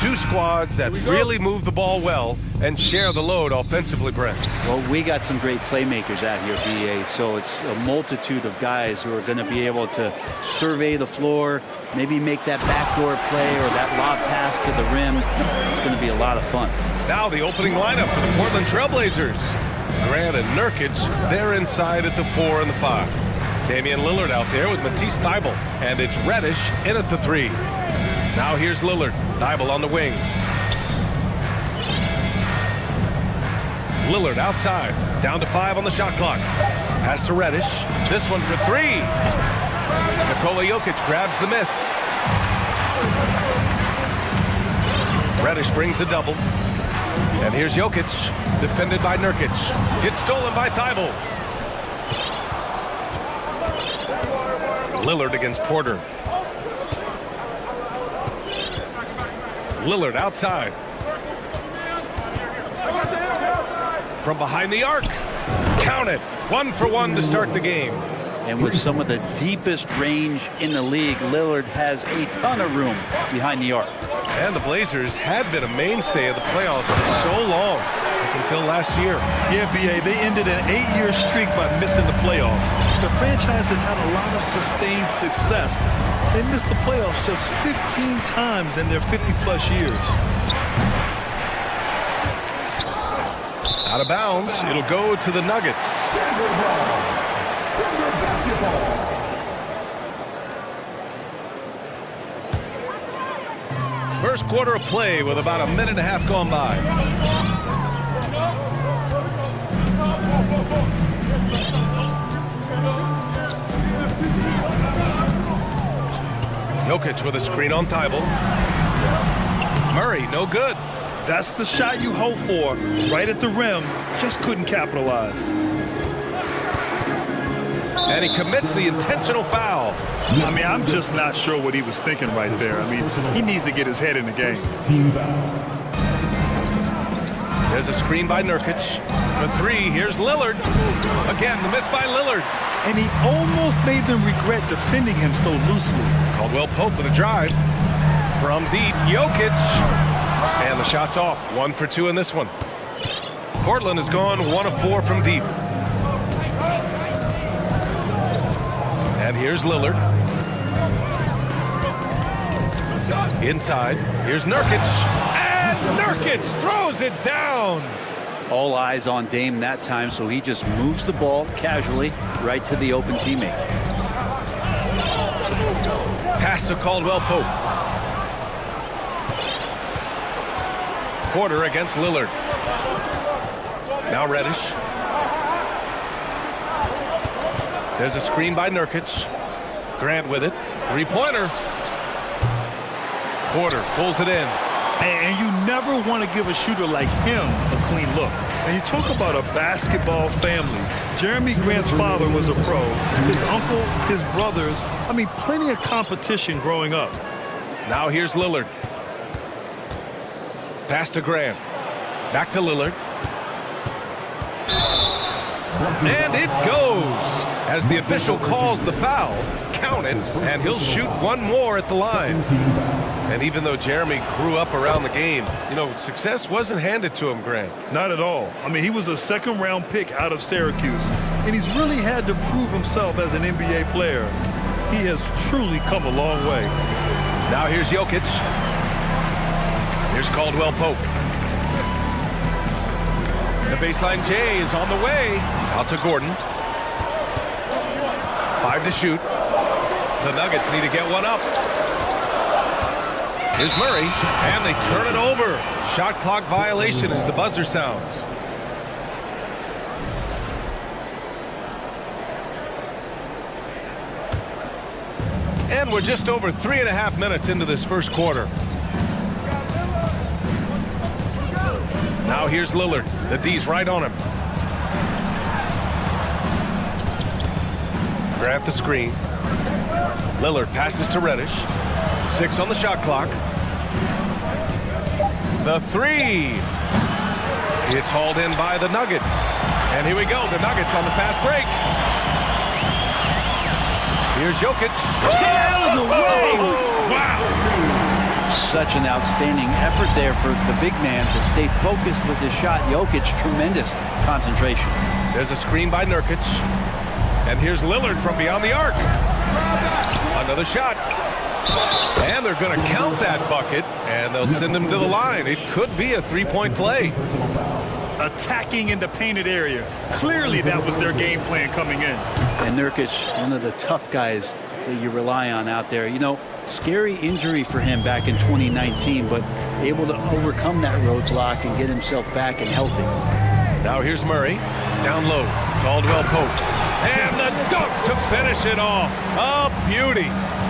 two squads that really move the ball well and share the load offensively, Brent. Well, we got some great playmakers out here, BA, so it's a multitude of guys who are going to be able to survey the floor, maybe make that backdoor play or that lob pass to the rim. It's going to be a lot of fun. Now the opening lineup for the Portland Trailblazers. Grant and Nurkic, they're inside at the 4 and the 5. Damian Lillard out there with Matisse Thybulle, and it's Reddish in at the 3. Now here's Lillard, Thybulle on the wing. Lillard outside, down to 5 on the shot clock. Pass to Reddish, this one for 3. Nikola Jokic grabs the miss. Reddish brings the double. And here's Jokic, defended by Nurkic. It's stolen by Thybulle. Lillard against Porter. Lillard outside. From behind the arc. Count it. 1 for 1 to start the game. And with some of the deepest range in the league, Lillard has a ton of room behind the arc. And the Blazers had been a mainstay of the playoffs for so long, up until last year. Yeah, BA, they ended an 8-year streak by missing the playoffs. The franchise has had a lot of sustained success. They missed the playoffs just 15 times in their 50-plus years. Out of bounds, it'll go to the Nuggets. First quarter of play with about a minute and a half gone by. Jokic with a screen on Thybulle. Murray, no good. That's the shot you hope for, right at the rim, just couldn't capitalize. And he commits the intentional foul. I mean, I'm just not sure what he was thinking right there. I mean, he needs to get his head in the game. There's a screen by Nurkic. For 3, here's Lillard. Again, the miss by Lillard. And he almost made them regret defending him so loosely. Caldwell Pope with a drive. From deep, Jokic. And the shot's off. 1 for 2 in this one. Portland has gone 1 of 4 from deep. And here's Lillard. Inside, here's Nurkic. And Nurkic throws it down. All eyes on Dame that time, so he just moves the ball casually right to the open teammate. Pass to Caldwell Pope. Porter against Lillard. Now Reddish. There's a screen by Nurkic. Grant with it. 3-pointer. Porter pulls it in. And you never want to give a shooter like him a clean look. And you talk about a basketball family. Jeremy Grant's father was a pro. His uncle, his brothers. I mean, plenty of competition growing up. Now here's Lillard. Pass to Grant. Back to Lillard. And it goes. As the official calls the foul, count it, and he'll shoot 1 more at the line. And even though Jeremy grew up around the game, you know, success wasn't handed to him, Grant. Not at all. I mean, he was a second-round pick out of Syracuse, and he's really had to prove himself as an NBA player. He has truly come a long way. Now here's Jokic. Here's Caldwell Pope. The baseline J is on the way. Out to Gordon. 5 to shoot. The Nuggets need to get 1 up. Here's Murray, and they turn it over. Shot clock violation as the buzzer sounds. And we're just over 3.5 minutes into this first quarter. Now here's Lillard. The D's right on him. Grant the screen. Lillard passes to Reddish. 6 on the shot clock. The 3. It's hauled in by the Nuggets. And here we go. The Nuggets on the fast break. Here's Jokic. Get out of the way! Wow. such an outstanding effort there for the big man to stay focused with his shot. Jokic, tremendous concentration. There's a screen by Nurkic. And here's Lillard from beyond the arc. Another shot. And they're going to count that bucket, and they'll send him to the line. It could be a three-point play. Attacking in the painted area. Clearly that was their game plan coming in. And Nurkic, one of the tough guys that you rely on out there. You know, scary injury for him back in 2019, but able to overcome that roadblock and get himself back and healthy. Now here's Murray. Down low. Caldwell Pope. And the dunk to finish it off. A beauty.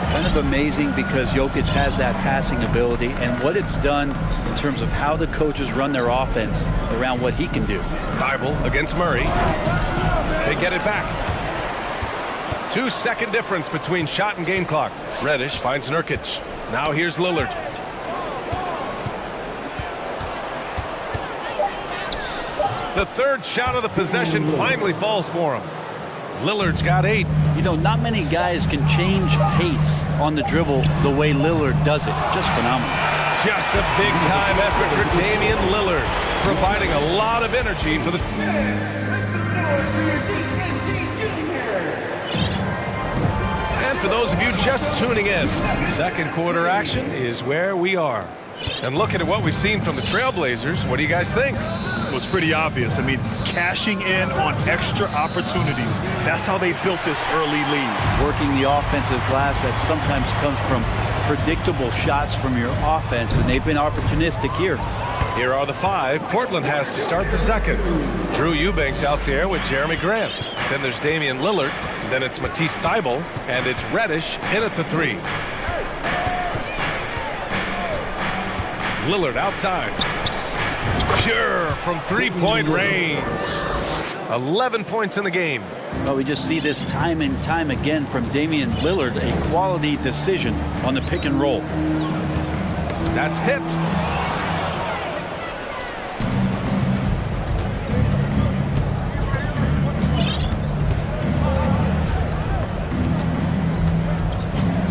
Kind of amazing because Jokic has that passing ability and what it's done in terms of how the coaches run their offense around what he can do. Thibault against Murray. They get it back. 2-second difference between shot and game clock. Reddish finds Nurkic. Now here's Lillard. The third shot of the possession finally falls for him. Lillard's got 8. You know, not many guys can change pace on the dribble the way Lillard does it. Just phenomenal. Just a big-time effort for Damian Lillard, providing a lot of energy for the... And for those of you just tuning in, second quarter action is where we are. And looking at what we've seen from the Trailblazers, what do you guys think? It was pretty obvious. I mean, cashing in on extra opportunities. That's how they built this early lead. Working the offensive glass that sometimes comes from predictable shots from your offense, and they've been opportunistic here. Here are the 5. Portland has to start the second. Drew Eubanks out there with Jeremy Grant. Then there's Damian Lillard. Then it's Matisse Thybulle. And it's Reddish in at the 3. Lillard outside. Pure from three-point range. 11 points in the game. Well, we just see this time and time again from Damian Lillard, a quality decision on the pick and roll. That's tipped.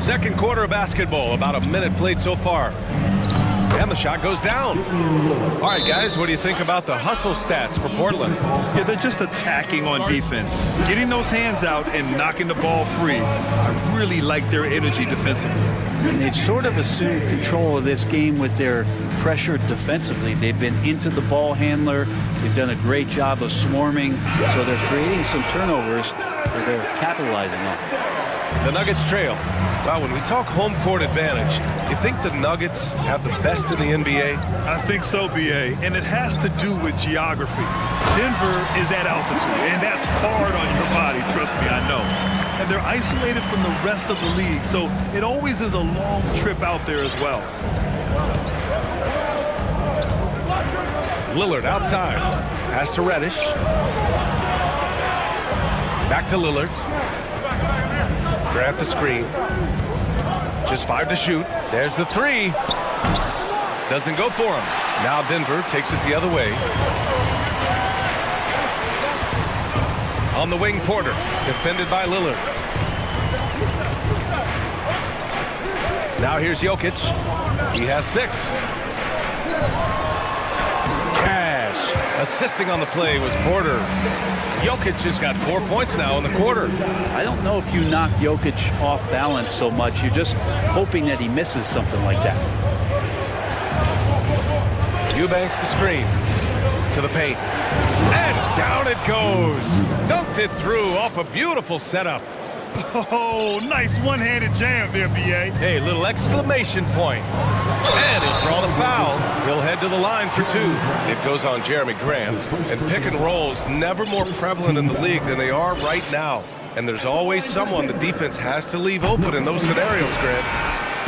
Second quarter of basketball, about a minute played so far. And the shot goes down. All right, guys, what do you think about the hustle stats for Portland? Yeah, they're just attacking on defense. Getting those hands out and knocking the ball free. I really like their energy defensively. And they've sort of assumed control of this game with their pressure defensively. They've been into the ball handler. They've done a great job of swarming. So they're creating some turnovers that they're capitalizing on. The Nuggets trail. Wow, when we talk home court advantage, you think the Nuggets have the best in the NBA? I think so, B.A., and it has to do with geography. Denver is at altitude, and that's hard on your body, trust me, I know. And they're isolated from the rest of the league, so it always is a long trip out there as well. Lillard outside. Pass to Reddish. Back to Lillard. Grant the screen. Just 5 to shoot. There's the 3. Doesn't go for him. Now Denver takes it the other way. On the wing, Porter. Defended by Lillard. Now here's Jokic. He has 6. Cash. Assisting on the play was Porter. Jokic has got 4 points now in the quarter. I don't know if you knock Jokic off balance so much. You're just hoping that he misses something like that. Eubanks the screen. To the paint. And down it goes. Dunked it through off a beautiful setup. Oh, nice one-handed jam there, B.A. Hey, little exclamation point. And he'll draw the foul. He'll head to the line for 2. It goes on Jeremy Grant. And pick and rolls never more prevalent in the league than they are right now. And there's always someone the defense has to leave open in those scenarios, Grant.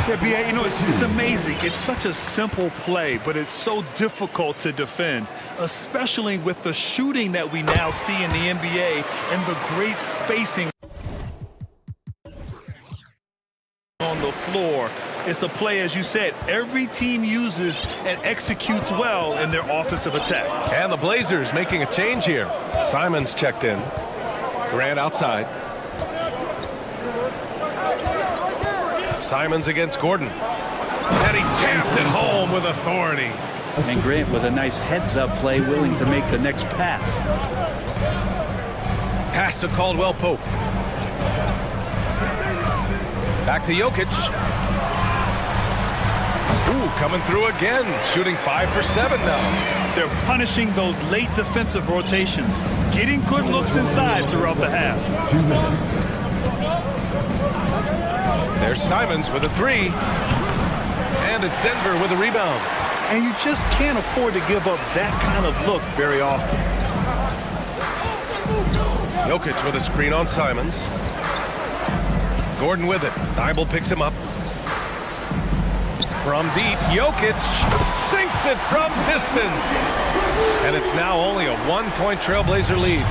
Yeah, B.A., you know, it's amazing. It's such a simple play, but it's so difficult to defend, especially with the shooting that we now see in the NBA and the great spacing on the floor. It's a play, as you said, every team uses and executes well in their offensive attack. And the Blazers making a change here. Simons checked in. Grant outside. Simons against Gordon. And he Jams it home with authority. And Grant with a nice heads-up play, willing to make the next pass. Pass to Caldwell Pope. Back to Jokic. Ooh, coming through again, shooting 5 for 7 now. They're punishing those late defensive rotations, getting good looks inside throughout the half. There's Simons with a 3. And it's Denver with a rebound. And you just can't afford to give up that kind of look very often. Jokic with a screen on Simons. Gordon with it. Thibault picks him up. From deep, Jokic sinks it from distance. And it's now only a 1-point Trailblazer lead.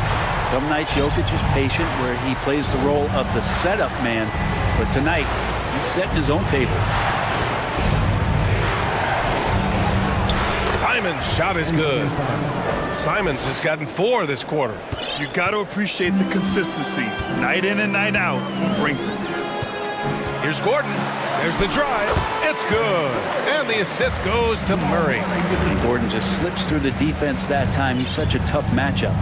Some nights Jokic is patient where he plays the role of the setup man. But tonight, he's setting his own table. Simons' shot is good. Simons has gotten 4 this quarter. You got to appreciate the consistency. Night in and night out, he brings it. Here's Gordon. There's the drive. It's good. And the assist goes to Murray. And Gordon just slips through the defense that time. He's such a tough matchup.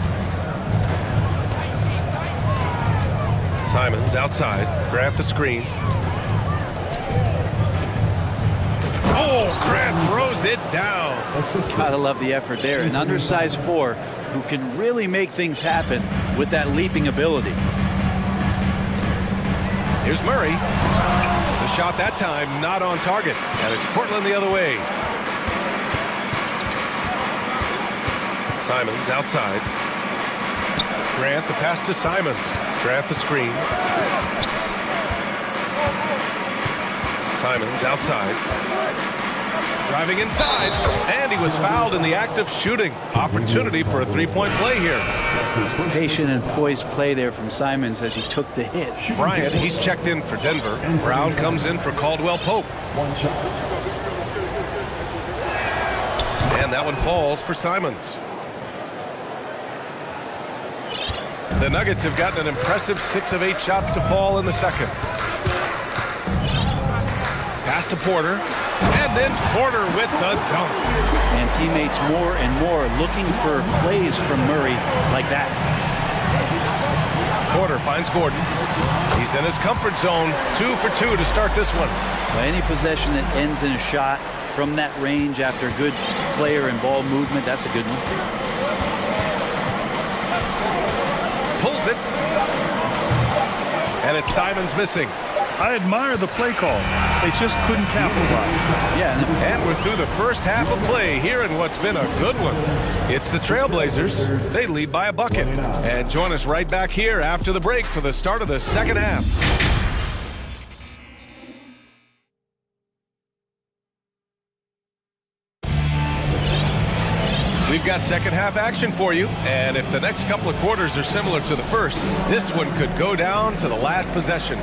Simons outside. Grant the screen. Oh, Grant throws it down. Gotta love the effort there. An undersized 4 who can really make things happen with that leaping ability. Here's Murray. The shot that time not on target. And it's Portland the other way. Simons outside. Grant the pass to Simons. Grant the screen. Simons outside. Driving inside, and he was fouled in the act of shooting. Opportunity for a 3-point play here. Patient and poised play there from Simons as he took the hit. Bryant, he's checked in for Denver. Brown comes in for Caldwell Pope. And that one falls for Simons. The Nuggets have gotten an impressive 6 of 8 shots to fall in the second. Pass to Porter. And then Porter with the dunk. And teammates more and more looking for plays from Murray like that. Porter finds Gordon. He's in his comfort zone. 2 for 2 to start this one. Well, any possession that ends in a shot from that range after good player and ball movement, that's a good one. Pulls it. And it's Simons missing. I admire the play call. They just couldn't capitalize. Yeah, and we're through the first half of play here in what's been a good one. It's the Trailblazers. They lead by a bucket. And join us right back here after the break for the start of the second half. We've got second half action for you, and if the next couple of quarters are similar to the first, this one could go down to the last possession.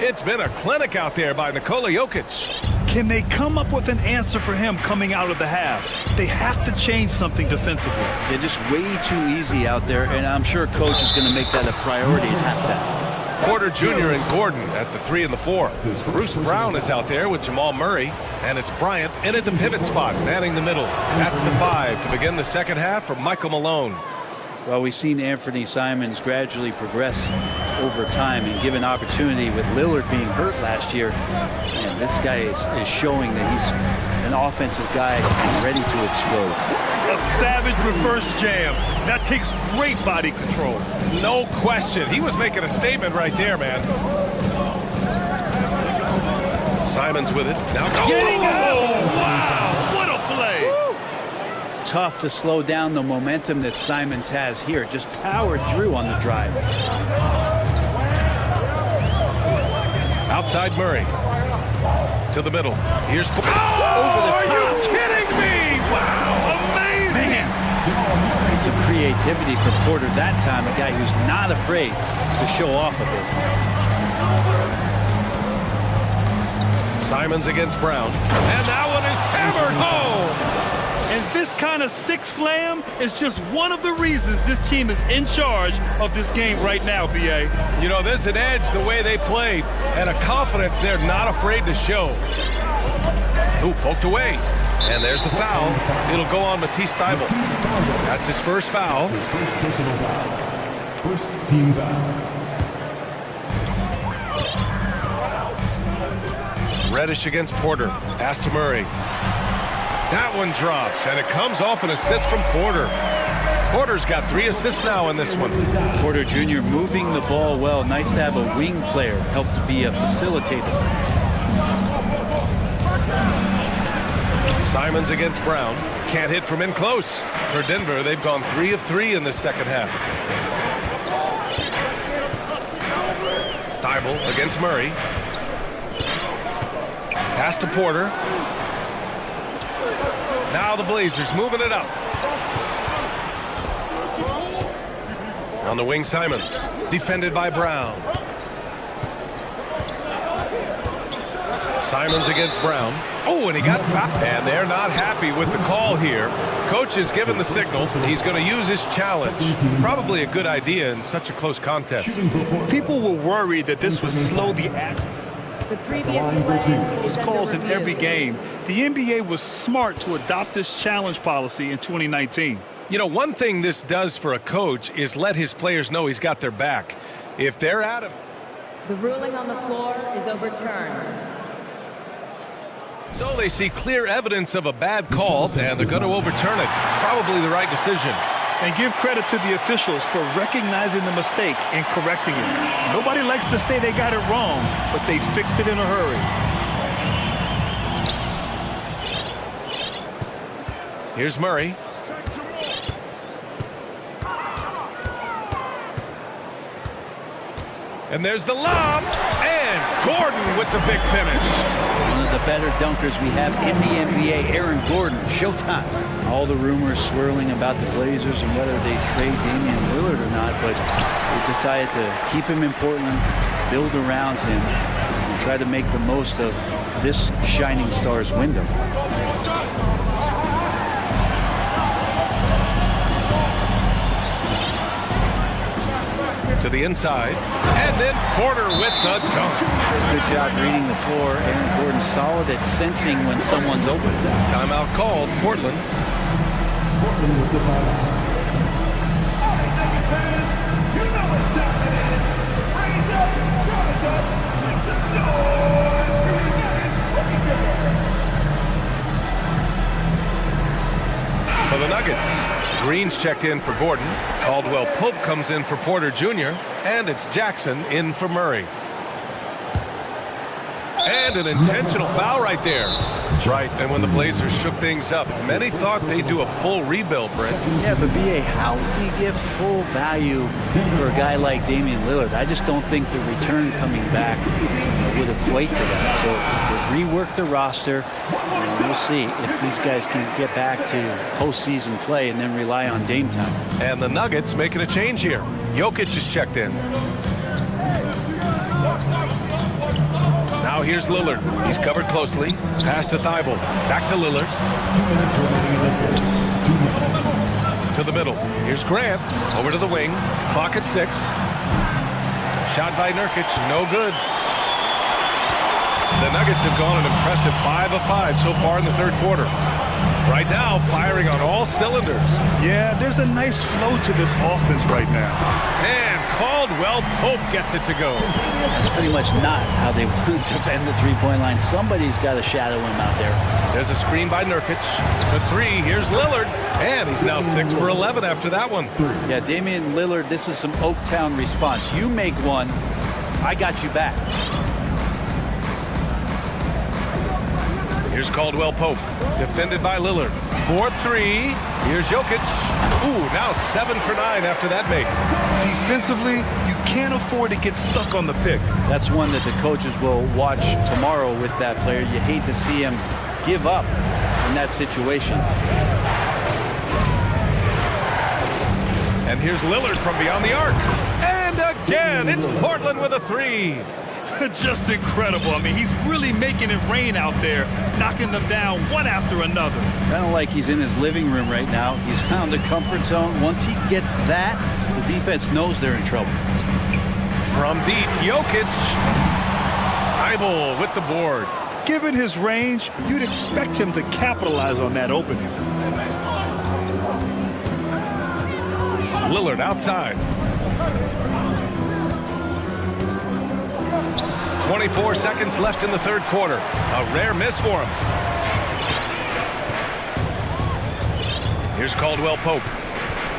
It's been a clinic out there by Nikola Jokic. Can they come up with an answer for him coming out of the half? They have to change something defensively. They're just way too easy out there, and I'm sure coach is going to make that a priority at halftime. Porter Jr. and Gordon at the 3 and the 4. Bruce Brown is out there with Jamal Murray, and it's Bryant in at the pivot spot, manning the middle. That's the 5 to begin the second half for Michael Malone. Well, we've seen Anthony Simons gradually progress over time and given opportunity with Lillard being hurt last year. And this guy is showing that he's an offensive guy ready to explode. A savage reverse jam. That takes great body control. No question. He was making a statement right there, man. Simons with it. Now getting out. Wow, what a play. Woo. Tough to slow down the momentum that Simons has here. Just powered through on the drive. Outside Murray. To the middle. Here's over the top. Are you kidding me? Wow, amazing. Man. Some creativity from Porter that time. A guy who's not afraid to show off a bit. Simons against Brown. And that one is hammered home. And this kind of sick slam is just one of the reasons this team is in charge of this game right now, B.A. You know, there's an edge the way they play and a confidence they're not afraid to show. Ooh, poked away. And there's the foul. It'll go on Matisse Steibel. That's his first foul. First team foul. Reddish against Porter. Pass to Murray. That one drops, and it comes off an assist from Porter. Porter's got 3 assists now in this one. Porter Jr. moving the ball well. Nice to have a wing player help to be a facilitator. Simons against Brown. Can't hit from in close. For Denver, they've gone 3 of 3 in the second half. Thibault against Murray. Pass to Porter. Now the Blazers moving it up. On the wing, Simons. Defended by Brown. Simons against Brown. Oh, and he got fouled. And they're not happy with the call here. Coach has given the signal. He's going to use his challenge. Probably a good idea in such a close contest. People were worried that this would slow the action. The previous play Those calls in every game. The NBA was smart to adopt this challenge policy in 2019. You know, one thing this does for a coach is let his players know he's got their back. If they're at him. The ruling on the floor is overturned. So they see clear evidence of a bad call, and they're going to overturn it. Probably the right decision. And give credit to the officials for recognizing the mistake and correcting it. Nobody likes to say they got it wrong, but they fixed it in a hurry. Here's Murray. And there's the lob, and Gordon with the big finish. One of the better dunkers we have in the NBA, Aaron Gordon, showtime. All the rumors swirling about the Blazers and whether they trade Damian Lillard or not, but they decided to keep him in Portland, build around him, and try to make the most of this shining star's window. To the inside, and then Porter with the dunk. Good job reading the floor. Aaron Gordon solid at sensing when someone's open. Timeout called, Portland. Portland with the foul. For the Nuggets, Green's checked in for Gordon. Caldwell Pope comes in for Porter Jr. And it's Jackson in for Murray. And an intentional foul right there. Right, and when the Blazers shook things up, many thought they'd do a full rebuild, Brent. Yeah, but BA, how do you give full value for a guy like Damian Lillard? I just don't think the return coming back would equate to that. So they've reworked the roster. And we'll see if these guys can get back to postseason play and then rely on Dame time. And the Nuggets making a change here. Jokic is checked in. Now here's Lillard. He's covered closely. Pass to Thibault. Back to Lillard. 2 minutes remaining. 2 minutes. To the middle. Here's Grant. Over to the wing. Clock at 6. Shot by Nurkic. No good. The Nuggets have gone an impressive 5 of 5 so far in the third quarter. Right now, firing on all cylinders. Yeah, there's a nice flow to this offense right now. And Caldwell Pope gets it to go. That's pretty much not how they want to defend the three-point line. Somebody's got to shadow him out there. There's a screen by Nurkic. For 3, here's Lillard. And he's now 6 for 11 after that one. Yeah, Damian Lillard, this is some Oaktown response. You make one, I got you back. Here's Caldwell Pope, defended by Lillard. 4-3, here's Jokic. Ooh, now 7 for 9 after that make. Defensively, you can't afford to get stuck on the pick. That's one that the coaches will watch tomorrow with that player. You hate to see him give up in that situation. And here's Lillard from beyond the arc. And again, it's Portland with a 3. Just incredible. I mean, he's really making it rain out there, knocking them down one after another. Kind of like he's in his living room right now. He's found a comfort zone. Once he gets that, the defense knows they're in trouble. From deep, Jokic. Thibault with the board. Given his range, you'd expect him to capitalize on that opening. Lillard outside. 24 seconds left in the third quarter. A rare miss for him. Here's Caldwell Pope.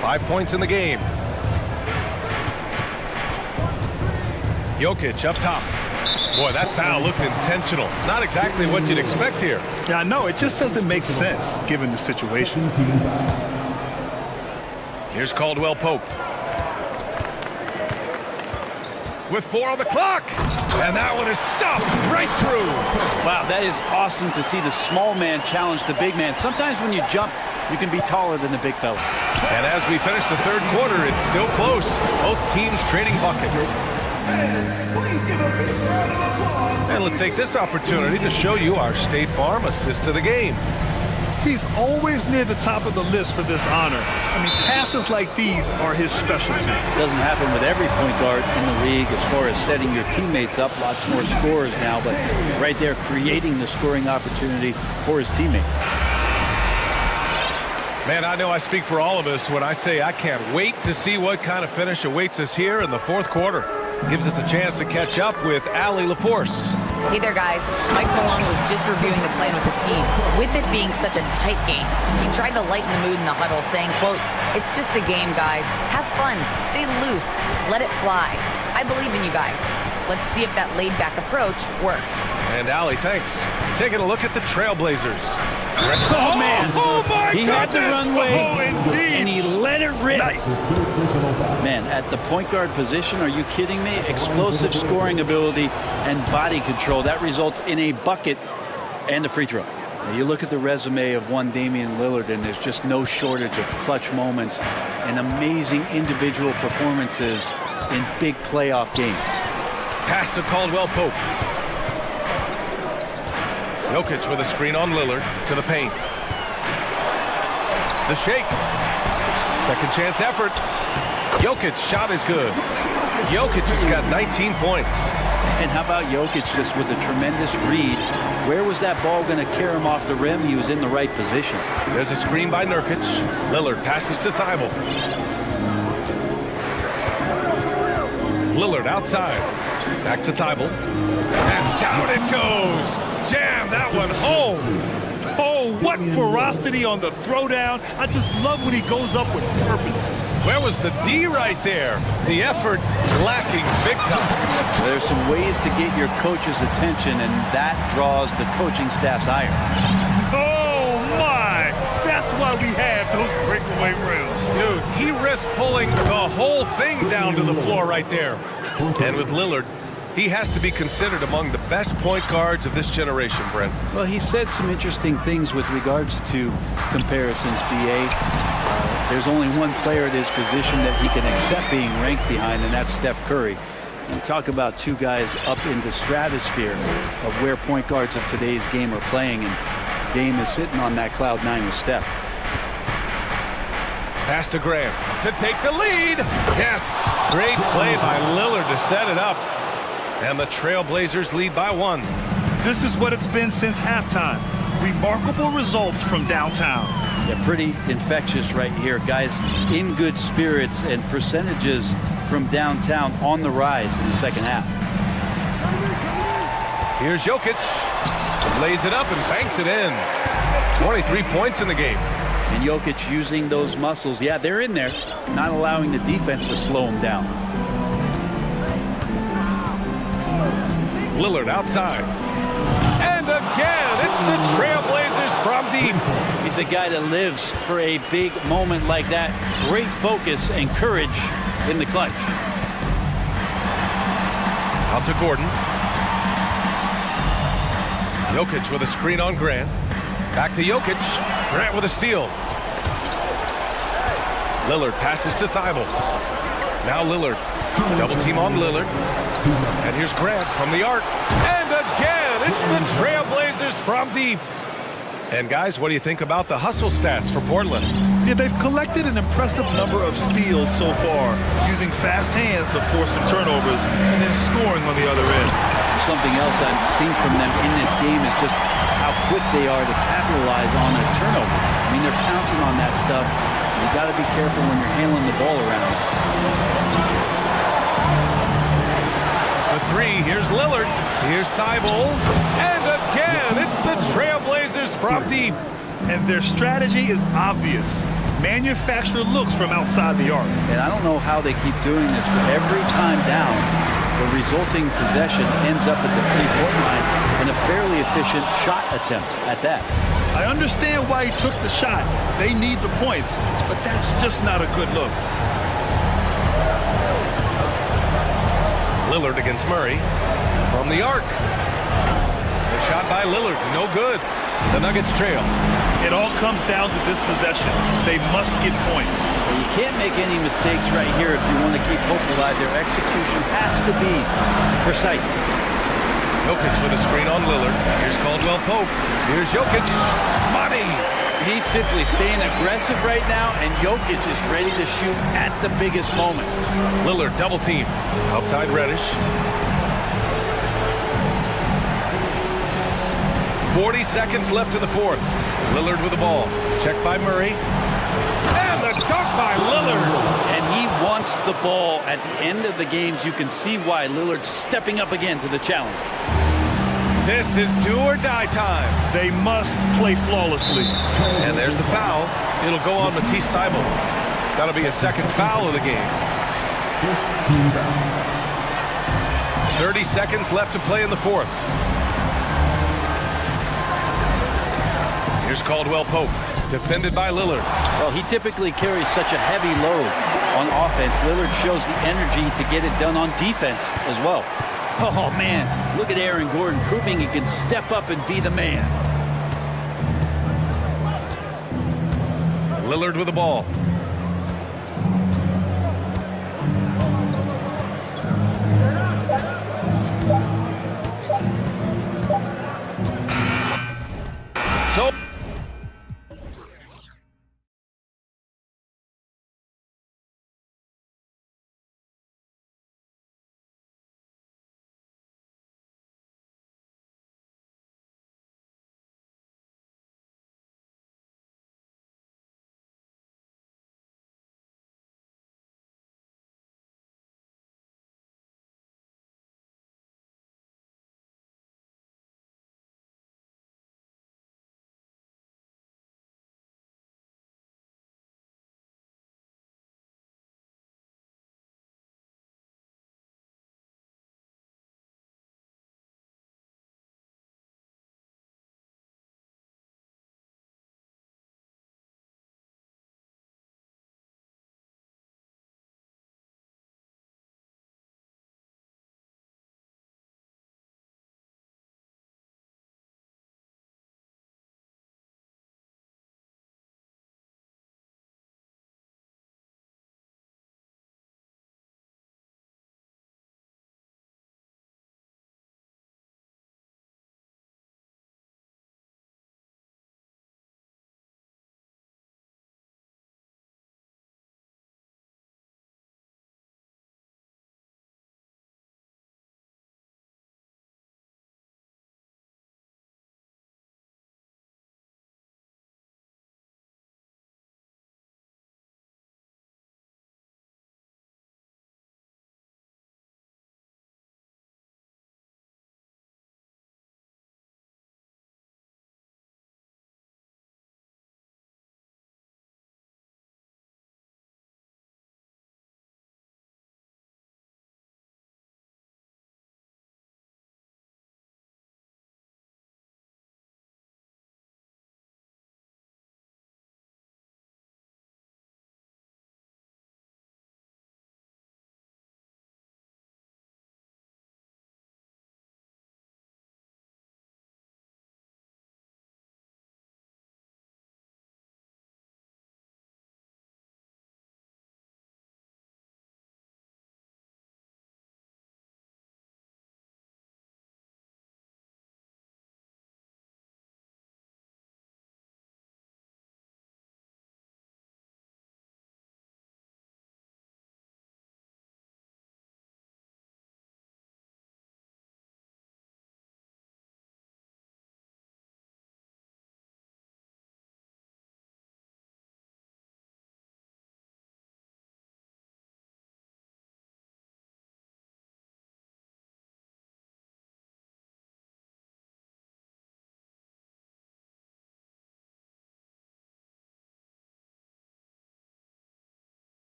5 points in the game. Jokic up top. Boy, that foul looked intentional. Not exactly what you'd expect here. Yeah, I know. It just doesn't make sense given the situation. Here's Caldwell Pope. With 4 on the clock. And that one is stuffed right through. Wow, that is awesome to see the small man challenge the big man. Sometimes when you jump, you can be taller than the big fella. And as we finish the third quarter, it's still close. Both teams trading buckets. And let's take this opportunity to show you our State Farm assist to the game. He's always near the top of the list for this honor. I mean, passes like these are his specialty. Doesn't happen with every point guard in the league as far as setting your teammates up. Lots more scorers now, but right there creating the scoring opportunity for his teammate. Man, I know I speak for all of us when I say I can't wait to see what kind of finish awaits us here in the fourth quarter. Gives us a chance to catch up with Allie LaForce. Hey there, guys. Mike Malone was just reviewing the plan with his team. With it being such a tight game, he tried to lighten the mood in the huddle, saying, quote, "It's just a game, guys. Have fun. Stay loose. Let it fly. I believe in you guys. Let's see if that laid-back approach works." And Allie, thanks. Taking a look at the Trailblazers. Oh, man. Oh, my He had the runway, Oh, indeed. and he let it rip. Nice. Man, at the point guard position, are you kidding me? Explosive scoring ability and body control. That results in a bucket and a free throw. Now, you look at the resume of one Damian Lillard, and there's just no shortage of clutch moments and amazing individual performances in big playoff games. Pass to Caldwell Pope. Jokic with a screen on Lillard to the paint. The shake. Second chance effort. Jokic's shot is good. Jokic has got 19 points. And how about Jokic just with a tremendous read? Where was that ball going to carry him off the rim? He was in the right position. There's a screen by Nurkic. Lillard passes to Thibault. Lillard outside. Back to Thibault. And down it goes. Jam that one home. Oh, what ferocity on the throwdown. I just love when he goes up with purpose. Where was the D right there? The effort lacking big time. There's some ways to get your coach's attention, and that draws the coaching staff's ire. Oh, my. That's why we have those breakaway rims. Dude, he risked pulling the whole thing down to the floor right there. And with Lillard, he has to be considered among the best point guards of this generation, Brent. Well, he said some interesting things with regards to comparisons, B.A. There's only one player at his position that he can accept being ranked behind, and that's Steph Curry. You talk about two guys up in the stratosphere of where point guards of today's game are playing, and Dame is sitting on that cloud nine with Steph. Pass to Graham to take the lead. Yes, great play by Lillard to set it up. And the Trailblazers lead by 1. This is what it's been since halftime. Remarkable results from downtown. Yeah, pretty infectious right here. Guys in good spirits, and percentages from downtown on the rise in the second half. Here's Jokic. Lays it up and banks it in. 23 points in the game. And Jokic using those muscles. Yeah, they're in there, not allowing the defense to slow him down. Lillard outside. And again, it's the Trailblazers from deep. He's a guy that lives for a big moment like that. Great focus and courage in the clutch. Out to Gordon. Jokic with a screen on Grant. Back to Jokic. Grant with a steal. Lillard passes to Thibault. Now Lillard. Double team on Lillard. And here's Grant from the arc. And again, it's the Trailblazers from deep. And guys, what do you think about the hustle stats for Portland? Yeah, they've collected an impressive number of steals so far, using fast hands to force some turnovers and then scoring on the other end. something else I've seen from them in this game is just how quick they are to capitalize on a turnover. I mean, they're pouncing on that stuff. You got to be careful when you're handling the ball around. For three, here's Lillard. Here's Thibault. And again, it's the Trailblazers from deep. And their strategy is obvious. Manufacture looks from outside the arc. And I don't know how they keep doing this, but every time down, the resulting possession ends up at the three-point line and a fairly efficient shot attempt at that. I understand why he took the shot. They need the points, but that's just not a good look. Lillard against Murray from the arc. The shot by Lillard, no good. The Nuggets trail. It all comes down to this possession. They must get points. Well, you can't make any mistakes right here if you want to keep hope alive. Their execution has to be precise. Jokic with a screen on Lillard. Here's Caldwell Pope. Here's Jokic. Money. He's simply staying aggressive right now, and Jokic is ready to shoot at the biggest moments. Lillard double team. Outside Reddish. 40 seconds left in the fourth. Lillard with the ball. Checked by Murray. And the dunk by Lillard. And he wants the ball at the end of the games. You can see why Lillard's stepping up again to the challenge. This is do or die time. They must play flawlessly. And there's the foul. It'll go on Matisse Thybulle. That'll be a second foul of the game. First team foul. 30 seconds left to play in the fourth. Here's Caldwell Pope, defended by Lillard. Well, he typically carries such a heavy load on offense. Lillard shows the energy to get it done on defense as well. Oh, man, look at Aaron Gordon proving he can step up and be the man. Lillard with the ball. So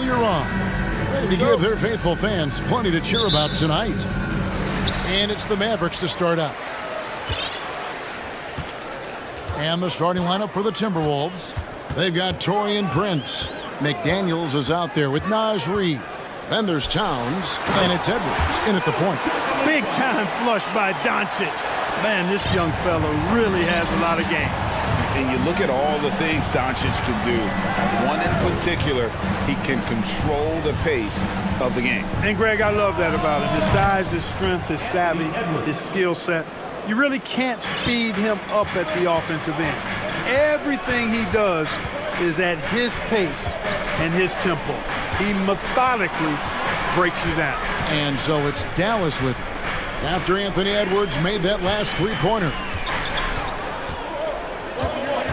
you're on. Ready to give their faithful fans plenty to cheer about tonight. And it's the Mavericks to start out. And the starting lineup for the Timberwolves. They've got Taurean Prince. McDaniels is out there with Naz Reid. Then there's Towns, and it's Edwards in at the point. Big time flush by Doncic. Man, this young fella really has a lot of game. And you look at all the things Doncic can do. One in particular, he can control the pace of the game. And Greg, I love that about him. His size, his strength, his savvy, his skill set. You really can't speed him up at the offensive end. Everything he does is at his pace and his tempo. He methodically breaks you down. And so it's Dallas with it. After Anthony Edwards made that last three-pointer.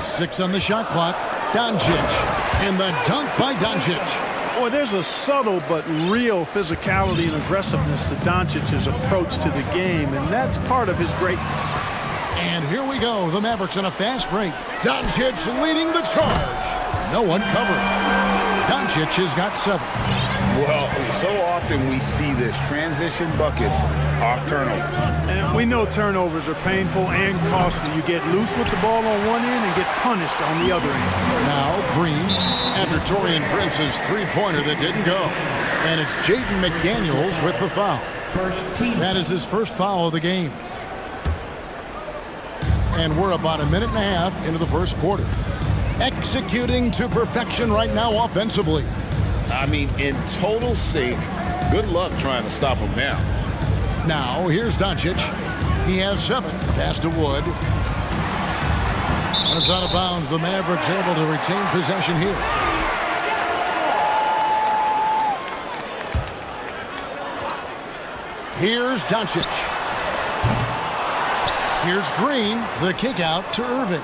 6 on the shot clock. Doncic. And the dunk by Doncic. Boy, there's a subtle but real physicality and aggressiveness to Doncic's approach to the game, and that's part of his greatness. And here we go. The Mavericks on a fast break. Doncic leading the charge. No one covering. Doncic has got 7. Well, so often we see this transition buckets off turnovers. And we know turnovers are painful and costly. You get loose with the ball on one end and get punished on the other end. Now Green after Taurean Prince's three-pointer that didn't go. And it's Jaden McDaniels with the foul. That is his first foul of the game. And we're about a minute and a half into the first quarter. Executing to perfection right now offensively. I mean, in total sync. Good luck trying to stop him now. Now, here's Doncic. He has 7. Pass to Wood. When it's out of bounds, the Mavericks able to retain possession here. Here's Doncic. Here's Green. The kick out to Irving.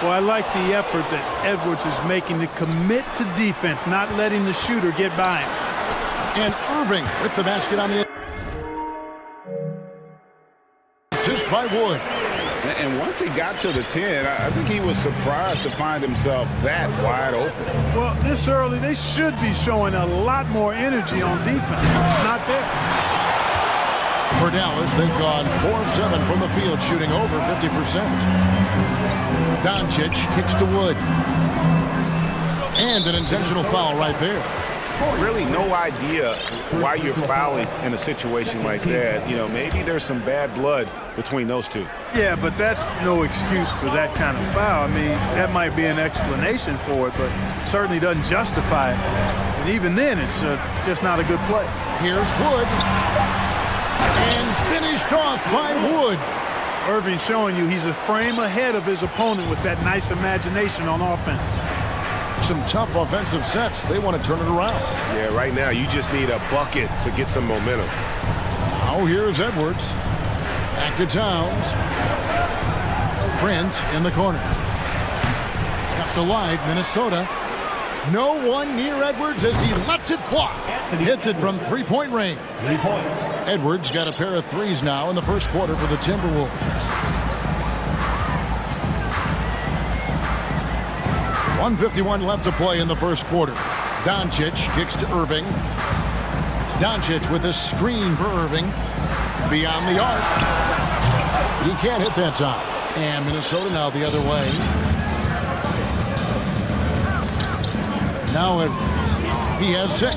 Well, I like the effort that Edwards is making to commit to defense, not letting the shooter get by him. And Irving with the basket on the assist by Wood. And once he got to the 10, I think he was surprised to find himself that wide open. Well, this early, they should be showing a lot more energy on defense. It's not there. For Dallas, they've gone 4 of 7 from the field, shooting over 50%. Doncic kicks to Wood. And an intentional foul right there. Really no idea why you're fouling in a situation like that. You know, maybe there's some bad blood between those two. Yeah, but that's no excuse for that kind of foul. I mean, that might be an explanation for it, but certainly doesn't justify it. And even then, it's just not a good play. Here's Wood. And finished off by Wood. Irving showing you he's a frame ahead of his opponent with that nice imagination on offense. Some tough offensive sets. They want to turn it around. Yeah, right now you just need a bucket to get some momentum. Now here's Edwards. Back to Towns. Prince in the corner. Kept alive, Minnesota. No one near Edwards as he lets it fly. Hits it from three-point range. 3 points. Edwards got a pair of threes now in the first quarter for the Timberwolves. 1:51 left to play in the first quarter. Doncic kicks to Irving. Doncic with a screen for Irving. Beyond the arc. He can't hit that time. And Minnesota now the other way. Now Edwards. He has 6.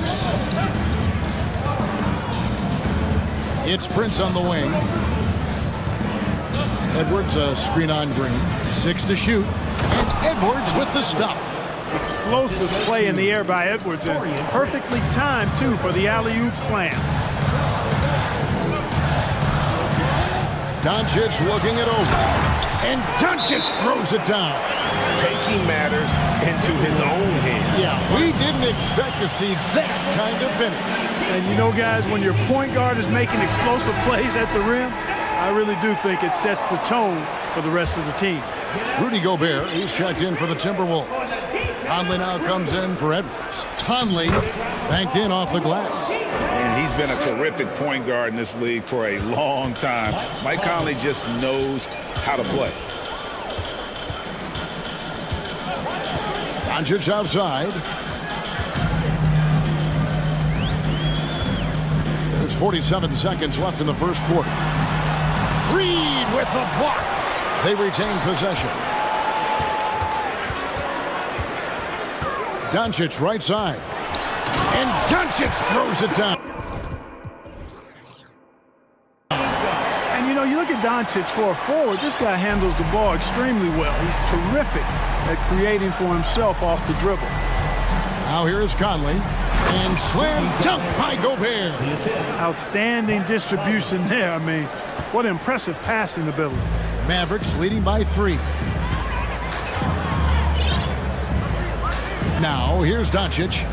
It's Prince on the wing. Edwards a screen on Green. 6 to shoot. And Edwards with the stuff. Explosive play in the air by Edwards, and perfectly timed, too, for the alley-oop slam. Doncic looking it over. And Doncic throws it down. Taking matters into his own hands. Yeah, we didn't expect to see that kind of finish. And you know, guys, when your point guard is making explosive plays at the rim, I really do think it sets the tone for the rest of the team. Rudy Gobert, he's checked in for the Timberwolves. Conley now comes in for Edwards. Conley banked in off the glass. And he's been a terrific point guard in this league for a long time. Mike Conley just knows how to play. Doncic outside. There's 47 seconds left in the first quarter. Reed with the block. They retain possession. Doncic right side. And Doncic throws it down. And, you know, you look at Doncic for a forward, this guy handles the ball extremely well. He's terrific at creating for himself off the dribble. Now here is Conley. And slam dunk by Gobert. Outstanding distribution there. I mean, what impressive passing ability. Mavericks leading by 3. Now here's Doncic.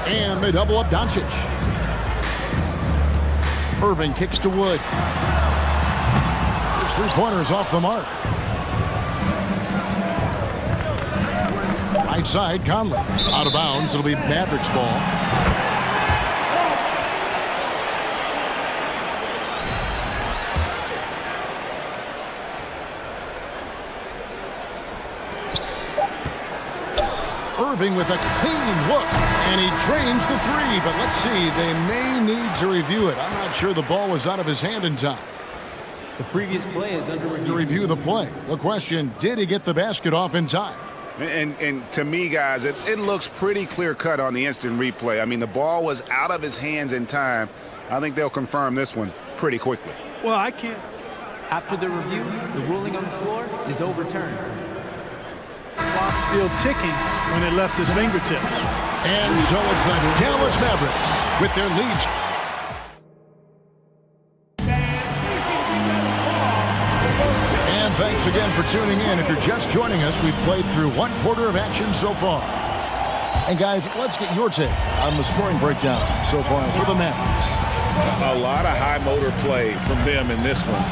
And they double up Doncic. Irving kicks to Wood. His 3-pointers off the mark. Right side, Conley. Out of bounds, it'll be Mavericks ball. Irving with a clean look, and he drains the 3, but let's see, they may need to review it. I'm not sure the ball was out of his hand in time. The previous play is under review. To review the play. The question, did he get the basket off in time? And to me, guys, it looks pretty clear-cut on the instant replay. I mean, the ball was out of his hands in time. I think they'll confirm this one pretty quickly. Well, I can't. After the review, the ruling on the floor is overturned. Clock still ticking when it left his fingertips. And so it's the Dallas Mavericks with their leads. And thanks again for tuning in. If you're just joining us, we've played through 1 quarter of action so far. And guys, let's get your take on the scoring breakdown so far for the Mavericks. A lot of high motor play from them in this one,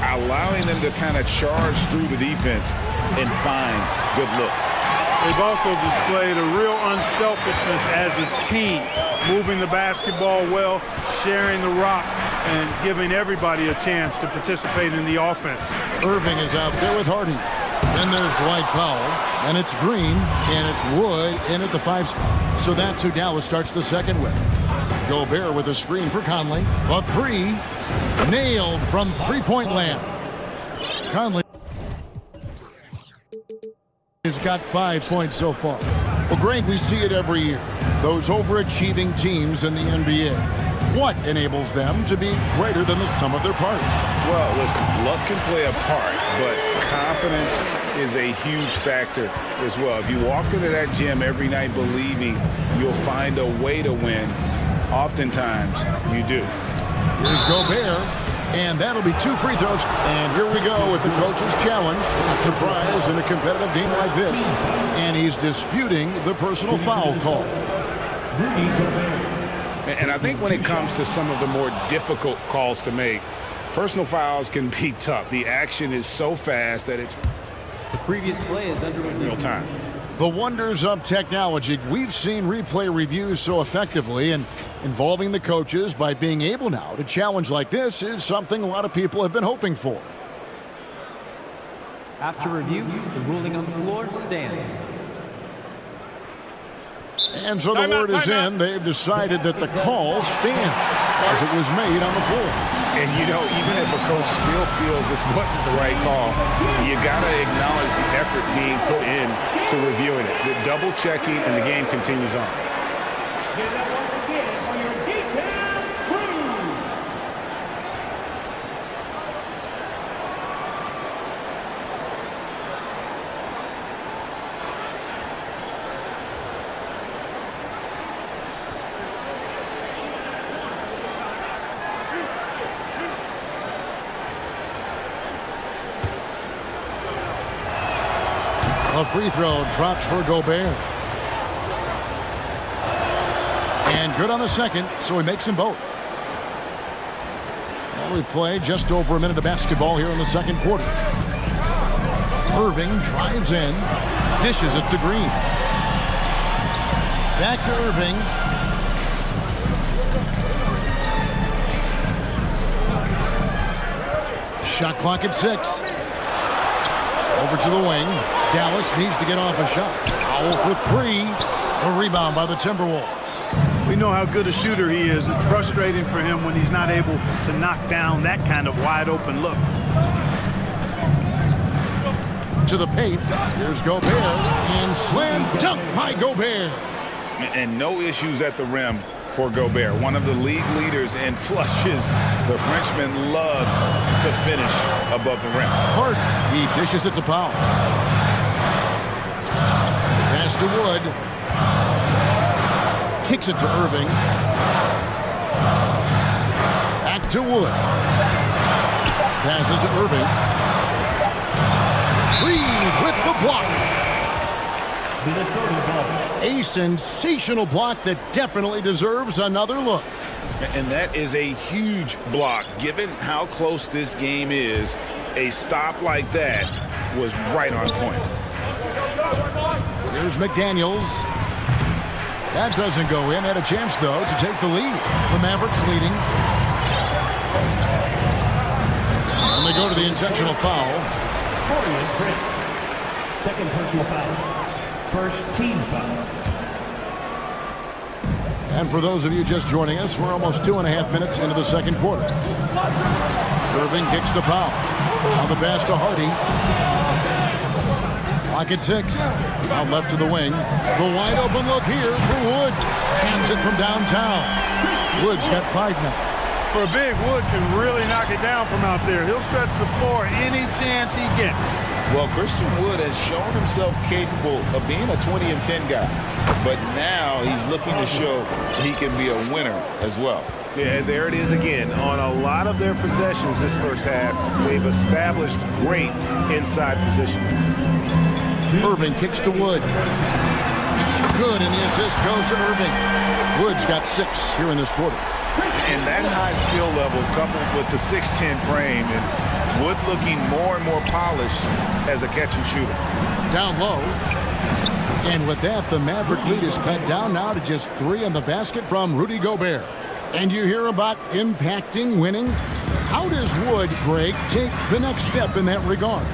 allowing them to kind of charge through the defense and find good looks. They've also displayed a real unselfishness as a team, moving the basketball well, sharing the rock, and giving everybody a chance to participate in the offense. Irving is out there with Hardy. Then there's Dwight Powell, and it's Green, and it's Wood in at the 5 spot. So that's who Dallas starts the second with. Gobert with a screen for Conley. A 3 nailed from 3-point land. Conley has got 5 points so far. Well, Greg, we see it every year. Those overachieving teams in the NBA. What enables them to be greater than the sum of their parts? Well, listen, luck can play a part, but confidence is a huge factor as well. If you walk into that gym every night believing you'll find a way to win, oftentimes you do. Here's Gobert, and that'll be 2 free throws. And here we go with the coach's challenge. Surprise in a competitive game like this. And he's disputing the personal foul call. And I think when it comes to some of the more difficult calls to make, personal fouls can be tough. The action is so fast that it's The previous play is under review. real time. The wonders of technology. We've seen replay reviews so effectively, and involving the coaches by being able now to challenge like this is something a lot of people have been hoping for. After review, the ruling on the floor stands. And so the word is in. They've decided that the call stands as it was made on the floor. And, you know, even if a coach still feels this wasn't the right call, you got to acknowledge the effort being put in to reviewing it. The double checking, and the game continues on. A free throw drops for Gobert. And good on the second, so he makes them both. Well, we played just over a minute of basketball here in the second quarter. Irving drives in, dishes it to Green. Back to Irving. Shot clock at 6. Over to the wing. Dallas needs to get off a shot. Powell for three. A rebound by the Timberwolves. We know how good a shooter he is. It's frustrating for him when he's not able to knock down that kind of wide open look. To the paint. Here's Gobert. And slam dunk by Gobert. And no issues at the rim for Gobert. One of the league leaders in flushes. The Frenchman loves to finish above the rim. Harden. He dishes it to Powell. Pass to Wood. Kicks it to Irving. Back to Wood. Passes to Irving. Reed with the block. A sensational block that definitely deserves another look. And that is a huge block. Given how close this game is, a stop like that was right on point. Here's McDaniels. That doesn't go in. Had a chance, though, to take the lead. The Mavericks leading. And they go to the intentional foul. Second personal foul. First team foul. And for those of you just joining us, we're almost 2.5 minutes into the second quarter. Irving kicks to Powell. Now the pass to Hardy. Clock at 6. Out left to the wing. The wide open look here for Wood. Hands it from downtown. Wood's got 5 now. For a big, Wood can really knock it down from out there. He'll stretch the floor any chance he gets. Well, Christian Wood has shown himself capable of being a 20-10 guy. But now he's looking to show he can be a winner as well. Yeah, and there it is again. On a lot of their possessions this first half, they've established great inside position. Irving kicks to Wood. Good, and the assist goes to Irving. Wood's got 6 here in this quarter. And that high skill level coupled with the 6'10 frame, and Wood looking more and more polished as a catch and shooter. Down low. And with that, the Maverick lead is cut down now to just 3 on the basket from Rudy Gobert. And you hear about impacting winning? How does Wood, Greg, take the next step in that regard?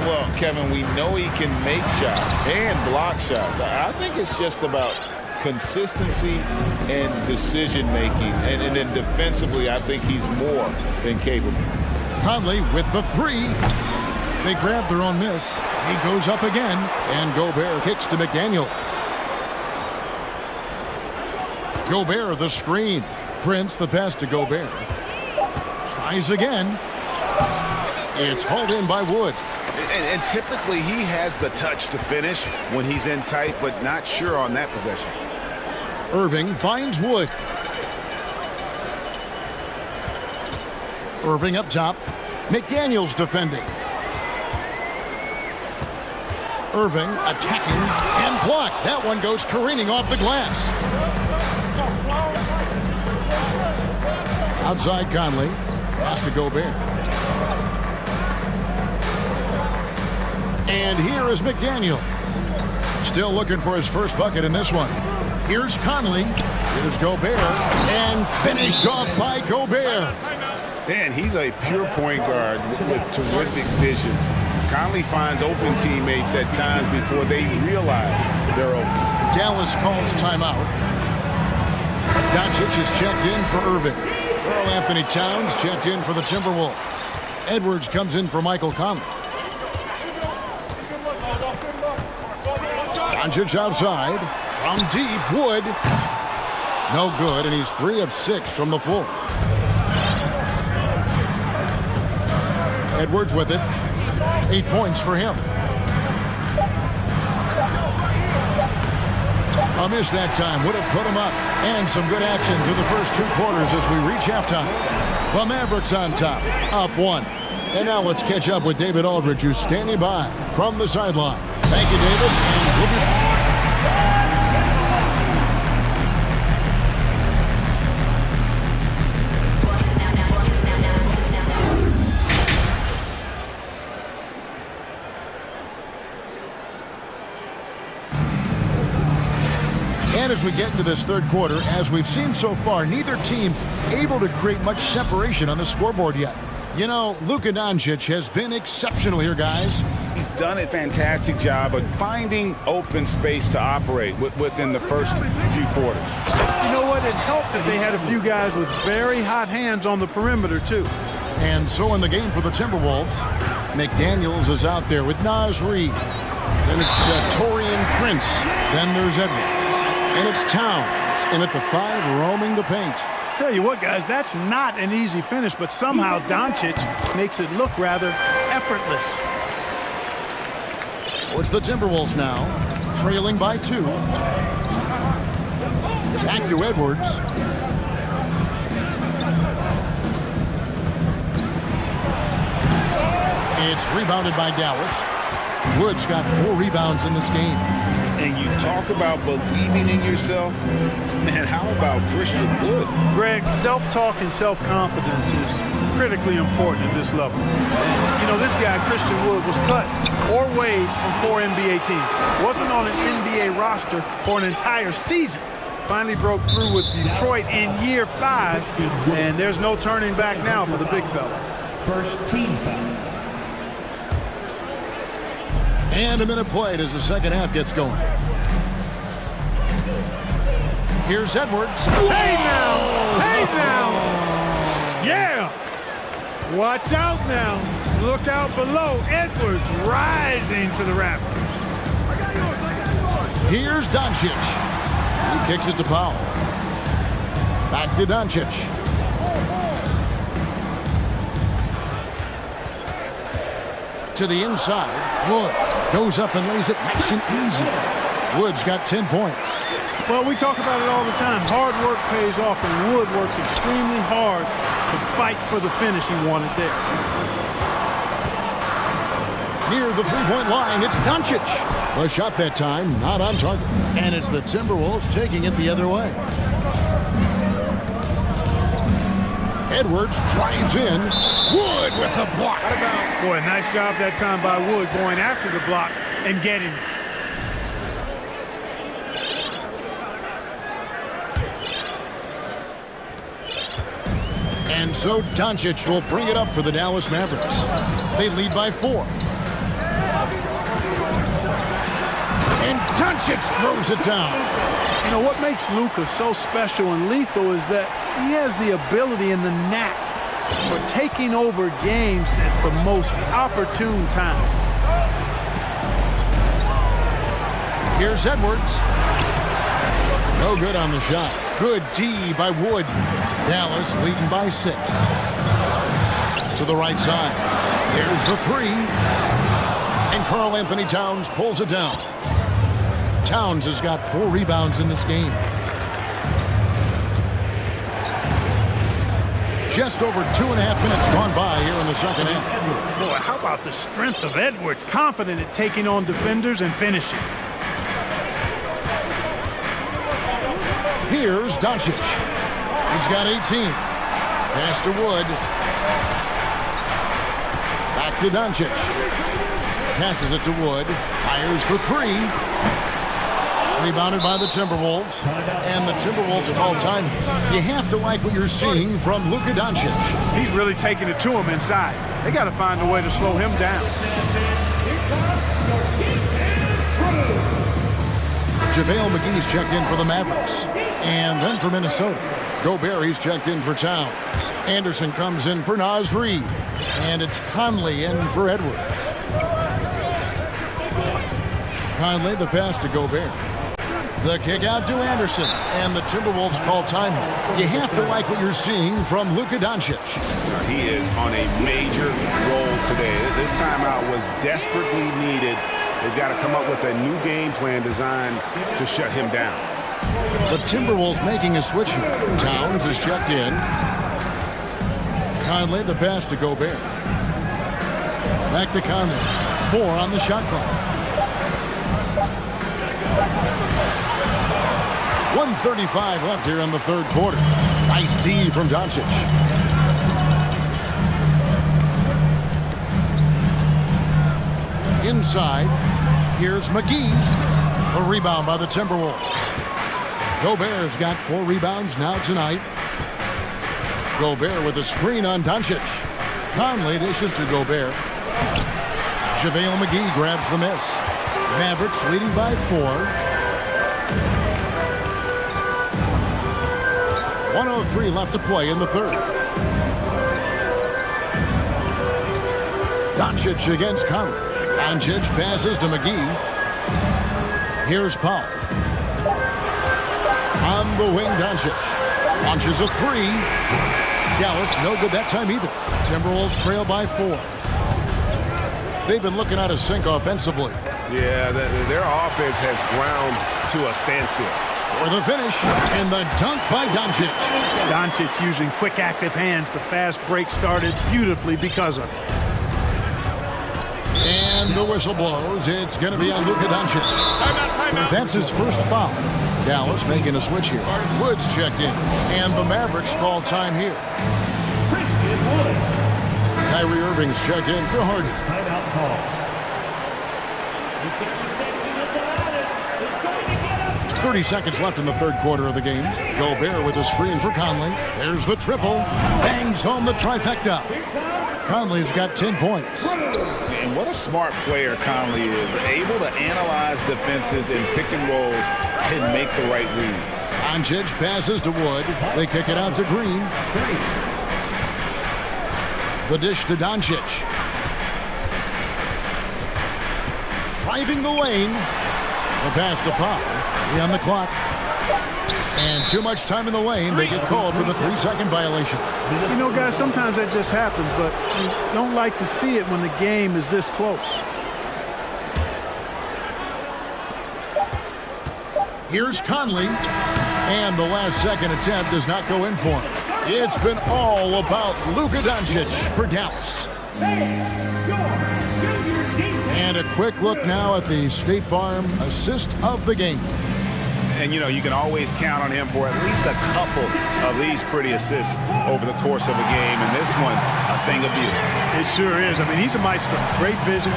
Well, Kevin, we know he can make shots and block shots. I think it's just about consistency and decision-making. And then defensively, I think he's more than capable. Conley with the 3. They grab their own miss. He goes up again, and Gobert kicks to McDaniels. Gobert, the screen. Prince, the pass to Gobert. Tries again. It's hauled in by Wood. And typically he has the touch to finish when he's in tight, but not sure on that possession. Irving finds Wood. Irving up top. McDaniels defending. Irving attacking and blocked. That one goes careening off the glass. Outside Conley. Pass to Gobert. And here is McDaniels. Still looking for his first bucket in this one. Here's Conley. Here's Gobert. And finished off by Gobert. Man, he's a pure point guard with terrific vision. Conley finds open teammates at times before they realize they're open. Dallas calls timeout. Doncic is checked in for Irving. Karl Anthony Towns checked in for the Timberwolves. Edwards comes in for Michael Conley. Doncic outside. From deep, Wood. No good, and he's 3 of 6 from the floor. Edwards with it. 8 points for him. A miss that time would have put him up. And some good action through the first 2 quarters as we reach halftime. The Mavericks on top, up 1. And now let's catch up with David Aldridge, who's standing by from the sideline. Thank you, David. And we'll be back. And as we get into this third quarter, as we've seen so far, neither team able to create much separation on the scoreboard yet. You know, Luka Doncic has been exceptional here, guys. He's done a fantastic job of finding open space to operate within the first few quarters. You know what? It helped that they had a few guys with very hot hands on the perimeter, too. And so in the game for the Timberwolves, McDaniels is out there with Naz Reid. Then it's Torian Prince. Then there's Edwards. And it's Towns in at the 5, roaming the paint. Tell you what, guys, that's not an easy finish, but somehow Doncic makes it look rather effortless. So it's the Timberwolves now, trailing by 2. Back to Edwards. It's rebounded by Dallas. Wood's got 4 rebounds in this game. And you talk about believing in yourself. Man, how about Christian Wood? Greg, self-talk and self-confidence is critically important at this level. And, you know, this guy, Christian Wood, was cut or waived from 4 NBA teams. Wasn't on an NBA roster for an entire season. Finally broke through with Detroit in year 5, and there's no turning back now for the big fella. First team foul. And a minute played as the second half gets going. Here's Edwards. Hey now! Hey now! Yeah! Watch out now. Look out below. Edwards rising to the rafters. Here's Doncic. He kicks it to Powell. Back to Doncic. To the inside. Wood goes up and lays it nice and easy. Wood's got 10 points. Well, we talk about it all the time. Hard work pays off, and Wood works extremely hard to fight for the finish he wanted there. Near the three-point line, it's Doncic. The shot that time, not on target. And it's the Timberwolves taking it the other way. Edwards drives in. Wood with the block. Boy, nice job that time by Wood going after the block and getting it. And so Doncic will bring it up for the Dallas Mavericks. They lead by 4. And Doncic throws it down. You know, what makes Luka so special and lethal is that he has the ability and the knack for taking over games at the most opportune time. Here's Edwards. No good on the shot. Good D by Wood. Dallas leading by 6. To the right side. There's the 3. And Karl Anthony Towns pulls it down. Towns has got 4 rebounds in this game. Just over 2.5 minutes gone by here in the second half. Boy, how about the strength of Edwards? Confident at taking on defenders and finishing. Here's Doncic. He's got 18. Pass to Wood. Back to Doncic. Passes it to Wood. Fires for 3. Rebounded by the Timberwolves. And the Timberwolves call time. You have to like what you're seeing from Luka Doncic. He's really taking it to him inside. They got to find a way to slow him down. JaVale McGee's checked in for the Mavericks. And then for Minnesota, Gobert, he's checked in for Towns. Anderson comes in for Naz Reid. And it's Conley in for Edwards. Conley, the pass to Gobert. The kick out to Anderson. And the Timberwolves call timeout. You have to like what you're seeing from Luka Doncic. He is on a major roll today. This timeout was desperately needed. They've got to come up with a new game plan designed to shut him down. The Timberwolves making a switch here. Towns is checked in. Conley, the pass to Gobert. Back to Conley. 4 on the shot clock. 1:35 left here in the third quarter. Nice D from Doncic. Inside, here's McGee. A rebound by the Timberwolves. Gobert's got 4 rebounds now tonight. Gobert with a screen on Doncic. Conley dishes to Gobert. JaVale McGee grabs the miss. Mavericks leading by 4. 1:03 left to play in the third. Doncic against Conley. Doncic passes to McGee. Here's Paul. On the wing, Doncic. Launches a 3. Dallas, no good that time either. Timberwolves trail by 4. They've been looking out of sync offensively. Yeah, their offense has ground to a standstill. For the finish, and the dunk by Doncic. Doncic using quick, active hands. The fast break started beautifully because of it. And the whistle blows. It's going to be on Luka Doncic. That's his first foul. Dallas making a switch here. Woods checked in. And the Mavericks call time here. Kyrie Irving's checked in for Harden. Timeout call. 30 seconds left in the third quarter of the game. Gobert with a screen for Conley. There's the triple. Bangs home the trifecta. Conley's got 10 points. And what a smart player Conley is. Able to analyze defenses in pick and rolls and make the right read. Doncic passes to Wood. They kick it out to Green. The dish to Doncic. Driving the lane. The pass to Paul. On the clock. And too much time in the lane. They get called for the 3-second violation. You know, guys, sometimes that just happens, but you don't like to see it when the game is this close. Here's Conley. And the last second attempt does not go in for him. It's been all about Luka Doncic for Dallas. And a quick look now at the State Farm assist of the game. And, you know, you can always count on him for at least a couple of these pretty assists over the course of a game. And this one, a thing of beauty. It sure is. I mean, he's a maestro. Great vision,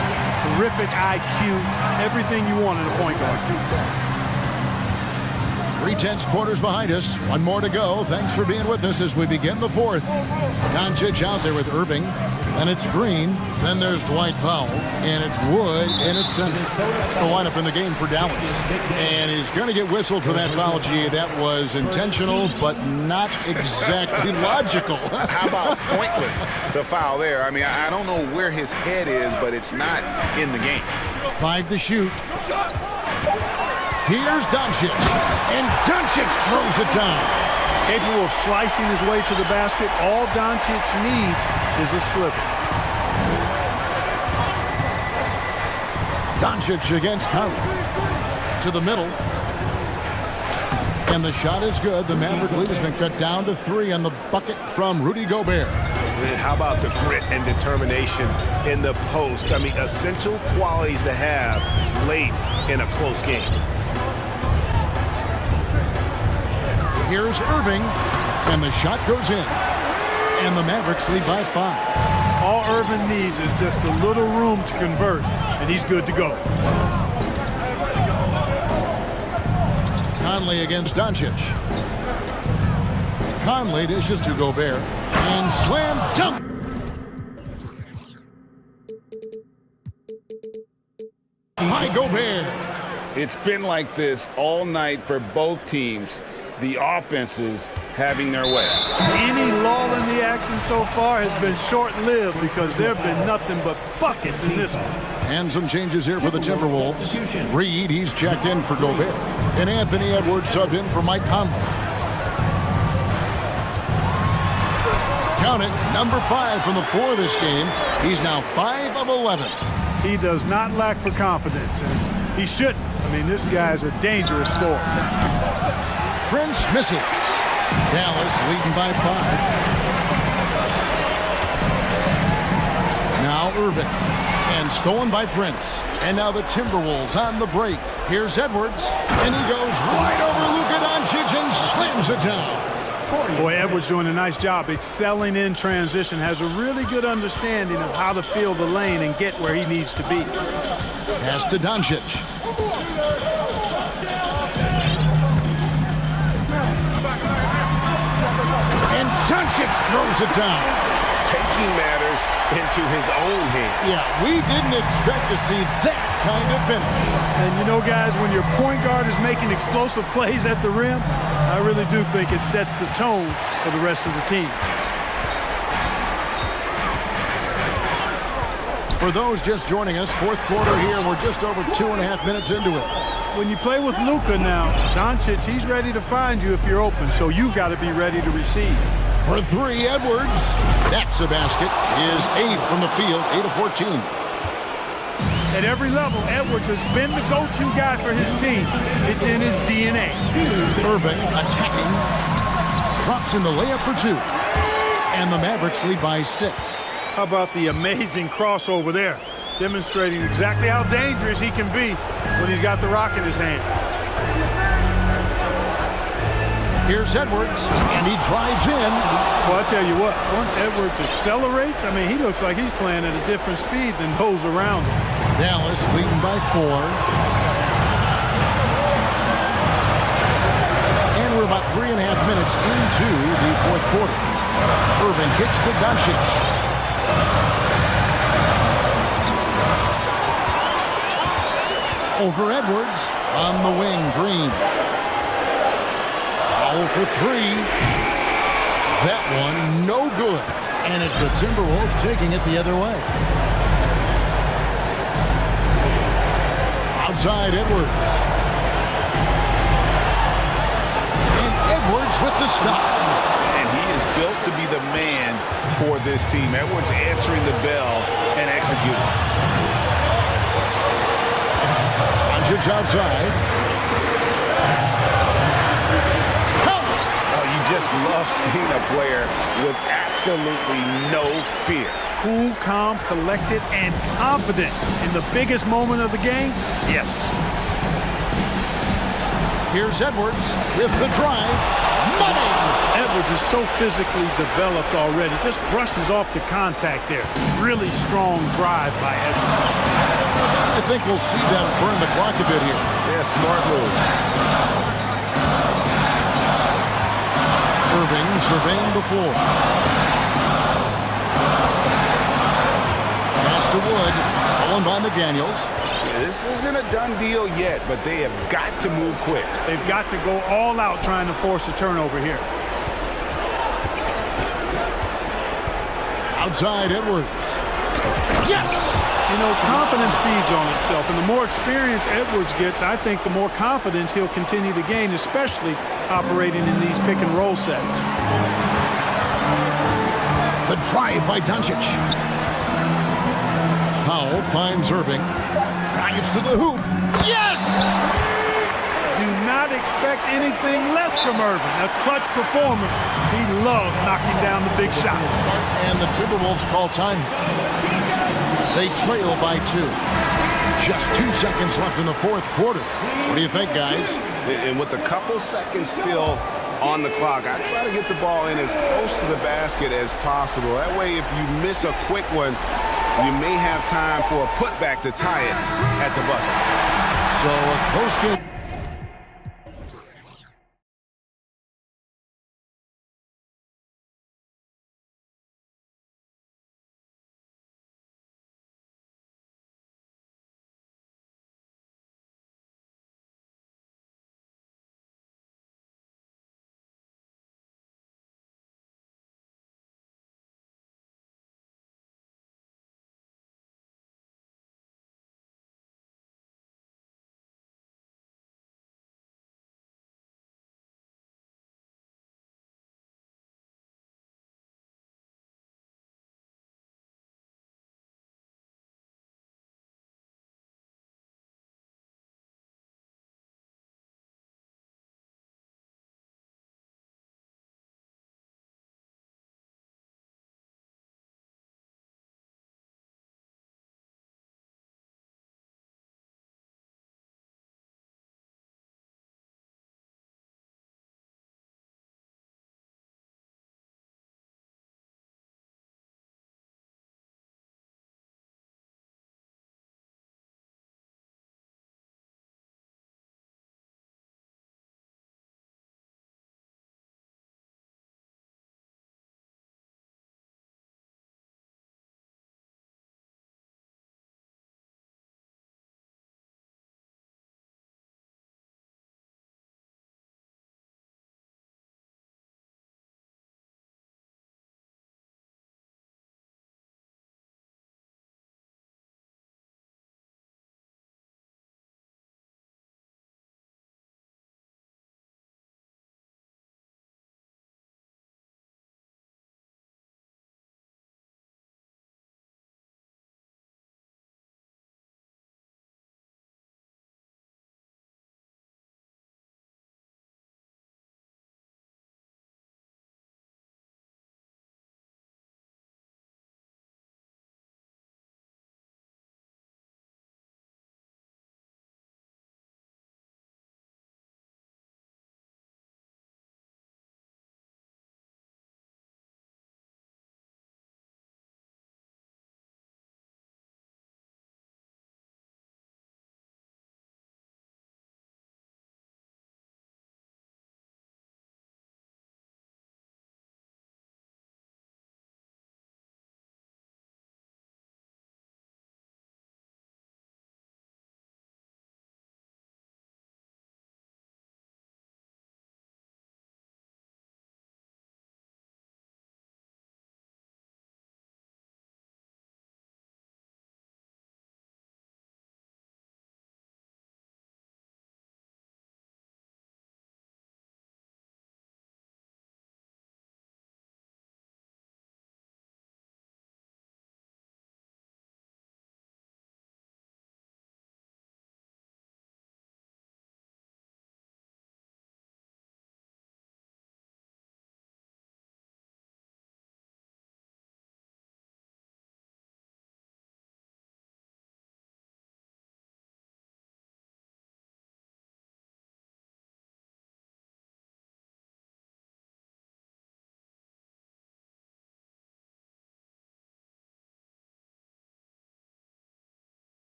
terrific IQ, everything you want in a point guard. 3/10 quarters behind us. One more to go. Thanks for being with us as we begin the fourth. Doncic out there with Irving. Then it's Green. Then there's Dwight Powell. And it's Wood in at center. That's the lineup in the game for Dallas. And he's going to get whistled for that foul, G. That was intentional, but not exactly logical. How about pointless to foul there? I mean, I don't know where his head is, but it's not in the game. 5 to shoot. Here's Doncic, and Doncic throws it down. Capable of slicing his way to the basket, all Doncic needs is a sliver. Doncic against Conley. To the middle. And the shot is good. The Maverick lead has been cut down to 3 on the bucket from Rudy Gobert. How about the grit and determination in the post? I mean, essential qualities to have late in a close game. Here's Irving, and the shot goes in. And the Mavericks lead by 5. All Irving needs is just a little room to convert, and he's good to go. Conley against Doncic. Conley dishes to Gobert, and slam dunk. By Gobert. It's been like this all night for both teams. The offenses having their way. Any lull in the action so far has been short-lived because there have been nothing but buckets in this one. And some changes here for the Timberwolves. Reed, he's checked in for Gobert. And Anthony Edwards subbed in for Mike Conley. Count it, number 5 from the floor this game. He's now 5 of 11. He does not lack for confidence, and he shouldn't. I mean, this guy's a dangerous scorer. Prince misses. Dallas leading by 5. Now Irving. And stolen by Prince. And now the Timberwolves on the break. Here's Edwards. And he goes right over Luka Doncic and slams it down. Boy, Edwards doing a nice job excelling in transition. Has a really good understanding of how to fill the lane and get where he needs to be. Pass to Doncic. And Doncic throws it down. taking matters into his own hands. Yeah, we didn't expect to see that kind of finish. And you know, guys, when your point guard is making explosive plays at the rim, I really do think it sets the tone for the rest of the team. For those just joining us, fourth quarter here, we're just over 2.5 minutes into it. When you play with Luka now, Doncic, he's ready to find you if you're open, so you've got to be ready to receive. For three, Edwards. That's a basket. His 8th from the field, 8 of 14. At every level, Edwards has been the go-to guy for his team. It's in his DNA. Irving attacking. Drops in the layup for 2. And the Mavericks lead by 6. How about the amazing crossover there? Demonstrating exactly how dangerous he can be when he's got the rock in his hand. Here's Edwards, and he drives in. Well, I tell you what, once Edwards accelerates, I mean, he looks like he's playing at a different speed than those around him. Dallas leading by 4. And we're about 3.5 minutes into the fourth quarter. Irving kicks to Doncic. Over Edwards on the wing, Green. Foul for 3. That one no good. And it's the Timberwolves taking it the other way. Outside Edwards. And Edwards with the stuff. And he is built to be the man for this team. Edwards answering the bell and executing. Doncic outside. Oh, you just love seeing a player with absolutely no fear. Cool, calm, collected, and confident in the biggest moment of the game? Yes. Here's Edwards with the drive. Money! Edwards is so physically developed already. Just brushes off the contact there. Really strong drive by Edwards. I think we'll see them burn the clock a bit here. Yeah, smart move. Irving surveying the floor. Pass to Wood. Stolen by McDaniels. This isn't a done deal yet, but they have got to move quick. They've got to go all out trying to force a turnover here. Outside Edwards. Yes! You know, confidence feeds on itself, and the more experience Edwards gets, I think the more confidence he'll continue to gain, especially operating in these pick-and-roll sets. The drive by Doncic. Powell finds Irving. Drives to the hoop. Yes! Do not expect anything less from Irving. A clutch performer. He loved knocking down the big shots. And the Timberwolves call time. They trail by 2. Just 2 seconds left in the fourth quarter. What do you think, guys? And with a couple seconds still on the clock, I try to get the ball in as close to the basket as possible. That way, if you miss a quick one, you may have time for a putback to tie it at the buzzer. So a close game.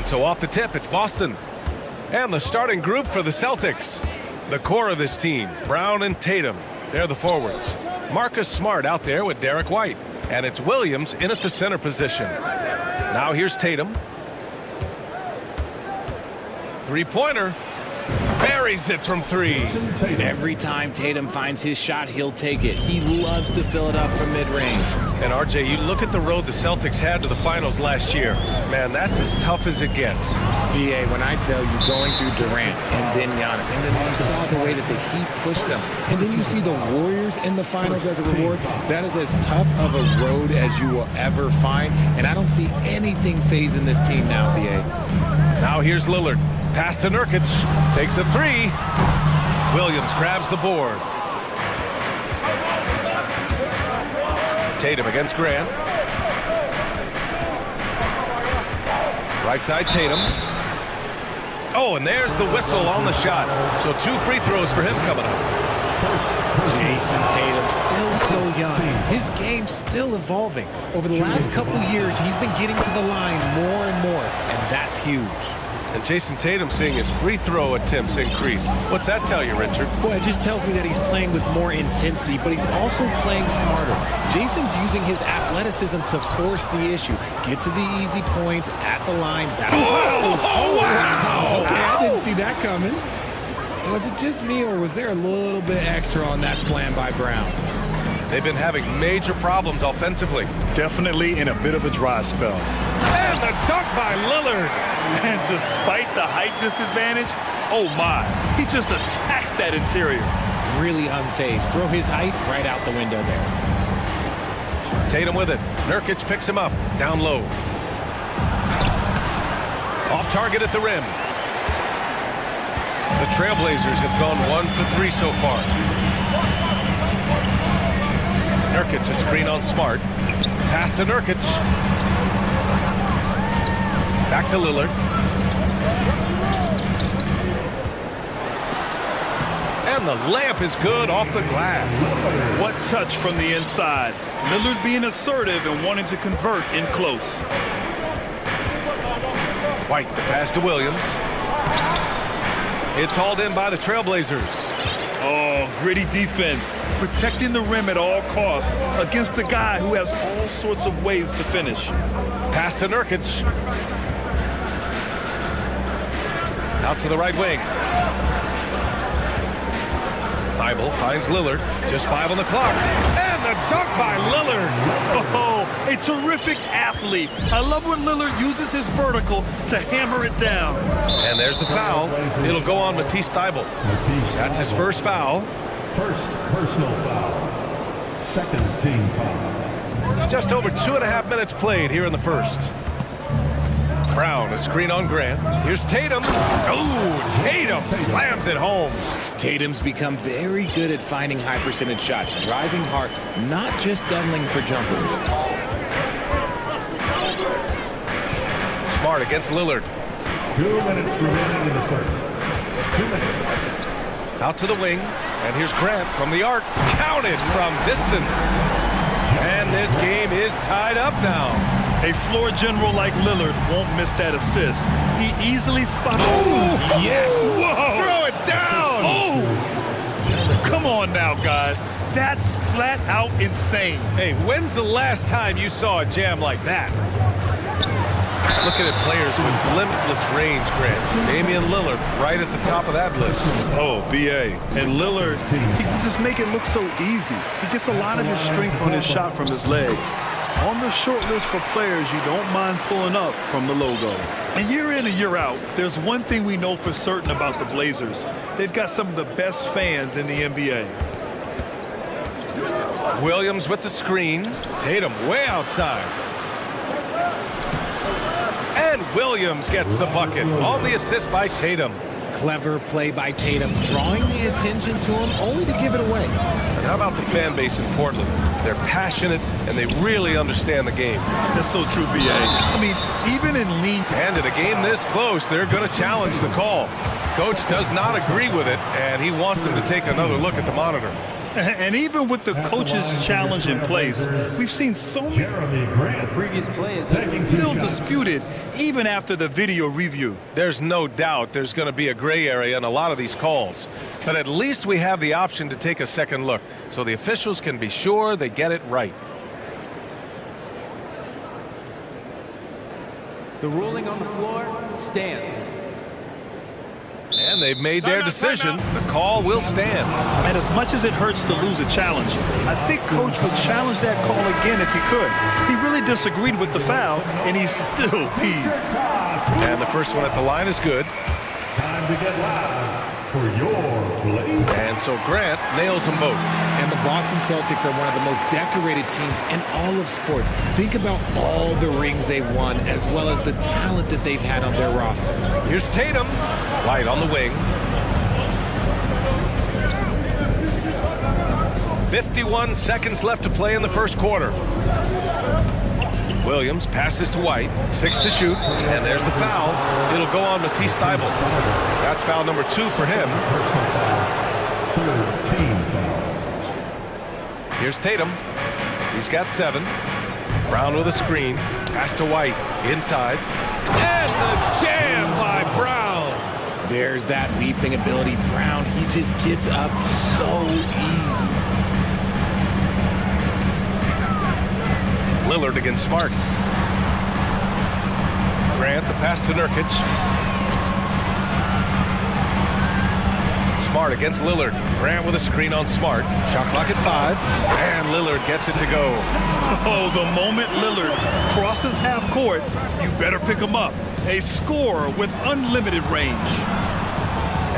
so off the tip, it's Boston. And the starting group for the Celtics. The core of this team, Brown and Tatum. They're the forwards. Marcus Smart out there with Derek White. And it's Williams in at the center position. Now here's Tatum. Three-pointer. Buries it from three. Every time Tatum finds his shot, he'll take it. He loves to fill it up from mid-range. And RJ, you look at the road the Celtics had to the finals last year. Man, that's as tough as it gets. BA, when I tell you going through Durant and then Giannis, and then you saw the way that the Heat pushed them, and then you see the Warriors in the finals as a reward, that is as tough of a road as you will ever find, and I don't see anything phasing this team now, BA. Now here's Lillard. Pass to Nurkic. Takes a three. Williams grabs the board. Tatum against Grant. Right side Tatum. Oh, and there's the whistle on the shot. So 2 free throws for him coming up. Jason Tatum, still so young. His game's still evolving. Over the last couple years, he's been getting to the line more and more, and that's huge. And Jason Tatum seeing his free throw attempts increase. What's that tell you, Richard? Well, it just tells me that he's playing with more intensity, but he's also playing smarter. Jason's using his athleticism to force the issue. Get to the easy points at the line. Wow. Okay, I didn't see that coming. Was it just me, or was there a little bit extra on that slam by Brown? They've been having major problems offensively. Definitely in a bit of a dry spell. And the dunk by Lillard. And despite the height disadvantage, oh my, he just attacks that interior. Really unfazed. Throw his height right out the window there. Tatum with it. Nurkic picks him up. Down low. Off target at the rim. The Trailblazers have gone 1 for 3 so far. Nurkic a screen on Smart. Pass to Nurkic. Back to Lillard. And the layup is good off the glass. What touch from the inside. Lillard being assertive and wanting to convert in close. White, the pass to Williams. It's hauled in by the Trailblazers. Oh, gritty defense. Protecting the rim at all costs against a guy who has all sorts of ways to finish. Pass to Nurkic. Out to the right wing. Thibault finds Lillard. Just 5 on the clock. And the dunk by Lillard. Oh, a terrific athlete. I love when Lillard uses his vertical to hammer it down. And there's the foul. It'll go on Matisse Thibault. That's his first foul. First personal foul. Second team foul. Just over 2.5 minutes played here in the first. Brown, a screen on Grant. Here's Tatum. Oh, Tatum slams it home. Tatum's become very good at finding high percentage shots, driving hard, not just settling for jumpers. Smart against Lillard. 2 minutes remaining in the first. 2 minutes. Out to the wing. And here's Grant from the arc. Counted from distance. And this game is tied up now. A floor general like Lillard won't miss that assist. He easily spots. Oh, yes! Whoa. Throw it down! Oh! Come on now, guys. That's flat out insane. Hey, when's the last time you saw a jam like that? Looking at players with limitless range, Grant. Damian Lillard right at the top of that list. Oh, BA. And Lillard, he can just make it look so easy. He gets a lot of his strength on his shot from his legs. On the short list for players you don't mind pulling up from the logo. And year in and year out, there's one thing we know for certain about the Blazers. They've got some of the best fans in the NBA. Williams with the screen. Tatum way outside. And Williams gets the bucket on the assist by Tatum. Clever play by Tatum, drawing the attention to him only to give it away. And how about the fan base in Portland? They're passionate and they really understand the game. That's so true, BA. I mean, even in lean. And in a game this close, they're going to challenge the call. Coach does not agree with it, and he wants them to take another look at the monitor. And even with the coach's challenge in place, we've seen so many The previous play is still disputed even after the video review. There's no doubt there's going to be a gray area in a lot of these calls. But at least we have the option to take a second look, so the officials can be sure they get it right. the ruling on the floor stands. And they've made their decision. The call will stand. And as much as it hurts to lose a challenge, I think Coach would challenge that call again if he could. He really disagreed with the foul, and he's still peeved. And the first one at the line is good. Time to get loud for your blade. And so Grant nails them both. And the Boston Celtics are one of the most decorated teams in all of sports. Think about all the rings they've won, as well as the talent that they've had on their roster. Here's Tatum. White on the wing. 51 seconds left to play in the first quarter. Williams passes to White. 6 to shoot. And there's the foul. It'll go on Matisse Thybulle. That's foul number 2 for him. Here's Tatum. He's got 7. Brown with a screen. Pass to White. Inside. And the jam by Brown. There's that leaping ability. Brown, he just gets up so easy. Lillard against Smart. Grant, the pass to Nurkic. Smart against Lillard. Grant with a screen on Smart. Shot clock at 5. And Lillard gets it to go. Oh, the moment Lillard crosses half court, you better pick him up. A scorer with unlimited range.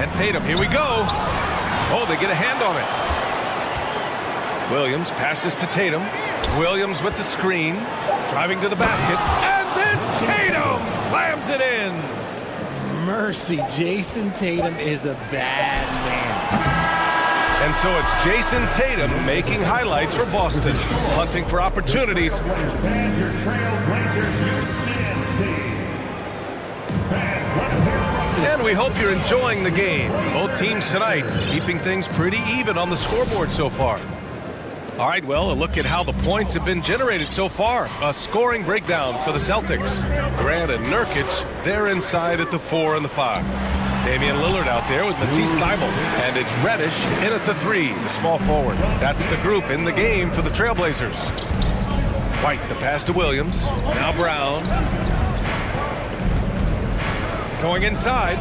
And Tatum, here we go. Oh, they get a hand on it. Williams passes to Tatum. Williams with the screen. Driving to the basket. And then Tatum slams it in. Mercy, Jason Tatum is a bad man. And so it's Jason Tatum making highlights for Boston. Hunting for opportunities. Expand your Trailblazers Youth Fans team. Fans, let's hear from you. And we hope you're enjoying the game. Both teams tonight keeping things pretty even on the scoreboard so far. All right, well, a look at how the points have been generated so far. A scoring breakdown for the Celtics. Grant and Nurkic, they're inside at the 4 and the 5. Damian Lillard out there with Matisse Thybulle. And it's Reddish in at the 3, the small forward. That's the group in the game for the Trailblazers. White, the pass to Williams. Now Brown. Going inside.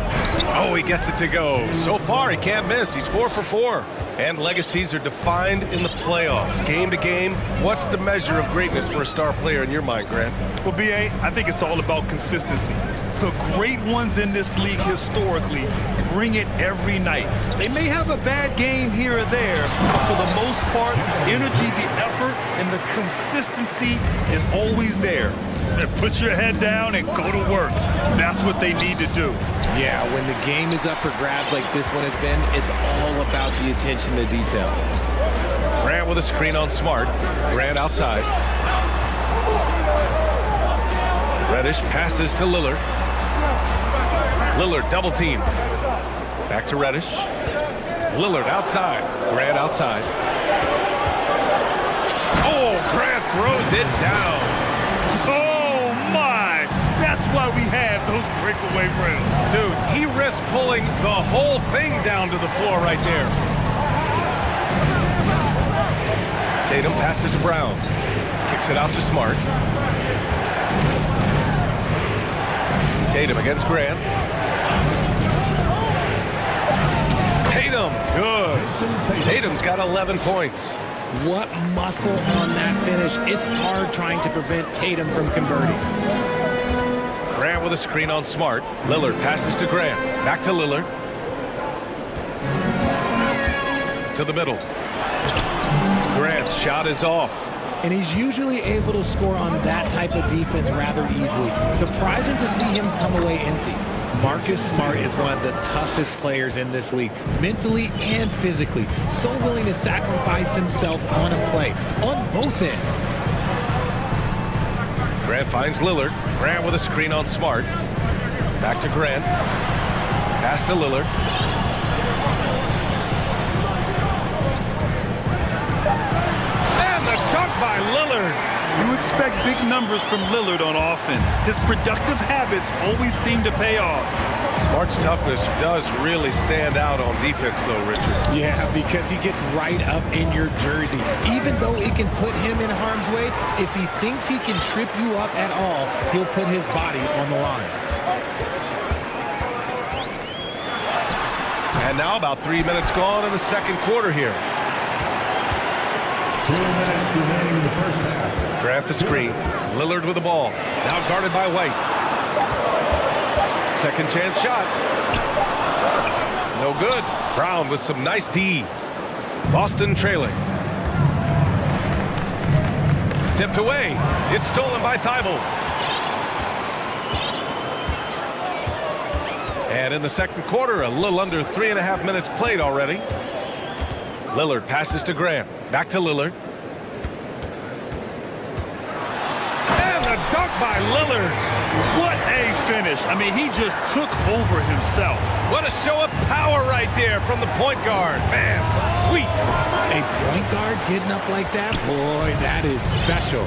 Oh, he gets it to go. So far, he can't miss. He's 4 for 4. And legacies are defined in the playoffs. Game to game, what's the measure of greatness for a star player in your mind, Grant? Well, B.A., I think it's all about consistency. The great ones in this league historically bring it every night. They may have a bad game here or there, but for the most part, the energy, the effort, and the consistency is always there. And put your head down and go to work. That's what they need to do. Yeah, when the game is up for grabs like this one has been, it's all about the attention to detail. Grant with a screen on Smart. Grant outside. Reddish passes to Lillard. Lillard double team. Back to Reddish. Lillard outside. Grant outside. Oh, Grant throws it down. Oh, my! That's why we have those breakaway rims. Dude, he risks pulling the whole thing down to the floor right there. Tatum passes to Brown. Kicks it out to Smart. Tatum against Grant. Tatum, good. Tatum's got 11 points. What muscle on that finish. It's hard trying to prevent Tatum from converting. Grant with a screen on Smart. Lillard passes to Grant. Back to Lillard. To the middle. Grant's shot is off. And he's usually able to score on that type of defense rather easily. Surprising to see him come away empty. Marcus Smart is one of the toughest players in this league, mentally and physically. So willing to sacrifice himself on a play, on both ends. Grant finds Lillard. Grant with a screen on Smart. Back to Grant. Pass to Lillard. expect big numbers from Lillard on offense. His productive habits always seem to pay off. Smart's toughness does really stand out on defense, though, Richard. Yeah, because he gets right up in your jersey. Even though it can put him in harm's way, if he thinks he can trip you up at all, he'll put his body on the line. And now about 3 minutes gone in the second quarter here. 2 minutes remaining in the first half. Grant the screen. Lillard with the ball. Now guarded by White. Second chance shot. No good. Brown with some nice D. Boston trailing. Tipped away. It's stolen by Thibault. And in the second quarter, a little under 3.5 minutes played already. Lillard passes to Grant. Back to Lillard. And the dunk by Lillard. What a finish. I mean, he just took over himself. What a show of power right there from the point guard. Man, sweet. A point guard getting up like that? Boy, that is special.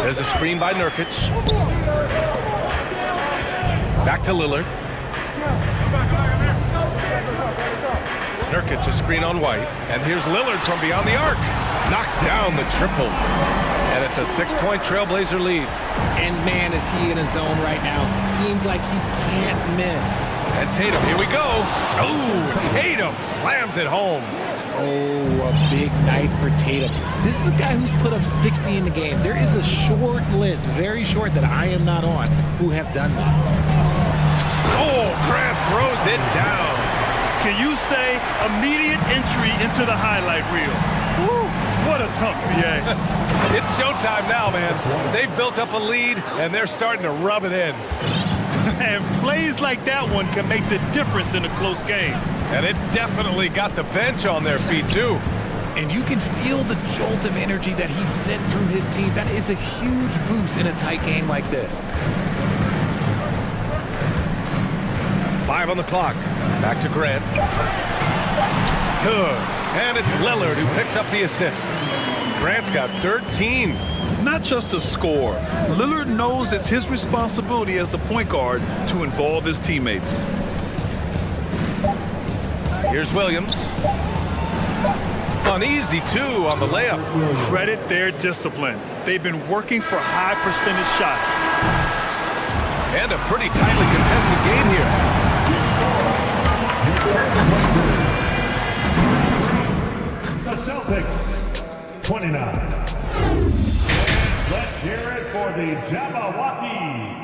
There's a screen by Nurkic. Back to Lillard. Nurkic, a screen on White. And here's Lillard from beyond the arc. Knocks down the triple. And it's a 6-point Trailblazer lead. And man, is he in a zone right now. Seems like he can't miss. And Tatum, here we go. Oh, Tatum slams it home. Oh, a big night for Tatum. This is a guy who's put up 60 in the game. There is a short list, very short, that I am not on, who have done that. Oh, Grant throws it down. Can you say immediate entry into the highlight reel? Woo, what a tunk, BA. It's showtime now, man. They've built up a lead, and they're starting to rub it in. And plays like that one can make the difference in a close game. And it definitely got the bench on their feet, too. And you can feel the jolt of energy that he sent through his team. That is a huge boost in a tight game like this. 5 on the clock. Back to Grant. Good. And it's Lillard who picks up the assist. Grant's got 13. Not just a score. Lillard knows it's his responsibility as the point guard to involve his teammates. Here's Williams. Uneasy, too, on the layup. Credit their discipline. They've been working for high percentage shots. And a pretty tightly contested game here. The Celtics, 29. Let's hear it for the Jabberwockies.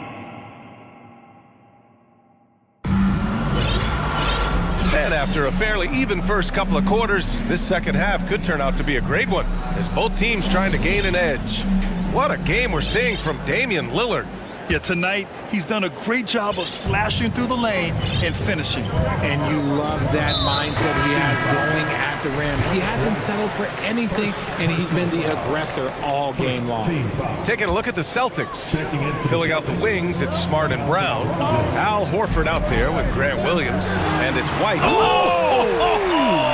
And after a fairly even first couple of quarters, this second half could turn out to be a great one, as both teams trying to gain an edge. What a game we're seeing from Damian Lillard. Yeah, tonight, he's done a great job of slashing through the lane and finishing. And you love that mindset he has going at the rim. He hasn't settled for anything, and he's been the aggressor all game long. Taking a look at the Celtics. Filling out the wings, it's Smart and Brown. Al Horford out there with Grant Williams. And it's White. Oh!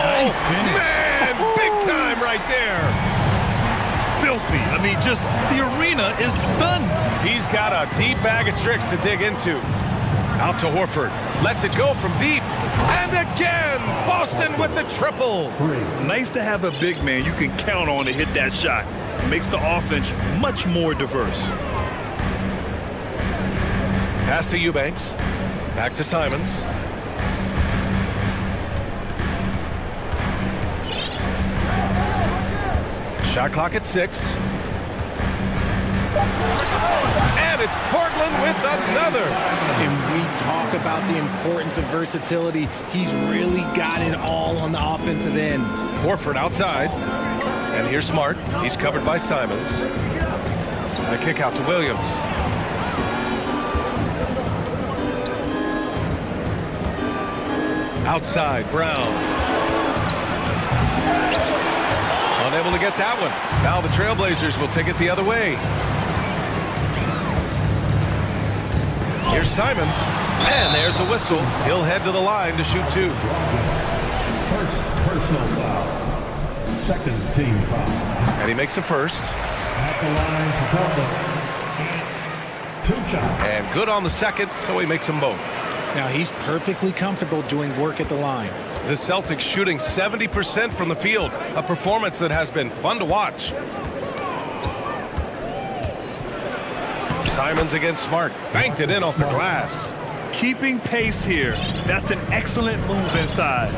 Nice finish. Man, big time right there. Filthy. I mean, just the arena is stunned. He's got a deep bag of tricks to dig into. Out to Horford. Lets it go from deep. And again, Boston with the triple. Nice to have a big man you can count on to hit that shot. It makes the offense much more diverse. Pass to Eubanks. Back to Simons. Shot clock at 6. And it's Portland with another. And we talk about the importance of versatility. He's really got it all on the offensive end. Horford outside. And here's Smart. He's covered by Simons. The kick out to Williams. Outside, Brown. Unable to get that one. Now the Trailblazers will take it the other way. Here's Simons. And there's a whistle. He'll head to the line to shoot 2. First personal foul. second team foul. And he makes a first. At the line for Delta. 2 shots. And good on the second, so he makes them both. Now he's perfectly comfortable doing work at the line. The Celtics shooting 70% from the field, a performance that has been fun to watch. Simons against Smart, banked it in off the glass. Keeping pace here. That's an excellent move inside.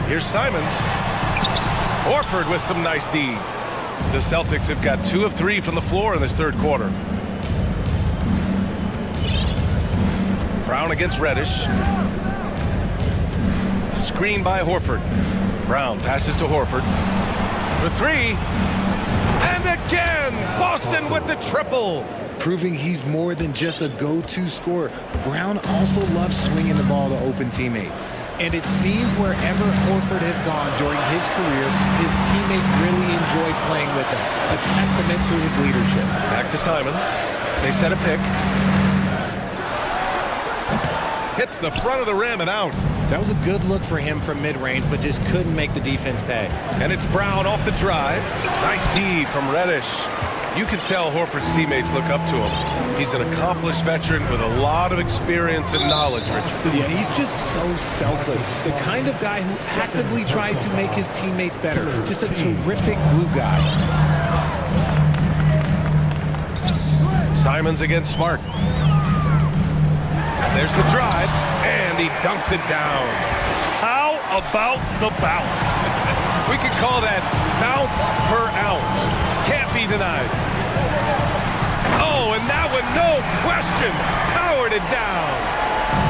Here's Simons. Horford with some nice D. The Celtics have got 2 of 3 from the floor in this third quarter. Brown against Reddish. Screen by Horford. Brown passes to Horford. For 3. And again, Boston with the triple. Proving he's more than just a go-to scorer. Brown also loves swinging the ball to open teammates. And it seemed wherever Horford has gone during his career, his teammates really enjoy playing with him. A testament to his leadership. Back to Simons. They set a pick. Hits the front of the rim and out. That was a good look for him from mid-range, but just couldn't make the defense pay. And it's Brown off the drive. Nice D from Reddish. You can tell Horford's teammates look up to him. He's an accomplished veteran with a lot of experience and knowledge, Rich. Yeah, he's just so selfless. The kind of guy who actively tries to make his teammates better. Just a terrific glue guy. Simons against Smart. And there's the drive, and he dunks it down. How about the bounce? We could call that bounce per ounce. Can't be denied. Oh, and that one, no question, powered it down.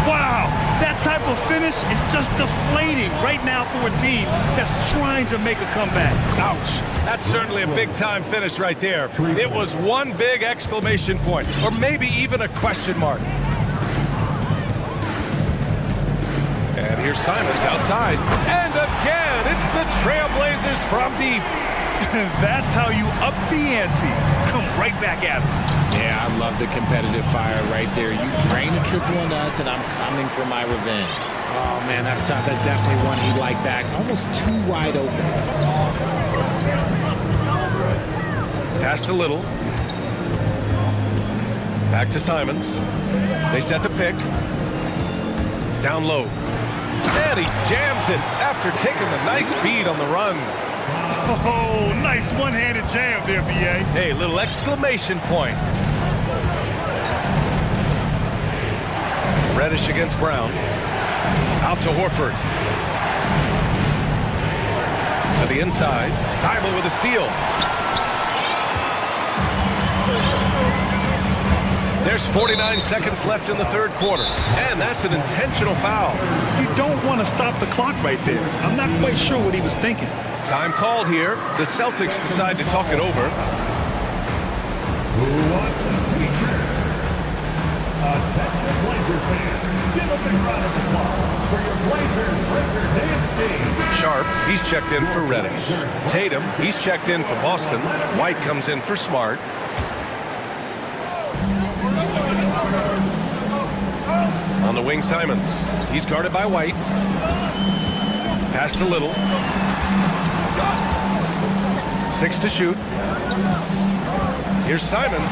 Wow, that type of finish is just deflating right now for a team that's trying to make a comeback. Ouch. That's certainly a big-time finish right there. It was one big exclamation point, or maybe even a question mark. And here's Simons outside. And again, it's the Trailblazers from deep. That's how you up the ante. Come right back at him. Yeah, I love the competitive fire right there. You drain a triple on us, and I'm coming for my revenge. Oh, man, that's tough. That's definitely one he'd like back. Almost too wide open. Pass to Little. Back to Simons. They set the pick. Down low. And he jams it after taking the nice feed on the run. Oh, nice one-handed jam there, B.A. Hey, little exclamation point. Reddish against Brown. Out to Horford. To the inside. Thibault with a steal. There's 49 seconds left in the third quarter, and that's an intentional foul. You don't want to stop the clock right there. I'm not quite sure what he was thinking. Time called here. The Celtics decide to talk it over. Who wants a feature? Attention Blazers fans. Give a big round of applause for your Blazers record dance team. Sharp, he's checked in for Reddish. Tatum, he's checked in for Boston. White comes in for Smart. On the wing, Simons. He's guarded by White. Pass to Little. 6 to shoot. Here's Simons.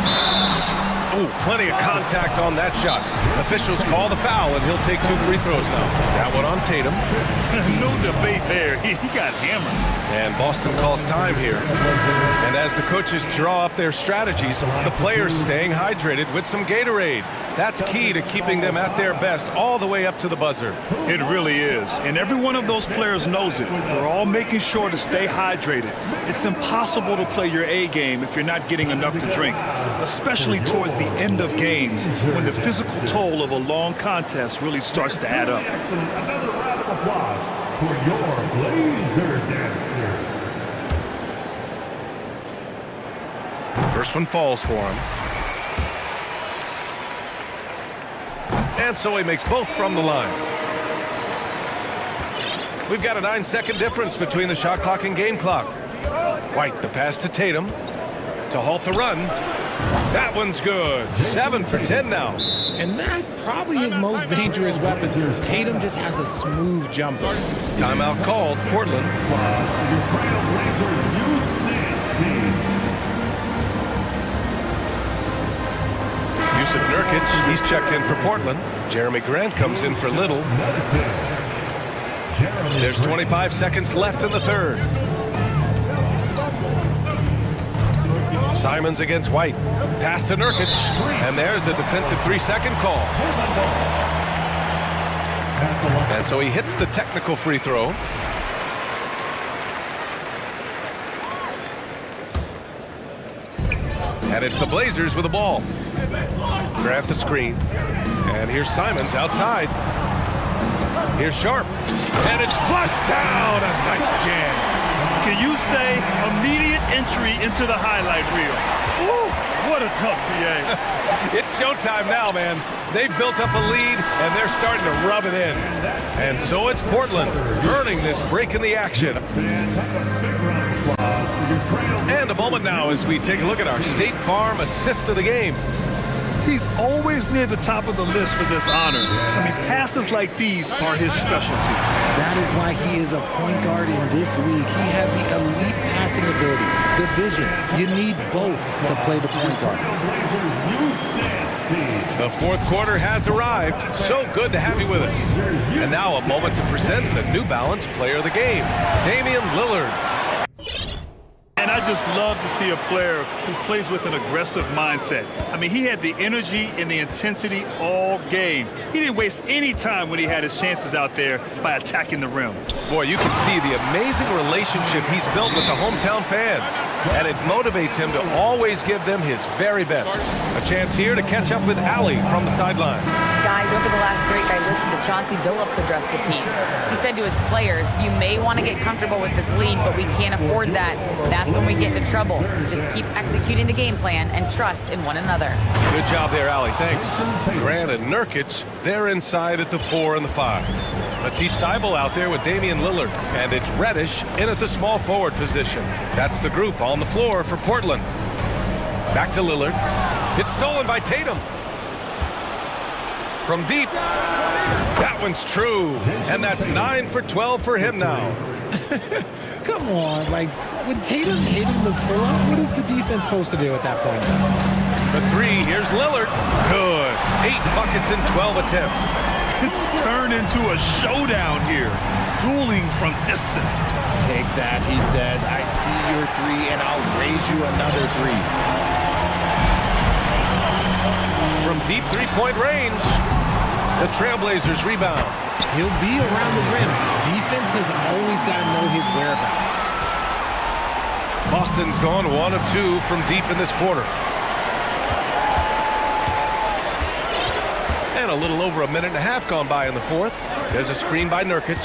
Ooh, plenty of contact on that shot. Officials call the foul, and he'll take 2 free throws now. That one on Tatum. No debate there. He got hammered. And Boston calls time here. And as the coaches draw up their strategies, the players staying hydrated with some Gatorade. That's key to keeping them at their best all the way up to the buzzer. It really is. And every one of those players knows it. They're all making sure to stay hydrated. It's impossible to play your A game if you're not getting enough to drink, especially towards the end of games when the physical toll of a long contest really starts to add up. Another round of applause for your Blazer dancer. First one falls for him. And so he makes both from the line. We've got a 9-second difference between the shot clock and game clock. White, the pass to Tatum to halt the run. That one's good. 7 for 10 now. and that's probably his most dangerous weapon. Tatum just has a smooth jumper. Timeout called, Portland. Yusuf Nurkic, he's checked in for Portland. Jeremy Grant comes in for Little. There's 25 seconds left in the third. Simons against White. Pass to Nurkic. And there's a defensive 3-second call. And so he hits the technical free throw. And it's the Blazers with the ball. Grant the screen. And here's Simons outside. Here's Sharp. And it's flushed down. A nice jam. Can you say immediate entry into the highlight reel? Woo, what a tough PA. It's showtime now, man. They've built up a lead, and they're starting to rub it in. And so it's Portland earning this break in the action. And a moment now as we take a look at our State Farm assist of the game. He's always near the top of the list for this honor. I mean, passes like these are his specialty. That is why he is a point guard in this league. He has the elite passing ability, the vision. You need both to play the point guard. The fourth quarter has arrived. So good to have you with us. And now a moment to present the New Balance Player of the Game, Damian Lillard. And I just love to see a player who plays with an aggressive mindset. I mean, he had the energy and the intensity all game. He didn't waste any time when he had his chances out there by attacking the rim. Boy, you can see the amazing relationship he's built with the hometown fans. And it motivates him to always give them his very best. A chance here to catch up with Allie from the sideline. Guys, over the last break, I listened to Chauncey Billups address the team. He said to his players, you may want to get comfortable with this lead, but we can't afford that. That's when we get into trouble. Just keep executing the game plan and trust in one another. Good job there, Allie. Thanks. Grant and Nurkic, they're inside at the 4 and the 5. Matisse Thybulle out there with Damian Lillard. And it's Reddish in at the small forward position. That's the group on the floor for Portland. Back to Lillard. It's stolen by Tatum. From deep. That one's true. And that's 9 for 12 for him now. Come on, like, when Tatum's hitting the pull-up, what is the defense supposed to do at that point? The 3, here's Lillard. Good. 8 buckets in 12 attempts. It's turned into a showdown here. Dueling from distance. Take that, he says. I see your 3, and I'll raise you another 3. From deep three-point range, the Trailblazers rebound. He'll be around the rim. Defense has always got to know his whereabouts. Boston's gone 1 of 2 from deep in this quarter. And a little over a minute and a half gone by in the fourth. There's a screen by Nurkic.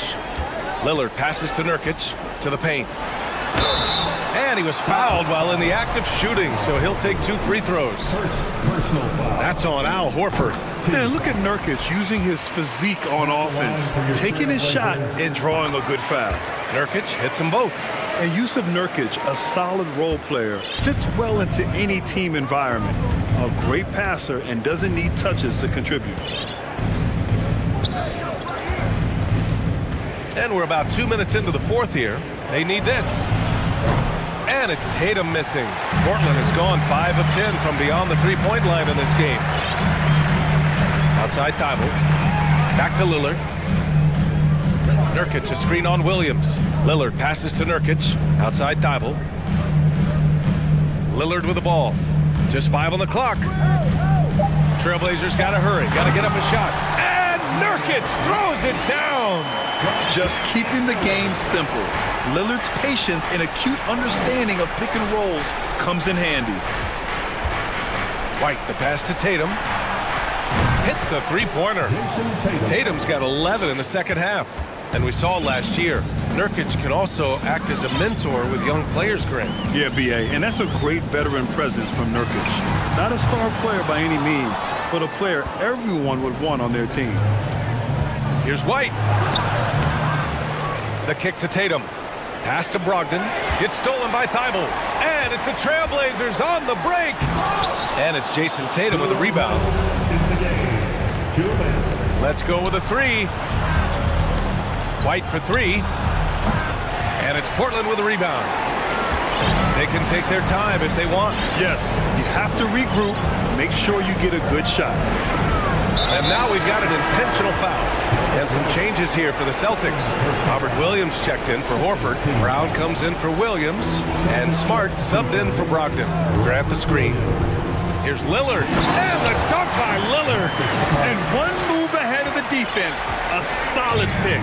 Lillard passes to Nurkic to the paint. And he was fouled while in the act of shooting, so he'll take 2 free throws. That's on Al Horford. Man, look at Nurkic using his physique on offense, taking his shot and drawing a good foul. Nurkic hits them both. And Yusuf Nurkic, a solid role player, fits well into any team environment. A great passer and doesn't need touches to contribute. And we're about 2 minutes into the fourth here. They need this. And it's Tatum missing. Portland has gone 5 of 10 from beyond the three-point line in this game. Outside Thybulle. Back to Lillard. Nurkic, a screen on Williams. Lillard passes to Nurkic. Outside Thybulle. Lillard with the ball. Just 5 on the clock. Trailblazers got to hurry. Got to get up a shot. And Nurkic throws it down. Just keeping the game simple. Lillard's patience and acute understanding of pick and rolls comes in handy. White, the pass to Tatum. Hits the three-pointer. Tatum's got 11 in the second half. And we saw last year, Nurkic can also act as a mentor with young players, Grant. Yeah, B.A., and that's a great veteran presence from Nurkic. Not a star player by any means, but a player everyone would want on their team. Here's White. The kick to Tatum. Pass to Brogdon. It's stolen by Thybulle. And it's the Trailblazers on the break. And it's Jason Tatum with the rebound. Let's go with a three. White for three. And it's Portland with a rebound. They can take their time if they want. Yes, you have to regroup, make sure you get a good shot. And now we've got an intentional foul. And some changes here for the Celtics. Robert Williams checked in for Horford. Brown comes in for Williams. And Smart subbed in for Brogdon. Grant the screen. Here's Lillard. And the dunk by Lillard. And one move ahead of the defense. A solid pick.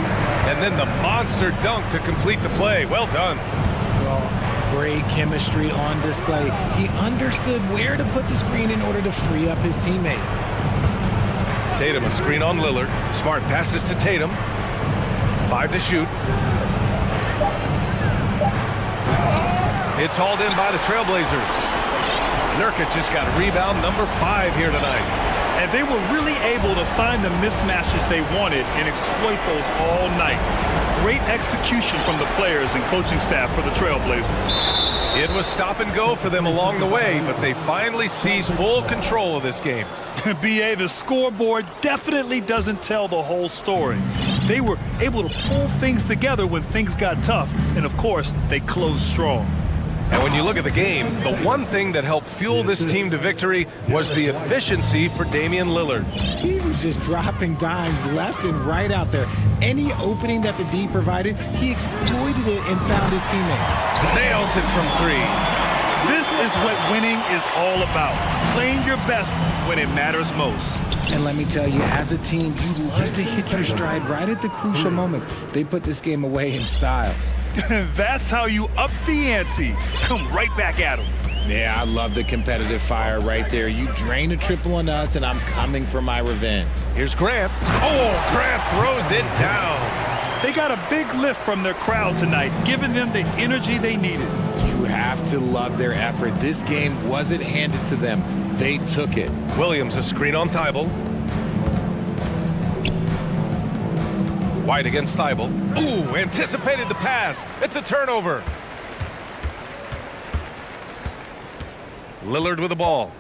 And then the monster dunk to complete the play. Well done. Well, great chemistry on display. He understood where to put the screen in order to free up his teammate. Tatum, a screen on Lillard. Smart passes to Tatum. 5 to shoot. It's hauled in by the Trailblazers. Nurkic just got rebound number 5 here tonight. And they were really able to find the mismatches they wanted and exploit those all night. Great execution from the players and coaching staff for the Trailblazers. It was stop and go for them along the way, but they finally seized full control of this game. BA, the scoreboard definitely doesn't tell the whole story. They were able to pull things together when things got tough, and of course, they closed strong. And when you look at the game, the one thing that helped fuel this team to victory was the efficiency for Damian Lillard. He was just dropping dimes left and right out there. Any opening that the D provided, he exploited it and found his teammates. Nails it from 3. This is what winning is all about. Playing your best when it matters most. And let me tell you, as a team, you love to hit your stride right at the crucial moments. They put this game away in style. That's how you up the ante. Come right back at them. Yeah, I love the competitive fire right there. You drain a triple on us, and I'm coming for my revenge. Here's Grant. Oh, Grant throws it down. They got a big lift from their crowd tonight, giving them the energy they needed. You have to love their effort. This game wasn't handed to them. They took it. Williams, a screen on Thibault. White against Thibault. Ooh, anticipated the pass. It's a turnover. Lillard with the ball.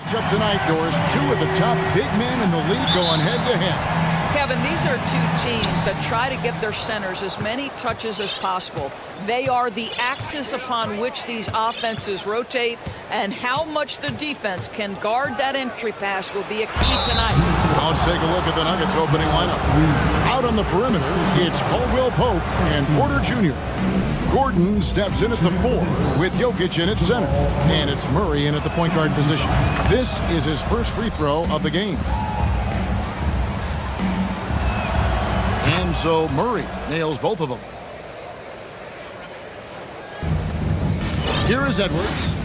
matchup tonight, Doris. Two of the top big men in the league going head-to-head. Kevin, these are two teams that try to get their centers as many touches as possible. They are the axis upon which these offenses rotate, and how much the defense can guard that entry pass will be a key tonight. Let's take a look at the Nuggets opening lineup. Out on the perimeter, it's Caldwell Pope and Porter Jr. Gordon steps in at the 4 with Jokic in at center, and it's Murray in at the point guard position. This is his first free throw of the game. And so Murray nails both of them. Here is Edwards.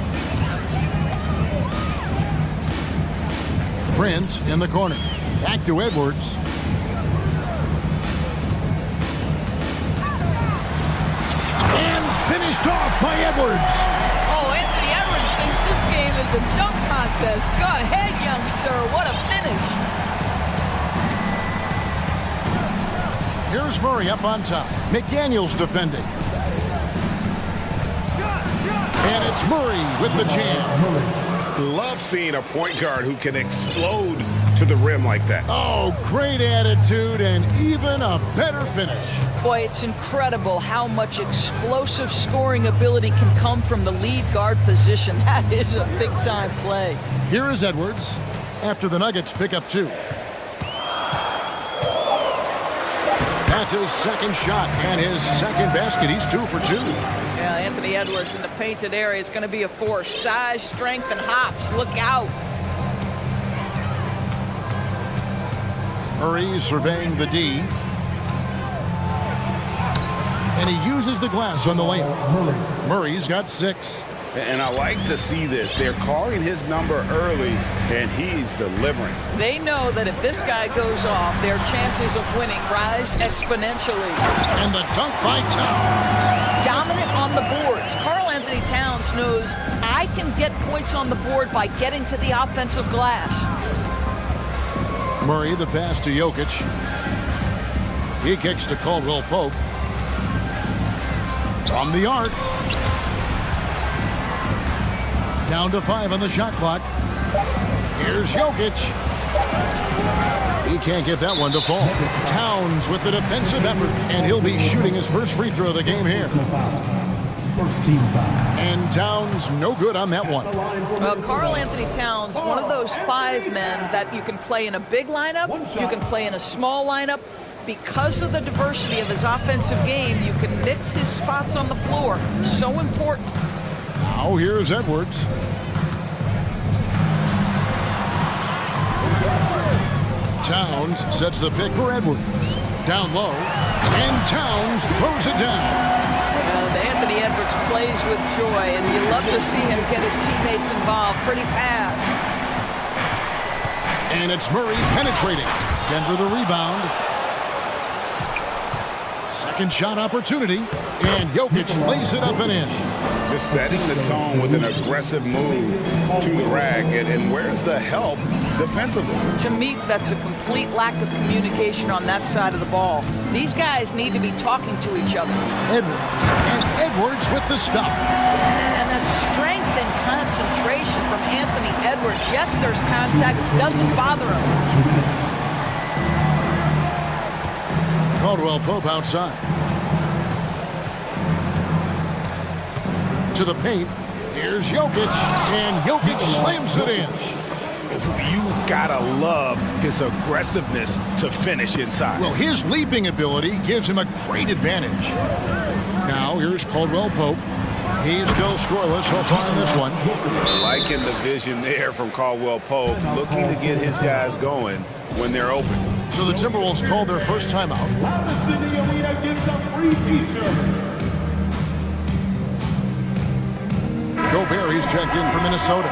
Prince in the corner. Back to Edwards. And finished off by Edwards. Oh, Anthony Edwards thinks this game is a dunk contest. Go ahead, young sir. What a finish. Here's Murray up on top. McDaniels defending. And it's Murray with the jam. Love seeing a point guard who can explode to the rim like that. Oh, great attitude and even a better finish. Boy, it's incredible how much explosive scoring ability can come from the lead guard position. That is a big-time play. Here is Edwards after the Nuggets pick up 2. That's his second shot and his second basket. He's 2 for 2. Yeah, Anthony Edwards in the painted area is going to be a force. Size, strength, and hops. Look out. Murray surveying the D. And he uses the glass on the layup. Murray's got 6. And I like to see this. They're calling his number early, and he's delivering. They know that if this guy goes off, their chances of winning rise exponentially. And the dunk by Towns. Dominant on the boards. Karl Anthony Towns knows I can get points on the board by getting to the offensive glass. Murray, the pass to Jokic. He kicks to Caldwell Pope. From the arc. Down to 5 on the shot clock. Here's Jokic. He can't get that one to fall. Towns with the defensive effort, and he'll be shooting his first free throw of the game here. And Towns no good on that one. Well, Karl Anthony Towns, one of those 5 men that you can play in a big lineup, you can play in a small lineup. Because of the diversity of his offensive game, you can mix his spots on the floor. So important. Now here's Edwards. Towns sets the pick for Edwards. Down low, and Towns throws it down. Anthony Edwards plays with joy, and you love to see him get his teammates involved. Pretty pass. And it's Murray penetrating. Denver the rebound. Second shot opportunity, and Jokic lays it up and in. Just setting the tone with an aggressive move to the rack. And where's the help defensively? To me, that's a complete lack of communication on that side of the ball. These guys need to be talking to each other. Edwards, and Edwards with the stuff. And that strength and concentration from Anthony Edwards. Yes, there's contact. Doesn't bother him. Caldwell Pope outside. To the paint. Here's Jokic, and Jokic slams it in. You gotta love his aggressiveness to finish inside. Well, his leaping ability gives him a great advantage. Now here's Caldwell Pope. He's still scoreless so far in this one. Liking the vision there from Caldwell Pope, looking to get his guys going when they're open. So the Timberwolves called their first timeout. Gobert, he's checked in for Minnesota.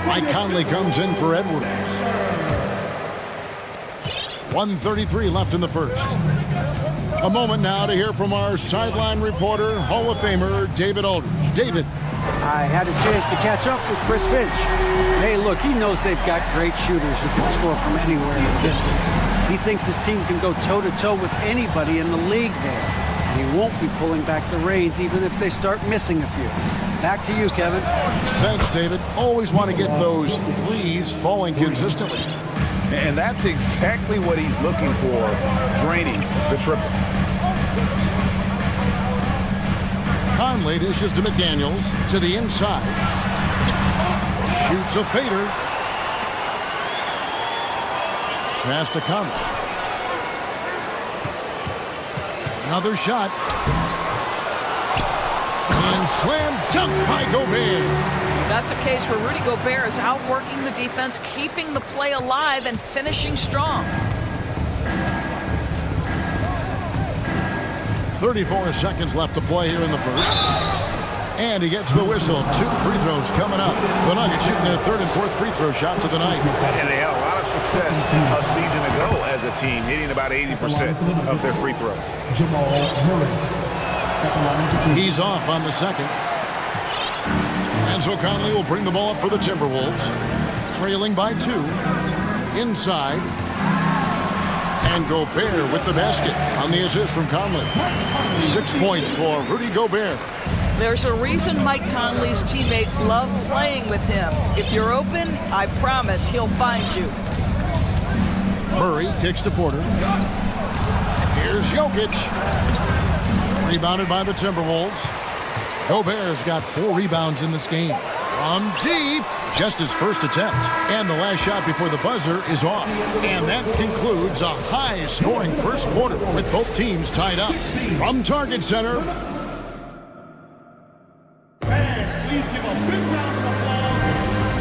Mike Conley comes in for Edwards. 1:33 left in the first. A moment now to hear from our sideline reporter, Hall of Famer David Aldridge. David. I had a chance to catch up with Chris Finch. Hey, look, he knows they've got great shooters who can score from anywhere in the distance. He thinks his team can go toe-to-toe with anybody in the league there. And he won't be pulling back the reins even if they start missing a few. Back to you, Kevin. Thanks, David. Always want to get those threes falling consistently. And that's exactly what he's looking for, draining the triple. Conley dishes to McDaniels to the inside. Shoots a fader. Pass to Conley. Another shot. And slam dunk by Gobert. That's a case where Rudy Gobert is outworking the defense, keeping the play alive, and finishing strong. 34 seconds left to play here in the first. And he gets the whistle. 2 free throws coming up. The Nuggets shooting their 3rd and 4th free throw shots of the night. And they had a lot of success a season ago as a team, hitting about 80% of their free throws. He's off on the second. And so Conley will bring the ball up for the Timberwolves. Trailing by 2. Inside. And Gobert with the basket on the assist from Conley. 6 points for Rudy Gobert. There's a reason Mike Conley's teammates love playing with him. If you're open, I promise he'll find you. Murray kicks to Porter. Here's Jokic. Rebounded by the Timberwolves. Gobert's got 4 rebounds in this game. From deep, just his first attempt. And the last shot before the buzzer is off. And that concludes a high-scoring first quarter with both teams tied up. From Target Center,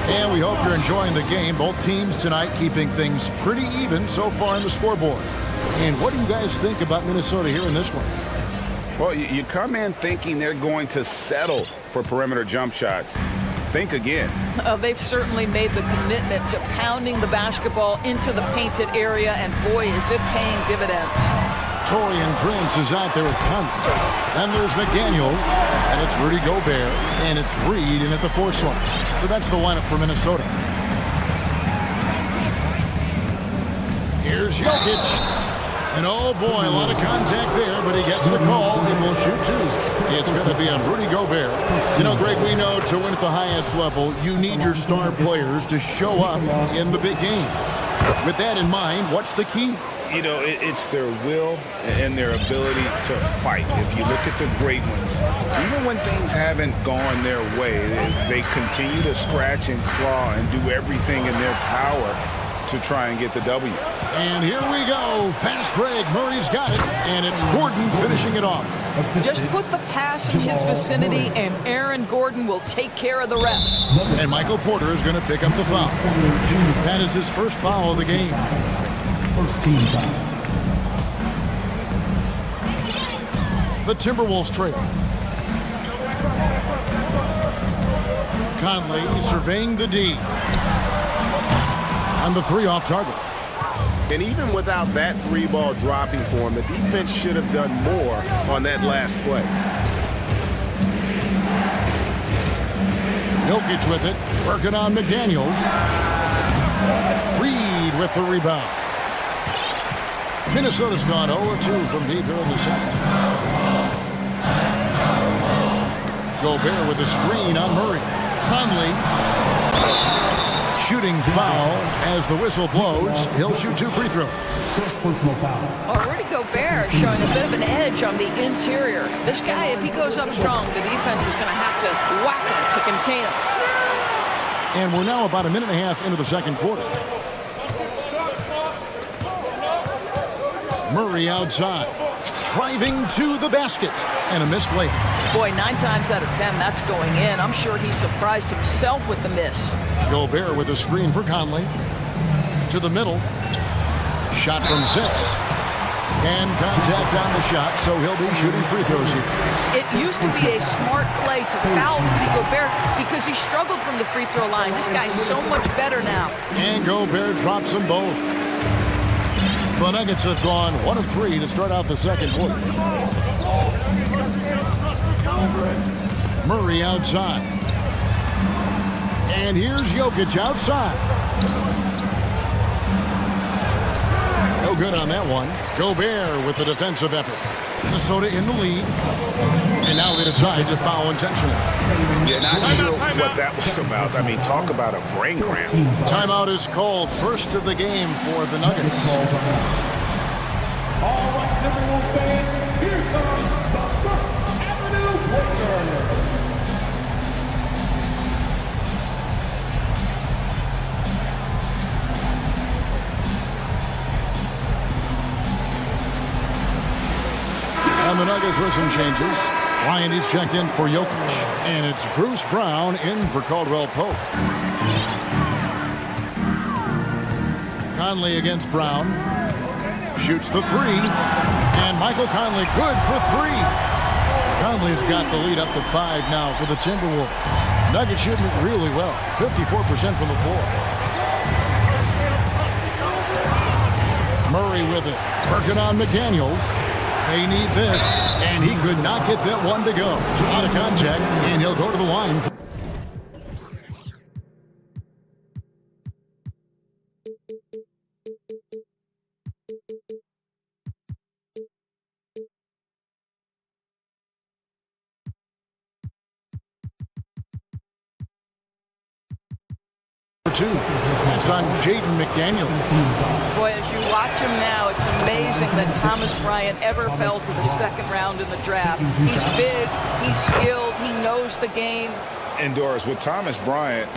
and we hope you're enjoying the game. Both teams tonight keeping things pretty even so far on the scoreboard. And what do you guys think about Minnesota here in this one? Well, you come in thinking they're going to settle for perimeter jump shots. Think again. They've certainly made the commitment to pounding the basketball into the painted area, and boy, is it paying dividends. Torian Prince is out there with Conley. And there's McDaniels, and it's Rudy Gobert, and it's Reed in at the 4 slot. So that's the lineup for Minnesota. Here's Jokic. And oh boy, a lot of contact there, but he gets the call and will shoot 2. It's going to be on Rudy Gobert. You know, Greg, we know to win at the highest level, you need your star players to show up in the big games. With that in mind, what's the key? You know, it's their will and their ability to fight. If you look at the great ones, even when things haven't gone their way, they continue to scratch and claw and do everything in their power to try and get the W. And here we go. Fast break. Murray's got it. And it's Gordon finishing it off. Just put the pass in his vicinity, and Aaron Gordon will take care of the rest. And Michael Porter is going to pick up the foul. That is his first foul of the game. First team foul. The Timberwolves trail. Conley surveying the D. On the 3 off target. And even without that 3-ball dropping for him, the defense should have done more on that last play. Jokic with it, working on McDaniels. Reed with the rebound. Minnesota's gone 0-2 from deep here in the second. Gobert with a screen on Murray. Conley. Shooting foul as the whistle blows. He'll shoot 2 free throws. Personal foul. Oh, Rudy Gobert showing a bit of an edge on the interior. This guy, if he goes up strong, the defense is going to have to whack him to contain him. And we're now about a minute and a half into the second quarter. Murray outside, driving to the basket, and a missed layup. Boy, 9 times out of 10, that's going in. I'm sure he surprised himself with the miss. Gobert with a screen for Conley. To the middle. Shot from 6. And contact on the shot, so he'll be shooting free throws here. It used to be a smart play to foul Rudy Gobert because he struggled from the free throw line. This guy's so much better now. And Gobert drops them both. The Nuggets have gone 1 of 3 to start out the second quarter. Murray outside. And here's Jokic outside. No good on that one. Gobert with the defensive effort. Minnesota in the lead. And now they decide to foul intentionally. Yeah, not sure what that was about. I mean, talk about a brain cramp. Timeout is called. First of the game for the Nuggets. All right, Timberwolves fans, here comes the First Avenue Warriors. And the Nuggets with some changes. Ryan is checked in for Jokic. And it's Bruce Brown in for Caldwell Pope. Conley against Brown. Shoots the three. And Michael Conley good for three. Conley's got the lead up to 5 now for the Timberwolves. Nuggets shooting it really well. 54% from the floor. Murray with it. Working on McDaniels. They need this, and he could not get that one to go. Out of contact, and he'll go to the line. Two. That's on Jaden McDaniels. Boy, as you watch him now, it's amazing that Thomas Bryant ever fell to the second round in the draft. He's big, he's skilled, he knows the game. And Doris, with Thomas Bryant,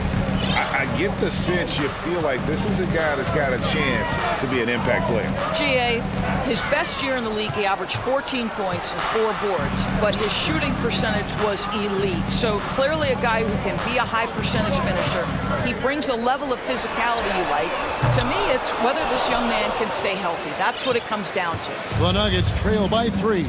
I get the sense you feel like this is a guy that's got a chance to be an impact player. GA, his best year in the league, he averaged 14 points and 4 boards, but his shooting percentage was elite. So clearly a guy who can be a high percentage finisher. He brings a level of physicality you like. To me, it's whether this young man can stay healthy. That's what it comes down to. The Nuggets trail by 3.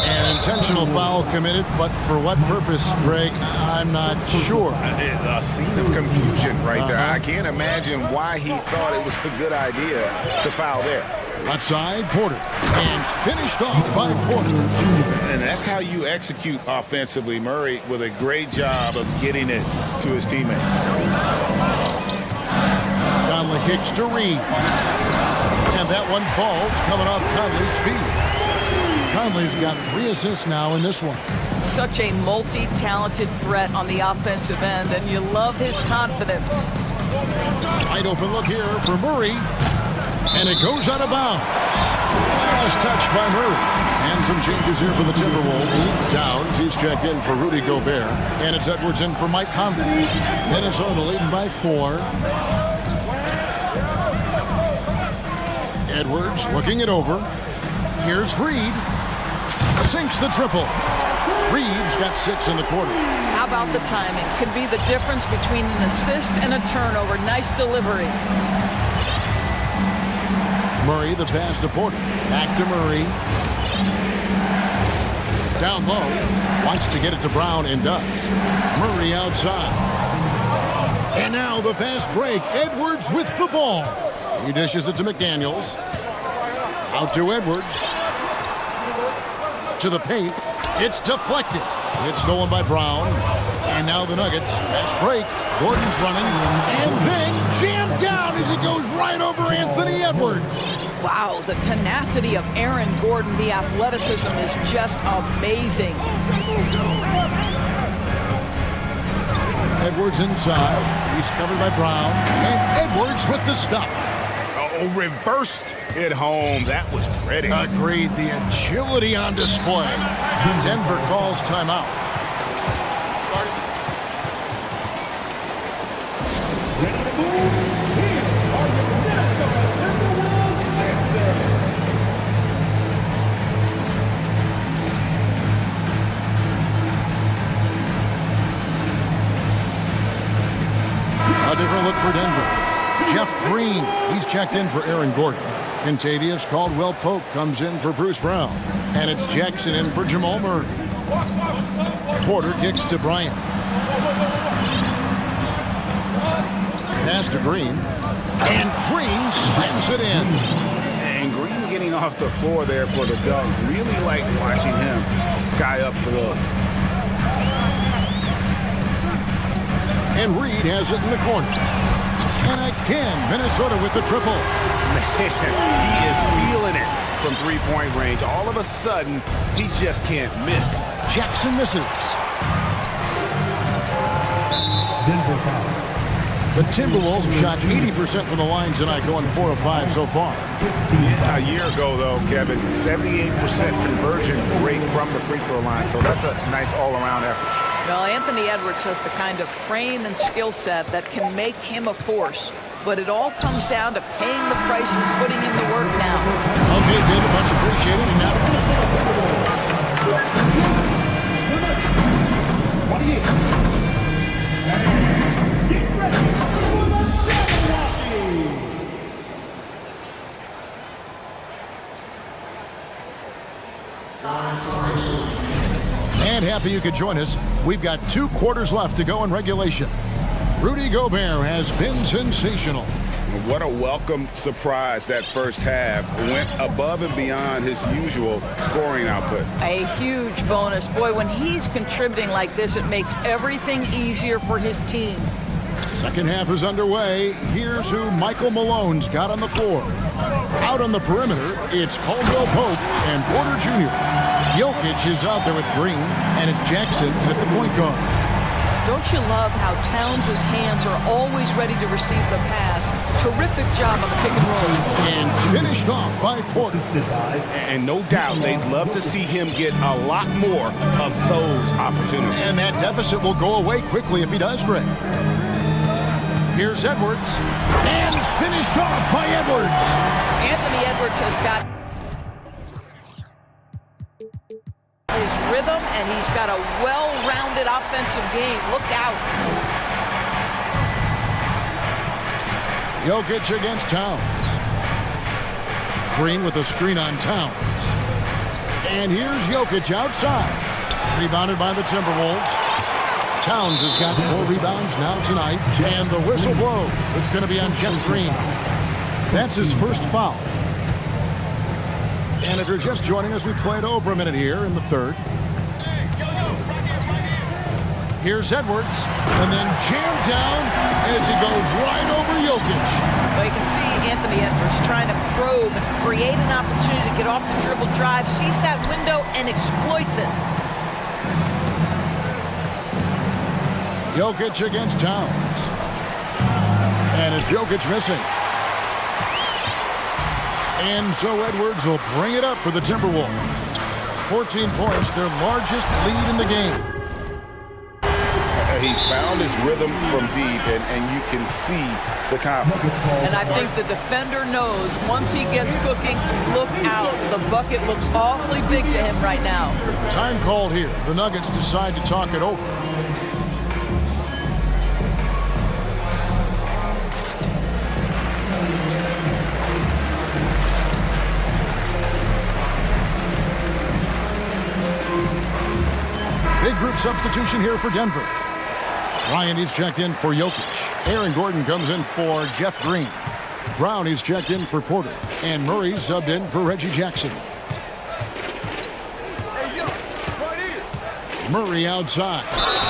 An intentional foul committed, but for what purpose, Greg, I'm not sure. A scene of confusion right there. I can't imagine why he thought it was a good idea to foul there. Left side, Porter. And finished off by Porter. And that's how you execute offensively. Murray with a great job of getting it to his teammate. Conley kicks to Reed. And that one falls, coming off Conley's feet. Conley's got 3 assists now in this one. Such a multi-talented threat on the offensive end, and you love his confidence. Wide open look here for Murray. And it goes out of bounds. Last touch by Murray. And some changes here for the Timberwolves. Downs, he's checked in for Rudy Gobert. And it's Edwards in for Mike Conley. Minnesota leading by 4. Edwards looking it over. Here's Reed. Sinks the triple. Reed's got 6 in the quarter. How about the timing? Could be the difference between an assist and a turnover. Nice delivery. Murray, the pass to Porter. Back to Murray. Down low. Wants to get it to Brown and does. Murray outside. And now the fast break. Edwards with the ball. He dishes it to McDaniels. Out to Edwards. To the paint. It's deflected. It's stolen by Brown. And now the Nuggets. Fast break. Gordon's running. And then jammed down as he goes right over Anthony Edwards. Wow, the tenacity of Aaron Gordon, the athleticism is just amazing. Edwards inside. He's covered by Brown. And Edwards with the stuff. Oh, reversed it home. That was pretty. Agreed. The agility on display. Denver calls timeout. Ready to move? Here are your Minnesota Timberwolves answers. A different look for Denver. Jeff Green, he's checked in for Aaron Gordon. Contavious Caldwell Pope comes in for Bruce Brown. And it's Jackson in for Jamal Murray. Porter kicks to Bryant. Pass to Green. And Green slams it in. And Green getting off the floor there for the dunk. Really like watching him sky up for those. And Reed has it in the corner. And again, Minnesota with the triple. Man, he is feeling it. from three-point range. All of a sudden, he just can't miss. Jackson misses. Denver foul. The Timberwolves have shot 80% from the line tonight, going 4 of 5 so far. A year ago, though, Kevin, 78% conversion rate from the free throw line. So that's a nice all-around effort. Well, Anthony Edwards has the kind of frame and skill set that can make him a force. But it all comes down to paying the price and putting in the work now. Okay, David, much appreciated. And now... And happy you could join us. We've got 2 quarters left to go in regulation. Rudy Gobert has been sensational. What a welcome surprise that first half. Went above and beyond his usual scoring output. A huge bonus. Boy, when he's contributing like this, it makes everything easier for his team. Second half is underway. Here's who Michael Malone's got on the floor. Out on the perimeter, it's Caldwell Pope and Porter Jr. Jokic is out there with Green, and it's Jackson at the point guard. Don't you love how Towns' hands are always ready to receive the pass? Terrific job on the pick and roll. And finished off by Porter. And no doubt they'd love to see him get a lot more of those opportunities. And that deficit will go away quickly if he does, Greg. Here's Edwards. And finished off by Edwards. Anthony Edwards has got his rhythm, and he's got a well-rounded offensive game. Look out. Jokic against Towns. Green with a screen on Towns. And here's Jokic outside. Rebounded by the Timberwolves. Towns has got 4 rebounds now tonight. And the whistle blows. It's going to be on Jeff Green. That's his first foul. And if you're just joining us, we played over a minute here in the third. Here's Edwards, and then jammed down as he goes right over Jokic. Well, you can see Anthony Edwards trying to probe and create an opportunity to get off the dribble drive, sees that window and exploits it. Jokic against Towns. And it's Jokic missing. And so Edwards will bring it up for the Timberwolves. 14 points, their largest lead in the game. He's found his rhythm from deep, and you can see the confidence. And I think the defender knows once he gets cooking, look out. The bucket looks awfully big to him right now. Time called here. The Nuggets decide to talk it over. Big group substitution here for Denver. Ryan is checked in for Jokic. Aaron Gordon comes in for Jeff Green. Brown is checked in for Porter. And Murray subbed in for Reggie Jackson. Murray outside.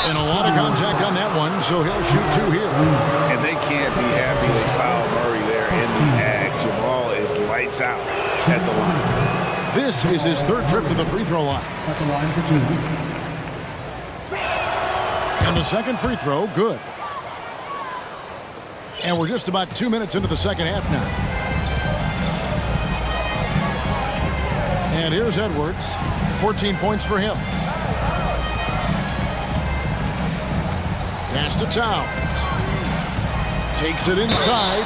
And a lot of contact on that one, so he'll shoot 2 here. And they can't be happy they fouled Murray there in the act. Jamal is lights out at the line. This is his 3rd trip to the free throw line. At the line for 2. And the second free throw, good. And we're just about 2 minutes into the second half now. And here's Edwards. 14 points for him. Pass to Towns. Takes it inside.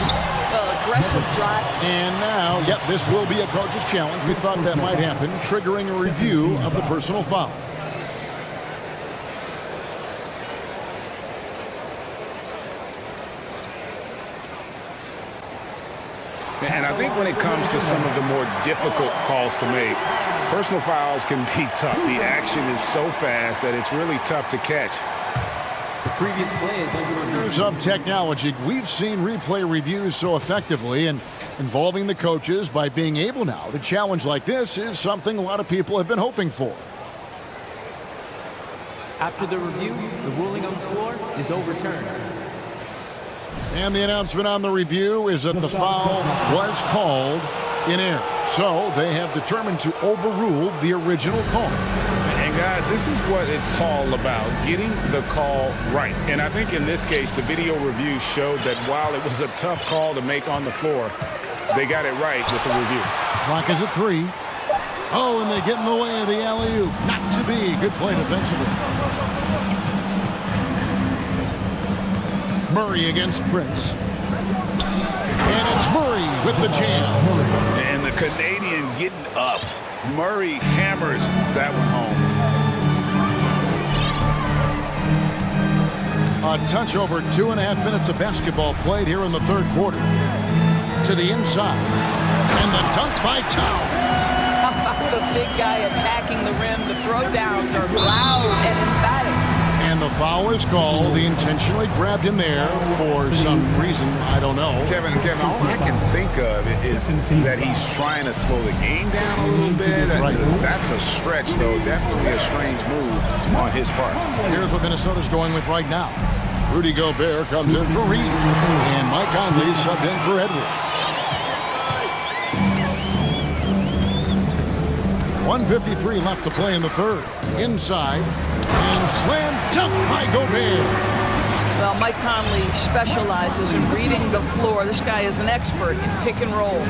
Aggressive drive. And now, yep, this will be a coach's challenge. We thought that might happen, triggering a review of the personal foul. And I think when it comes to some of the more difficult calls to make, personal fouls can be tough. The action is so fast that it's really tough to catch. The previous play is under review. Use of technology. We've seen replay reviews so effectively, and involving the coaches by being able now to challenge like this is something a lot of people have been hoping for. After the review, the ruling on the floor is overturned. And the announcement on the review is that the foul was called in air. So they have determined to overrule the original call. And guys, this is what it's all about, getting the call right. And I think in this case, the video review showed that while it was a tough call to make on the floor, they got it right with the review. Clock is at 3. Oh, and they get in the way of the alley-oop. Not to be. Good play defensively. Murray against Prince. And it's Murray with the jam. And the Canadian getting up. Murray hammers that one home. A touch over 2.5 minutes of basketball played here in the third quarter. To the inside. And the dunk by Towns. The big guy attacking the rim. The throwdowns are loud and emphatic. And the foul is called. He intentionally grabbed him there for some reason. I don't know. Kevin, all I can think of is that he's trying to slow the game down a little bit. Right. That's a stretch, though. Definitely a strange move on his part. Here's what Minnesota's going with right now. Rudy Gobert comes in for Reed. And Mike Conley subbed in for Edwards. 1:53 left to play in the third. Inside. And slam dunk by Gobert. Well, Mike Conley specializes in reading the floor. This guy is an expert in pick and roll.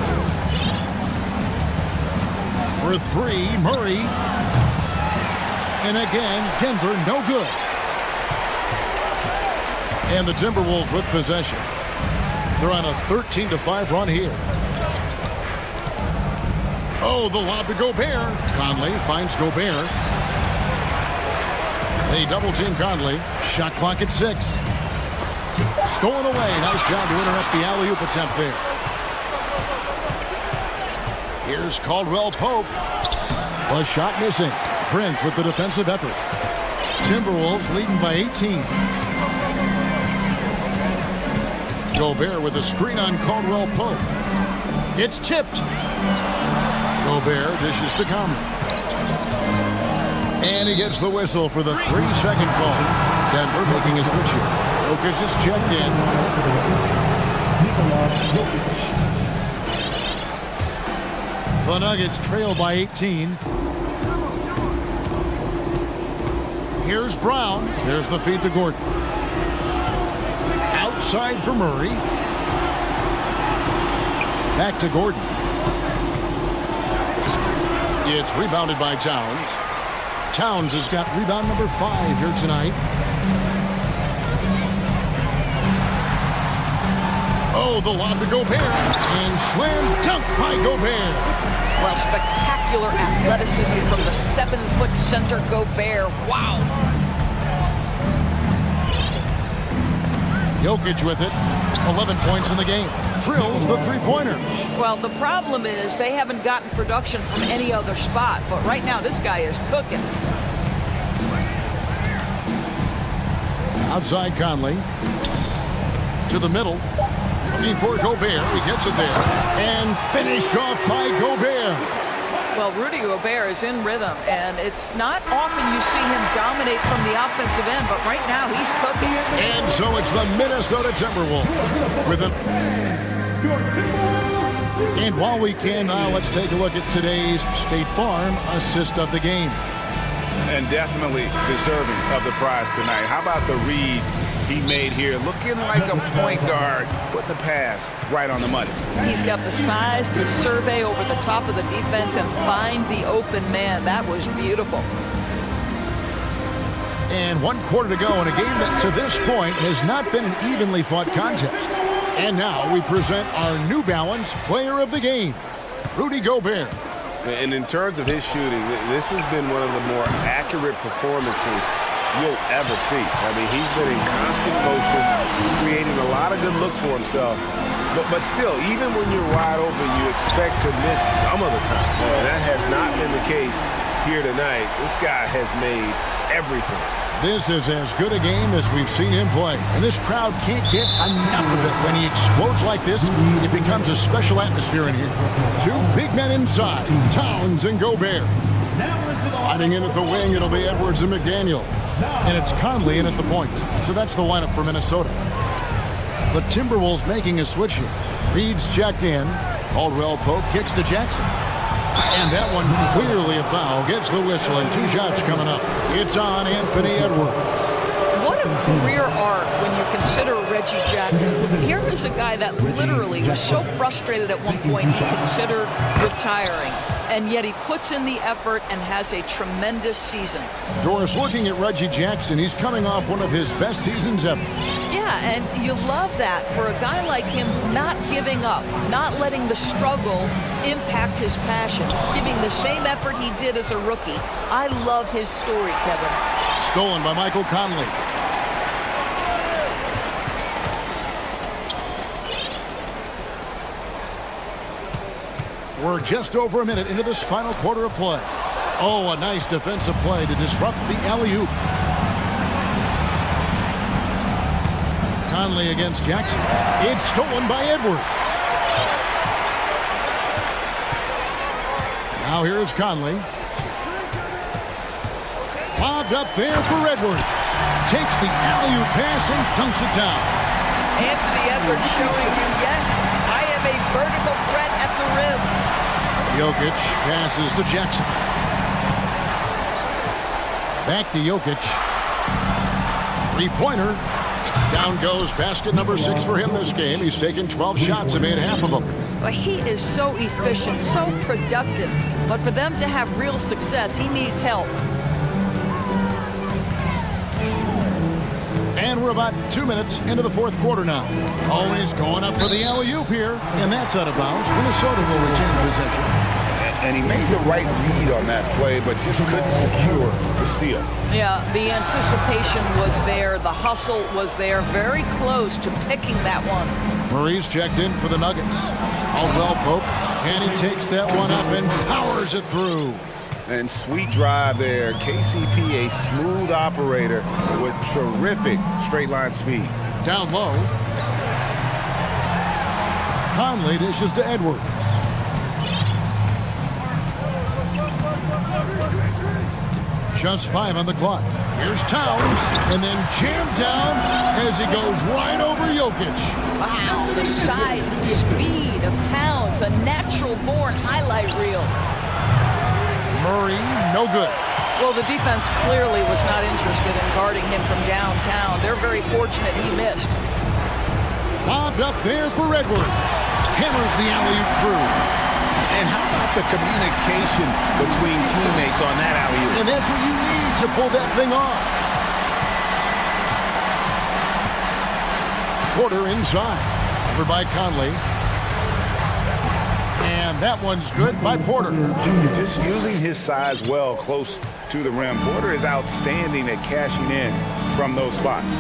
For 3, Murray. And again, Denver, no good. And the Timberwolves with possession. They're on a 13-5 run here. Oh, the lob to Gobert. Conley finds Gobert. They double-team Conley. Shot clock at 6. Stolen away. Nice job to interrupt the alley-oop attempt there. Here's Caldwell Pope. A shot missing. Prince with the defensive effort. Timberwolves leading by 18. Gobert with a screen on Caldwell Pope. It's tipped. Gobert dishes to Conley. And he gets the whistle for the 3-second call. Denver making a switch here. Jokic is checked in. The Nuggets trail by 18. Here's Brown. There's the feed to Gordon. Outside for Murray. Back to Gordon. It's rebounded by Towns. Towns has got rebound number 5 here tonight. Oh, the lob to Gobert. And slam dunk by Gobert. Well, spectacular athleticism from the 7-foot center Gobert. Wow. Jokic with it. 11 points in the game. Drills the three-pointer. Well, the problem is they haven't gotten production from any other spot. But right now, this guy is cooking. Outside Conley. To the middle. Looking for Gobert. He gets it there. And finished off by Gobert. Well, Rudy Gobert is in rhythm, and it's not often you see him dominate from the offensive end, but right now he's cooking. And so it's the Minnesota Timberwolves with an... And while we can now, let's take a look at today's State Farm assist of the game. And definitely deserving of the prize tonight. How about the read he made here? Looking like a point guard, putting the pass right on the money. He's got the size to survey over the top of the defense and find the open man. That was beautiful. And 1 quarter to go in a game that to this point has not been an evenly fought contest. And now we present our New Balance Player of the Game, Rudy Gobert. And in terms of his shooting, this has been one of the more accurate performances you'll ever see. I mean, he's been in constant motion, creating a lot of good looks for himself. But still, even when you're wide open, you expect to miss some of the time. That has not been the case here tonight. This guy has made everything. This is as good a game as we've seen him play. And this crowd can't get enough of it. When he explodes like this, it becomes a special atmosphere in here. 2 big men inside, Towns and Gobert. Sliding in at the wing, it'll be Edwards and McDaniel. And it's Conley in at the point. So that's the lineup for Minnesota. The Timberwolves making a switch here. Reed's checked in. Caldwell Pope kicks to Jackson. And that one clearly a foul. Gets the whistle and 2 shots coming up. It's on Anthony Edwards. What a career arc when you consider Reggie Jackson. Here is a guy that literally was so frustrated at one point he considered retiring. And yet he puts in the effort and has a tremendous season. Doris, looking at Reggie Jackson, he's coming off one of his best seasons ever. Yeah, and you love that for a guy like him, not giving up, not letting the struggle impact his passion, giving the same effort he did as a rookie. I love his story, Kevin. Stolen by Michael Conley. We're just over a minute into this final quarter of play. Oh, a nice defensive play to disrupt the alley-oop. Conley against Jackson. It's stolen by Edwards. Now here's Conley. Lobbed up there for Edwards. Takes the alley-oop pass and dunks it down. Anthony Edwards showing you, yes, I am a vertical threat at the rim. Jokic passes to Jackson. Back to Jokic. Three-pointer. Down goes basket number 6 for him this game. He's taken 12 shots and made half of them. Well, he is so efficient, so productive. But for them to have real success, he needs help. And we're about 2 minutes into the fourth quarter now. Always going up for the alley-oop here. And that's out of bounds. Minnesota will retain possession. And he made the right read on that play, but just couldn't secure the steal. Yeah, the anticipation was there. The hustle was there. Very close to picking that one. Murray's checked in for the Nuggets. Caldwell Pope. And he takes that one up and powers it through. And sweet drive there. KCP, a smooth operator with terrific straight line speed. Down low. Conley dishes to Edwards. Just 5 on the clock. Here's Towns, and then jammed down as he goes right over Jokic. Wow, the size and speed of Towns, a natural-born highlight reel. Murray, no good. Well, the defense clearly was not interested in guarding him from downtown. They're very fortunate he missed. Lobbed up there for Edwards. Hammers the alley-oop through. And how about the communication between teammates on that alley-oop? And that's what you need to pull that thing off. Porter inside. Over by Conley. And that one's good by Porter. Just using his size well close to the rim. Porter is outstanding at cashing in from those spots.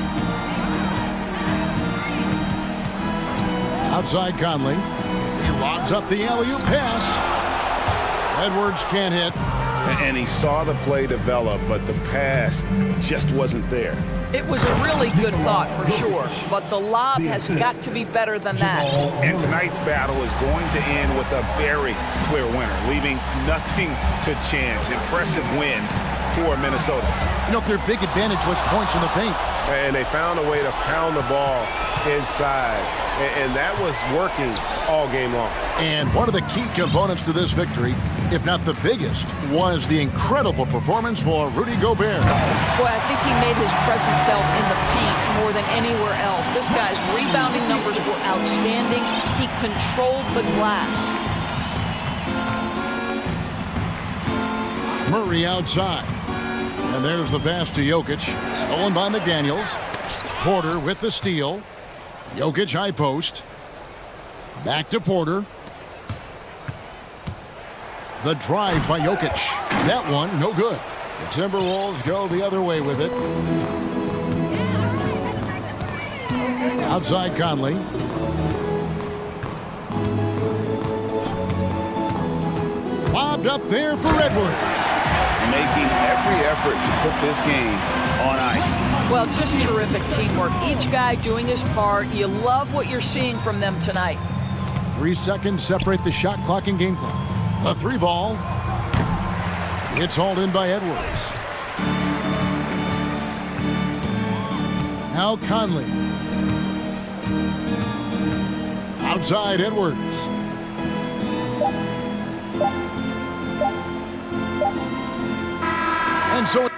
Outside Conley. He lobs up the alley-oop pass. Edwards can't hit. And he saw the play develop, but the pass just wasn't there. It was a really good thought for sure, but the lob has got to be better than that. And tonight's battle is going to end with a very clear winner, leaving nothing to chance. Impressive win for Minnesota. You know, their big advantage was points in the paint. And they found a way to pound the ball inside. And that was working all game long. And one of the key components to this victory, if not the biggest, was the incredible performance for Rudy Gobert. Boy, I think he made his presence felt in the paint more than anywhere else. This guy's rebounding numbers were outstanding. He controlled the glass. Murray outside. And there's the pass to Jokic. Stolen by McDaniels. Porter with the steal. Jokic high post. Back to Porter. The drive by Jokic. That one, no good. The Timberwolves go the other way with it. Outside Conley. Lobbed up there for Edwards. Making every effort to put this game on ice. Well, just terrific teamwork. Each guy doing his part. You love what you're seeing from them tonight. 3 seconds separate the shot clock and game clock. A 3 ball. It's hauled in by Edwards. Now Conley. Outside Edwards. And so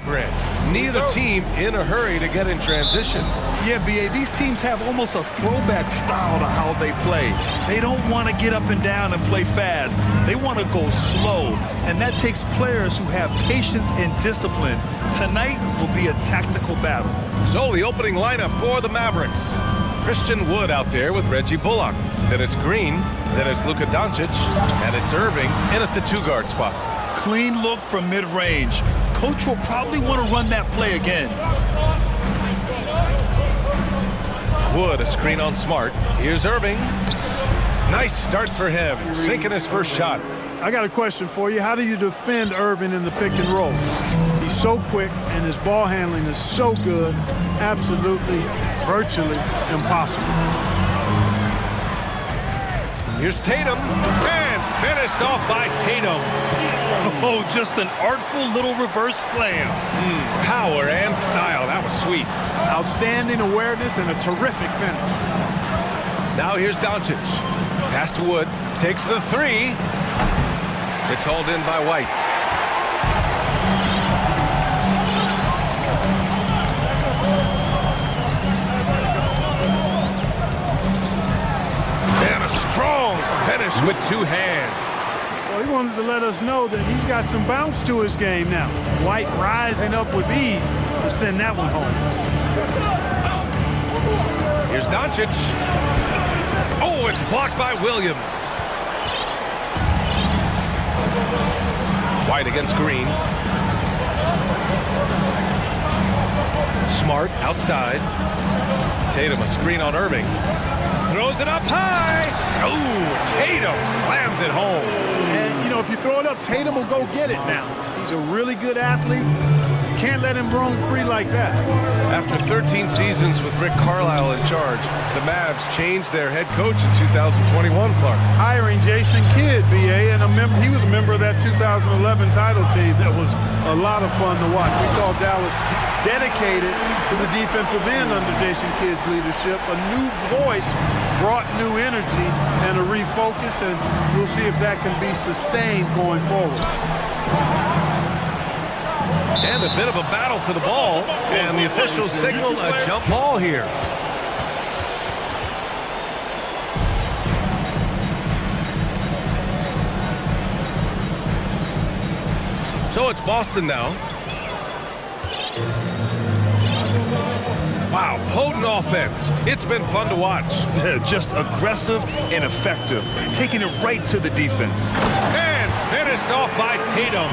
Grant. Neither team in a hurry to get in transition. Yeah, B.A., these teams have almost a throwback style to how they play. They don't want to get up and down and play fast. They want to go slow, and that takes players who have patience and discipline. Tonight will be a tactical battle. So the opening lineup for the Mavericks. Christian Wood out there with Reggie Bullock. Then it's Green, then it's Luka Doncic, and it's Irving in at the two-guard spot. Clean look from mid-range. Coach will probably want to run that play again. Wood, a screen on Smart. Here's Irving. Nice start for him, sinking his first shot. I got a question for you. How do you defend Irving in the pick and roll? He's so quick, and his ball handling is so good, absolutely, virtually impossible. Here's Tatum, and finished off by Tatum. Oh, just an artful little reverse slam. Power and style, that was sweet. Outstanding awareness and a terrific finish. Now here's Doncic. Pass to Wood, takes the three. It's hauled in by White. And a strong finish with two hands. Well, he wanted to let us know that he's got some bounce to his game now. White rising up with ease to send that one home. Here's Doncic. Oh, it's blocked by Williams. White against Green. Smart outside. Tatum a screen on Irving. Throws it up high. Oh, Tatum slams it home. And, you know, if you throw it up, Tatum will go get it now. He's a really good athlete. You can't let him roam free like that. After 13 seasons with Rick Carlisle in charge, the Mavs changed their head coach in 2021, Clark. Hiring Jason Kidd, B.A., and he was a member of that 2011 title team. That was a lot of fun to watch. We saw Dallas dedicated to the defensive end under Jason Kidd's leadership. A new voice brought new energy and a refocus, and we'll see if that can be sustained going forward. And a bit of a battle for the ball, and the officials signal a jump ball here. So it's Boston now. Wow, potent offense. It's been fun to watch. Just aggressive and effective, taking it right to the defense. And finished off by Tatum.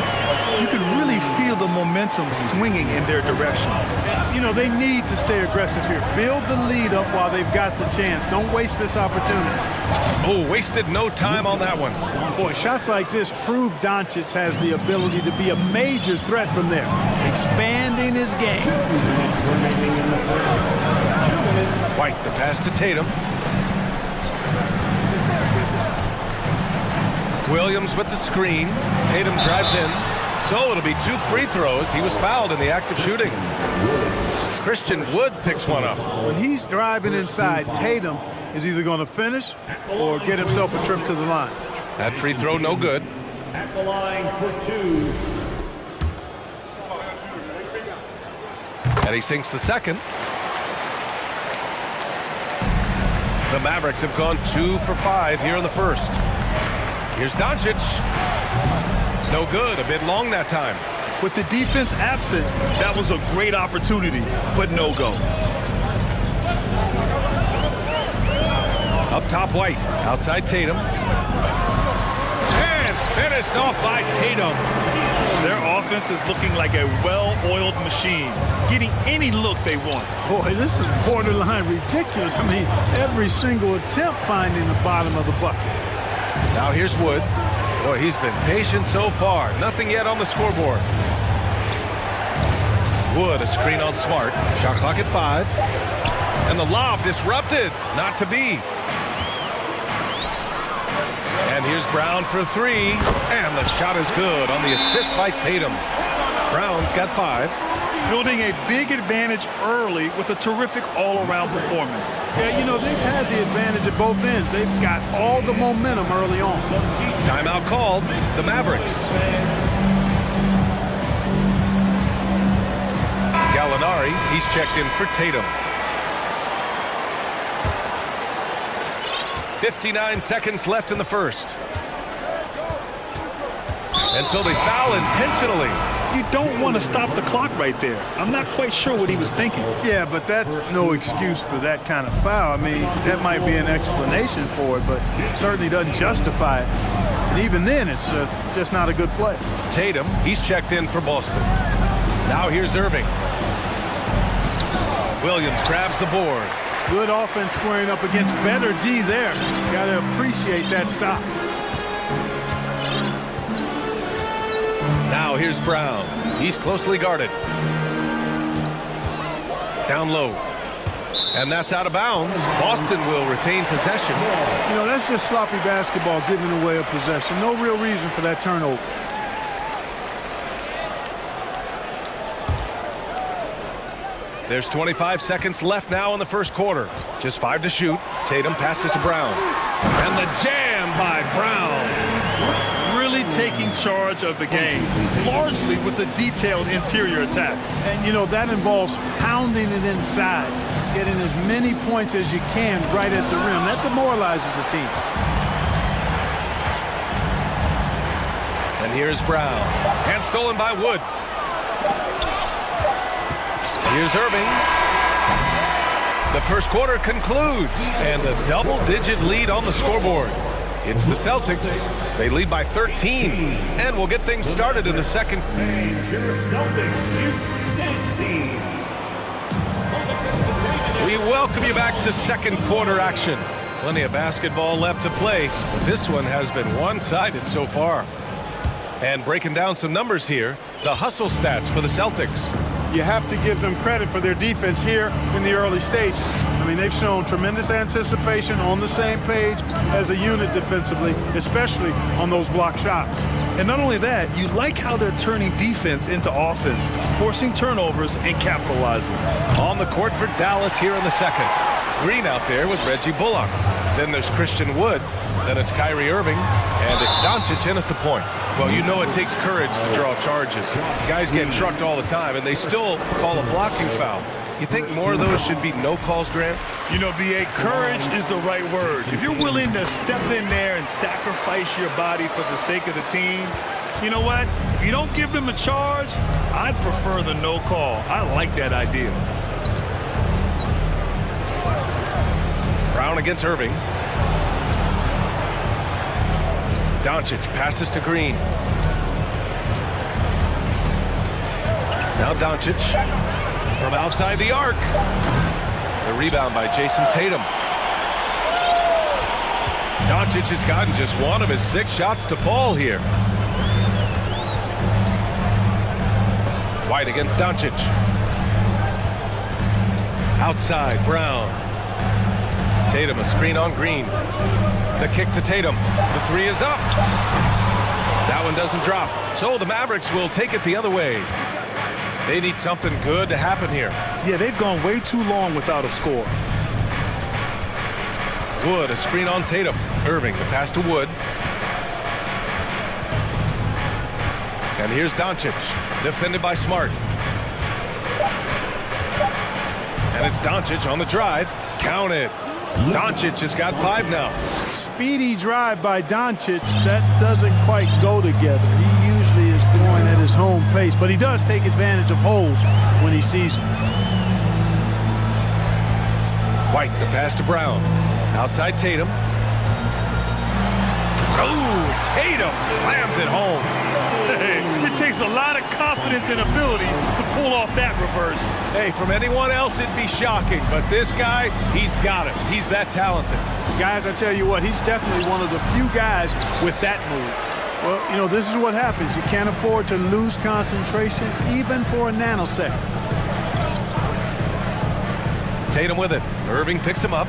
You can really feel the momentum swinging in their direction. You know, they need to stay aggressive here. Build the lead up while they've got the chance. Don't waste this opportunity. Oh, wasted no time on that one. Boy, shots like this prove Doncic has the ability to be a major threat from there, expanding his game. White, the pass to Tatum. Williams with the screen. Tatum drives in. So it'll be 2 free throws. He was fouled in the act of shooting. Christian Wood picks one up. When he's driving inside, Tatum is either going to finish or get himself a trip to the line. That free throw no good. At the line for 2. And he sinks the second. The Mavericks have gone 2 for 5 here in the first. Here's Doncic. No good, a bit long that time. With the defense absent, that was a great opportunity, but no go. Up top, White. Outside Tatum. And finished off by Tatum. Their offense is looking like a well-oiled machine, getting any look they want. Boy, this is borderline ridiculous. I mean, every single attempt finding the bottom of the bucket. Now here's Wood. Boy, he's been patient so far. Nothing yet on the scoreboard. Wood, a screen on Smart. Shot clock at 5. And the lob disrupted. Not to be. And here's Brown for 3. And the shot is good on the assist by Tatum. Brown's got 5. Building a big advantage early with a terrific all-around performance. Yeah, you know, they've had the advantage at both ends. They've got all the momentum early on. Timeout called. The Mavericks. Jabari. He's checked in for Tatum. 59 seconds left in the first. And so they foul intentionally. You don't want to stop the clock right there. I'm not quite sure what he was thinking. Yeah, but that's no excuse for that kind of foul. I mean, that might be an explanation for it, but certainly doesn't justify it. And even then, it's just not a good play. Tatum, he's checked in for Boston. Now here's Irving. Williams grabs the board. Good offense squaring up against better D there. Got to appreciate that stop. Now here's Brown. He's closely guarded. Down low. And that's out of bounds. Boston will retain possession. You know, that's just sloppy basketball, giving away a possession. No real reason for that turnover. There's 25 seconds left now in the first quarter. Just 5 to shoot. Tatum passes to Brown. And the jam by Brown. Really taking charge of the game, largely with the detailed interior attack. And, you know, that involves pounding it inside, getting as many points as you can right at the rim. That demoralizes the team. And here's Brown. And stolen by Wood. Here's Irving. The first quarter concludes, and a double-digit lead on the scoreboard. It's the Celtics. They lead by 13, and we'll get things started in the second. We welcome you back to second quarter action. Plenty of basketball left to play, but this one has been one-sided so far. And breaking down some numbers here, the hustle stats for the Celtics. You have to give them credit for their defense here in the early stages. I mean, they've shown tremendous anticipation, on the same page as a unit defensively, especially on those block shots. And not only that, you like how they're turning defense into offense, forcing turnovers and capitalizing. On the court for Dallas here in the second. Green out there with Reggie Bullock. Then there's Christian Wood. Then it's Kyrie Irving. And it's Doncic in at the point. Well, you know it takes courage to draw charges. Guys get trucked all the time, and they still call a blocking foul. You think more of those should be no calls, Grant? You know, B.A., courage is the right word. If you're willing to step in there and sacrifice your body for the sake of the team, you know what? If you don't give them a charge, I'd prefer the no call. I like that idea. Brown against Irving. Doncic passes to Green. Now Doncic from outside the arc. The rebound by Jason Tatum. Doncic has gotten just one of his 6 shots to fall here. White against Doncic. Outside, Brown. Tatum, a screen on Green. The kick to Tatum. The 3 is up. That one doesn't drop. So the Mavericks will take it the other way. They need something good to happen here. Yeah, they've gone way too long without a score. Wood, a screen on Tatum. Irving, the pass to Wood. And here's Doncic, defended by Smart. And it's Doncic on the drive. Count it. Doncic has got 5 now. Speedy drive by Doncic. That doesn't quite go together. He usually is going at his home pace, but he does take advantage of holes when he sees them. White, the pass to Brown. Outside Tatum. Oh, Tatum slams it home. It takes a lot of confidence and ability to pull off that reverse. Hey, from anyone else, it'd be shocking, but this guy, he's got it. He's that talented. Guys, I tell you what, he's definitely one of the few guys with that move. Well, you know, this is what happens. You can't afford to lose concentration, even for a nanosecond. Tatum with it. Irving picks him up.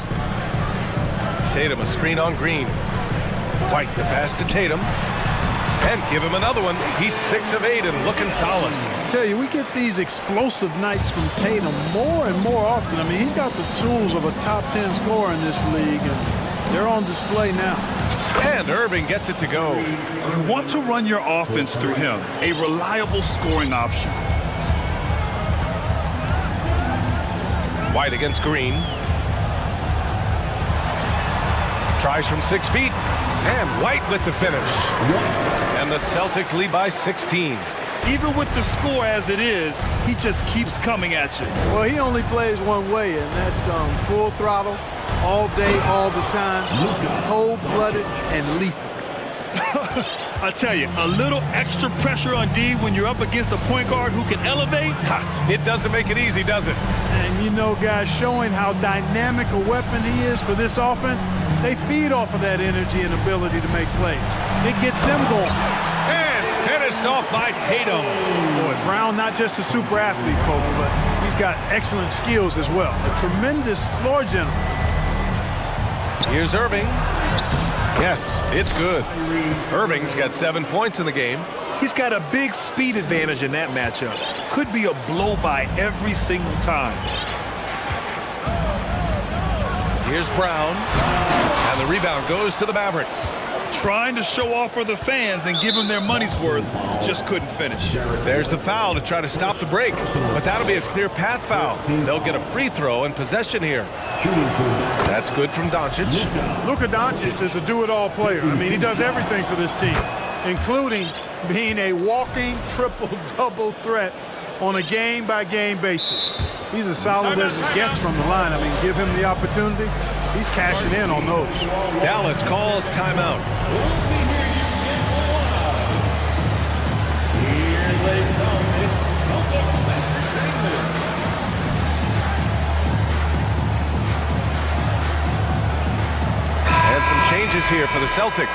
Tatum, a screen on Green. White, the pass to Tatum. And give him another one. He's 6 of 8 and looking solid. I tell you, we get these explosive nights from Tatum more and more often. I mean, he's got the tools of a top 10 scorer in this league, and they're on display now. And Irving gets it to go. You want to run your offense through him, a reliable scoring option. White against Green. Tries from 6 feet. And White with the finish. And the Celtics lead by 16. Even with the score as it is, he just keeps coming at you. Well, he only plays one way, and that's full throttle, all day, all the time, cold-blooded and lethal. I tell you, a little extra pressure on D when you're up against a point guard who can elevate. It doesn't make it easy, does it? And you know, guys, showing how dynamic a weapon he is for this offense, they feed off of that energy and ability to make plays. It gets them going. And finished off by Tatum. Boy, Brown, not just a super athlete, folks, but he's got excellent skills as well. A tremendous floor general. Here's Irving. Yes, it's good. Irving's got 7 points in the game. He's got a big speed advantage in that matchup. Could be a blow-by every single time. Here's Brown. And the rebound goes to the Mavericks. Trying to show off for the fans and give them their money's worth, just couldn't finish. There's the foul to try to stop the break, but that'll be a clear path foul. They'll get a free throw and possession here. That's good from Doncic. Luka Doncic is a do-it-all player. I mean, he does everything for this team, including being a walking triple-double threat on a game-by-game basis. He's as solid as it gets from the line. I mean, give him the opportunity, he's cashing in on those. Dallas calls timeout. And some changes here for the Celtics.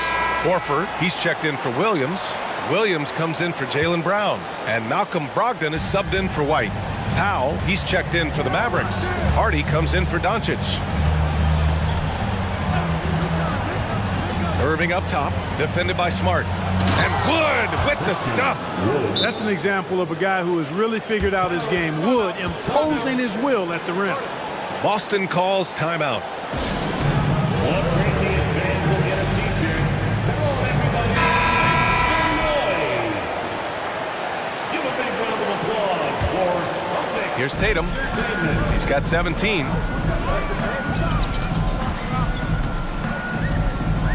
Horford, he's checked in for Williams. Williams comes in for Jaylen Brown. And Malcolm Brogdon is subbed in for White. Powell, he's checked in for the Mavericks. Hardy comes in for Doncic. Irving up top, defended by Smart. And Wood with the stuff. That's an example of a guy who has really figured out his game. Wood imposing his will at the rim. Boston calls timeout. Here's Tatum. He's got 17.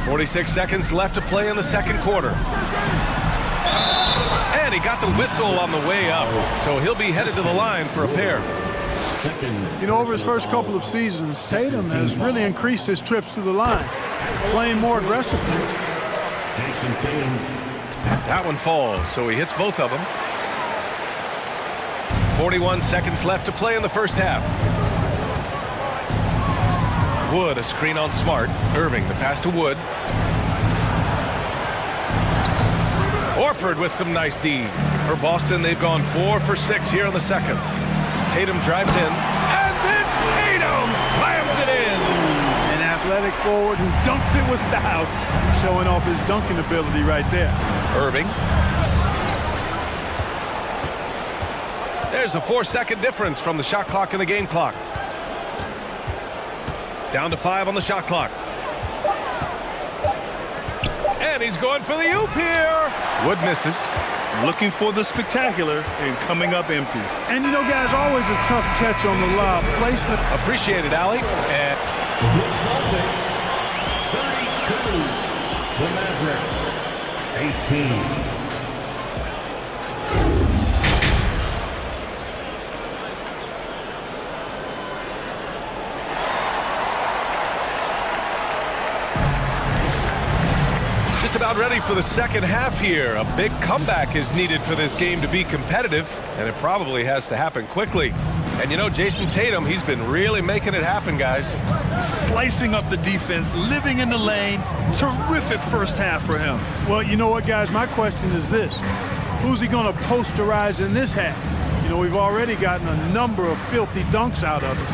46 seconds left to play in the second quarter. And he got the whistle on the way up, so he'll be headed to the line for a pair. You know, over his first couple of seasons, Tatum has really increased his trips to the line, playing more aggressively. That one falls, so he hits both of them. 41 seconds left to play in the first half. Wood, a screen on Smart. Irving, the pass to Wood. Horford with some nice D. For Boston, they've gone 4 for 6 here in the second. Tatum drives in, and then Tatum slams it in. An athletic forward who dunks it with style. Showing off his dunking ability right there. Irving. There's a 4-second difference from the shot clock and the game clock. Down to 5 on the shot clock. And he's going for the oop here. Wood misses. Looking for the spectacular and coming up empty. And you know, guys, always a tough catch on the lob placement. Appreciate it, Allie. And The Celtics, 32. The Mavericks, 18. About ready for the second half here. A big comeback is needed for this game to be competitive, and it probably has to happen quickly. And you know, Jason Tatum, he's been really making it happen, guys. Slicing up the defense, living in the lane. Terrific first half for him. Well, you know what, guys? My question is this. Who's he going to posterize in this half? You know, we've already gotten a number of filthy dunks out of it.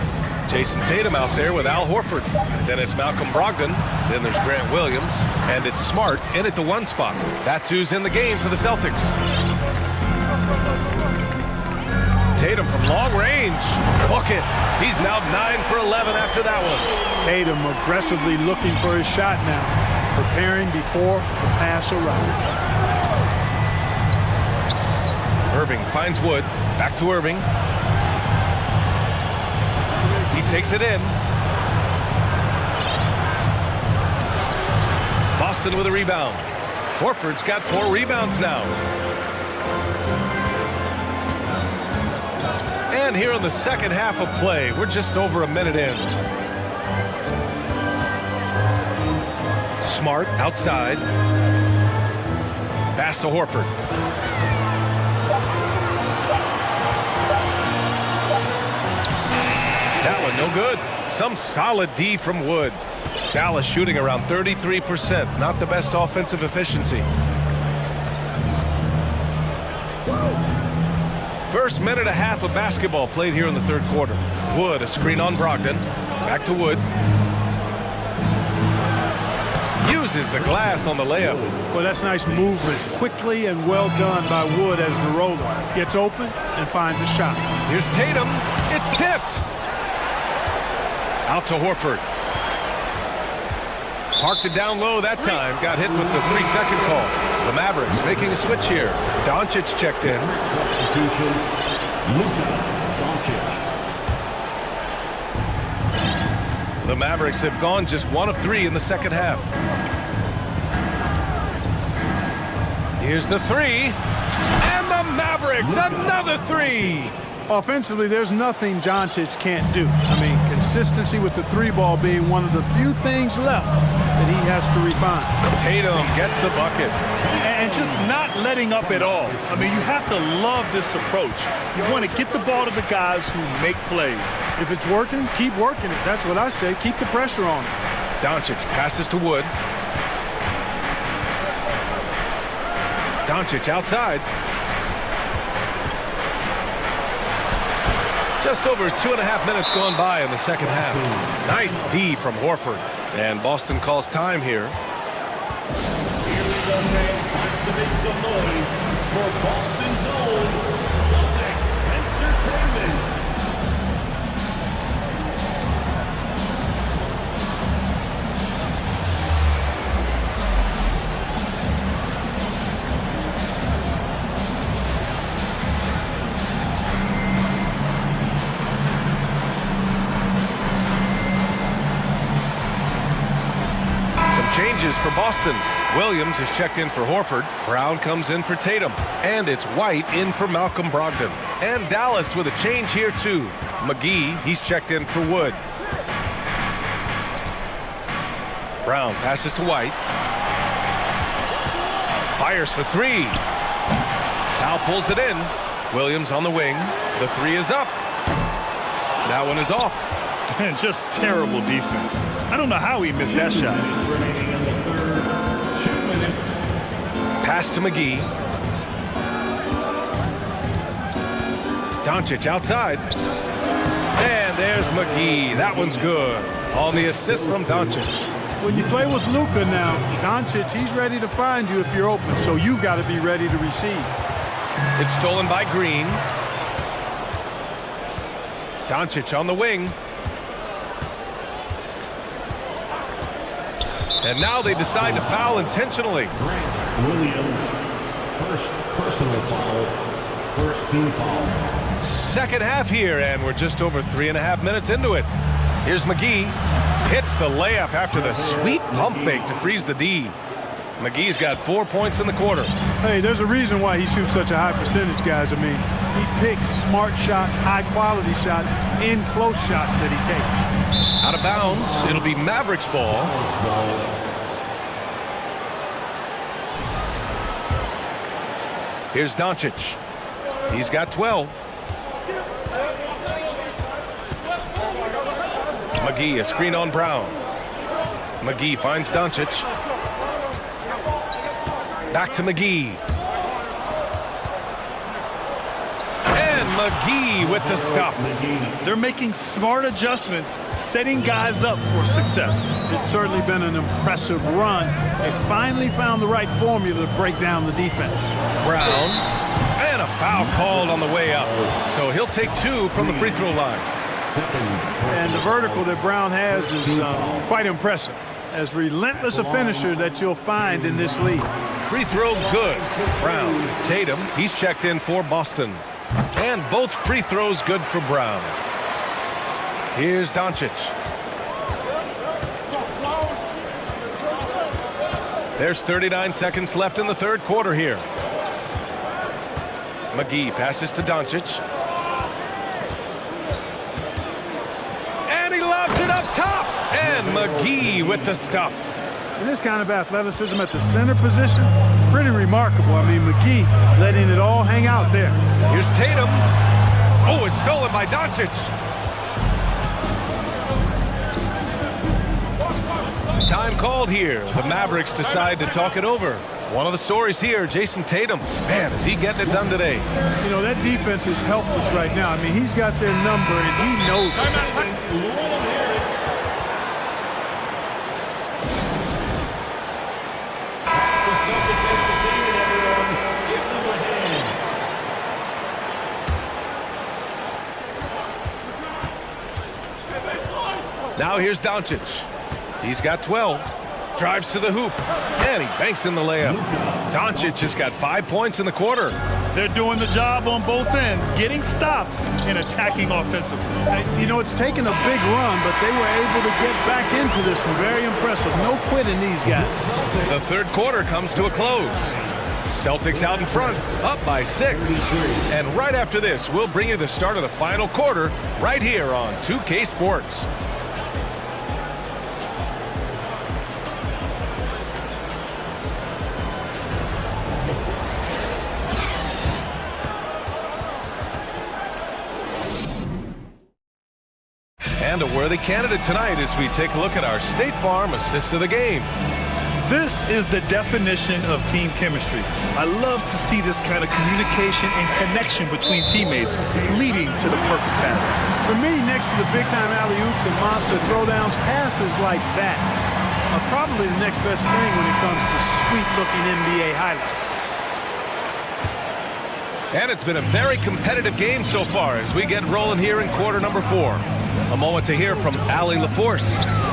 Jason Tatum out there with Al Horford. Then it's Malcolm Brogdon. Then there's Grant Williams. And it's Smart in at the 1 spot. That's who's in the game for the Celtics. Tatum from long range. Book it. He's now 9 for 11 after that one. Tatum aggressively looking for his shot now. Preparing before the pass arrives. Irving finds Wood. Back to Irving. He takes it in. Boston with a rebound. Horford's got 4 rebounds now. And here in the second half of play, we're just over a minute in. Smart outside. Pass to Horford. That one no good. Some solid D from Wood. Dallas shooting around 33%. Not the best offensive efficiency. First minute and a half of basketball played here in the third quarter. Wood, a screen on Brogdon. Back to Wood. Uses the glass on the layup. Well, that's nice movement. Quickly and well done by Wood as the roller. Gets open and finds a shot. Here's Tatum. It's tipped. Out to Horford. Parked it down low that time. Got hit with the 3-second call. The Mavericks making a switch here. Doncic checked in. Substitution, Luka Doncic. The Mavericks have gone just 1 of 3 in the second half. Here's the 3. And the Mavericks, another 3. Offensively, there's nothing Doncic can't do. I mean, consistency with the 3-ball being one of the few things left that he has to refine. Tatum gets the bucket. And just not letting up at all. I mean, you have to love this approach. You want to get the ball to the guys who make plays. If it's working, keep working it. That's what I say. Keep the pressure on him. Doncic passes to Wood. Doncic outside. Just over 2.5 minutes gone by in the second half. Nice D from Horford. And Boston calls time here. Here we go next. Time to make some noise for Boston's own Entertainment. Changes for Boston. Williams is checked in for Horford. Brown comes in for Tatum. And it's White in for Malcolm Brogdon. And Dallas with a change here too. McGee, he's checked in for Wood. Brown passes to White. Fires for 3. Powell pulls it in. Williams on the wing. The 3 is up. That one is off. Just terrible defense. I don't know how he missed that shot. Pass to McGee. Doncic outside. And there's McGee. That one's good. On the assist from Doncic. When you play with Luka now, Doncic, he's ready to find you if you're open, so you've got to be ready to receive. It's stolen by Green. Doncic on the wing. And now they decide to foul intentionally. Williams, first personal foul, first team foul. Second half here, and we're just over 3.5 minutes into it. Here's McGee. Hits the layup after the sweet pump fake to freeze the D. McGee's got 4 points in the quarter. Hey, there's a reason why he shoots such a high percentage, guys. I mean, he picks smart shots, high-quality shots, in close shots that he takes. Out of bounds. It'll be Mavericks ball. Here's Doncic. He's got 12. McGee, a screen on Brown. McGee finds Doncic. Back to McGee. And McGee with the stuff. They're making smart adjustments, setting guys up for success. It's certainly been an impressive run. They finally found the right formula to break down the defense. Brown. And a foul called on the way up. So he'll take 2 from the free throw line. And the vertical that Brown has is quite impressive. As relentless a finisher that you'll find in this league. Free throw good. Brown. Tatum, he's checked in for Boston. And both free throws good for Brown. Here's Doncic. There's 39 seconds left in the third quarter here. McGee passes to Doncic. And he lobs it up top. And McGee with the stuff. And this kind of athleticism at the center position, pretty remarkable. I mean, McGee letting it all hang out there. Here's Tatum. Oh, it's stolen by Doncic. Time called here. The Mavericks decide to talk it over. One of the stories here, Jason Tatum. Man, is he getting it done today? You know, that defense is helpless right now. I mean, he's got their number, and he knows it. Now here's Doncic. He's got 12. Drives to the hoop. And he banks in the layup. Doncic has got 5 points in the quarter. They're doing the job on both ends, getting stops and attacking offensively. You know, it's taken a big run, but they were able to get back into this one. Very impressive. No quitting these guys. The third quarter comes to a close. Celtics out in front, up by 6. And right after this, we'll bring you the start of the final quarter right here on 2K Sports. And a worthy candidate tonight as we take a look at our State Farm assist of the game. This is the definition of team chemistry. I love to see this kind of communication and connection between teammates leading to the perfect pass. For me, next to the big-time alley-oops and monster throwdowns, passes like that are probably the next best thing when it comes to sweet-looking NBA highlights. And it's been a very competitive game so far as we get rolling here in quarter number 4. A moment to hear from Allie LaForce.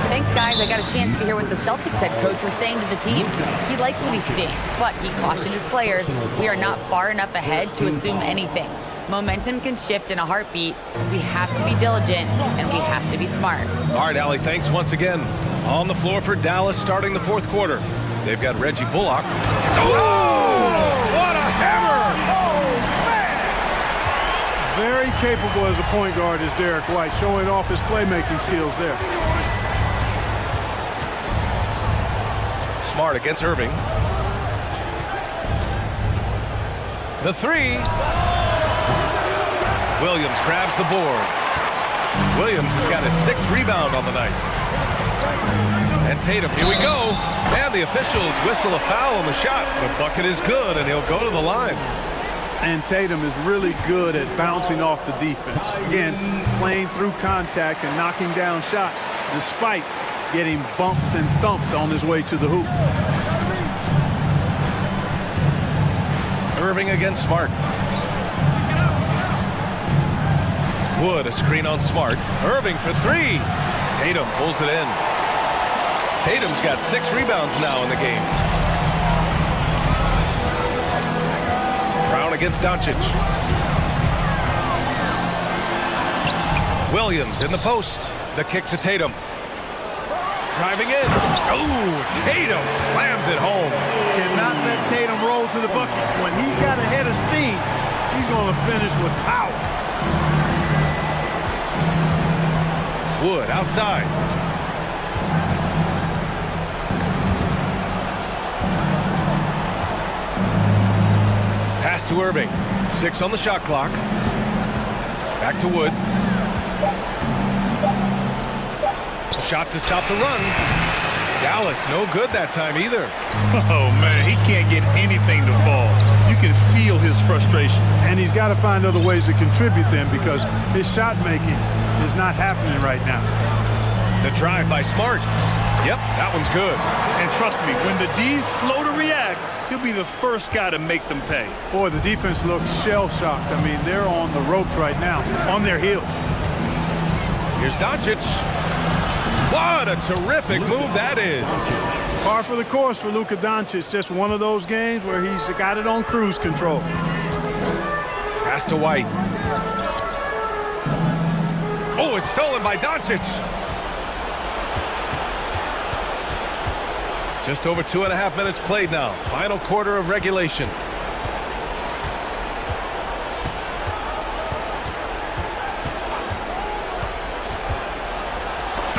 Thanks, guys. I got a chance to hear what the Celtics head coach was saying to the team. He likes what he's seeing, but he cautioned his players, we are not far enough ahead to assume anything. Momentum can shift in a heartbeat. We have to be diligent, and we have to be smart. All right, Allie, thanks once again. On the floor for Dallas starting the fourth quarter. They've got Reggie Bullock. Oh! What a hammer! Very capable as a point guard is Derek White, showing off his playmaking skills there. Smart against Irving. The three. Williams grabs the board. Williams has got his 6th rebound on the night. And Tatum, here we go. And the officials whistle a foul on the shot. The bucket is good, and he'll go to the line. And Tatum is really good at bouncing off the defense. Again, playing through contact and knocking down shots, despite getting bumped and thumped on his way to the hoop. Irving against Smart. Wood, a screen on Smart. Irving for 3. Tatum pulls it in. Tatum's got 6 rebounds now in the game. Brown against Doncic. Williams in the post. The kick to Tatum. Driving in. Oh, Tatum slams it home. Cannot let Tatum roll to the bucket. When he's got a head of steam, he's going to finish with power. Wood outside. Pass to Irving. 6 on the shot clock. Back to Wood. A shot to stop the run. Dallas no good that time either. Oh, man, he can't get anything to fall. You can feel his frustration. And he's got to find other ways to contribute then because his shot making is not happening right now. The drive by Smart. Yep, that one's good. And trust me, when the D's slow to react, he'll be the first guy to make them pay. Boy, the defense looks shell-shocked. I mean, they're on the ropes right now, on their heels. Here's Doncic. What a terrific move that is. Par for the course for Luka Doncic. Just one of those games where he's got it on cruise control. Pass to White. Oh, it's stolen by Doncic. Just over 2.5 minutes played now. Final quarter of regulation.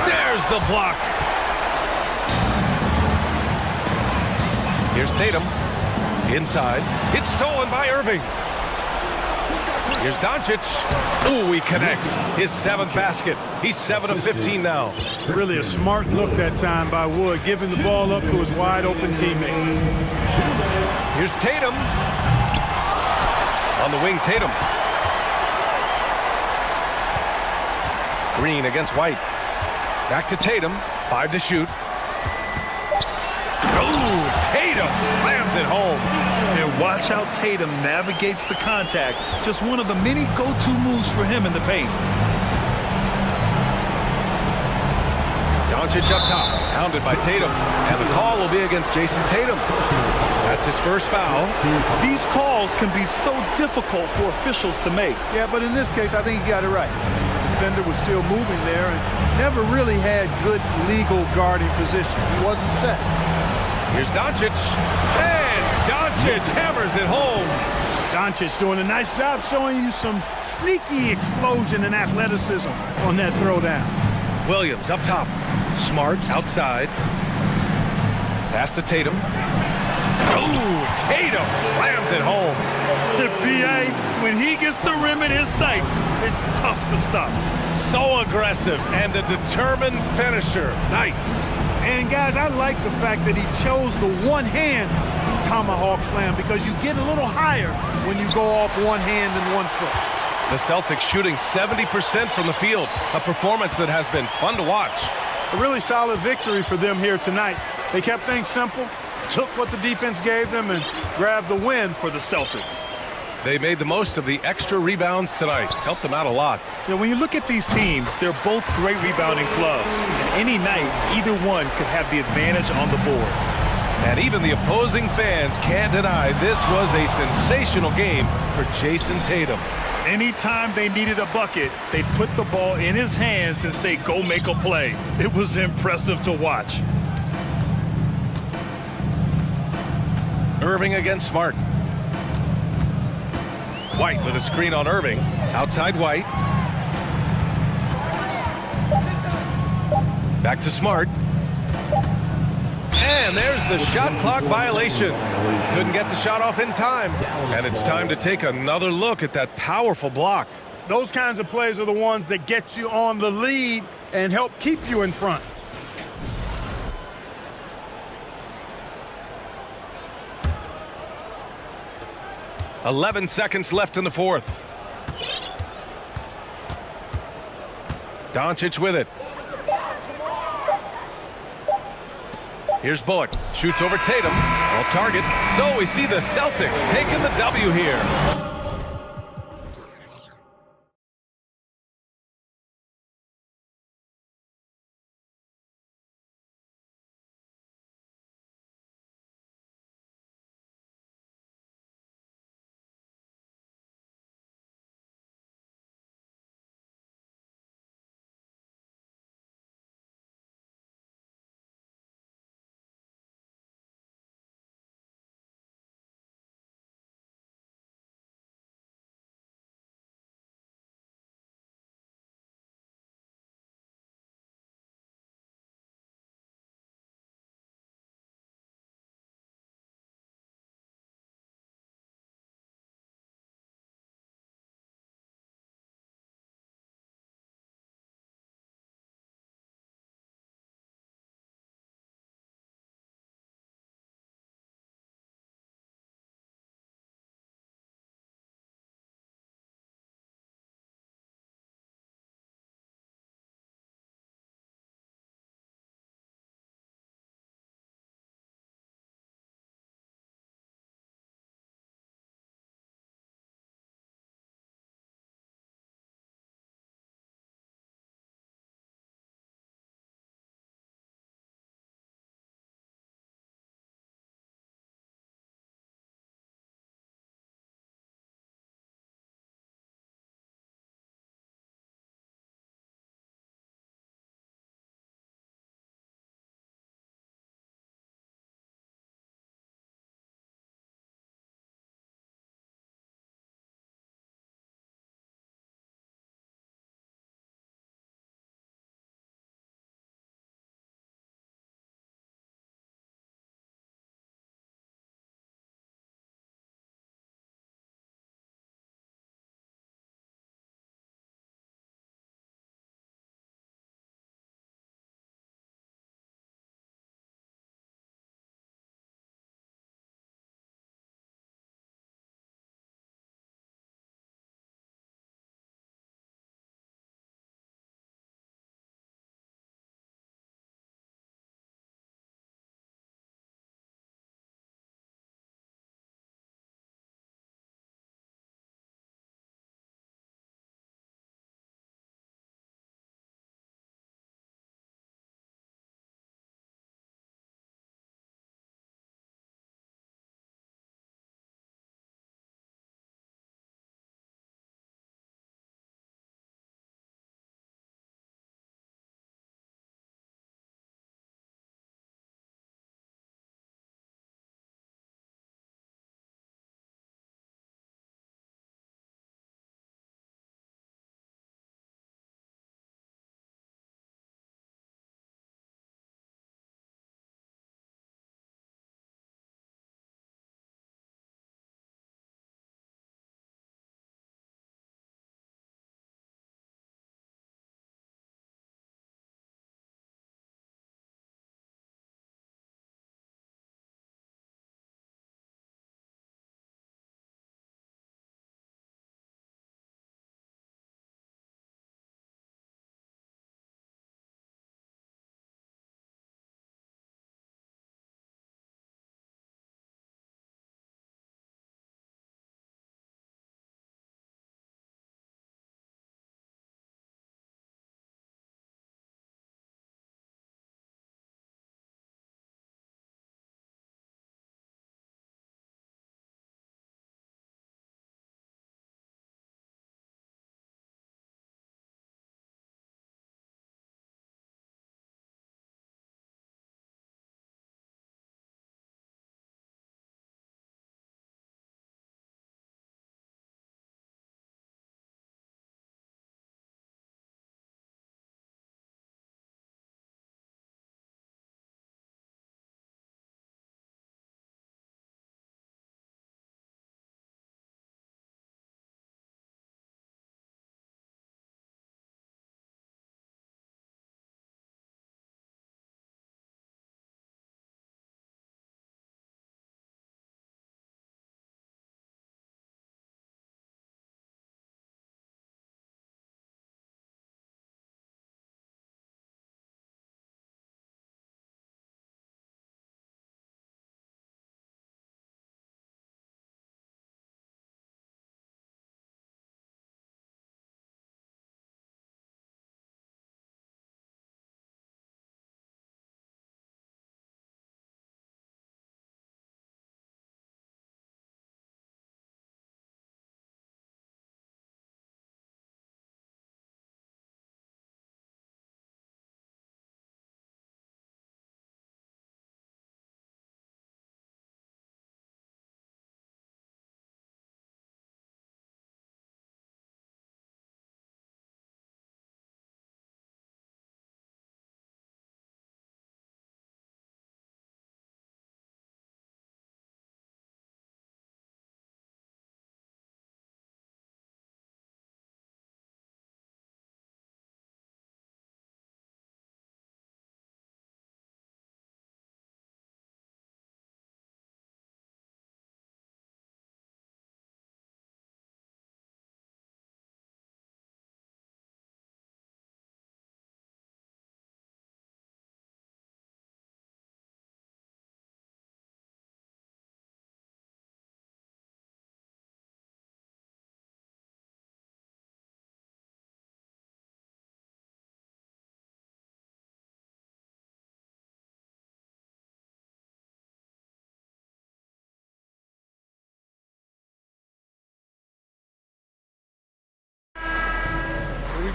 There's the block. Here's Tatum. Inside. It's stolen by Irving. Here's Doncic. Ooh, he connects. His 7th basket. He's 7 of 15 now. Really a smart look that time by Wood, giving the ball up to his wide-open teammate. Here's Tatum. On the wing, Tatum. Green against White. Back to Tatum. 5 to shoot. Ooh, Tatum slams it home. And watch how Tatum navigates the contact. Just one of the many go-to moves for him in the paint. Doncic up top, hounded by Tatum. And the call will be against Jason Tatum. That's his first foul. These calls can be so difficult for officials to make. Yeah, but in this case, I think he got it right. The defender was still moving there and never really had good legal guarding position. He wasn't set. Here's Doncic. And Doncic hammers it home. Doncic doing a nice job showing you some sneaky explosion and athleticism on that throwdown. Williams up top. Smart outside. Pass to Tatum. Ooh, Tatum slams it home. The BA, when he gets the rim in his sights, it's tough to stop. So aggressive and a determined finisher. Nice. And guys, I like the fact that he chose the one-hand tomahawk slam because you get a little higher when you go off one hand and 1 foot. The Celtics shooting 70% from the field, a performance that has been fun to watch. A really solid victory for them here tonight. They kept things simple, took what the defense gave them, and grabbed the win for the Celtics. They made the most of the extra rebounds tonight. Helped them out a lot. You know, when you look at these teams, they're both great rebounding clubs. And any night, either one could have the advantage on the boards. And even the opposing fans can't deny this was a sensational game for Jason Tatum. Anytime they needed a bucket, they'd put the ball in his hands and say, go make a play. It was impressive to watch. Irving against Smart. White with a screen on Irving. Outside White. Back to Smart. And there's the shot clock violation. Couldn't get the shot off in time. And it's time to take another look at that powerful block. Those kinds of plays are the ones that get you on the lead and help keep you in front. .11 seconds left in the fourth. Doncic with it. Here's Bullock. Shoots over Tatum. Off target. So we see the Celtics taking the W here.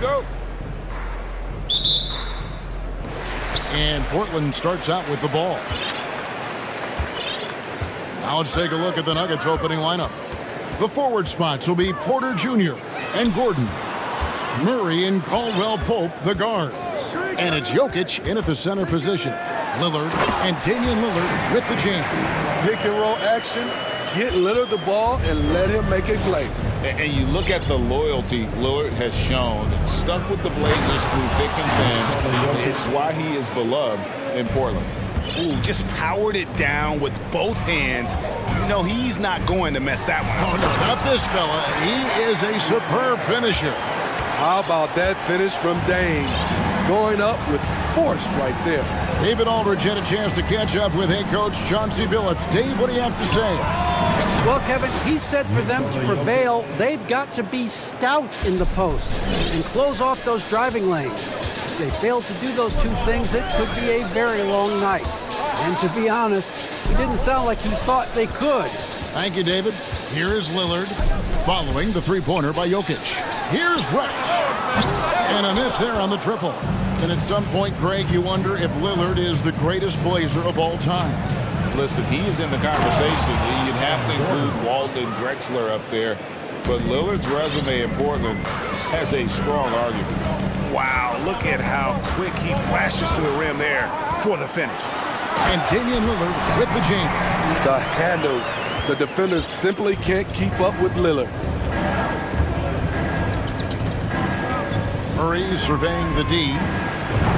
go. And Portland starts out with the ball. Now let's take a look at the Nuggets opening lineup. The forward spots will be Porter Jr. and Gordon. Murray and Caldwell Pope, the guards. And it's Jokic in at the center position. Lillard and Damian Lillard with the jam. Pick and roll action, get Lillard the ball, and let him make a play. And you look at the loyalty Lillard has shown, stuck with the Blazers through thick and thin. It's why he is beloved in Portland. Ooh, just powered it down with both hands. You know, he's not going to mess that one up. Oh, no, not this fella. He is a superb finisher. How about that finish from Dame? Going up with force right there. David Aldridge had a chance to catch up with head coach Chauncey Billups. Dave, what do you have to say? Well, Kevin, he said for them to prevail, they've got to be stout in the post and close off those driving lanes. If they fail to do those two things, it could be a very long night. And to be honest, it didn't sound like he thought they could. Thank you, David. Here is Lillard following the three-pointer by Jokic. Here's Reddish. And a miss there on the triple. And at some point, Greg, you wonder if Lillard is the greatest Blazer of all time. Listen, he is in the conversation. You'd have to include Walton Drexler up there. But Lillard's resume in Portland has a strong argument. Wow, look at how quick he flashes to the rim there for the finish. And Damian Lillard with the jam. The handles. The defenders simply can't keep up with Lillard. Murray surveying the D.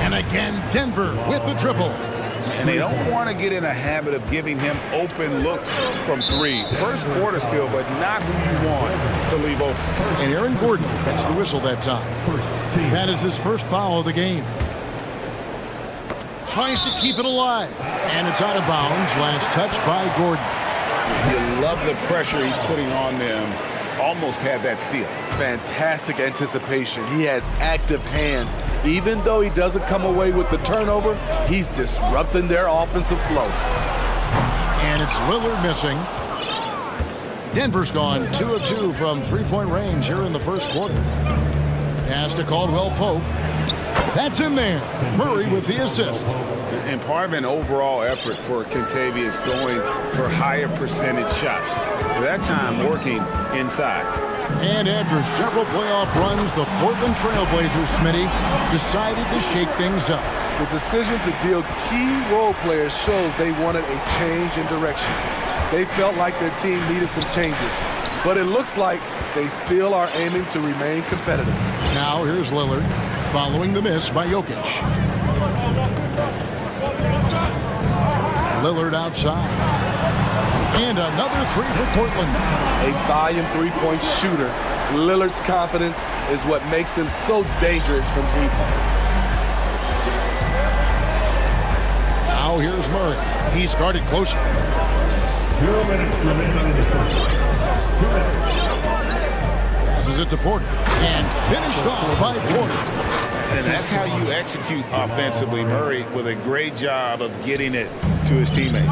And again, Denver with the triple. And they don't want to get in a habit of giving him open looks from three. First quarter still, but not who you want to leave open. And Aaron Gordon gets the whistle that time. That is his first foul of the game. Tries to keep it alive. And it's out of bounds. Last touch by Gordon. You love the pressure he's putting on them. Almost had that steal. Fantastic anticipation. He has active hands. Even though he doesn't come away with the turnover, he's disrupting their offensive flow. And it's Lillard missing. Denver's gone 2 of 2 from three-point range here in the first quarter. Pass to Caldwell Pope. That's in there. Murray with the assist. And part of an overall effort for Kentavious going for higher percentage shots. That time working inside. And after several playoff runs, the Portland Trailblazers, Smitty, decided to shake things up. The decision to deal key role players shows they wanted a change in direction. They felt like their team needed some changes, but it looks like they still are aiming to remain competitive. Now here's Lillard following the miss by Jokic. Lillard outside. And another three for Portland. A volume three-point shooter. Lillard's confidence is what makes him so dangerous from deep. Now here's Murray. He's guarded closer. 2 minutes remaining in the first. 2 minutes. Passes it to Porter. And finished off by Porter. And that's how you execute offensively. Murray with a great job of getting it to his teammate.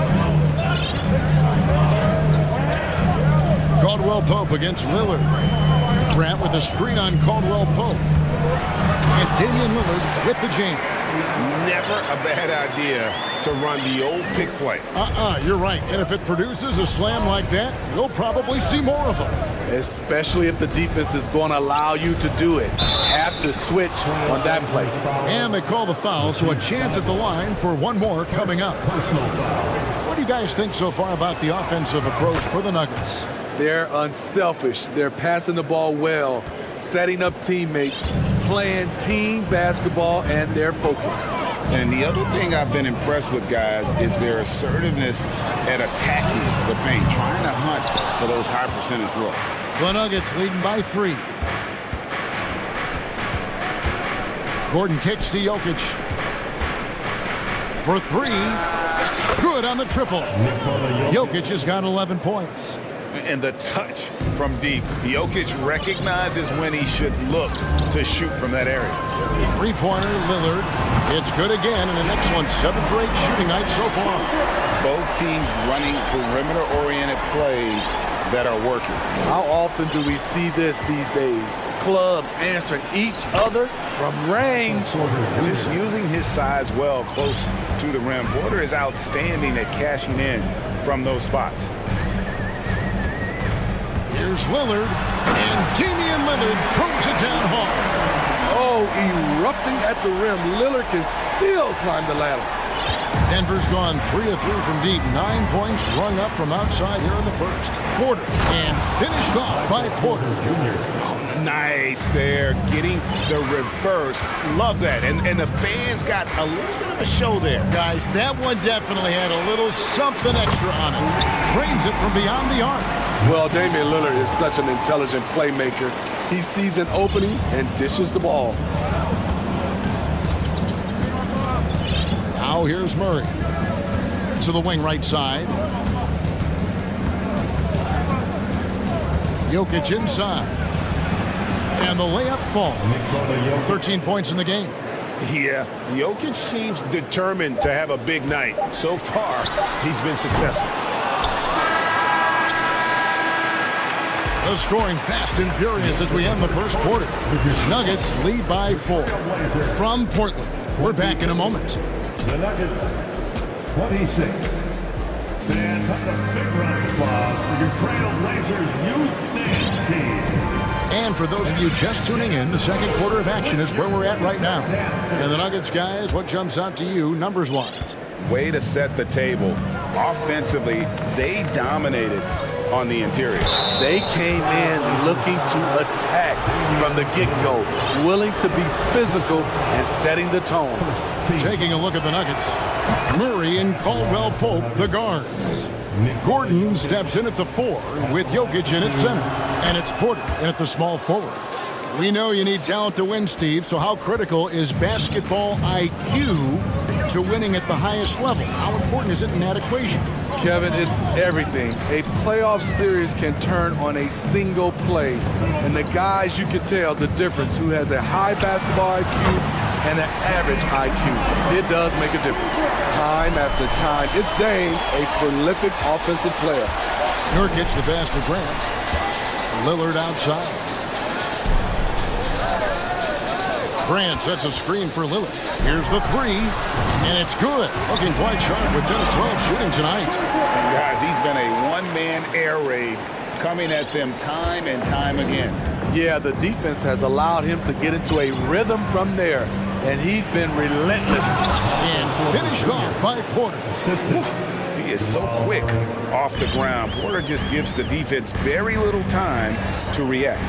Caldwell Pope against Lillard. Grant with a screen on Caldwell Pope. And Damian Lillard with the jam. Never a bad idea to run the old pick play. You're right. And if it produces a slam like that, you'll probably see more of them. Especially if the defense is going to allow you to do it. Have to switch on that play. And they call the foul, so a chance at the line for one more coming up. What do you guys think so far about the offensive approach for the Nuggets? They're unselfish. They're passing the ball well, setting up teammates, playing team basketball, and their focus. And the other thing I've been impressed with, guys, is their assertiveness at attacking the paint, trying to hunt for those high percentage looks. The Nuggets leading by 3. Gordon kicks to Jokic. For 3. Good on the triple. Jokic has got 11 points. And the touch from deep. Jokic recognizes when he should look to shoot from that area. Three-pointer, Lillard. It's good again, and an excellent 7 for 8 shooting night so far. Both teams running perimeter-oriented plays. that are working. How often do we see this these days? Clubs answering each other from range. Just using his size well close to the rim. Porter is outstanding at cashing in from those spots. Here's Lillard, and Damian Lillard throws it down hard. Oh, erupting at the rim. Lillard can still climb the ladder. Denver's gone 3 of 3 from deep. 9 points rung up from outside here in the first. Porter, and finished off by Porter. Nice there, getting the reverse. Love that. And the fans got a little bit of a show there. Guys, that one definitely had a little something extra on it. Drains it from beyond the arc. Well, Damian Lillard is such an intelligent playmaker. He sees an opening and dishes the ball. Now here's Murray. To the wing right side. Jokic inside. And the layup falls. 13 points in the game. Yeah, Jokic seems determined to have a big night. So far, he's been successful. The scoring fast and furious as we end the first quarter. Nuggets lead by 4. From Portland, we're back in a moment. The Nuggets, 26. Stand up a big round of applause for your Trailblazers youth dance team. And for those of you just tuning in, the second quarter of action is where we're at right now. And the Nuggets, guys, what jumps out to you numbers-wise? Way to set the table. Offensively, they dominated on the interior. They came in looking to attack from the get-go, willing to be physical and setting the tone. Taking a look at the Nuggets, Murray and Caldwell Pope, the guards. Gordon steps in at the 4 with Jokic in at center. And it's Porter in at the small forward. We know you need talent to win, Steve, so how critical is basketball IQ to winning at the highest level? How important is it in that equation? Kevin, it's everything. A playoff series can turn on a single play. And the guys, you can tell the difference who has a high basketball IQ and an average IQ. It does make a difference. Time after time, it's Dame, a prolific offensive player. Nurkic, the pass for Grant. Lillard outside. Grant sets a screen for Lillard. Here's the 3, and it's good. Looking quite sharp with 10 of 12 shooting tonight. And guys, he's been a one-man air raid coming at them time and time again. Yeah, the defense has allowed him to get into a rhythm from there, and he's been relentless. And finished off by Porter. He is so quick off the ground. Porter just gives the defense very little time to react.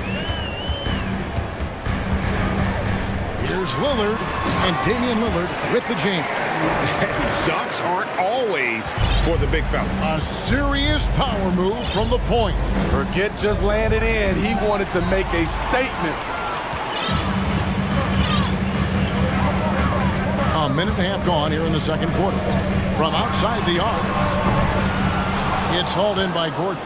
Here's Lillard, and Damian Lillard with the jam. Dunks aren't always for the big fella. A serious power move from the point. Forget just landed in. He wanted to make a statement. A minute and a half gone here in the second quarter. From outside the arc, it's hauled in by Gordon.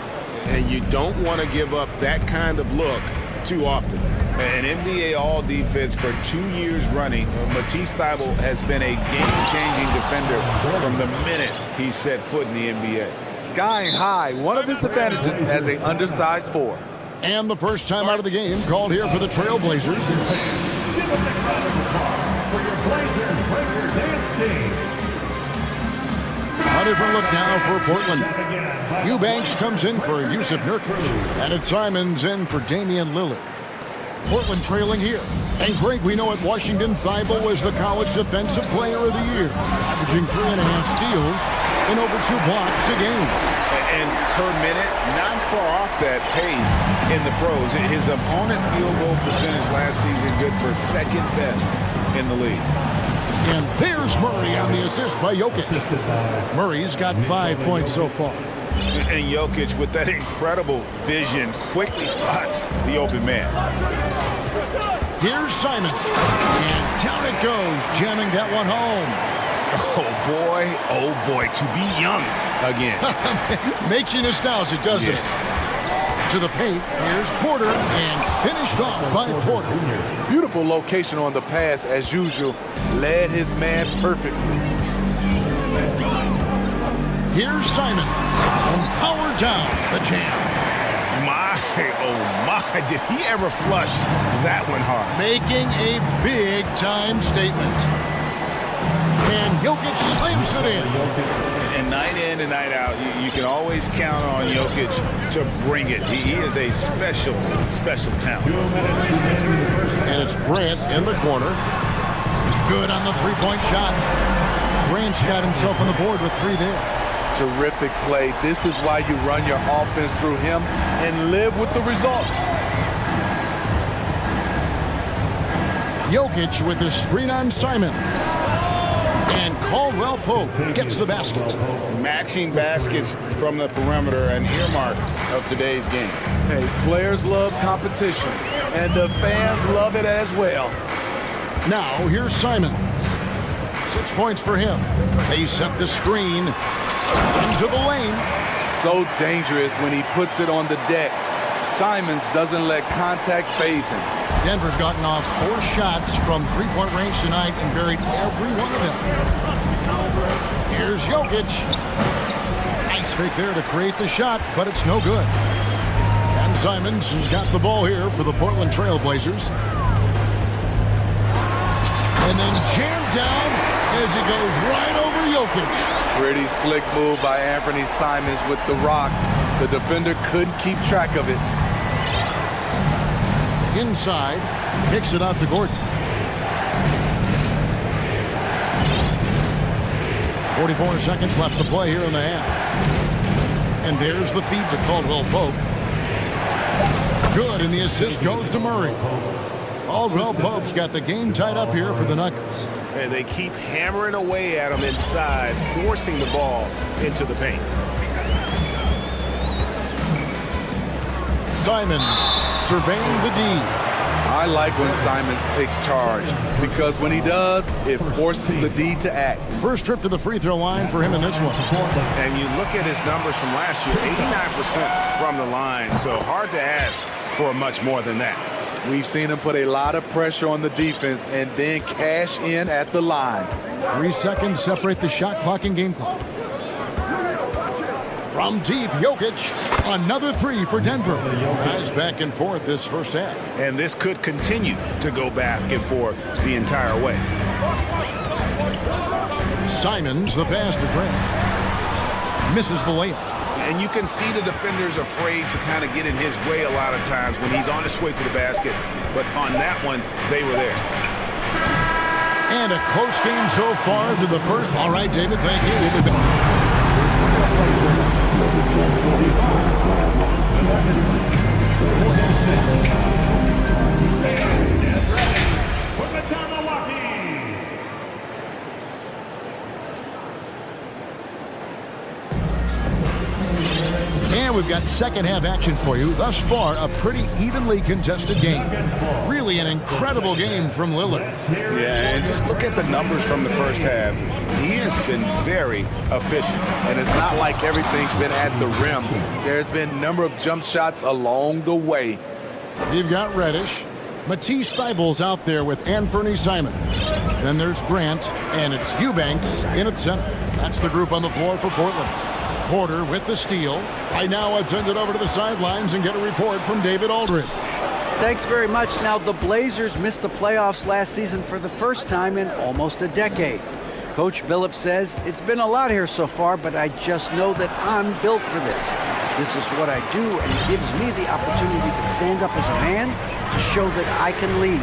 And you don't want to give up that kind of look too often. An NBA All-Defense for 2 years running, Matisse Thybulle has been a game-changing defender from the minute he set foot in the NBA. Skying high, one of his advantages as an undersized 4. And the first time out of the game called here for the Trailblazers. Give us a round of applause for your Blazers Breaker Dance Team. A different look now for Portland. Eubanks comes in for Yusuf Nurkic, and it's Simons in for Damian Lillard. Portland trailing here. And Greg, we know at Washington, Thybulle was the college defensive player of the year, averaging 3.5 steals and over 2 blocks a game. And per minute, not far off that pace in the pros. His opponent field goal percentage last season good for second best in the league. And there's Murray on the assist by Jokic. Murray's got 5 points so far. And Jokic, with that incredible vision, quickly spots the open man. Here's Simons. And down it goes, jamming that one home. Oh boy, to be young again. Makes you nostalgic, doesn't it? To the paint, here's Porter, and finished off by Porter. Beautiful location on the pass, as usual. Led his man perfectly. Here's Simon, and power down the jam. oh my, did he ever flush that one hard? Making a big-time statement. And Jokic slams it in. And night in and night out, you can always count on Jokic to bring it. He is a special, special talent. And it's Grant in the corner. Good on the three-point shot. Grant's got himself on the board with 3 there. Terrific play. This is why you run your offense through him and live with the results. Jokic with the screen on Simon. And Caldwell Pope gets the basket. Matching baskets from the perimeter, an earmark of today's game. Hey, players love competition, and the fans love it as well. Now, here's Simon. 6 points for him. They set the screen into the lane. So dangerous when he puts it on the deck. Simons doesn't let contact phase him. Denver's gotten off 4 shots from three-point range tonight and buried every one of them. Here's Jokic. Nice fake there to create the shot, but it's no good. And Simons has got the ball here for the Portland Trail Blazers. And then jammed down as he goes right over Jokic. Pretty slick move by Anthony Simons with the rock. The defender couldn't keep track of it. Inside, kicks it out to Gordon. 44 seconds left to play here in the half. And there's the feed to Caldwell Pope. Good, and the assist goes to Murray. Caldwell Pope's got the game tied up here for the Nuggets. And they keep hammering away at him inside, forcing the ball into the paint. Simons surveying the D. I like when Simons takes charge, because when he does, it forces the D to act. First trip to the free throw line for him in this one. And you look at his numbers from last year, 89% from the line, so hard to ask for much more than that. We've seen him put a lot of pressure on the defense and then cash in at the line. 3 seconds separate the shot clock and game clock. From deep, Jokic, another 3 for Denver. Guys back and forth this first half. And this could continue to go back and forth the entire way. Simons, the pass to Grant. Misses the layup. And you can see the defenders afraid to kind of get in his way a lot of times when he's on his way to the basket. But on that one, they were there. And a close game so far to the first. All right, David, thank you. We'll be back. And we've got second half action for you. Thus far, a pretty evenly contested game. Really an incredible game from Lillard. Yeah, and just look at the numbers from the first half. He has been very efficient. And it's not like everything's been at the rim. There's been a number of jump shots along the way. You've got Reddish. Matisse Thybulle's out there with Anthony Simon. Then there's Grant, and it's Eubanks in at center. That's the group on the floor for Portland. Porter with the steal. Right now, let's send it over to the sidelines and get a report from David Aldridge. Thanks very much. Now, the Blazers missed the playoffs last season for the first time in almost a decade. Coach Billups says, it's been a lot here so far, but I just know that I'm built for this. This is what I do, and it gives me the opportunity to stand up as a man to show that I can lead.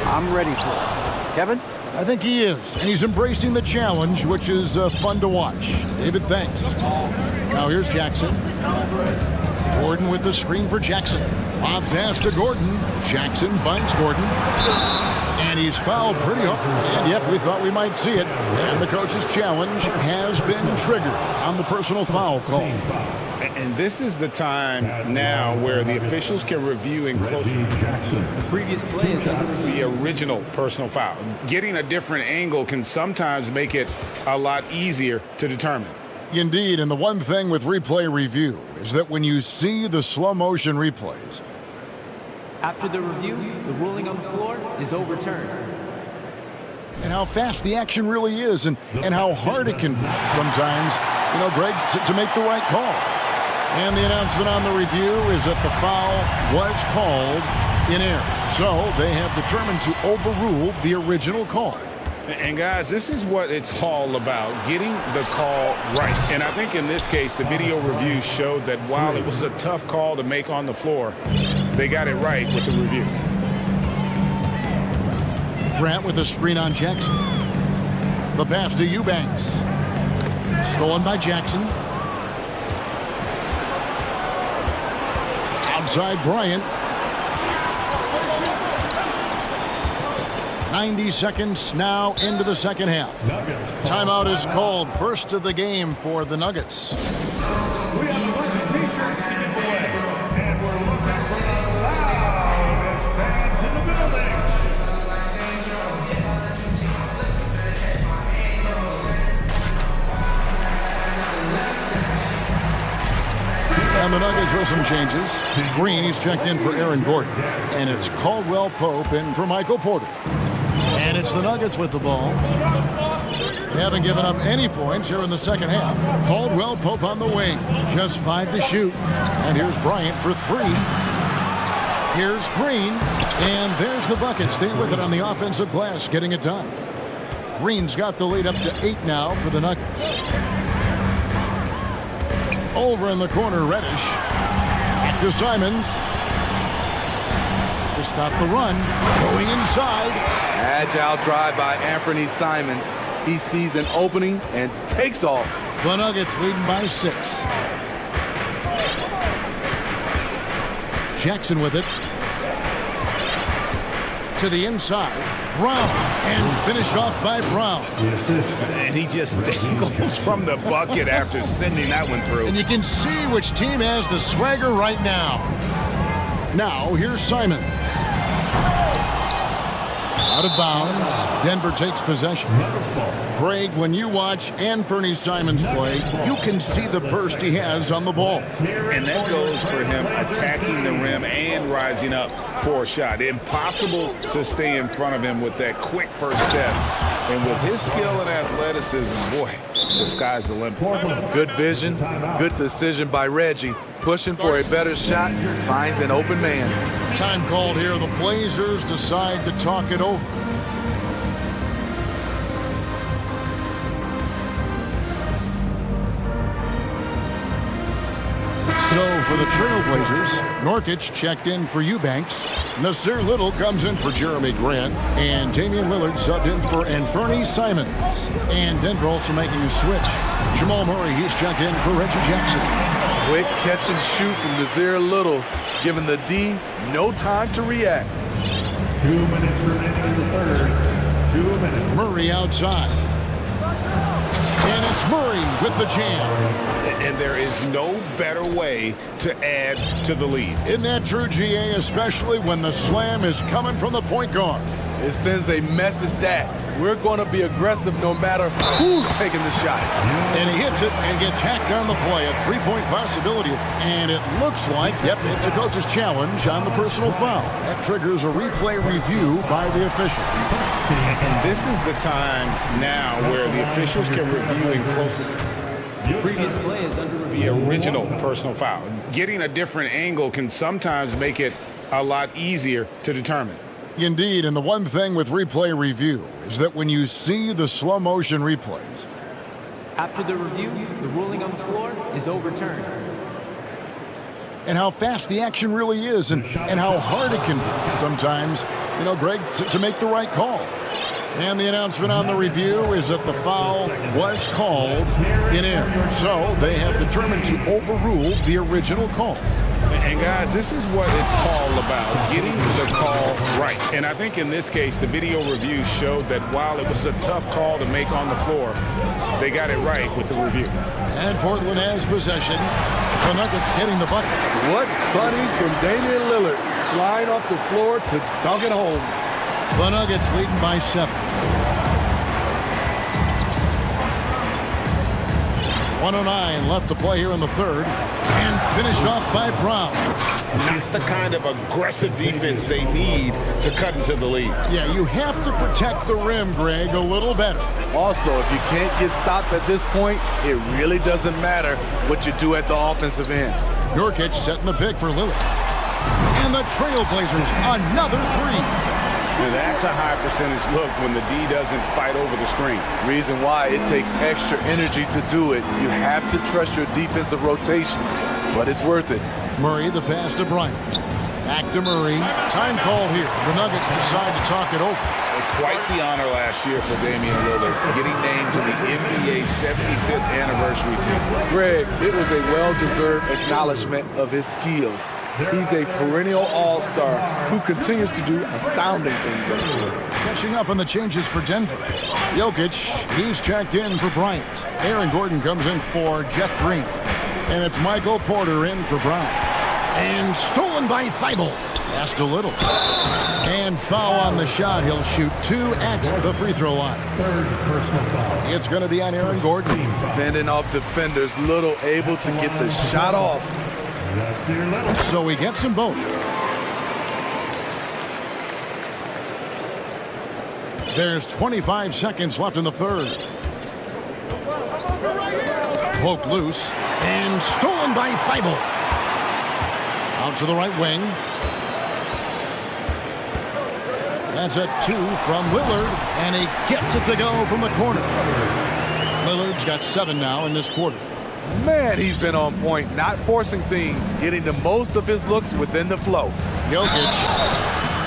I'm ready for it. Kevin? I think he is, and he's embracing the challenge, which is fun to watch. David, thanks. Now here's Jackson. Gordon with the screen for Jackson. Lob pass to Gordon. Jackson finds Gordon. And he's fouled pretty hard. And yep, we thought we might see it. And the coach's challenge has been triggered on the personal foul call. And this is the time now where the officials can review in closer. The previous play is the original personal foul. Getting a different angle can sometimes make it a lot easier to determine. Indeed, and the one thing with replay review is that when you see the slow motion replays, After the review, the ruling on the floor is overturned. And how fast the action really is, and how hard it can be sometimes, Greg, to make the right call. And the announcement on the review is that the foul was called in air. So they have determined to overrule the original call. And guys, this is what it's all about, getting the call right. And I think in this case, the video review showed that while it was a tough call to make on the floor, they got it right with the review. Grant with a screen on Jackson. The pass to Eubanks. Stolen by Jackson. Outside Bryant. 90 seconds now into the second half. Timeout is called, first of the game for the Nuggets. We have a bunch of t-shirts to give away, and we're looking for the loudest fans in the building. And the Nuggets with some changes. Green, he's checked in for Aaron Gordon. And it's Caldwell Pope in for Michael Porter. And it's the Nuggets with the ball. They haven't given up any points here in the second half. Caldwell Pope on the wing. Just 5 to shoot. And here's Bryant for 3. Here's Green. And there's the bucket. Stay with it on the offensive glass, getting it done. Green's got the lead up to 8 now for the Nuggets. Over in the corner, Reddish. Back to Simons. To stop the run. Going inside. Agile drive by Anthony Simons. He sees an opening and takes off. The Nuggets leading by 6. Jackson with it. To the inside. Brown. And finished off by Brown. And he just dangles from the bucket after sending that one through. And you can see which team has the swagger right now. Now, here's Simons. Out of bounds. Denver takes possession. Greg, when you watch Anthony Simons play, you can see the burst he has on the ball. And that goes for him attacking the rim and rising up for a shot. Impossible to stay in front of him with that quick first step. And with his skill and athleticism, boy, the sky's the limit. Good vision, good decision by Reggie. Pushing for a better shot, finds an open man. Time called here. The Blazers decide to talk it over. So for the Trailblazers, Nurkic checked in for Eubanks. Nasir Little comes in for Jeremy Grant. And Damian Lillard subbed in for Anthony Simons. And Denver also making a switch. Jamal Murray, he's checked in for Reggie Jackson. Quick catch and shoot from Nasir Little, giving the D no time to react. 2 minutes remaining in the third. 2 minutes. Murray outside. And it's Murray with the jam. And there is no better way to add to the lead. Isn't that true, GA, especially when the slam is coming from the point guard? It sends a message that we're going to be aggressive no matter who's taking the shot. And he hits it and gets hacked on the play. A three-point possibility. And it looks like, yep, it's a coach's challenge on the personal foul. That triggers a replay review by the official. And this is the time now where the officials can review in closer. Previous play is under review. The original personal foul. Getting a different angle can sometimes make it a lot easier to determine. Indeed, and the one thing with replay review is that when you see the slow motion replays. After the review, the ruling on the floor is overturned. And how fast the action really is and how hard it can be sometimes, you know, Greg, to make the right call. And the announcement on the review is that the foul was called in air. So they have determined to overrule the original call. And guys, this is what it's all about, getting the call right. And I think in this case, the video review showed that while it was a tough call to make on the floor, they got it right with the review. And Portland has possession. The Nuggets hitting the bucket. What bunnies from Damian Lillard, flying off the floor to dunk it home. The Nuggets leading by 7. 1:09 left to play here in the third. And finished off by Brown. Not the kind of aggressive defense they need to cut into the lead. Yeah, you have to protect the rim, Greg, a little better. Also, if you can't get stops at this point, it really doesn't matter what you do at the offensive end. Nurkic setting the pick for Lillard. And the Trailblazers, another three. Now that's a high percentage look when the D doesn't fight over the screen. Reason why it takes extra energy to do it. You have to trust your defensive rotations, but it's worth it. Murray, the pass to Bryant. Back to Murray. Time call here. The Nuggets decide to talk it over. Quite the honor last year for Damian Lillard, getting named to the NBA 75th anniversary team. Greg, it was a well-deserved acknowledgement of his skills. He's a perennial all-star who continues to do astounding things. Catching up on the changes for Denver. Jokic, he's checked in for Bryant. Aaron Gordon comes in for Jeff Green. And it's Michael Porter in for Brown. And stolen by Thibault. Pass to Little. And foul on the shot. He'll shoot 2 at the free throw line. Third personal foul. It's going to be on Aaron Gordon. Fending off defenders, Little able to get the shot off. So he gets them both. There's 25 seconds left in the third. Poked loose and stolen by Thibault. Out to the right wing. That's a 2 from Lillard, and he gets it to go from the corner. Lillard's got 7 now in this quarter. Man, he's been on point, not forcing things, getting the most of his looks within the flow. Jokic,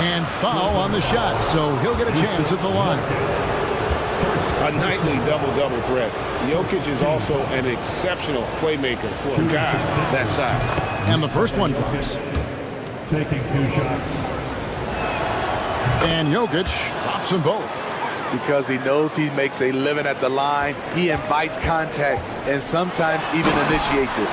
and foul on the shot, so he'll get a chance at the line. A nightly double-double threat. Jokic is also an exceptional playmaker for a guy that size. And the first one drops. Taking 2 shots. And Jokic drops them both. Because he knows he makes a living at the line, he invites contact and sometimes even initiates it.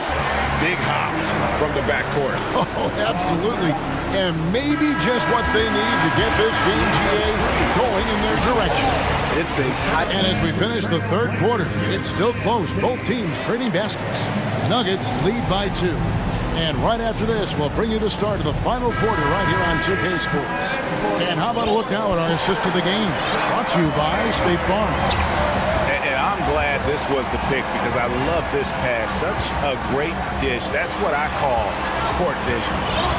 Big hops from the backcourt. Oh, absolutely. And maybe just what they need to get this game, GA, going in their direction. It's a tight. And as we finish the third quarter, it's still close. Both teams trading baskets. Nuggets lead by 2. And right after this, we'll bring you the start of the final quarter right here on 2K Sports. And how about a look now at our assist to the game? Brought to you by State Farm. And I'm glad this was the pick because I love this pass. Such a great dish. That's what I call court vision.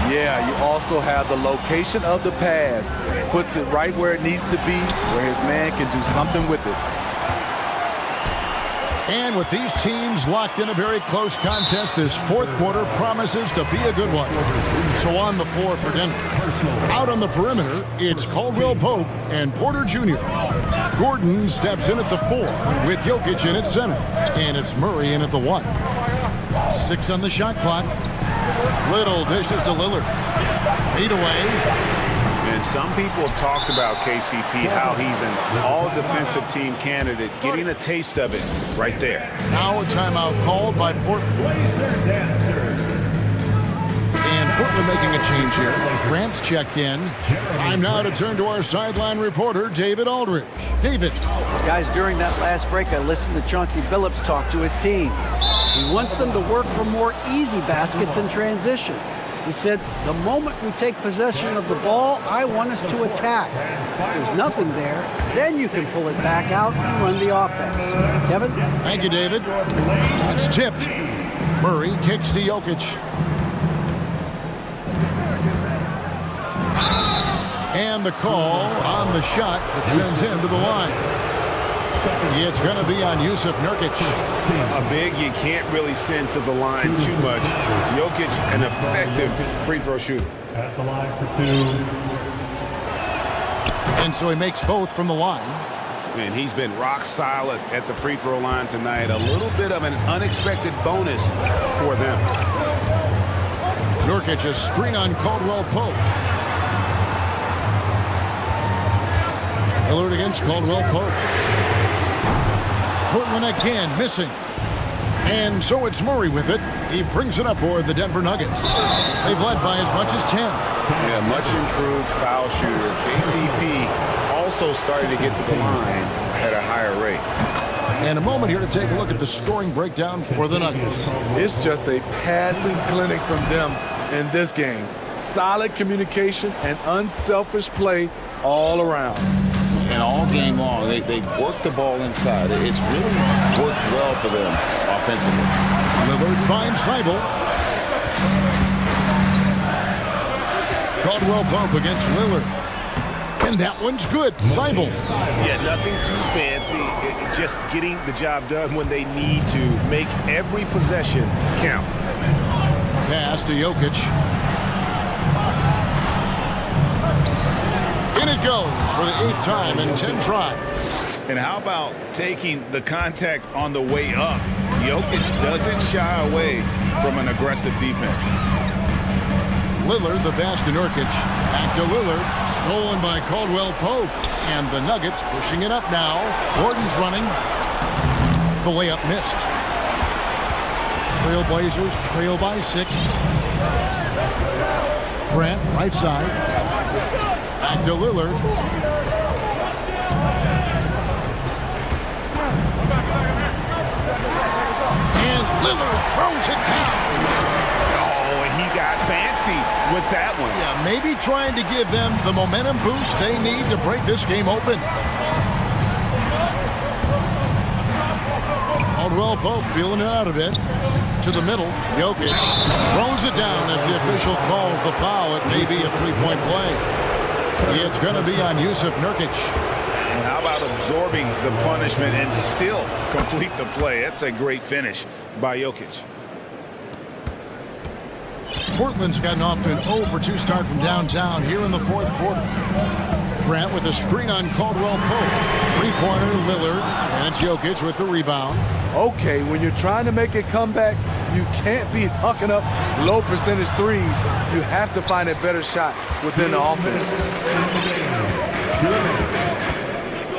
Yeah, you also have the location of the pass. Puts it right where it needs to be, where his man can do something with it. And with these teams locked in a very close contest, this fourth quarter promises to be a good one. So on the floor for Denver. Out on the perimeter, it's Caldwell Pope and Porter Jr. Gordon steps in at the 4 with Jokic in at center. And it's Murray in at the 1. 6 on the shot clock. Little dishes to Lillard. Fade away. And some people have talked about KCP, how he's an all-defensive team candidate, getting a taste of it right there. Now a timeout called by Portland. And Portland making a change here. Grant's checked in. Time now to turn to our sideline reporter, David Aldridge. David. Guys, during that last break, I listened to Chauncey Billups talk to his team. He wants them to work for more easy baskets in transition. He said, the moment we take possession of the ball, I want us to attack. If there's nothing there, then you can pull it back out and run the offense. Kevin? Thank you, David. It's tipped. Murray kicks to Jokic. And the call on the shot that sends him to the line. It's going to be on Jusuf Nurkic. A big you can't really send to the line too much. Jokic, an effective free throw shooter. At the line for 2. And so he makes both from the line. And he's been rock solid at the free throw line tonight. A little bit of an unexpected bonus for them. Nurkic, a screen on Caldwell Pope. Lillard against Caldwell Pope. Portland again missing. And so it's Murray with it. He brings it up for the Denver Nuggets. They've led by as much as 10. Yeah, much improved foul shooter. KCP also starting to get to the line at a higher rate. And a moment here to take a look at the scoring breakdown for the Nuggets. It's just a passing clinic from them in this game. Solid communication and unselfish play all around. And all game long, they work the ball inside. It's really worked well for them offensively. Lillard finds Thibault. Caldwell Pope against Lillard. And that one's good. Thibault. Yeah, nothing too fancy. Just getting the job done when they need to. Make every possession count. Pass to Jokic. In it goes for the 8th time in 10 tries. And how about taking the contact on the way up? Jokic doesn't shy away from an aggressive defense. Lillard, the pass to Nurkic. Back to Lillard. Stolen by Caldwell Pope. And the Nuggets pushing it up now. Gordon's running. The layup missed. Trailblazers trail by 6. Grant, right side. Back to Lillard. And Lillard throws it down. He got fancy with that one. Yeah, maybe trying to give them the momentum boost they need to break this game open. Caldwell Pope feeling it out a bit. To the middle, Jokic throws it down as the official calls the foul. It may be a three-point play. It's going to be on Yusuf Nurkic. And how about absorbing the punishment and still complete the play? That's a great finish by Jokic. Portland's gotten off to an 0 for 2 start from downtown here in the 4th quarter. Grant with a screen on Caldwell Pope. Three-pointer, Lillard, and it's Jokic with the rebound. Okay, when you're trying to make a comeback, you can't be hucking up low percentage threes. You have to find a better shot within the offense.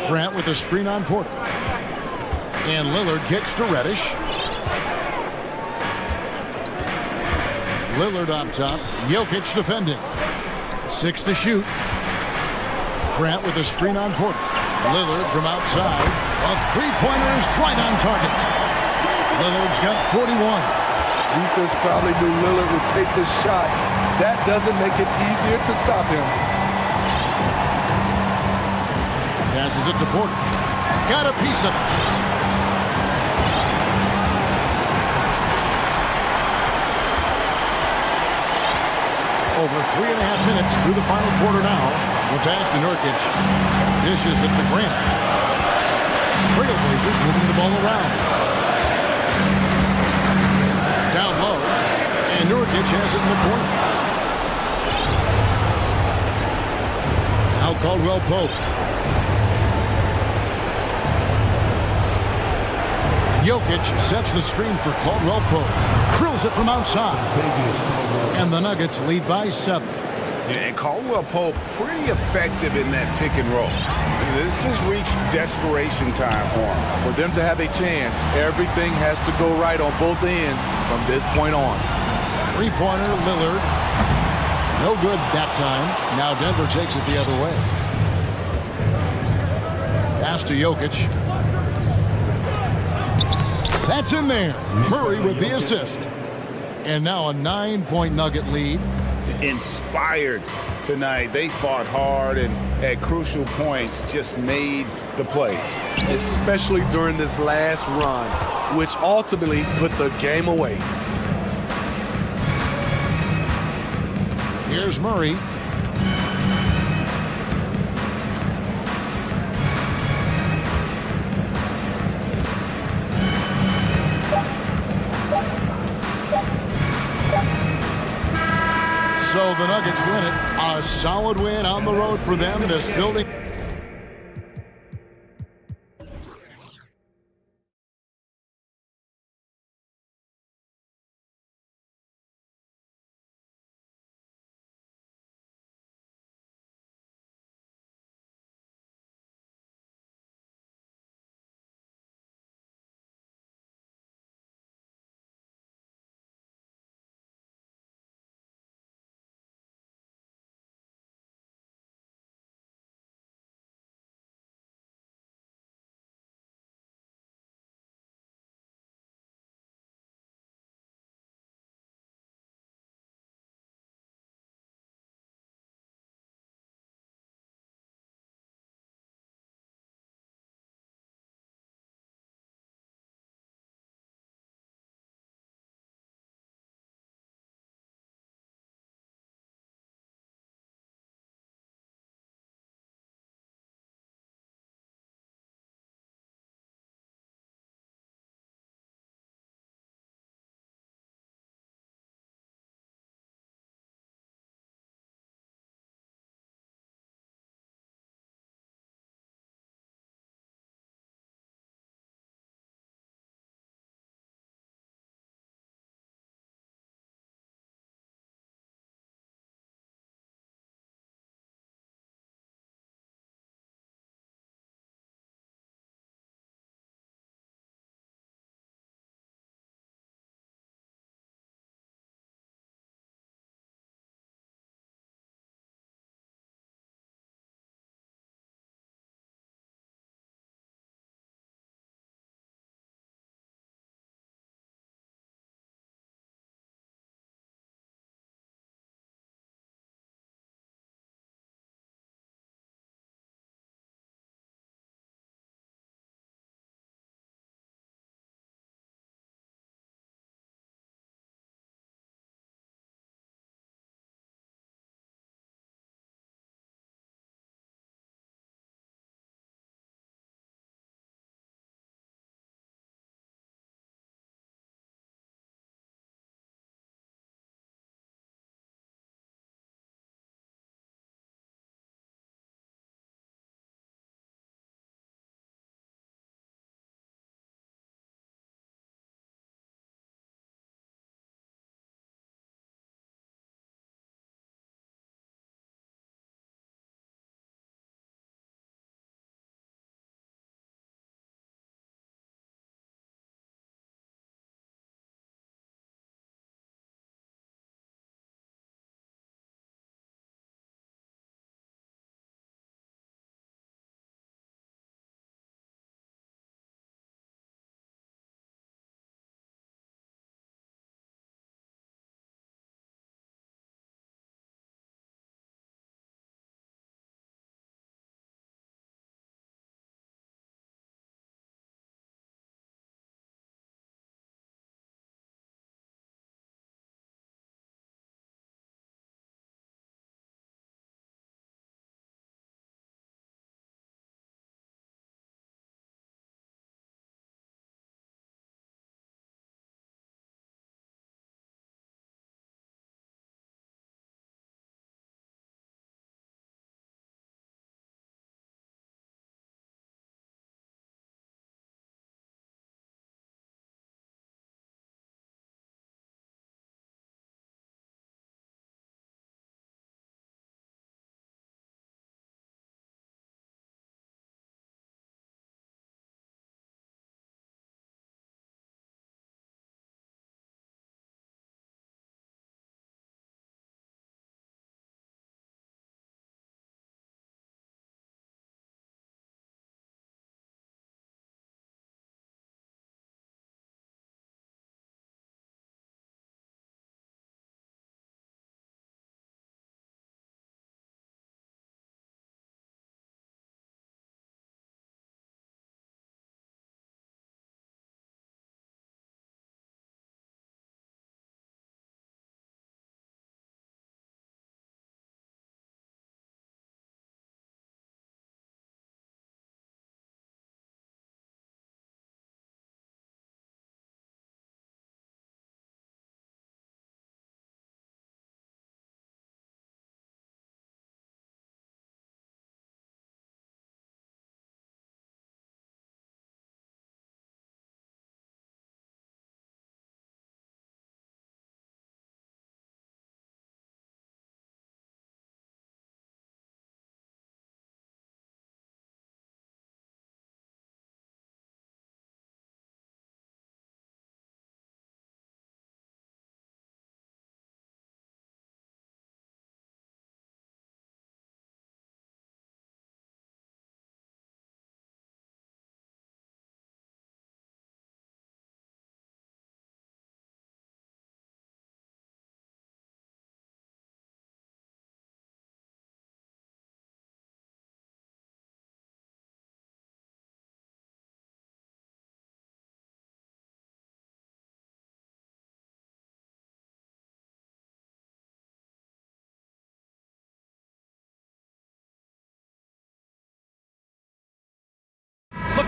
Grant with a screen on Porter. And Lillard kicks to Reddish. Lillard up top. Jokic defending. 6 to shoot. Grant with a screen on Porter. Lillard from outside. A three-pointer is right on target. Lillard's got 41. Defense probably knew Lillard would take this shot. That doesn't make it easier to stop him. Passes it to Porter. Got a piece of it. Over 3.5 minutes through the final quarter now. The pass to Nurkic. Dishes it to Grant. Trailblazers moving the ball around. Down low. And Nurkic has it in the corner. Now Caldwell Pope. Jokic sets the screen for Caldwell Pope. Drills it from outside. And the Nuggets lead by 7. And Caldwell Pope pretty effective in that pick and roll. This has reached desperation time for him. For them to have a chance, everything has to go right on both ends from this point on. Three-pointer, Lillard. No good that time. Now Denver takes it the other way. Pass to Jokic. That's in there. Murray with the assist. And now a 9-point Nugget lead. Inspired tonight. They fought hard and at crucial points just made the plays. Especially during this last run, which ultimately put the game away. Here's Murray. So the Nuggets win it. A solid win on the road for them. This building.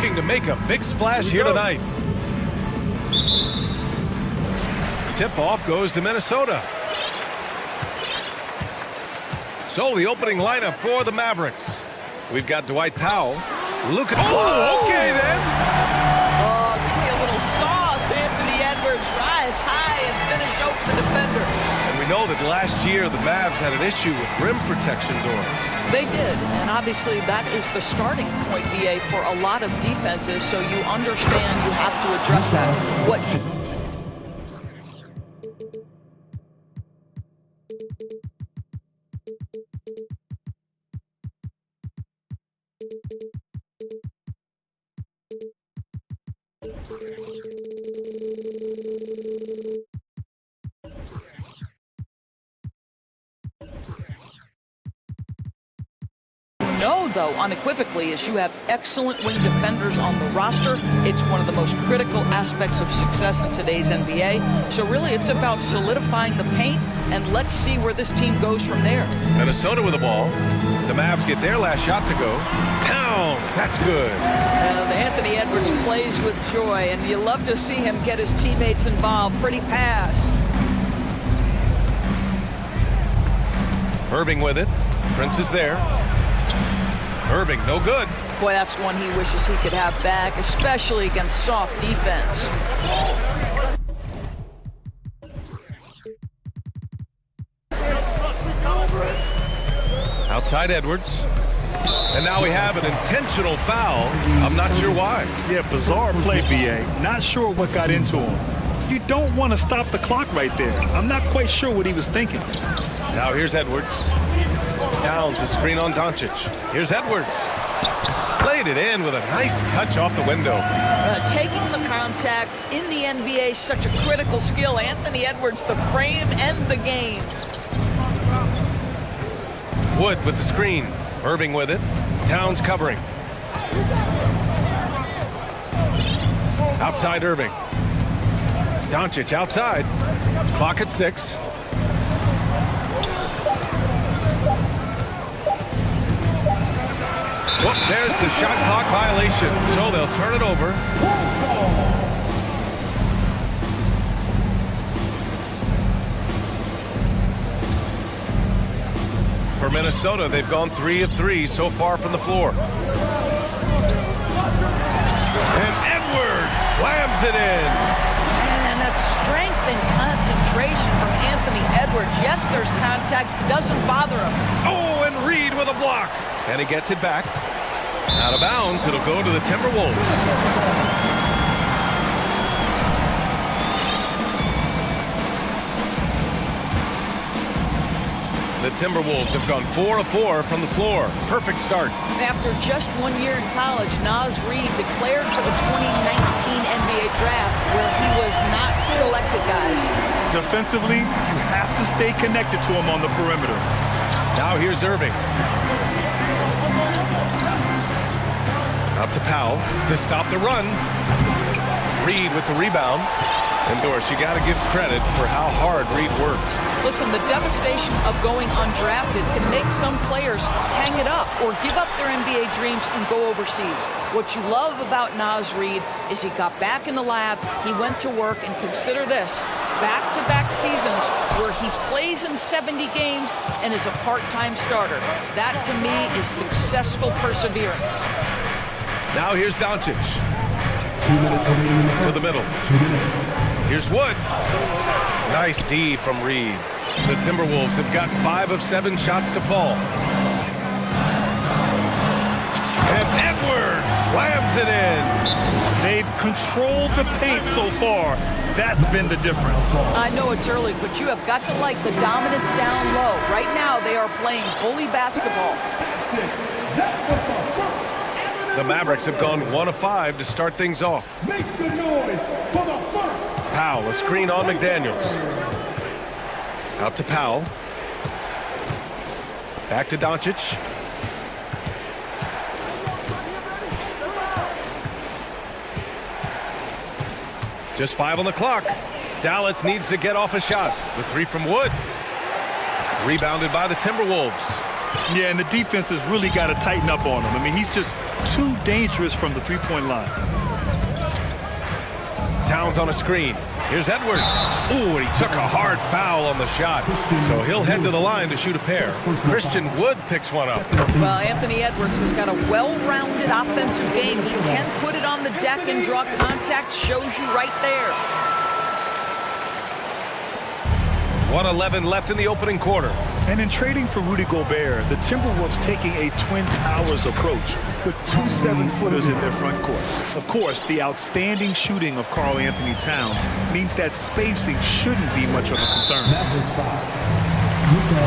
looking to make a big splash here tonight. Tip-off goes to Minnesota. So the opening lineup for the Mavericks. We've got Dwight Powell. Luka. Oh, okay then. Oh, give me a little sauce. Anthony Edwards rise high and finish over the defender. And we know that last year the Mavs had an issue with rim protection doors. They did, and obviously that is the starting point, BA, for a lot of defenses, so you understand you have to address that. What? Know, though, unequivocally, is you have excellent wing defenders on the roster. It's one of the most critical aspects of success in today's NBA. So really, it's about solidifying the paint, and let's see where this team goes from there. Minnesota with the ball. The Mavs get their last shot to go. Towns, that's good. Anthony Edwards plays with joy, and you love to see him get his teammates involved. Pretty pass. Irving with it. Prince is there. Irving, no good. Boy, that's one he wishes he could have back, especially against soft defense. Outside Edwards. And now we have an intentional foul. I'm not sure why. Yeah, bizarre play, BA. Not sure what got into him. You don't want to stop the clock right there. I'm not quite sure what he was thinking. Now here's Edwards. Towns, a screen on Doncic. Here's Edwards. Played it in with a nice touch off the window. Taking the contact in the NBA is such a critical skill. Anthony Edwards, the frame and the game. Wood with the screen. Irving with it. Towns covering. Outside Irving. Doncic outside. Clock at 6. Well, there's the shot clock violation, so they'll turn it over. For Minnesota, they've gone 3 of 3 so far from the floor. And Edwards slams it in. And that strength and concentration from Anthony Edwards. Yes, there's contact, doesn't bother him. Oh, and Reed with a block. And he gets it back. Out of bounds, it'll go to the Timberwolves. The Timberwolves have gone 4 of 4 from the floor. Perfect start. After just 1 year in college, Naz Reid declared for the 2019 NBA draft, where he was not selected, guys. Defensively, you have to stay connected to him on the perimeter. Now here's Irving. Out to Powell to stop the run. Reed with the rebound. And Doris, you got to give credit for how hard Reed worked. Listen, the devastation of going undrafted can make some players hang it up or give up their NBA dreams and go overseas. What you love about Naz Reid is he got back in the lab, he went to work, and consider this, back-to-back seasons where he plays in 70 games and is a part-time starter. That, to me, is successful perseverance. Now here's Doncic. 2 minutes remaining. To the middle. 2 minutes. Here's Wood. Nice D from Reed. The Timberwolves have got 5 of 7 shots to fall. And Edwards slams it in. They've controlled the paint so far. That's been the difference. I know it's early, but you have got to like the dominance down low. Right now, they are playing bully basketball. The Mavericks have gone 1 of 5 to start things off. Make some noise for the first. Powell, a screen on McDaniels. Out to Powell. Back to Doncic. Just 5 on the clock. Dallas needs to get off a shot. The 3 from Wood. Rebounded by the Timberwolves. Yeah, and the defense has really got to tighten up on him. I mean, he's just too dangerous from the three-point line. Towns on a screen. Here's Edwards. Ooh, and he took a hard foul on the shot. So he'll head to the line to shoot a pair. Christian Wood picks one up. Well, Anthony Edwards has got a well-rounded offensive game. He can put it on the deck and draw contact. Shows you right there. 1:11 left in the opening quarter. And in trading for Rudy Gobert, the Timberwolves taking a Twin Towers approach with 2 7-footers in their front court. Of course, the outstanding shooting of Karl Anthony Towns means that spacing shouldn't be much of a concern.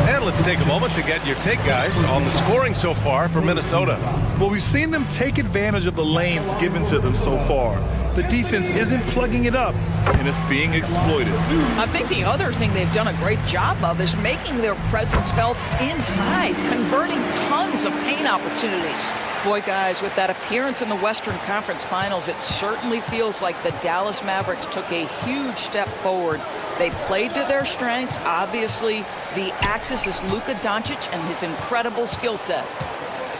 And let's take a moment to get your take, guys, on the scoring so far for Minnesota. Well, we've seen them take advantage of the lanes given to them so far. The defense isn't plugging it up, and it's being exploited. I think the other thing they've done a great job of is making their presence felt inside, converting tons of paint opportunities. Boy, guys, with that appearance in the Western Conference Finals, it certainly feels like the Dallas Mavericks took a huge step forward. They played to their strengths. Obviously, the axis is Luka Doncic and his incredible skill set.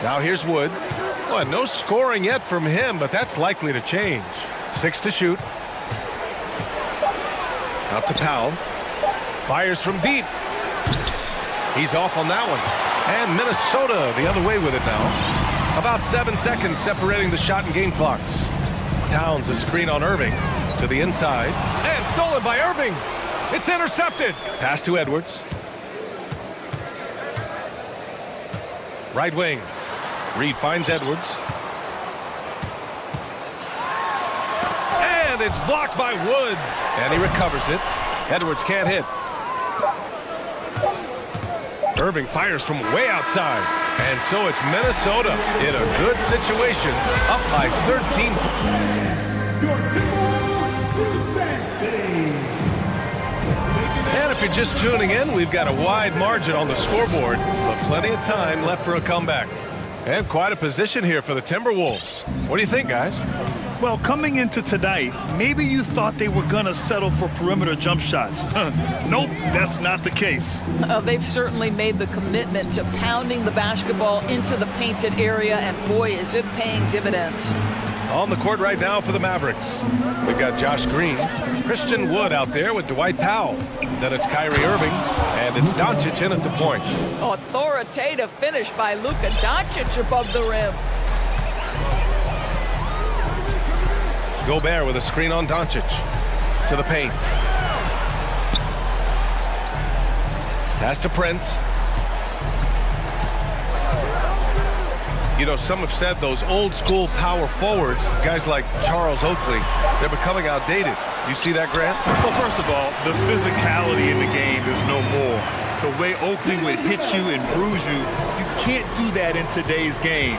Now here's Wood. Well, no scoring yet from him, but that's likely to change. 6 to shoot. Out to Powell. Fires from deep. He's off on that one. And Minnesota the other way with it now. About 7 seconds separating the shot and game clocks. Towns a screen on Irving to the inside. And stolen by Irving. It's intercepted. Pass to Edwards. Right wing. Reed finds Edwards. And it's blocked by Wood. And he recovers it. Edwards can't hit. Irving fires from way outside. And so it's Minnesota in a good situation, up by 13. And if you're just tuning in, we've got a wide margin on the scoreboard, but plenty of time left for a comeback. And quite a position here for the Timberwolves. What do you think, guys? Well, coming into tonight, maybe you thought they were going to settle for perimeter jump shots. Nope, that's not the case. They've certainly made the commitment to pounding the basketball into the painted area, and boy, is it paying dividends. On the court right now for the Mavericks, we've got Josh Green, Christian Wood out there with Dwight Powell. Then it's Kyrie Irving, and it's Doncic in at the point. Authoritative finish by Luka Doncic above the rim. Gobert with a screen on Doncic. To the paint. Pass to Prince. You know, some have said those old school power forwards, guys like Charles Oakley, they're becoming outdated. You see that, Grant? Well, first of all, the physicality in the game is no more. The way Oakley would hit you and bruise you, you can't do that in today's game.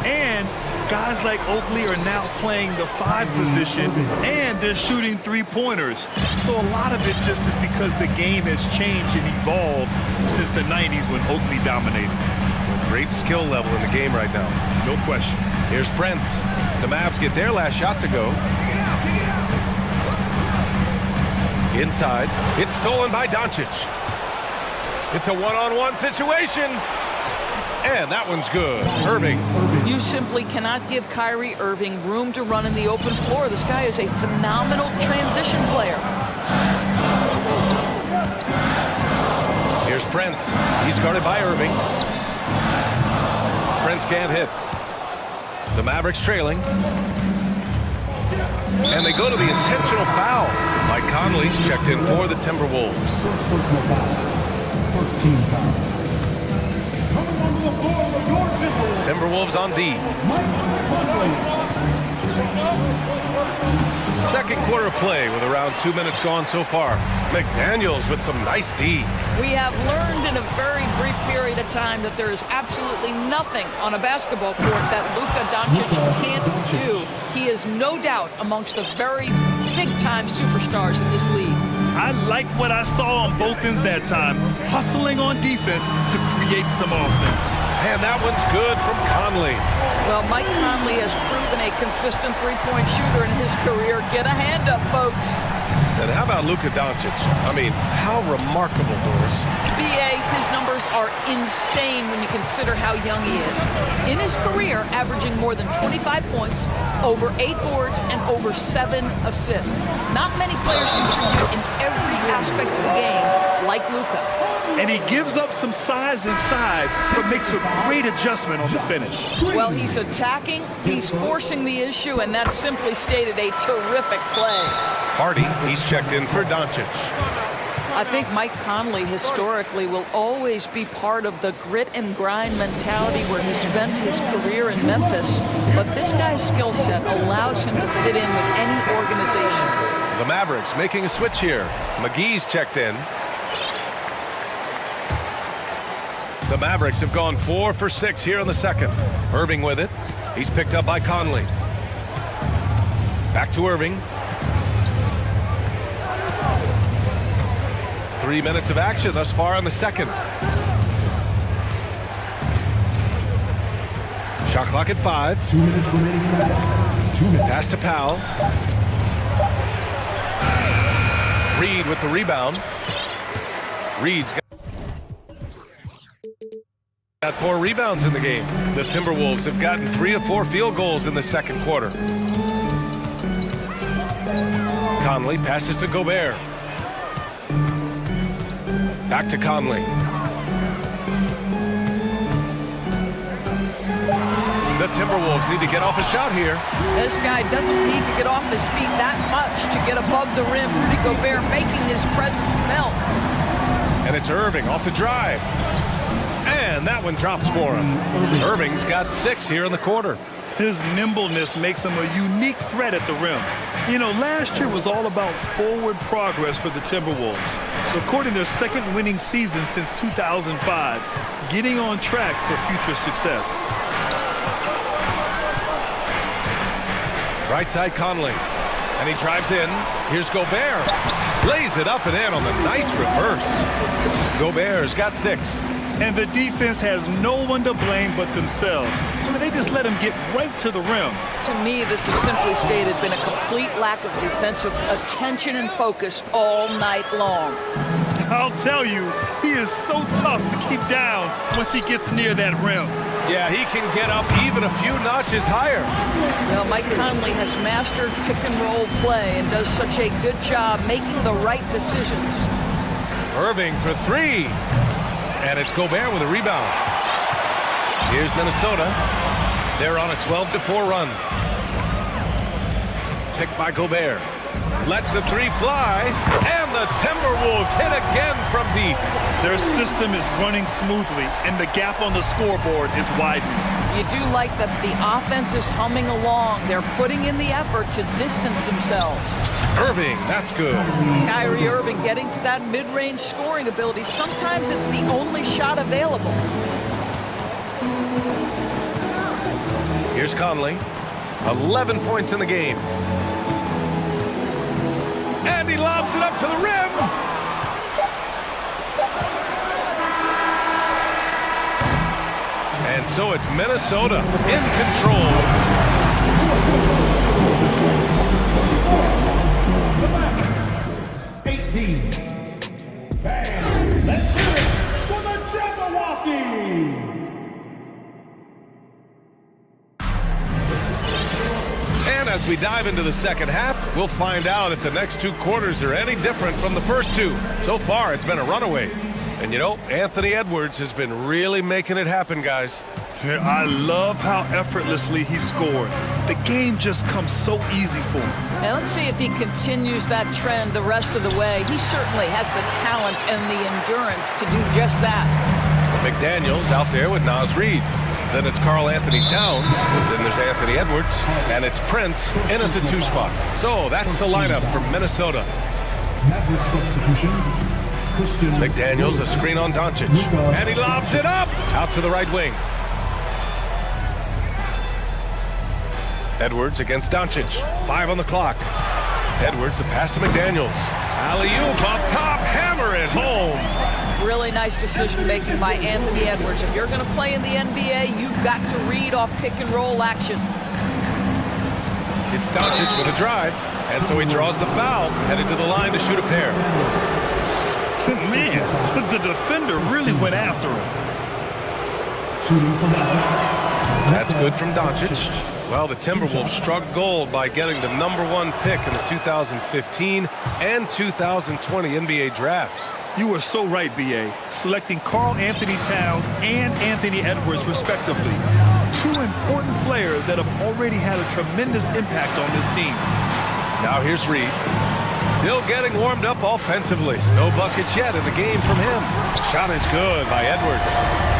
And guys like Oakley are now playing the 5 position, and they're shooting 3-pointers. So a lot of it just is because the game has changed and evolved since the 90s when Oakley dominated. Great skill level in the game right now. No question. Here's Prince. The Mavs get their last shot to go. Inside. It's stolen by Doncic. It's a one-on-one situation. And that one's good. Irving. You simply cannot give Kyrie Irving room to run in the open floor. This guy is a phenomenal transition player. Here's Prince. He's guarded by Irving. Prince can't hit. The Mavericks trailing. And they go to the intentional foul. Mike Conley's checked in for the Timberwolves. First team foul. Timberwolves on D. Second quarter play with around 2 minutes gone so far. McDaniels with some nice D. We have learned in a very brief period of time that there is absolutely nothing on a basketball court that Luka Doncic can't do. He is no doubt amongst the very big-time superstars in this league. I liked what I saw on both ends that time, hustling on defense to create some offense. And that one's good from Conley. Well, Mike Conley has proven a consistent three-point shooter in his career. Get a hand up, folks. And how about Luka Doncic? I mean, how remarkable, Doris. B.A., His numbers are insane when you consider how young he is. In his career, averaging more than 25 points, over 8 boards, and over 7 assists. Not many players contribute in every aspect of the game like Luka. And he gives up some size inside, but makes a great adjustment on the finish. Well, he's attacking, he's forcing the issue, and that's simply stated a terrific play. Hardy, he's checked in for Doncic. I think Mike Conley historically will always be part of the grit and grind mentality where he spent his career in Memphis, but this guy's skill set allows him to fit in with any organization. The Mavericks making a switch here. McGee's checked in. The Mavericks have gone 4 for 6 here in the second. Irving with it. He's picked up by Conley. Back to Irving. 3 minutes of action thus far in the second. Shot clock at 5. 2 minutes remaining. 2 minutes. Pass to Powell. Reed with the rebound. Reed's got 4 rebounds in the game. The Timberwolves have gotten 3 of 4 field goals in the second quarter. Conley passes to Gobert. Back to Conley. The Timberwolves need to get off a shot here. This guy doesn't need to get off his feet that much to get above the rim. Rudy Gobert making his presence felt. And it's Irving off the drive. And that one drops for him. Irving's got 6 here in the quarter. His nimbleness makes him a unique threat at the rim. You know, last year was all about forward progress for the Timberwolves. Recording their second winning season since 2005, getting on track for future success. Right side Conley. And he drives in. Here's Gobert. Lays it up and in on the nice reverse. Gobert's got 6. And the defense has no one to blame but themselves. I mean, they just let him get right to the rim. To me, this has simply stated been a complete lack of defensive attention and focus all night long. I'll tell you, he is so tough to keep down once he gets near that rim. Yeah, he can get up even a few notches higher. Well, Mike Conley has mastered pick and roll play and does such a good job making the right decisions. Irving for 3. And it's Gobert with a rebound. Here's Minnesota. They're on a 12-4 run. Picked by Gobert. Lets the 3 fly. And the Timberwolves hit again from deep. Their system is running smoothly, and the gap on the scoreboard is widening. You do like that the offense is humming along. They're putting in the effort to distance themselves. Irving, that's good. Kyrie Irving getting to that mid-range scoring ability. Sometimes it's the only shot available. Here's Conley. 11 points in the game. And he lobs it up to the rim. And so it's Minnesota in control. And let's do it for the Jabberwockies! And as we dive into the second half, we'll find out if the next 2 quarters are any different from the first 2. So far, it's been a runaway. And you know, Anthony Edwards has been really making it happen, guys. I love how effortlessly he scored. The game just comes so easy for him. Now let's see if he continues that trend the rest of the way. He certainly has the talent and the endurance to do just that. McDaniels out there with Naz Reid. Then it's Karl Anthony Towns. Then there's Anthony Edwards. And it's Prince in at the 2 spot. So that's the lineup for Minnesota. Maverick substitution. McDaniels, a screen on Doncic. And he lobs it up out to the right wing. Edwards against Doncic. 5 on the clock. Edwards, the pass to McDaniels. Alley-oop up top, hammer it home. Really nice decision making by Anthony Edwards. If you're going to play in the NBA, you've got to read off pick and roll action. It's Doncic with a drive, and so he draws the foul, headed to the line to shoot a pair. Man, the defender really went after him. That's good from Doncic. Well, the Timberwolves struck gold by getting the #1 pick in the 2015 and 2020 NBA drafts. You are so right, B.A. Selecting Karl Anthony Towns and Anthony Edwards, respectively. Two important players that have already had a tremendous impact on this team. Now here's Reed. Still getting warmed up offensively. No buckets yet in the game from him. Shot is good by Edwards.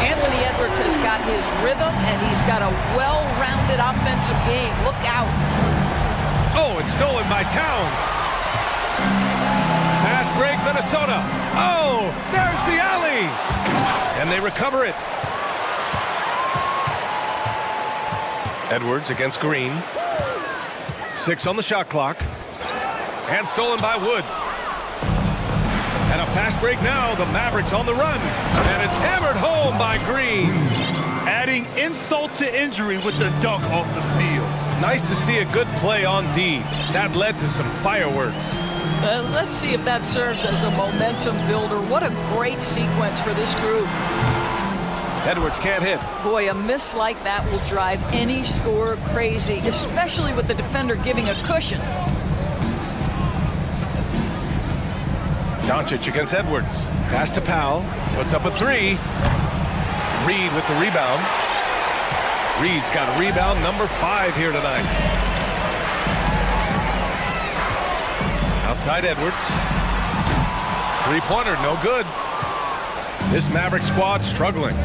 Anthony Edwards has got his rhythm, and he's got a well-rounded offensive game. Look out. Oh, it's stolen by Towns. Fast break, Minnesota. Oh, there's the alley. And they recover it. Edwards against Green. 6 on the shot clock. And stolen by Wood. And a fast break now. The Mavericks on the run. And it's hammered home by Green. Adding insult to injury with the dunk off the steal. Nice to see a good play on D. That led to some fireworks. Let's see if that serves as a momentum builder. What a great sequence for this group. Edwards can't hit. Boy, a miss like that will drive any scorer crazy, especially with the defender giving a cushion. Doncic against Edwards. Pass to Powell. Puts up a 3. Reed with the rebound. Reed's got rebound #5 here tonight. Outside Edwards. Three-pointer, no good. This Maverick squad struggling.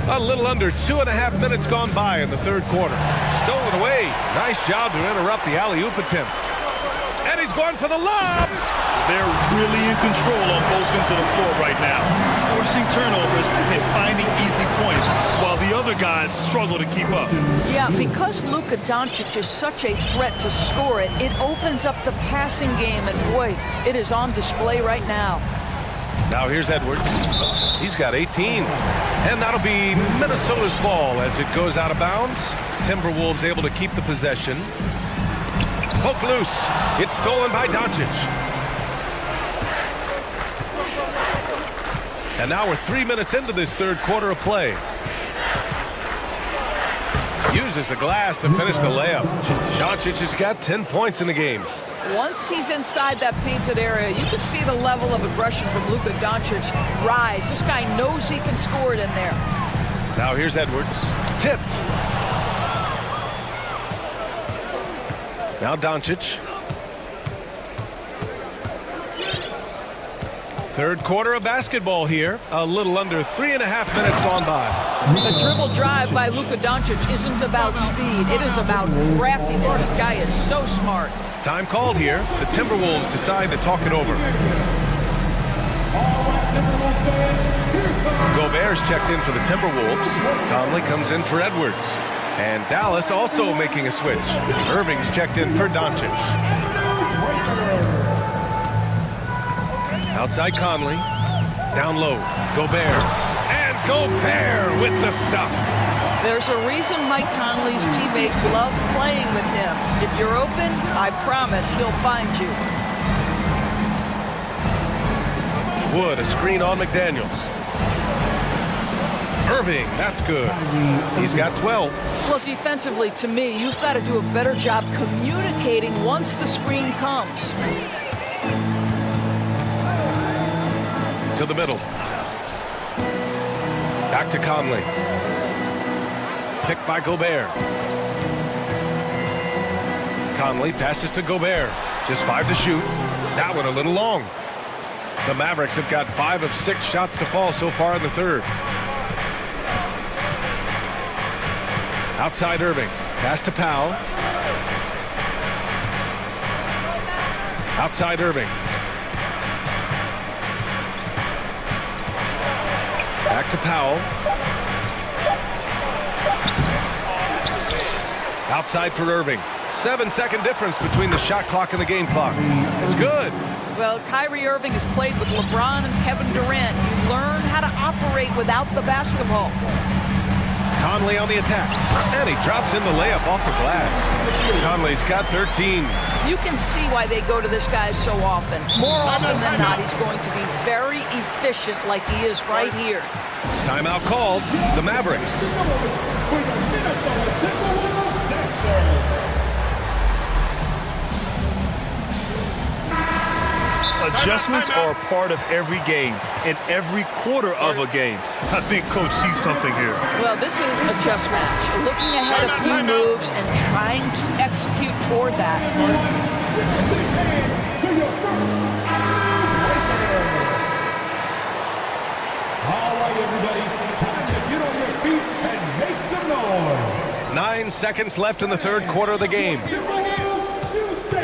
A little under 2.5 minutes gone by in the third quarter. Stolen away. Nice job to interrupt the alley-oop attempt. And he's going for the lob. They're really in control on both ends of the floor right now, forcing turnovers and finding easy points while the other guys struggle to keep up. Yeah, because Luka Doncic is such a threat to score it, it opens up the passing game, and boy, it is on display right now. Now here's Edwards. He's got 18. And that'll be Minnesota's ball as it goes out of bounds. Timberwolves able to keep the possession. Poke loose. It's stolen by Doncic. And now we're 3 minutes into this third quarter of play. Uses the glass to finish the layup. Doncic has got 10 points in the game. Once he's inside that painted area, you can see the level of aggression from Luka Doncic rise. This guy knows he can score it in there. Now here's Edwards. Tipped. Now Doncic. Third quarter of basketball here. A little under 3.5 minutes gone by. The dribble drive by Luka Doncic isn't about speed. It is about craftiness. This guy is so smart. Time called here. The Timberwolves decide to talk it over. Gobert's checked in for the Timberwolves. Conley comes in for Edwards. And Dallas also making a switch. Irving's checked in for Doncic. Outside Conley. Down low. Gobert. And Gobert with the stuff. There's a reason Mike Conley's teammates love playing with him. If you're open, I promise he'll find you. Wood, a screen on McDaniels. Irving, that's good. He's got 12. Well, defensively, to me, you've got to do a better job communicating once the screen comes. To the middle. Back to Conley. Picked by Gobert. Conley passes to Gobert. Just 5 to shoot. That one a little long. The Mavericks have got 5 of 6 shots to fall so far in the third. Outside Irving. Pass to Powell. Outside Irving. Back to Powell. Outside for Irving. 7-second difference between the shot clock and the game clock. It's good. Well, Kyrie Irving has played with LeBron and Kevin Durant. You learn how to operate without the basketball. Conley on the attack. And he drops in the layup off the glass. Conley's got 13. You can see why they go to this guy so often. More often than not, he's going to be very efficient like he is right here. Timeout called. The Mavericks. Adjustments are a part of every game and every quarter of a game. I think Coach sees something here. Well, this is a chess match. Looking ahead a few moves and trying to execute toward that. All right, everybody. Time to get on your feet and make some noise. 9 seconds left in the third quarter of the game.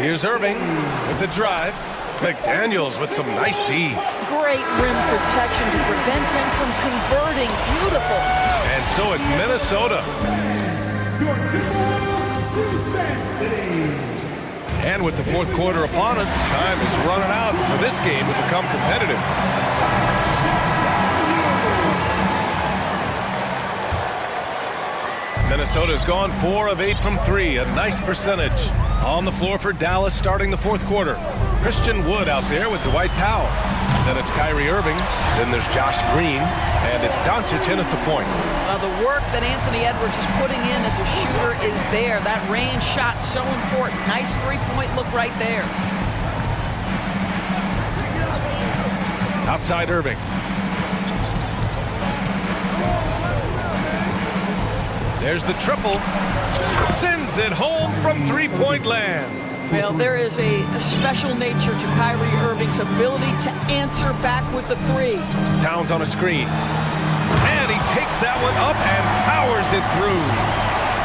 Here's Irving with the drive. McDaniels with some nice D. Great rim protection to prevent him from converting. Beautiful. And so it's Minnesota. And with the fourth quarter upon us, time is running out for this game to become competitive. Minnesota's gone 4 of 8 from 3, a nice percentage. On the floor for Dallas starting the fourth quarter. Christian Wood out there with Dwight Powell. Then it's Kyrie Irving. Then there's Josh Green. And it's Doncic in at the point. The work that Anthony Edwards is putting in as a shooter is there. That range shot so important. Nice three-point look right there. Outside Irving. There's the triple. Sends it home from three-point land. Well, there is a special nature to Kyrie Irving's ability to answer back with the three. Towns on a screen. And he takes that one up and powers it through.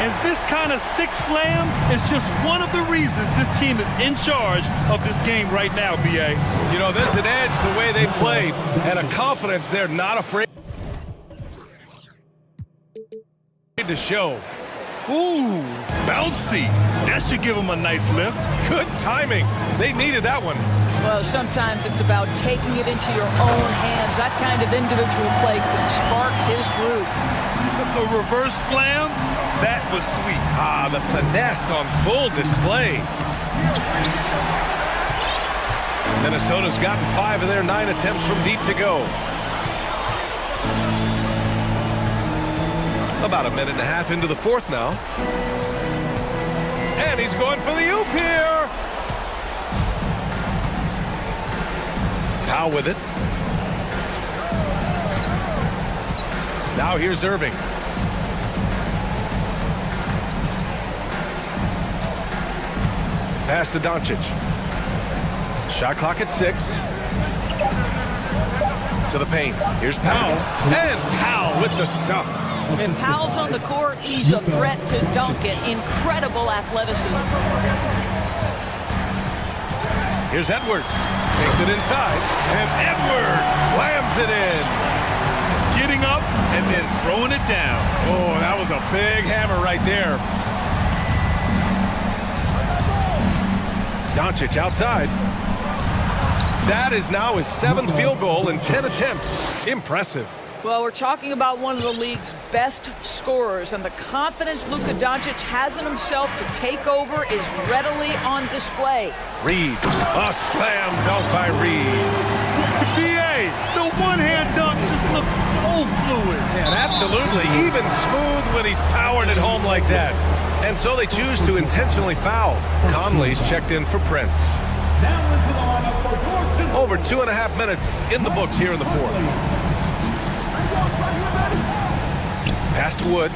And this kind of six slam is just one of the reasons this team is in charge of this game right now, B.A. You know, there's an edge the way they played and a confidence they're not afraid to show. Ooh, bouncy. That should give them a nice lift. Good timing. They needed that one. Well, sometimes it's about taking it into your own hands. That kind of individual play can spark his group. But the reverse slam, that was sweet. Ah, the finesse on full display. Minnesota's gotten 5 of their 9 attempts from deep to go. About a minute and a half into the fourth now. And he's going for the oop here. Powell with it. Now here's Irving. Pass to Doncic. Shot clock at 6. To the paint. Here's Powell. And Powell with the stuff. If Powell's on the court, he's a threat to dunk it. Incredible athleticism. Here's Edwards. Takes it inside. And Edwards slams it in. Getting up and then throwing it down. Oh, that was a big hammer right there. Doncic outside. That is now his 7th field goal in 10 attempts. Impressive. Well, we're talking about one of the league's best scorers, and the confidence Luka Doncic has in himself to take over is readily on display. Reed, a slam dunk by Reed. B.A., the one-hand dunk just looks so fluid. And absolutely, even smooth when he's powered it home like that. And so they choose to intentionally foul. Conley's checked in for Prince. Over 2.5 minutes in the books here in the fourth. Pass to Wood.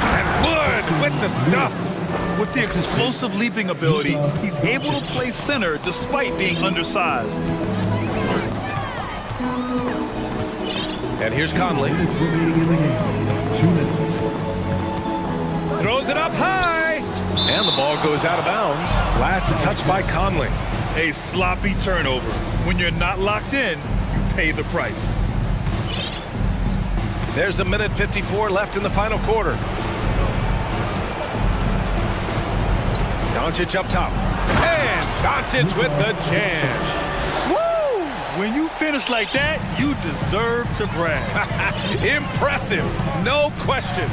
And Wood with the stuff. With the explosive leaping ability, he's able to play center despite being undersized. And here's Conley. Throws it up high. And the ball goes out of bounds. Last touch by Conley. A sloppy turnover. When you're not locked in, you pay the price. There's a minute 54 left in the final quarter. Doncic up top. And Doncic with the jam. Woo! When you finish like that, you deserve to brag. Impressive, no question.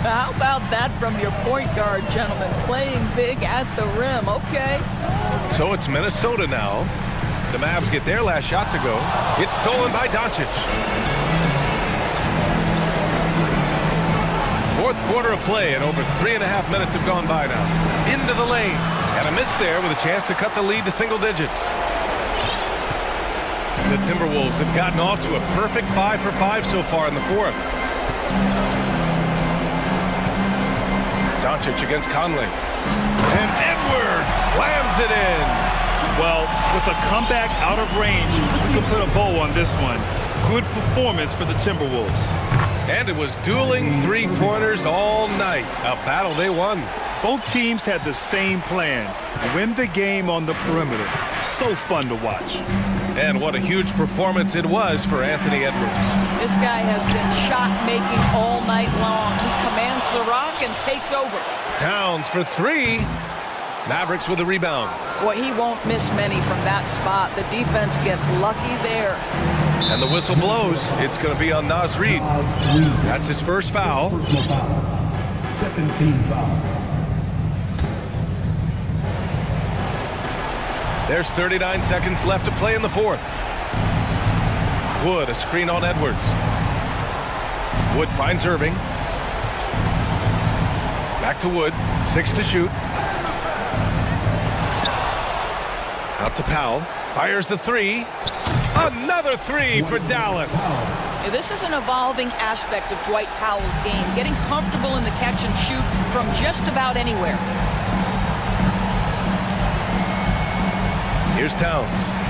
How about that from your point guard, gentlemen? Playing big at the rim, okay. So it's Minnesota now. The Mavs get their last shot to go. It's stolen by Doncic. Fourth quarter of play, and over 3.5 minutes have gone by now. Into the lane, and a miss there with a chance to cut the lead to single digits. The Timberwolves have gotten off to a perfect 5 for 5 so far in the fourth. Doncic against Conley. And Edwards slams it in. Well, with a comeback out of range, we can put a bow on this one. Good performance for the Timberwolves. And it was dueling three-pointers all night. A battle they won. Both teams had the same plan. Win the game on the perimeter. So fun to watch. And what a huge performance it was for Anthony Edwards. This guy has been shot-making all night long. He commands the rock and takes over. Towns for three. Mavericks with a rebound. Boy, he won't miss many from that spot. The defense gets lucky there. And the whistle blows. It's going to be on Naz Reid. That's his first foul. Second team foul. There's 39 seconds left to play in the fourth. Wood, a screen on Edwards. Wood finds Irving. Back to Wood. 6 to shoot. Out to Powell. Fires the three. Another three for Dallas. This is an evolving aspect of Dwight Powell's game, getting comfortable in the catch and shoot from just about anywhere. Here's Towns.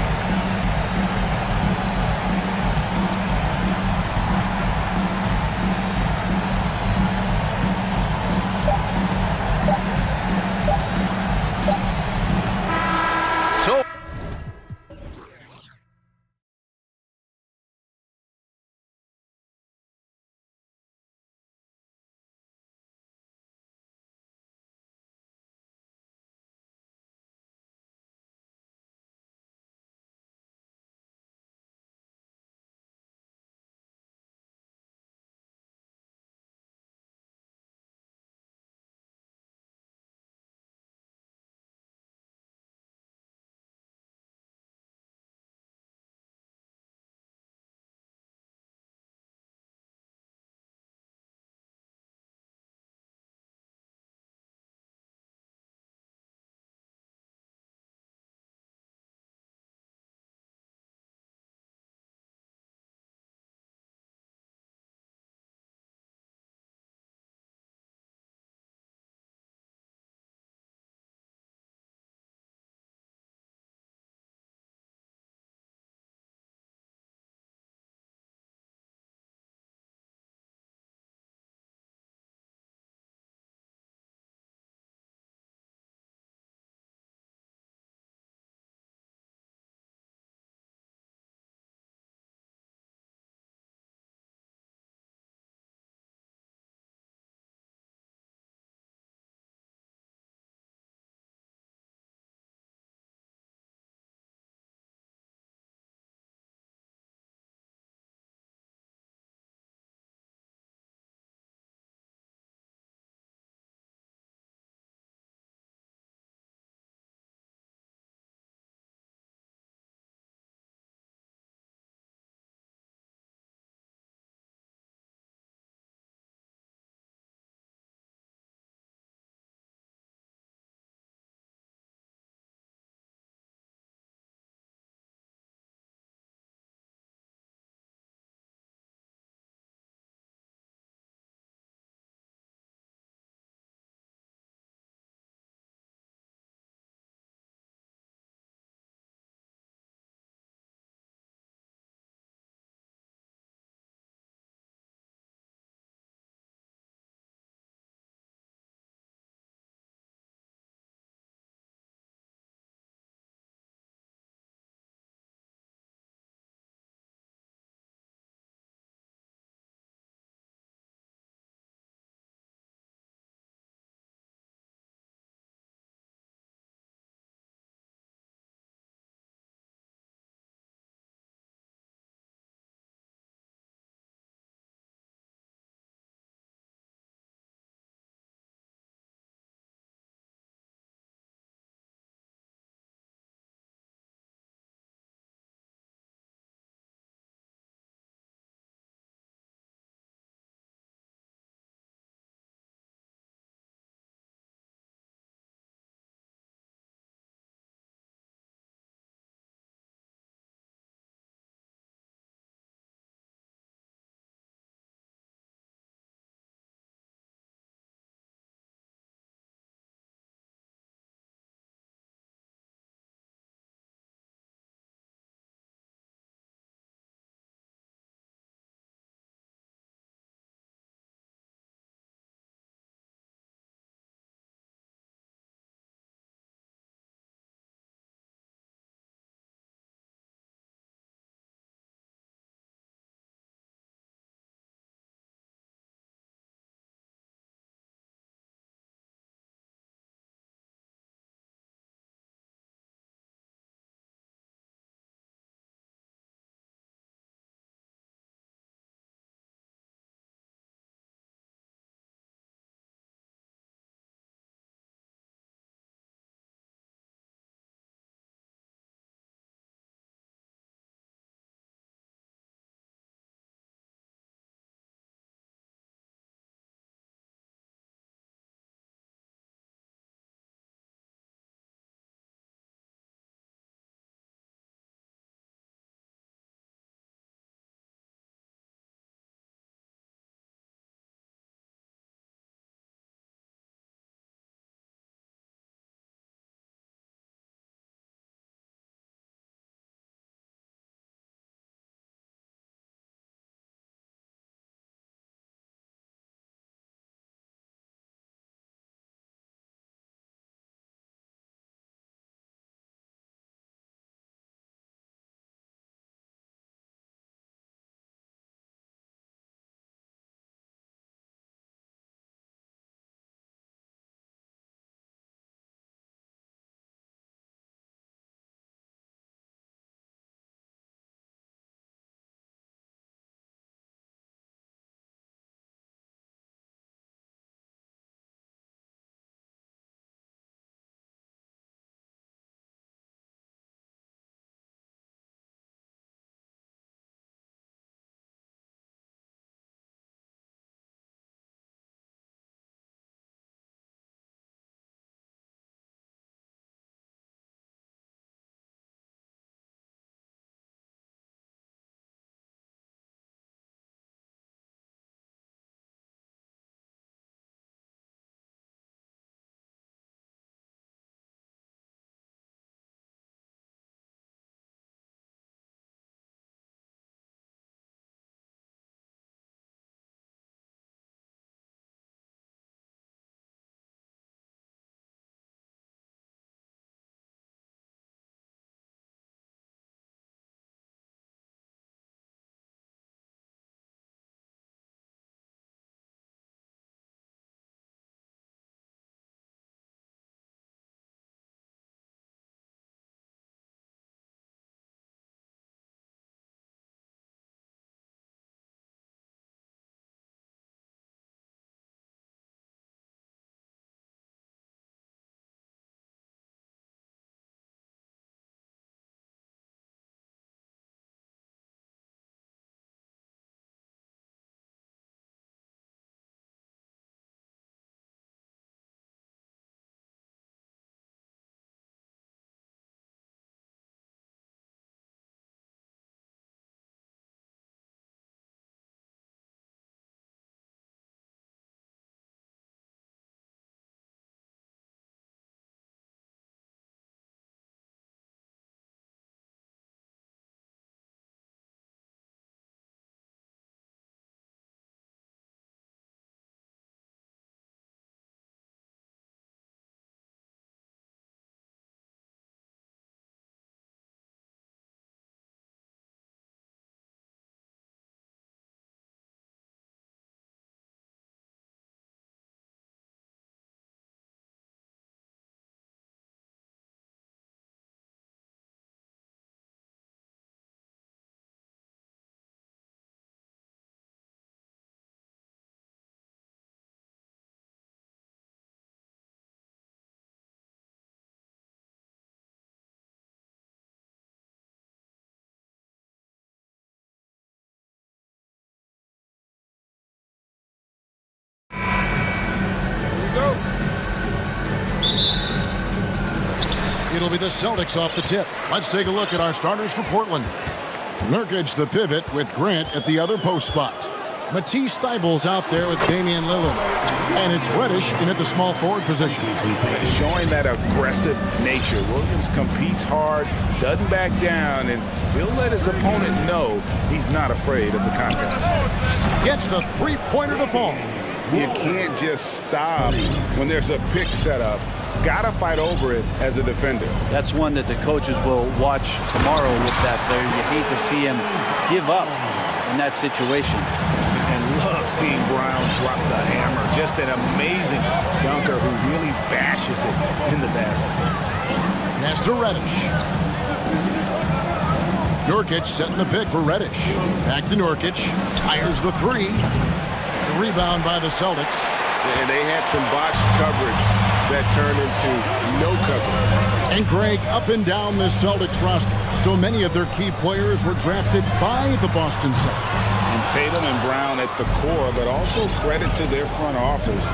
It'll be the Celtics off the tip. Let's take a look at our starters for Portland. Nurkic the pivot with Grant at the other post spot. Matisse Thybulle's out there with Damian Lillard. And it's Reddish in at the small forward position. Showing that aggressive nature. Williams competes hard, doesn't back down, and he'll let his opponent know he's not afraid of the contact. Gets the three-pointer to fall. You can't just stop when there's a pick set up. Gotta fight over it as a defender. That's one that the coaches will watch tomorrow with that player. You hate to see him give up in that situation. And love seeing Brown drop the hammer. Just an amazing dunker who really bashes it in the basket. Pass to Reddish. Nurkic setting the pick for Reddish. Back to Nurkic. Fires the three. The rebound by the Celtics. And they had some botched coverage that turned into no coverage. And Greg, up and down the Celtics roster, so many of their key players were drafted by the Boston Celtics. And Tatum and Brown at the core, but also credit to their front office.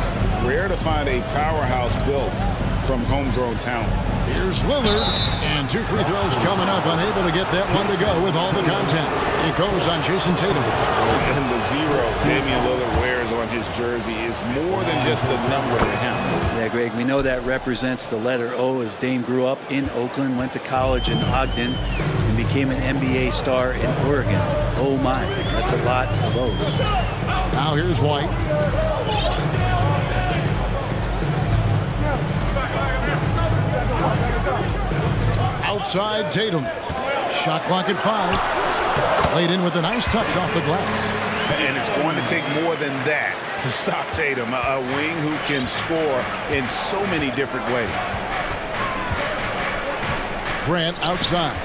Rare to find a powerhouse built from homegrown talent. Here's Lillard, and 2 free throws coming up, unable to get that one to go with all the content. It goes on Jason Tatum. And the 0 Damian Lillard wears on his jersey is more than just a number to him. Yeah, Greg, we know that represents the letter O, as Dame grew up in Oakland, went to college in Ogden, and became an NBA star in Oregon. Oh my, that's a lot of O's. Now here's White. Outside Tatum. Shot clock at 5. Laid in with a nice touch off the glass. And it's going to take more than that to stop Tatum, a wing who can score in so many different ways. Grant outside.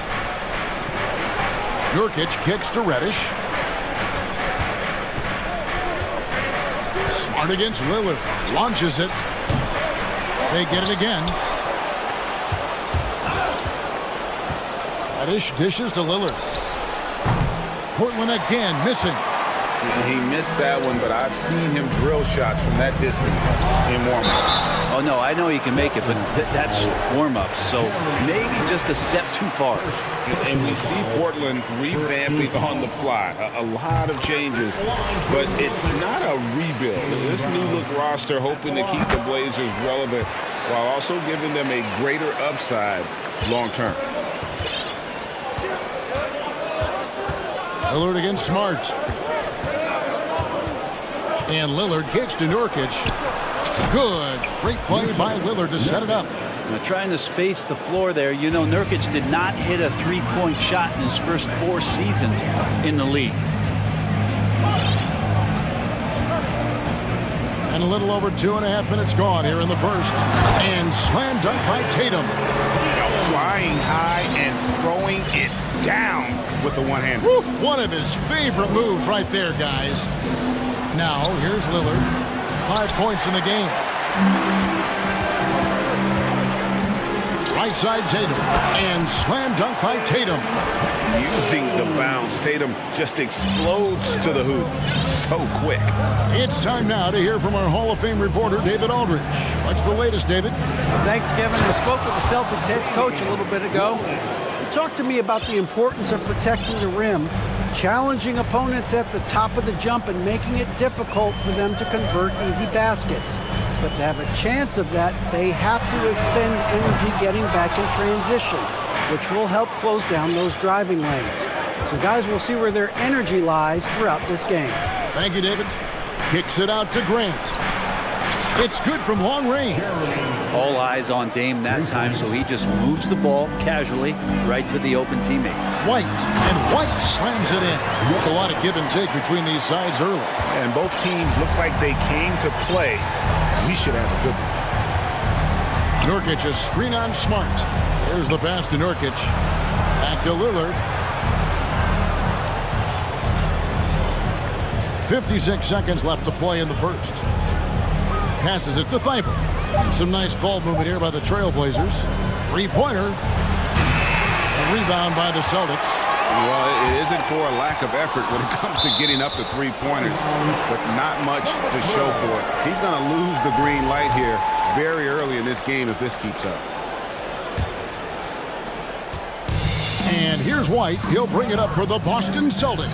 Nurkic kicks to Reddish. Smart against Lillard. Launches it. They get it again. Reddish dishes to Lillard. Portland again missing. He missed that one, but I've seen him drill shots from that distance in warm-up. Oh, no, I know he can make it, but that's warm-ups, so maybe just a step too far. And we see Portland revamping on the fly. A lot of changes, but it's not a rebuild. This new-look roster hoping to keep the Blazers relevant while also giving them a greater upside long-term. Lillard against Smart. And Lillard kicks to Nurkic. Good. Great play by Lillard to set it up. Now, trying to space the floor there. You know, Nurkic did not hit a three-point shot in his first 4 seasons in the league. And a little over 2.5 minutes gone here in the first. And slam dunk by Tatum. Flying high and throwing it down with the one-hand. One of his favorite moves right there, guys. Now, here's Lillard. 5 points in the game. Right side Tatum. And slam dunk by Tatum. Using the bounce, Tatum just explodes to the hoop. So quick. It's time now to hear from our Hall of Fame reporter, David Aldridge. What's the latest, David? Thanks, Kevin. I spoke with the Celtics head coach a little bit ago. He talked to me about the importance of protecting the rim, challenging opponents at the top of the jump and making it difficult for them to convert easy baskets. But to have a chance of that, they have to expend energy getting back in transition, which will help close down those driving lanes. So guys, we'll see where their energy lies throughout this game. Thank you, David. Kicks it out to Grant. It's good from long range. All eyes on Dame that time, so he just moves the ball casually right to the open teammate. White, and White slams it in. A lot of give and take between these sides early. And both teams look like they came to play. We should have a good one. Nurkic, a screen on Smart. There's the pass to Nurkic. Back to Lillard. 56 seconds left to play in the first. Passes it to Thibault. Some nice ball movement here by the Trailblazers. Three-pointer. A rebound by the Celtics. Well, it isn't for a lack of effort when it comes to getting up to three-pointers, but not much to show for it. He's going to lose the green light here very early in this game if this keeps up. here's White. He'll bring it up for the Boston Celtics.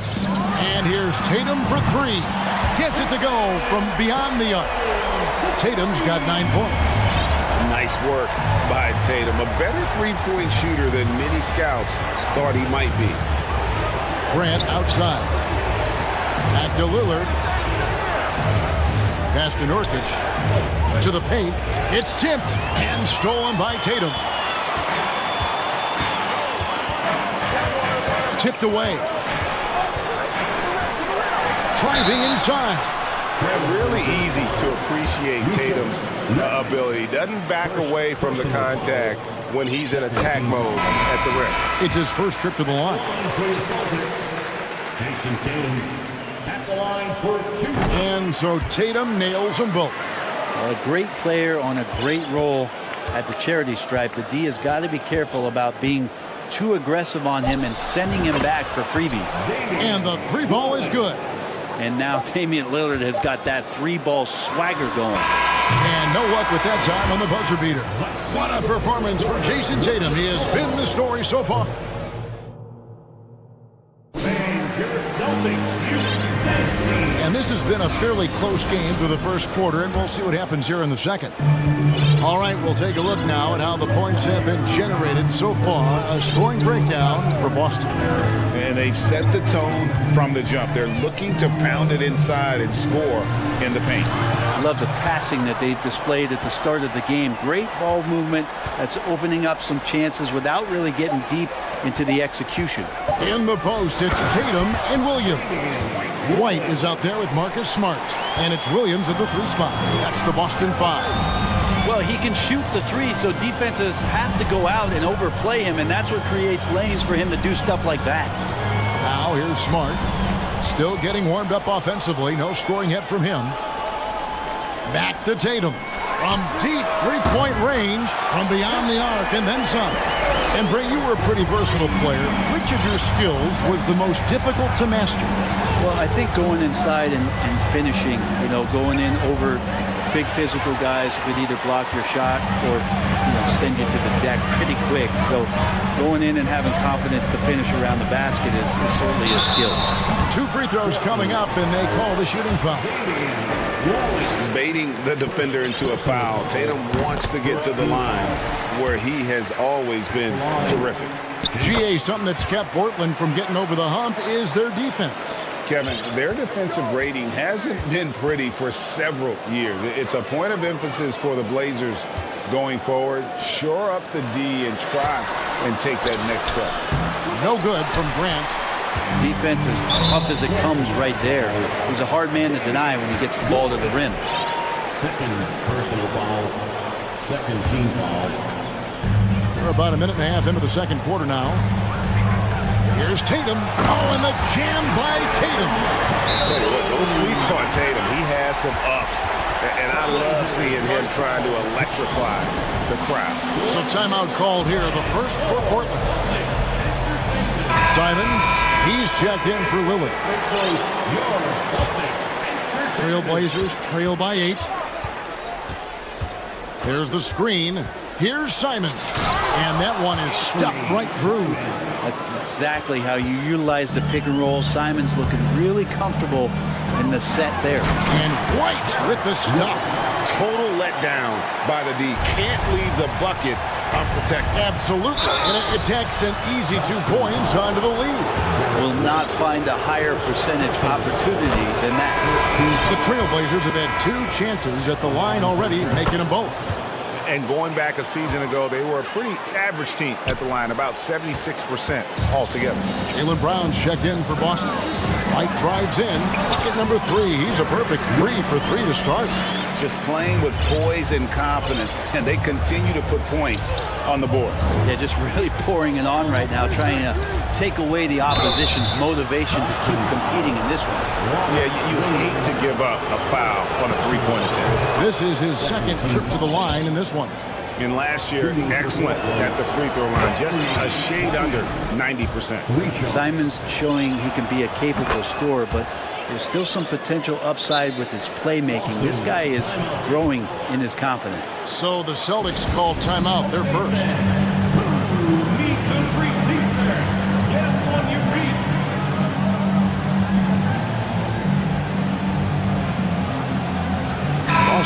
And here's Tatum for three. Gets it to go from beyond the arc. Tatum's got 9 points. Nice work by Tatum. A better three-point shooter than many scouts thought he might be. Grant outside. Back to Lillard. Pass to Nurkic. To the paint. It's tipped and stolen by Tatum. Tipped away. Driving inside. Really easy to appreciate Tatum's ability. Doesn't back away from the contact when he's in attack mode at the rim. It's his first trip to the line. And so Tatum nails them both. Well, a great player on a great role at the charity stripe. The D has got to be careful about being too aggressive on him and sending him back for freebies. And the three ball is good. And now Damian Lillard has got that three-ball swagger going. And no luck with that time on the buzzer beater. What a performance for Jason Tatum. He has been the story so far. And this has been a fairly close game through the first quarter, and we'll see what happens here in the second. All right, we'll take a look now at how the points have been generated so far. A scoring breakdown for Boston. And they've set the tone from the jump. They're looking to pound it inside and score in the paint. I love the passing that they displayed at the start of the game. Great ball movement that's opening up some chances without really getting deep into the execution. In the post, it's Tatum and Williams. White is out there with Marcus Smart, and it's Williams at the 3 spot. That's the Boston 5. Well, he can shoot the 3, so defenses have to go out and overplay him, and that's what creates lanes for him to do stuff like that. Now here's Smart, still getting warmed up offensively. No scoring yet from him. Back to Tatum. From deep three-point range, from beyond the arc, and then some. And Bray, you were a pretty versatile player. Which of your skills was the most difficult to master? Well, I think going inside and finishing, going in over big physical guys who could either block your shot or send you to the deck pretty quick. So going in and having confidence to finish around the basket is certainly a skill. 2 free throws coming up, and they call the shooting foul. Baiting the defender into a foul. Tatum wants to get to the line where he has always been terrific. GA, something that's kept Portland from getting over the hump is their defense. Kevin, their defensive rating hasn't been pretty for several years. It's a point of emphasis for the Blazers going forward. Shore up the D and try and take that next step. No good from Grant. Defense as tough as it comes right there. He's a hard man to deny when he gets the ball to the rim. Second personal foul. Second team foul. We're about a minute and a half into the second quarter now. Here's Tatum. Oh, and the jam by Tatum. I'll tell you what, don't sleep on Tatum. He has some ups. And I love seeing him trying to electrify the crowd. So timeout called here. The first for Portland. Simons, he's checked in for Lillard. Trailblazers trail by 8. There's the screen. Here's Simons. And that one is stuffed right through. That's exactly how you utilize the pick and roll. Simons looking really comfortable in the set there. And White with the stuff. Total letdown by the D. Can't leave the bucket unprotected. Absolutely. And it takes an easy 2 points onto the lead. Will not find a higher percentage opportunity than that. The Trailblazers have had 2 chances at the line already, making them both. And going back a season ago, they were a pretty average team at the line, about 76% altogether. Jaylen Brown's checked in for Boston. White drives in. Bucket number 3. He's a perfect 3 for 3 to start. Just playing with poise and confidence, and they continue to put points on the board. Yeah, just really pouring it on right now, trying to take away the opposition's motivation to keep competing in this one. Yeah, you hate to give up a foul on a 3-point attempt. This is his second trip to the line in this one. And last year, excellent at the free throw line, just a shade under 90%. Simons showing he can be a capable scorer, but there's still some potential upside with his playmaking. This guy is growing in his confidence. So the Celtics call timeout. They're first.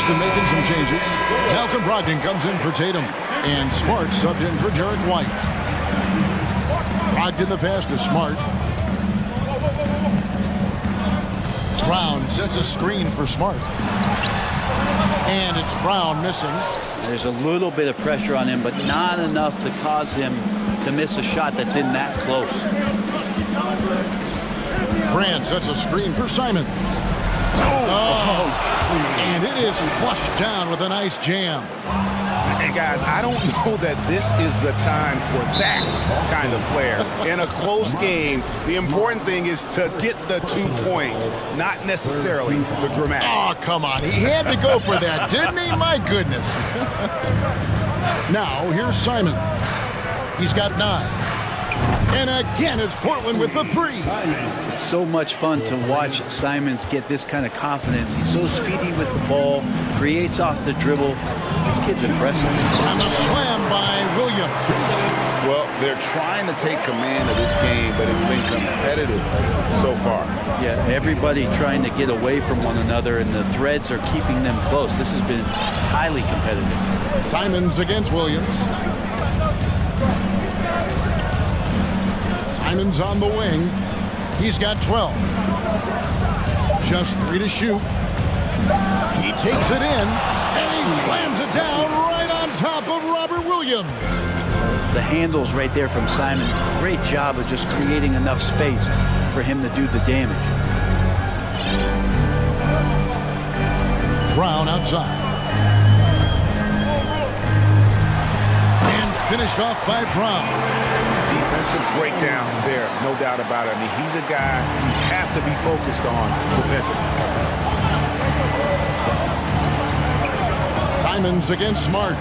Boston making some changes. Malcolm Brogdon comes in for Tatum. And Smart subbed in for Derek White. Brogdon the pass to Smart. Brown sets a screen for Smart. And it's Brown missing. There's a little bit of pressure on him, but not enough to cause him to miss a shot that's in that close. Grant sets a screen for Simon. And it is flushed down with a nice jam. And guys, I don't know that this is the time for that kind of flair. In a close game, the important thing is to get the 2 points, not necessarily the dramatics. Oh, come on. He had to go for that, didn't he? My goodness. Now, here's Simon. He's got 9. And again, it's Portland with the 3. It's so much fun to watch Simons get this kind of confidence. He's so speedy with the ball, creates off the dribble. This kid's impressive. And the slam by Williams. Well, they're trying to take command of this game, but it's been competitive so far. Yeah, everybody trying to get away from one another, and the threads are keeping them close. This has been highly competitive. Simons against Williams. Simons on the wing. He's got 12. Just 3 to shoot. He takes it in, and he slams it down right on top of Robert Williams. The handles right there from Simon. Great job of just creating enough space for him to do the damage. Brown outside. And finished off by Brown. Defensive breakdown there, no doubt about it. I mean, he's a guy you have to be focused on defensively. Simons against Smart.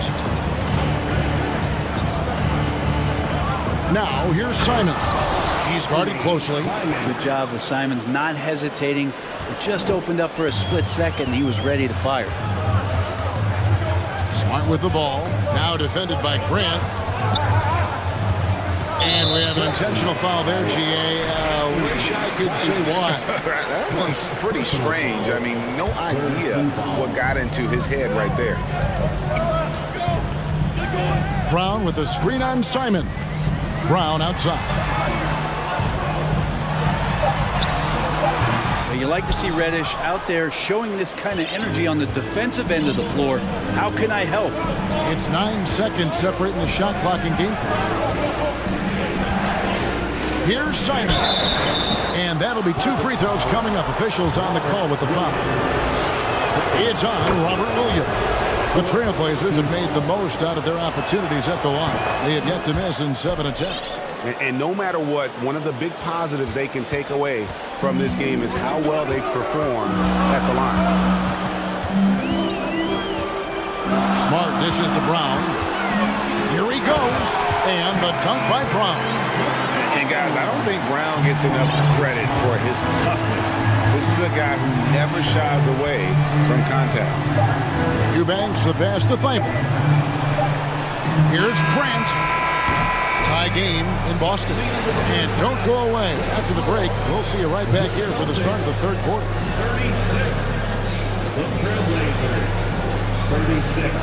Now, here's Simons. He's guarded closely. Good job with Simons not hesitating. It just opened up for a split second, and he was ready to fire. Smart with the ball. Now defended by Grant. And we have an intentional foul there, GA. Wish I could say why. That one's pretty strange. I mean, no idea what got into his head right there. Brown with the screen on Simon. Brown outside. Well, you like to see Reddish out there showing this kind of energy on the defensive end of the floor. How can I help? It's 9 seconds separating the shot clock and game clock. Here's Simon. And that'll be 2 free throws coming up. Officials on the call with the foul. It's on Robert Williams. The Trailblazers have made the most out of their opportunities at the line. They have yet to miss in 7 attempts. And no matter what, one of the big positives they can take away from this game is how well they perform at the line. Smart dishes to Brown. Here he goes. And the dunk by Brown. And guys, I don't think Brown gets enough credit for his toughness. This is a guy who never shies away from contact. Eubanks the pass to Thibault. Here's Grant. Tie game in Boston. And don't go away. After the break, we'll see you right back here for the start of the third quarter. 36.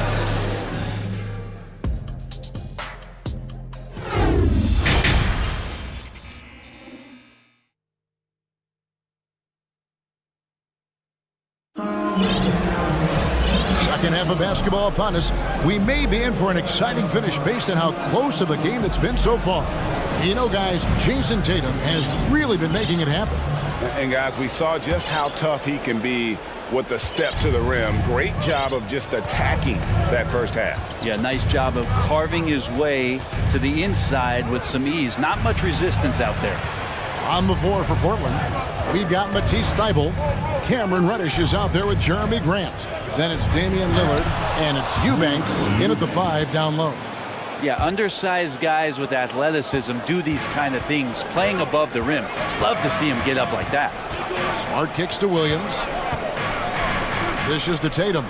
Second half of basketball upon us. We may be in for an exciting finish based on how close of the game it's been so far. You know, guys, Jason Tatum has really been making it happen. And guys, we saw just how tough he can be with the step to the rim. Great job of just attacking that first half. Yeah, nice job of carving his way to the inside with some ease. Not much resistance out there. On the floor for Portland, we've got Matisse Thybulle. Cameron Reddish is out there with Jeremy Grant. Then it's Damian Lillard, and it's Eubanks in at the 5 down low. Yeah, undersized guys with athleticism do these kind of things, playing above the rim. Love to see him get up like that. Smart kicks to Williams. Dishes to Tatum.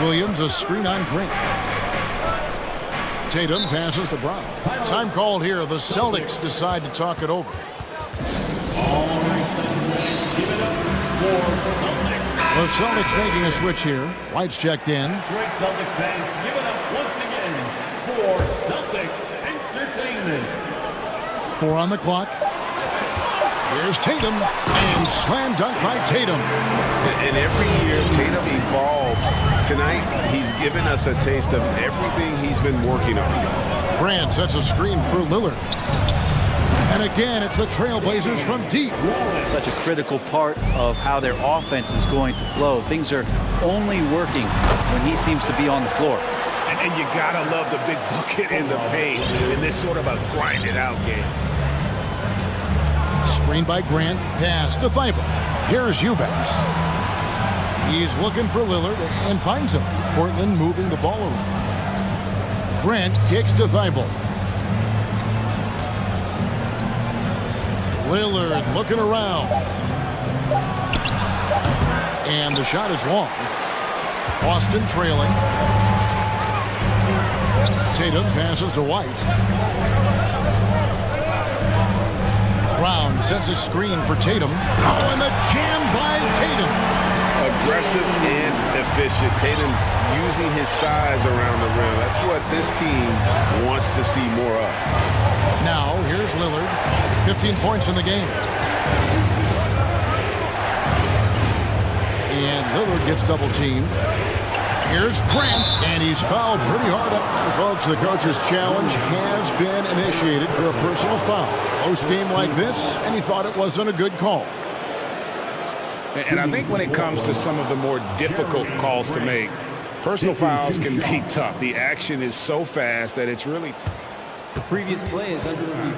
Williams a screen on Grant. Tatum passes to Brown. Time called here. The Celtics decide to talk it over. The Celtics making a switch here. White's checked in. Great Celtics fans, give it up once again for Celtics Entertainment. 4 on the clock. Here's Tatum, and slam dunk by Tatum. And every year, Tatum evolves. Tonight, he's given us a taste of everything he's been working on. Grant sets a screen for Lillard. And again, it's the Trailblazers from deep. Such a critical part of how their offense is going to flow. Things are only working when he seems to be on the floor. And you gotta love the big bucket in the paint in this sort of a grind-it-out game. Screen by Grant, pass to Thibault. Here's Eubanks. He's looking for Lillard and finds him. Portland moving the ball around. Grant kicks to Thibault. Lillard looking around. And the shot is long. Boston trailing. Tatum passes to White. Brown sets a screen for Tatum. Oh, and the jam by Tatum. Aggressive and efficient. Tatum using his size around the rim. That's what this team wants to see more of. Now, here's Lillard. 15 points in the game. And Lillard gets double-teamed. Here's Grant, and he's fouled pretty hard. Folks, the coach's challenge has been initiated for a personal foul. Close game like this, and he thought it wasn't a good call. And I think when it comes to some of the more difficult calls to make, personal fouls can be tough. The action is so fast that it's really The previous play is under review.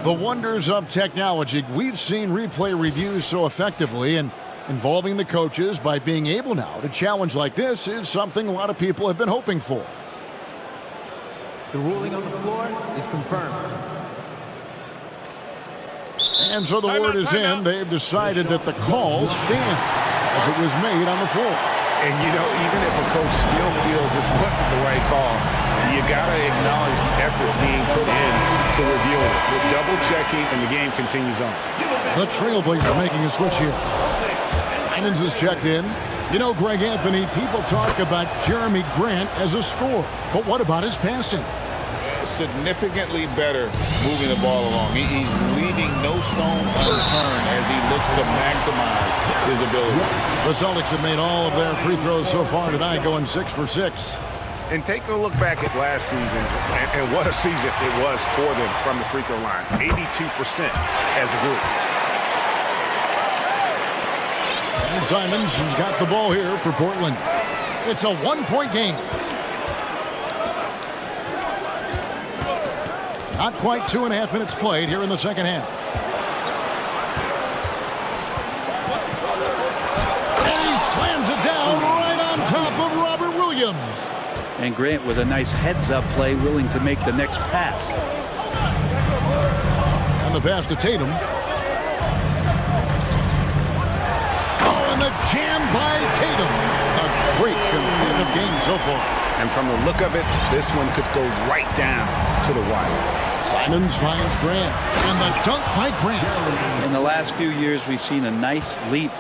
The wonders of technology. We've seen replay reviews so effectively, and involving the coaches by being able now to challenge like this is something a lot of people have been hoping for. The ruling on the floor is confirmed. And so the word is in. They've decided that the call stands as it was made on the floor. And, you know, even if a coach still feels this wasn't the right call, you got to acknowledge the effort being put in to review it. With double-checking, and the game continues on. The Trailblazers making a switch here. Simons is checked in. You know, Greg Anthony, people talk about Jeremy Grant as a scorer, but what about his passing? Significantly better moving the ball along. He's leaving no stone unturned as he looks to maximize his ability. The Celtics have made all of their free throws so far tonight, going 6 for 6. And take a look back at last season, and what a season it was for them from the free throw line. 82% as a group. And Simons has got the ball here for Portland. It's a one-point game. Not quite 2.5 minutes played here in the second half. And he slams it down right on top of Robert Williams. And Grant with a nice heads-up play, willing to make the next pass. And the pass to Tatum. Oh, and the jam by Tatum. A great competitive game so far. And from the look of it, this one could go right down to the wire. Simons finds Grant, and the dunk by Grant. In the last few years, we've seen a nice leap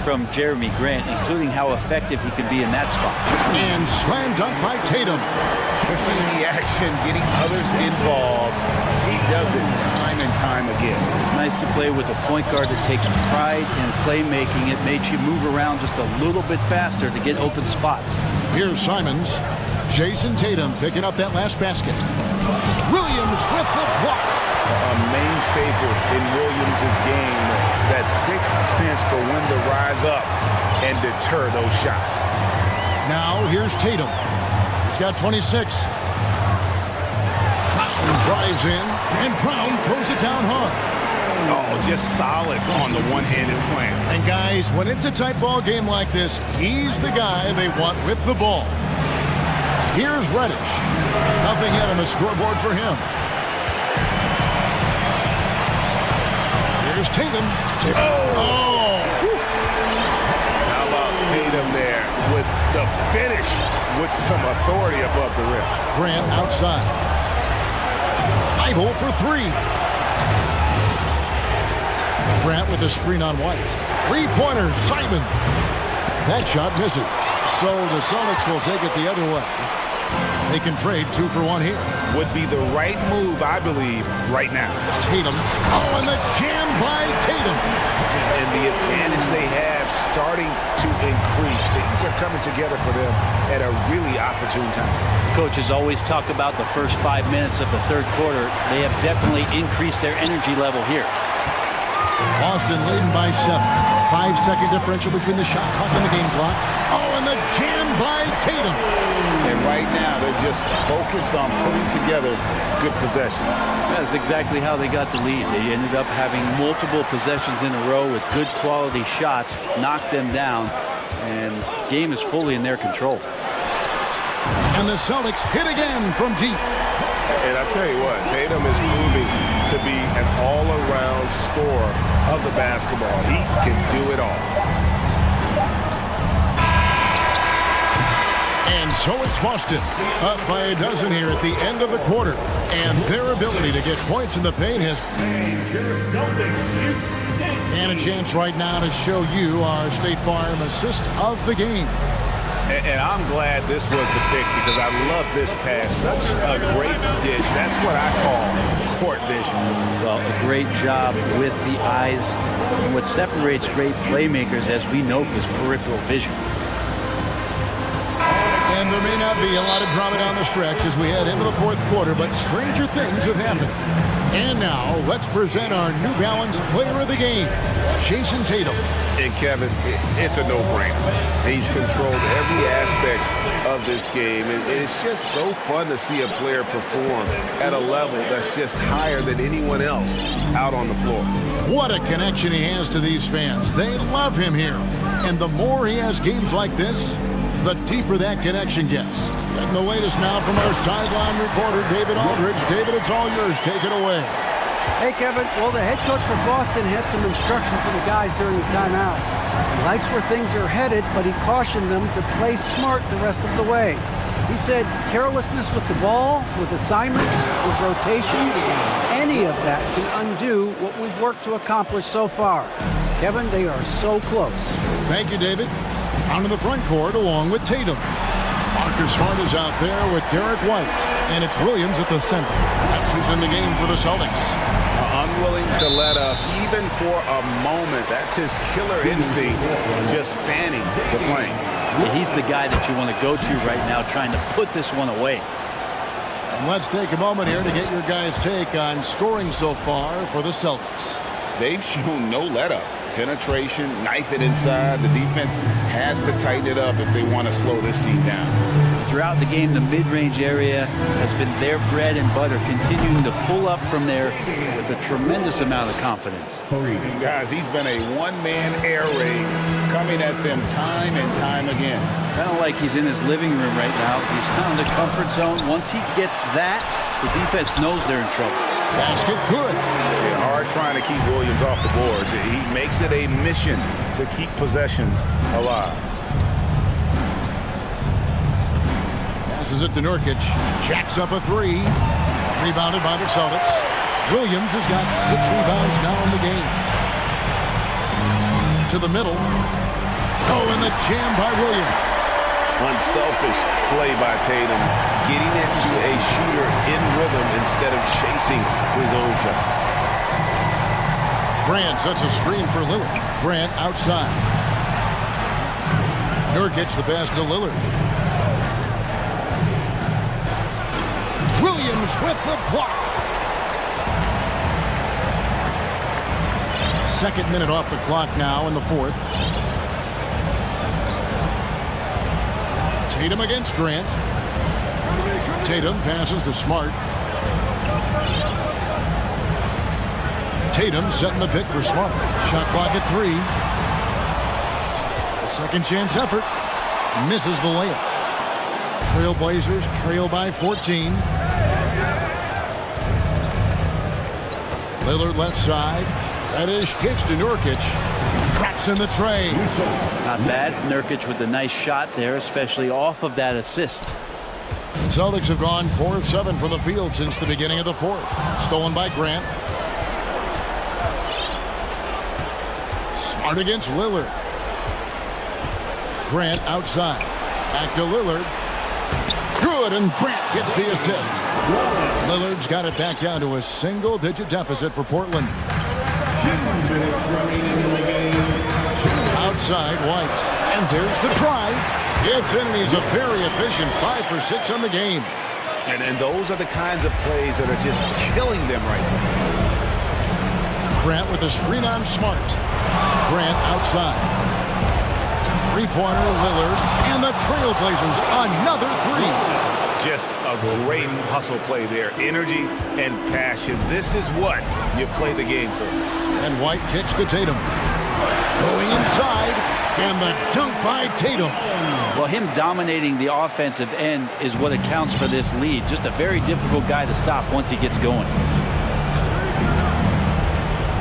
from Jeremy Grant, including how effective he can be in that spot. And slam dunk by Tatum. This is the action, getting others involved. He does it time and time again. Nice to play with a point guard that takes pride in playmaking. It makes you move around just a little bit faster to get open spots. Here's Simons. Jason Tatum picking up that last basket. Williams with the block. A main staple in Williams' game, that sixth sense for when to rise up and deter those shots. Now here's Tatum. He's got 26. Brown drives in, and Brown throws it down hard. Oh, just solid on the one-handed slam. And guys, when it's a tight ball game like this, he's the guy they want with the ball. Here's Reddish. Nothing yet on the scoreboard for him. Here's Tatum. Oh! How about Tatum there with the finish with some authority above the rim. Grant outside. Thibault for three. Grant with a screen on White. Three-pointer, Simon. That shot misses. So the Celtics will take it the other way. They can trade 2 for 1 here. Would be the right move, I believe, right now. Tatum. Oh, and the jam by Tatum. And the advantage they have starting to increase. Things are coming together for them at a really opportune time. Coaches always talk about the first 5 minutes of the third quarter. They have definitely increased their energy level here. Boston leading by 7. 5-second differential between the shot clock and the game clock. Oh, and the jam by Tatum. And right now, they're just focused on putting together good possessions. That's exactly how they got the lead. They ended up having multiple possessions in a row with good quality shots, knocked them down, and the game is fully in their control. And the Celtics hit again from deep. And I tell you what, Tatum is proving to be an all-around scorer of the basketball. He can do it all. And so it's Boston, up by a dozen here at the end of the quarter. And their ability to get points in the paint has... And a chance right now to show you our State Farm assist of the game. And I'm glad this was the pick because I love this pass. Such a great dish. That's what I call court vision. Well, a great job with the eyes. And what separates great playmakers, as we know, is peripheral vision. And there may not be a lot of drama down the stretch as we head into the fourth quarter, but stranger things have happened. And now, let's present our New Balance Player of the Game, Jason Tatum. And Kevin, it's a no-brainer. He's controlled every aspect of this game, and it's just so fun to see a player perform at a level that's just higher than anyone else out on the floor. What a connection he has to these fans. They love him here. And the more he has games like this, the deeper that connection gets. Getting the latest now from our sideline reporter, David Aldridge. David, it's all yours. Take it away. Hey, Kevin. Well, the head coach for Boston had some instruction for the guys during the timeout. He likes where things are headed, but he cautioned them to play smart the rest of the way. He said carelessness with the ball, with assignments, with rotations, any of that can undo what we've worked to accomplish so far. Kevin, they are so close. Thank you, David. On to the front court along with Tatum. Marcus Smart is out there with Derek White. And it's Williams at the center. That's who's in the game for the Celtics. Unwilling to let up even for a moment. That's his killer instinct, just fanning the flame. Yeah, he's the guy that you want to go to right now trying to put this one away. And let's take a moment here to get your guys' take on scoring so far for the Celtics. They've shown no let-up. Penetration, knife it inside. The defense has to tighten it up if they want to slow this team down. Throughout the game, the mid-range area has been their bread and butter, continuing to pull up from there with a tremendous amount of confidence. And guys, he's been a one-man air raid coming at them time and time again. Kind of like he's in his living room right now. He's found the comfort zone. Once he gets that, the defense knows they're in trouble. Basket good. Yeah, hard trying to keep Williams off the boards. He makes it a mission to keep possessions alive. Passes it to Nurkic. Jacks up a three. Rebounded by the Celtics. Williams has got 6 rebounds now in the game. To the middle. Oh, and the jam by Williams. Unselfish play by Tatum, getting it to a shooter in rhythm instead of chasing his own shot. Grant sets a screen for Lillard. Grant outside. Nurkic the pass to Lillard. Williams with the block. Second minute off the clock now in the fourth. Tatum against Grant. Tatum passes to Smart. Tatum setting the pick for Smart. Shot clock at 3. A second chance effort. Misses the layup. Trailblazers trail by 14. Lillard left side. Reddish kicks to Nurkic. Traps in the tray. Not bad. Nurkic with a nice shot there, especially off of that assist. Celtics have gone 4 of 7 from the field since the beginning of the fourth. Stolen by Grant. Smart against Lillard. Grant outside. Back to Lillard. Good, and Grant gets the assist. Lillard's got it back down to a single-digit deficit for Portland. Outside, White. And there's the drive. It's in, and he's a very efficient 5 for 6 on the game. And those are the kinds of plays that are just killing them right now. Grant with a screen on Smart. Grant outside. Three-pointer, Lillard, and the Trailblazers, another three. Just a great hustle play there. Energy and passion. This is what you play the game for. And White kicks to Tatum. Going inside, and the dunk by Tatum. Well, him dominating the offensive end is what accounts for this lead. Just a very difficult guy to stop once he gets going.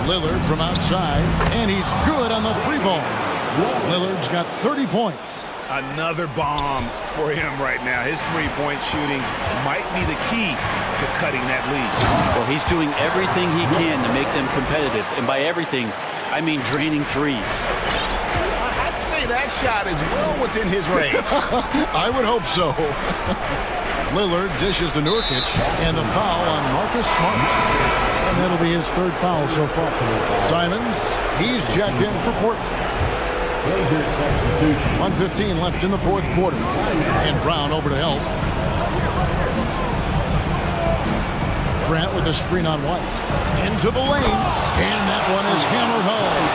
Lillard from outside, and he's good on the three ball. Lillard's got 30 points. Another bomb for him right now. His three-point shooting might be the key to cutting that lead. Well, he's doing everything he can to make them competitive. And by everything, I mean draining threes. I'd say that shot is well within his range. I would hope so. Lillard dishes to Nurkic, and the foul on Marcus Smart. And that'll be his third foul so far. Simons, he's checked in for Portland. 1:15 left in the fourth quarter. And Brown over to help. Grant with a screen on White. Into the lane. And that one is hammered home.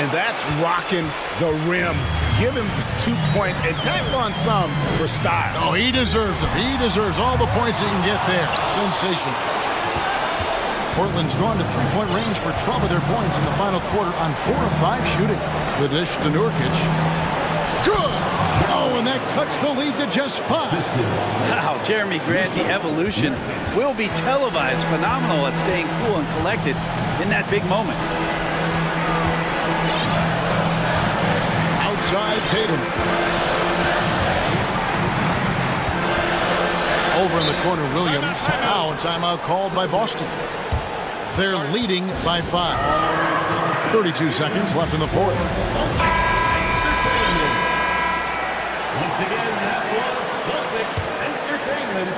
And that's rocking the rim. Give him 2 points and tack on some for style. Oh, he deserves them. He deserves all the points he can get there. Sensational. Portland's gone to three-point range for 12 of their points in the final quarter on 4 of 5 shooting. The dish to Nurkic. Good! Oh, and that cuts the lead to just 5. Wow, Jeremy Grant, the evolution will be televised. Phenomenal at staying cool and collected in that big moment. Outside Tatum. Over in the corner, Williams. Now a timeout called by Boston. They're leading by 5. 32 seconds left in the fourth. Once again, that was Celtics Entertainment.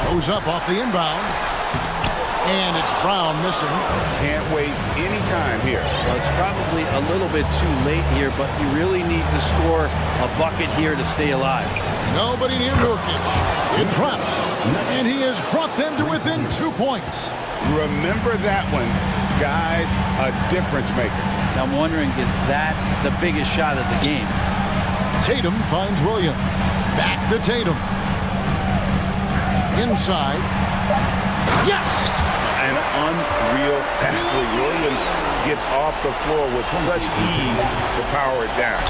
Goes up off the inbound. And it's Brown missing. Can't waste any time here. Well, it's probably a little bit too late here, but you really need to score a bucket here to stay alive. Nobody near Nurkic. In front. And he has brought them to within 2 points. Remember that one, guys, a difference maker. Now I'm wondering, is that the biggest shot of the game? Tatum finds Williams. Back to Tatum. Inside. Yes! An unreal athlete. Williams gets off the floor with such ease to power it down.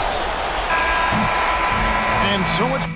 And so it's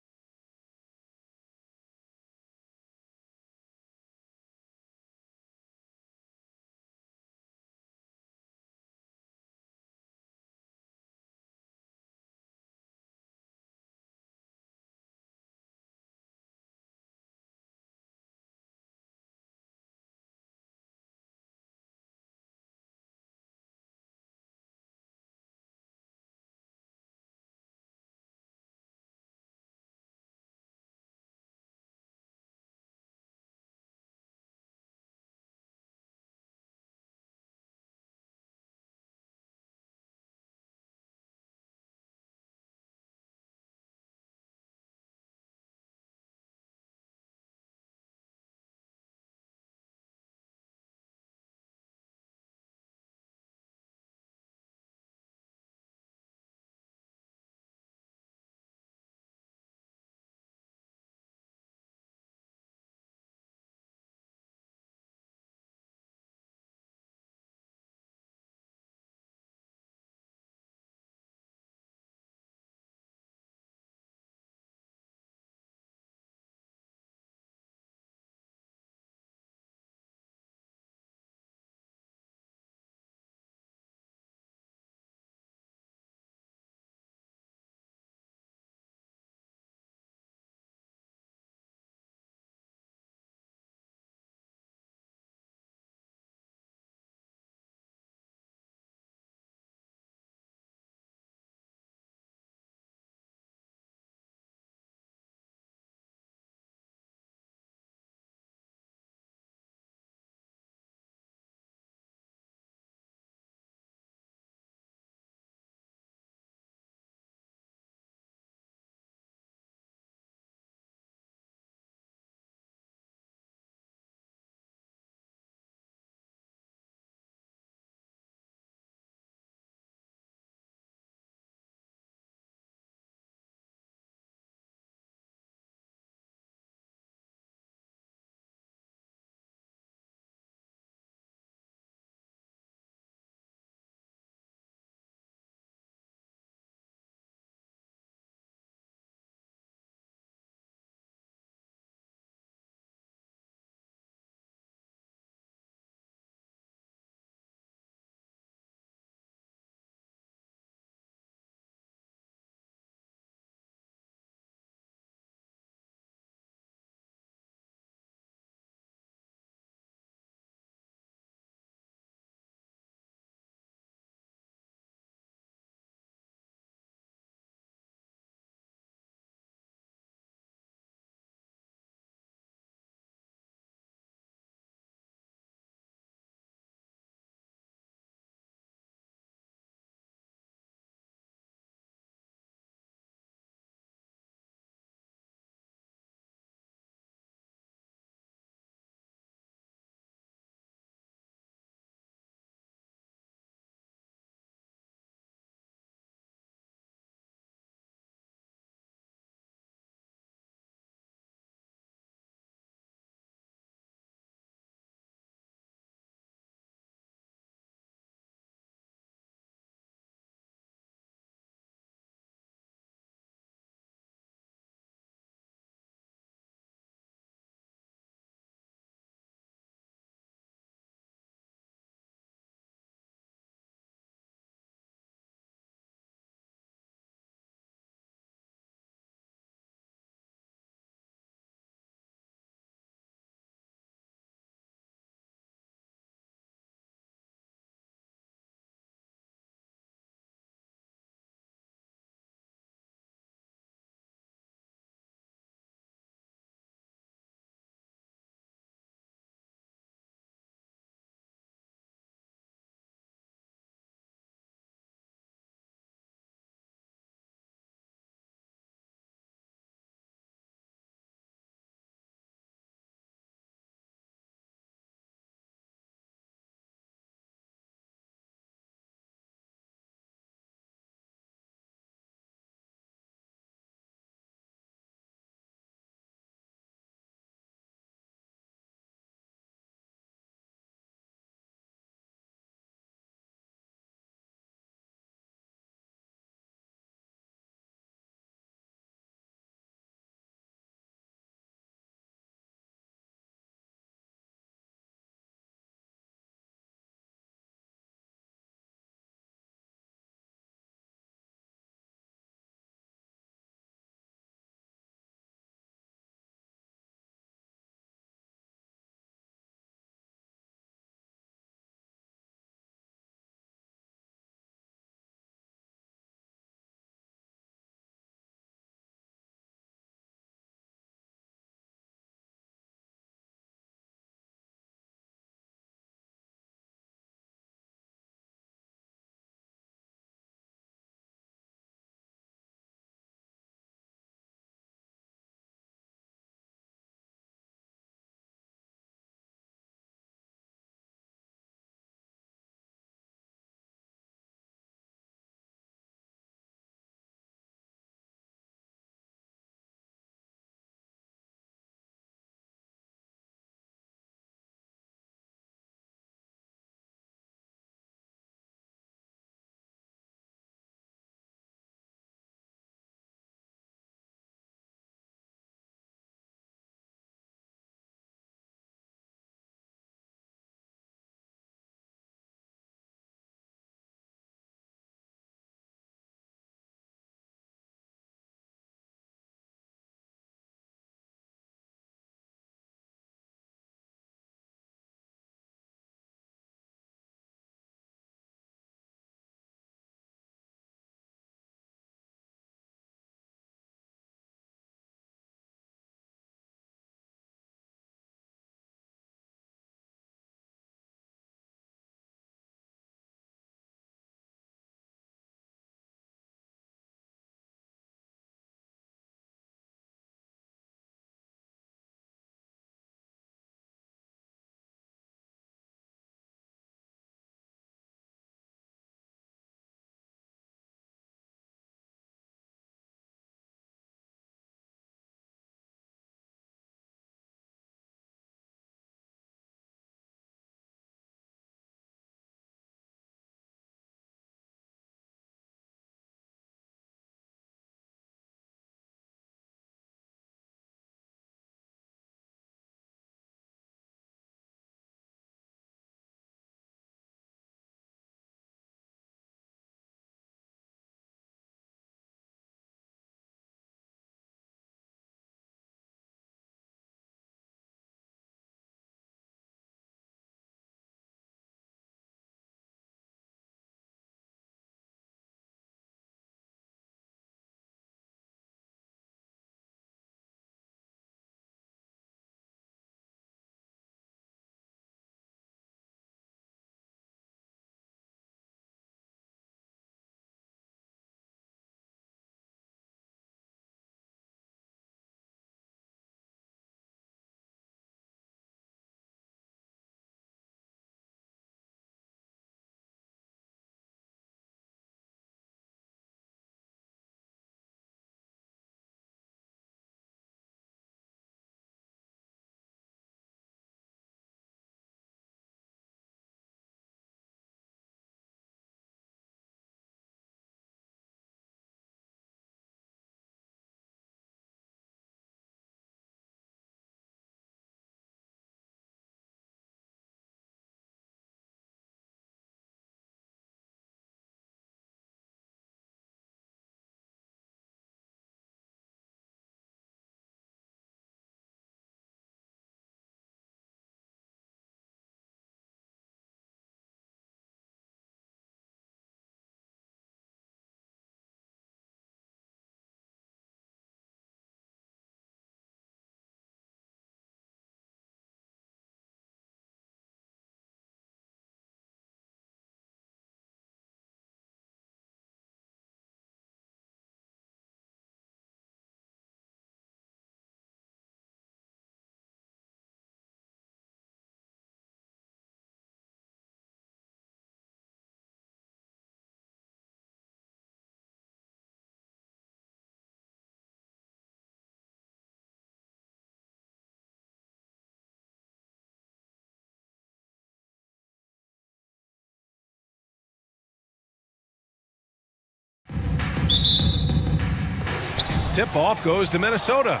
Tip-off goes to Minnesota.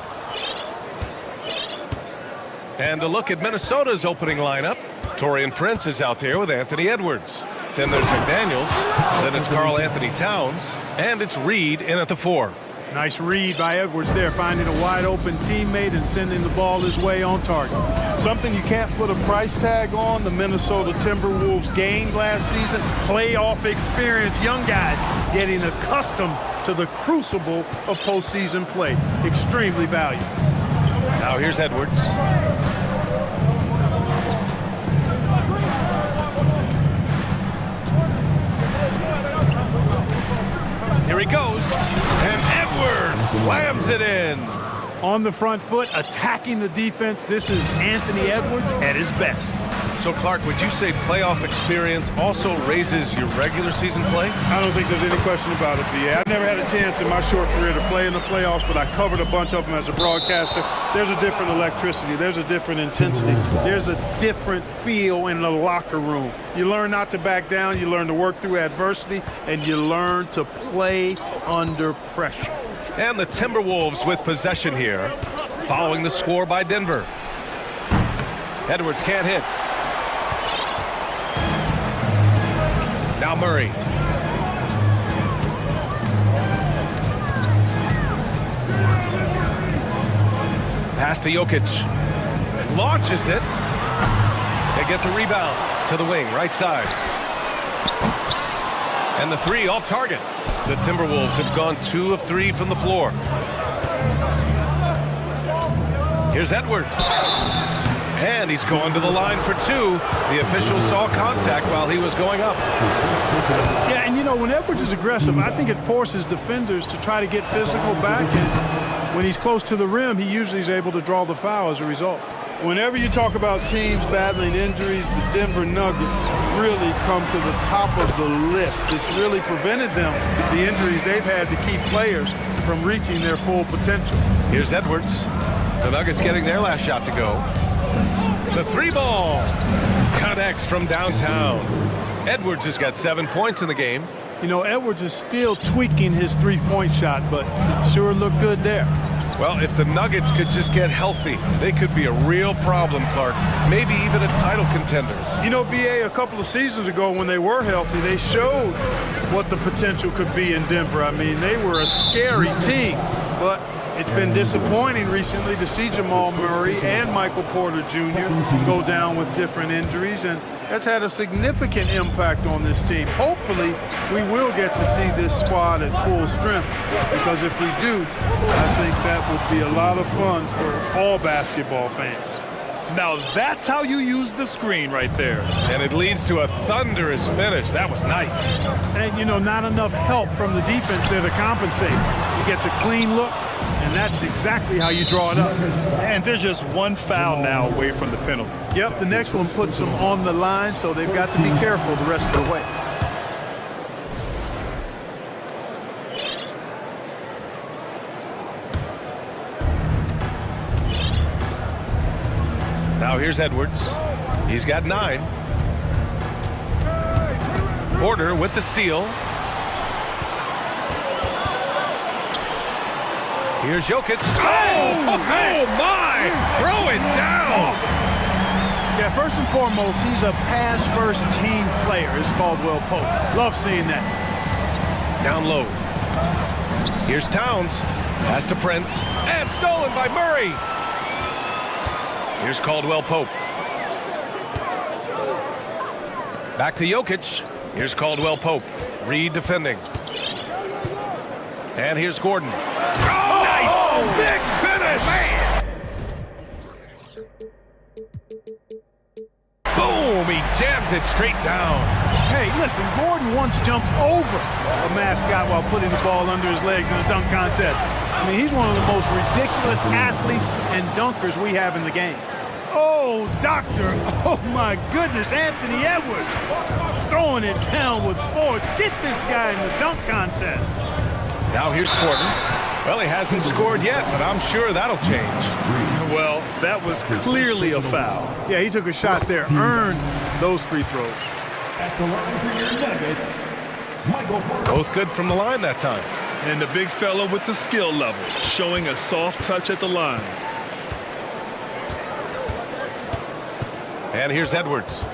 And a look at Minnesota's opening lineup. Torian Prince is out there with Anthony Edwards. Then there's McDaniels. Then it's Karl Anthony Towns. And it's Reed in at the 4. Nice read by Edwards there, finding a wide-open teammate and sending the ball his way on target. Something you can't put a price tag on, the Minnesota Timberwolves gained last season. Playoff experience, young guys getting accustomed to the crucible of postseason play. Extremely valuable. Now here's Edwards. Here he goes, and Edwards slams it in. On the front foot, attacking the defense. This is Anthony Edwards at his best. So, Clark, would you say playoff experience also raises your regular season play? I don't think there's any question about it, B.A. I never had a chance in my short career to play in the playoffs, but I covered a bunch of them as a broadcaster. There's a different electricity. There's a different intensity. There's a different feel in the locker room. You learn not to back down. You learn to work through adversity, and you learn to play under pressure. And the Timberwolves with possession here, following the score by Denver. Edwards can't hit. Now Murray. Pass to Jokic. Launches it. They get the rebound to the wing, right side. And the 3 off target. The Timberwolves have gone 2 of 3 from the floor. Here's Edwards. And he's going to the line for 2. The official saw contact while he was going up. Yeah, and you know, when Edwards is aggressive, I think it forces defenders to try to get physical back. And when he's close to the rim, he usually is able to draw the foul as a result. Whenever you talk about teams battling injuries, the Denver Nuggets really come to the top of the list. It's really prevented them, the injuries they've had, to keep players from reaching their full potential. Here's Edwards. The Nuggets getting their last shot to go. The 3-ball connects from downtown. Edwards has got 7 points in the game. You know, Edwards is still tweaking his 3-point shot, but sure looked good there. Well, if the Nuggets could just get healthy, they could be a real problem, Clark. Maybe even a title contender. You know, B.A., a couple of seasons ago when they were healthy, they showed what the potential could be in Denver. I mean, they were a scary team, but it's been disappointing recently to see Jamal Murray and Michael Porter Jr. go down with different injuries, and that's had a significant impact on this team. Hopefully, we will get to see this squad at full strength, because if we do, I think that would be a lot of fun for all basketball fans. Now that's how you use the screen right there. And it leads to a thunderous finish. That was nice. And, you know, not enough help from the defense there to compensate. He gets a clean look, and that's exactly how you draw it up. And there's just one foul now away from the penalty. Yep, the next one puts them on the line, so they've got to be careful the rest of the way. Now here's Edwards. He's got 9. Porter with the steal. Here's Jokic. Oh my! Throw it down! Yeah, first and foremost, he's a pass-first team player, is Caldwell Pope. Love seeing that. Down low. Here's Towns. Pass to Prince. And stolen by Murray. Here's Caldwell Pope. Back to Jokic. Here's Caldwell Pope. Reed defending. And here's Gordon. Oh, nice! Big finish! Man. Boom! He jams it straight down. Hey, listen, Gordon once jumped over a mascot while putting the ball under his legs in a dunk contest. I mean, he's one of the most ridiculous athletes and dunkers we have in the game. Oh, doctor. Oh, my goodness. Anthony Edwards throwing it down with force. Get this guy in the dunk contest. Now here's Gordon. Well, he hasn't scored yet, but I'm sure that'll change. Well, that was clearly a foul. Yeah, he took a shot there, earned those free throws. At the line for your Nuggets, Michael Porter. Both good from the line that time. And the big fella with the skill level, showing a soft touch at the line. And here's Edwards.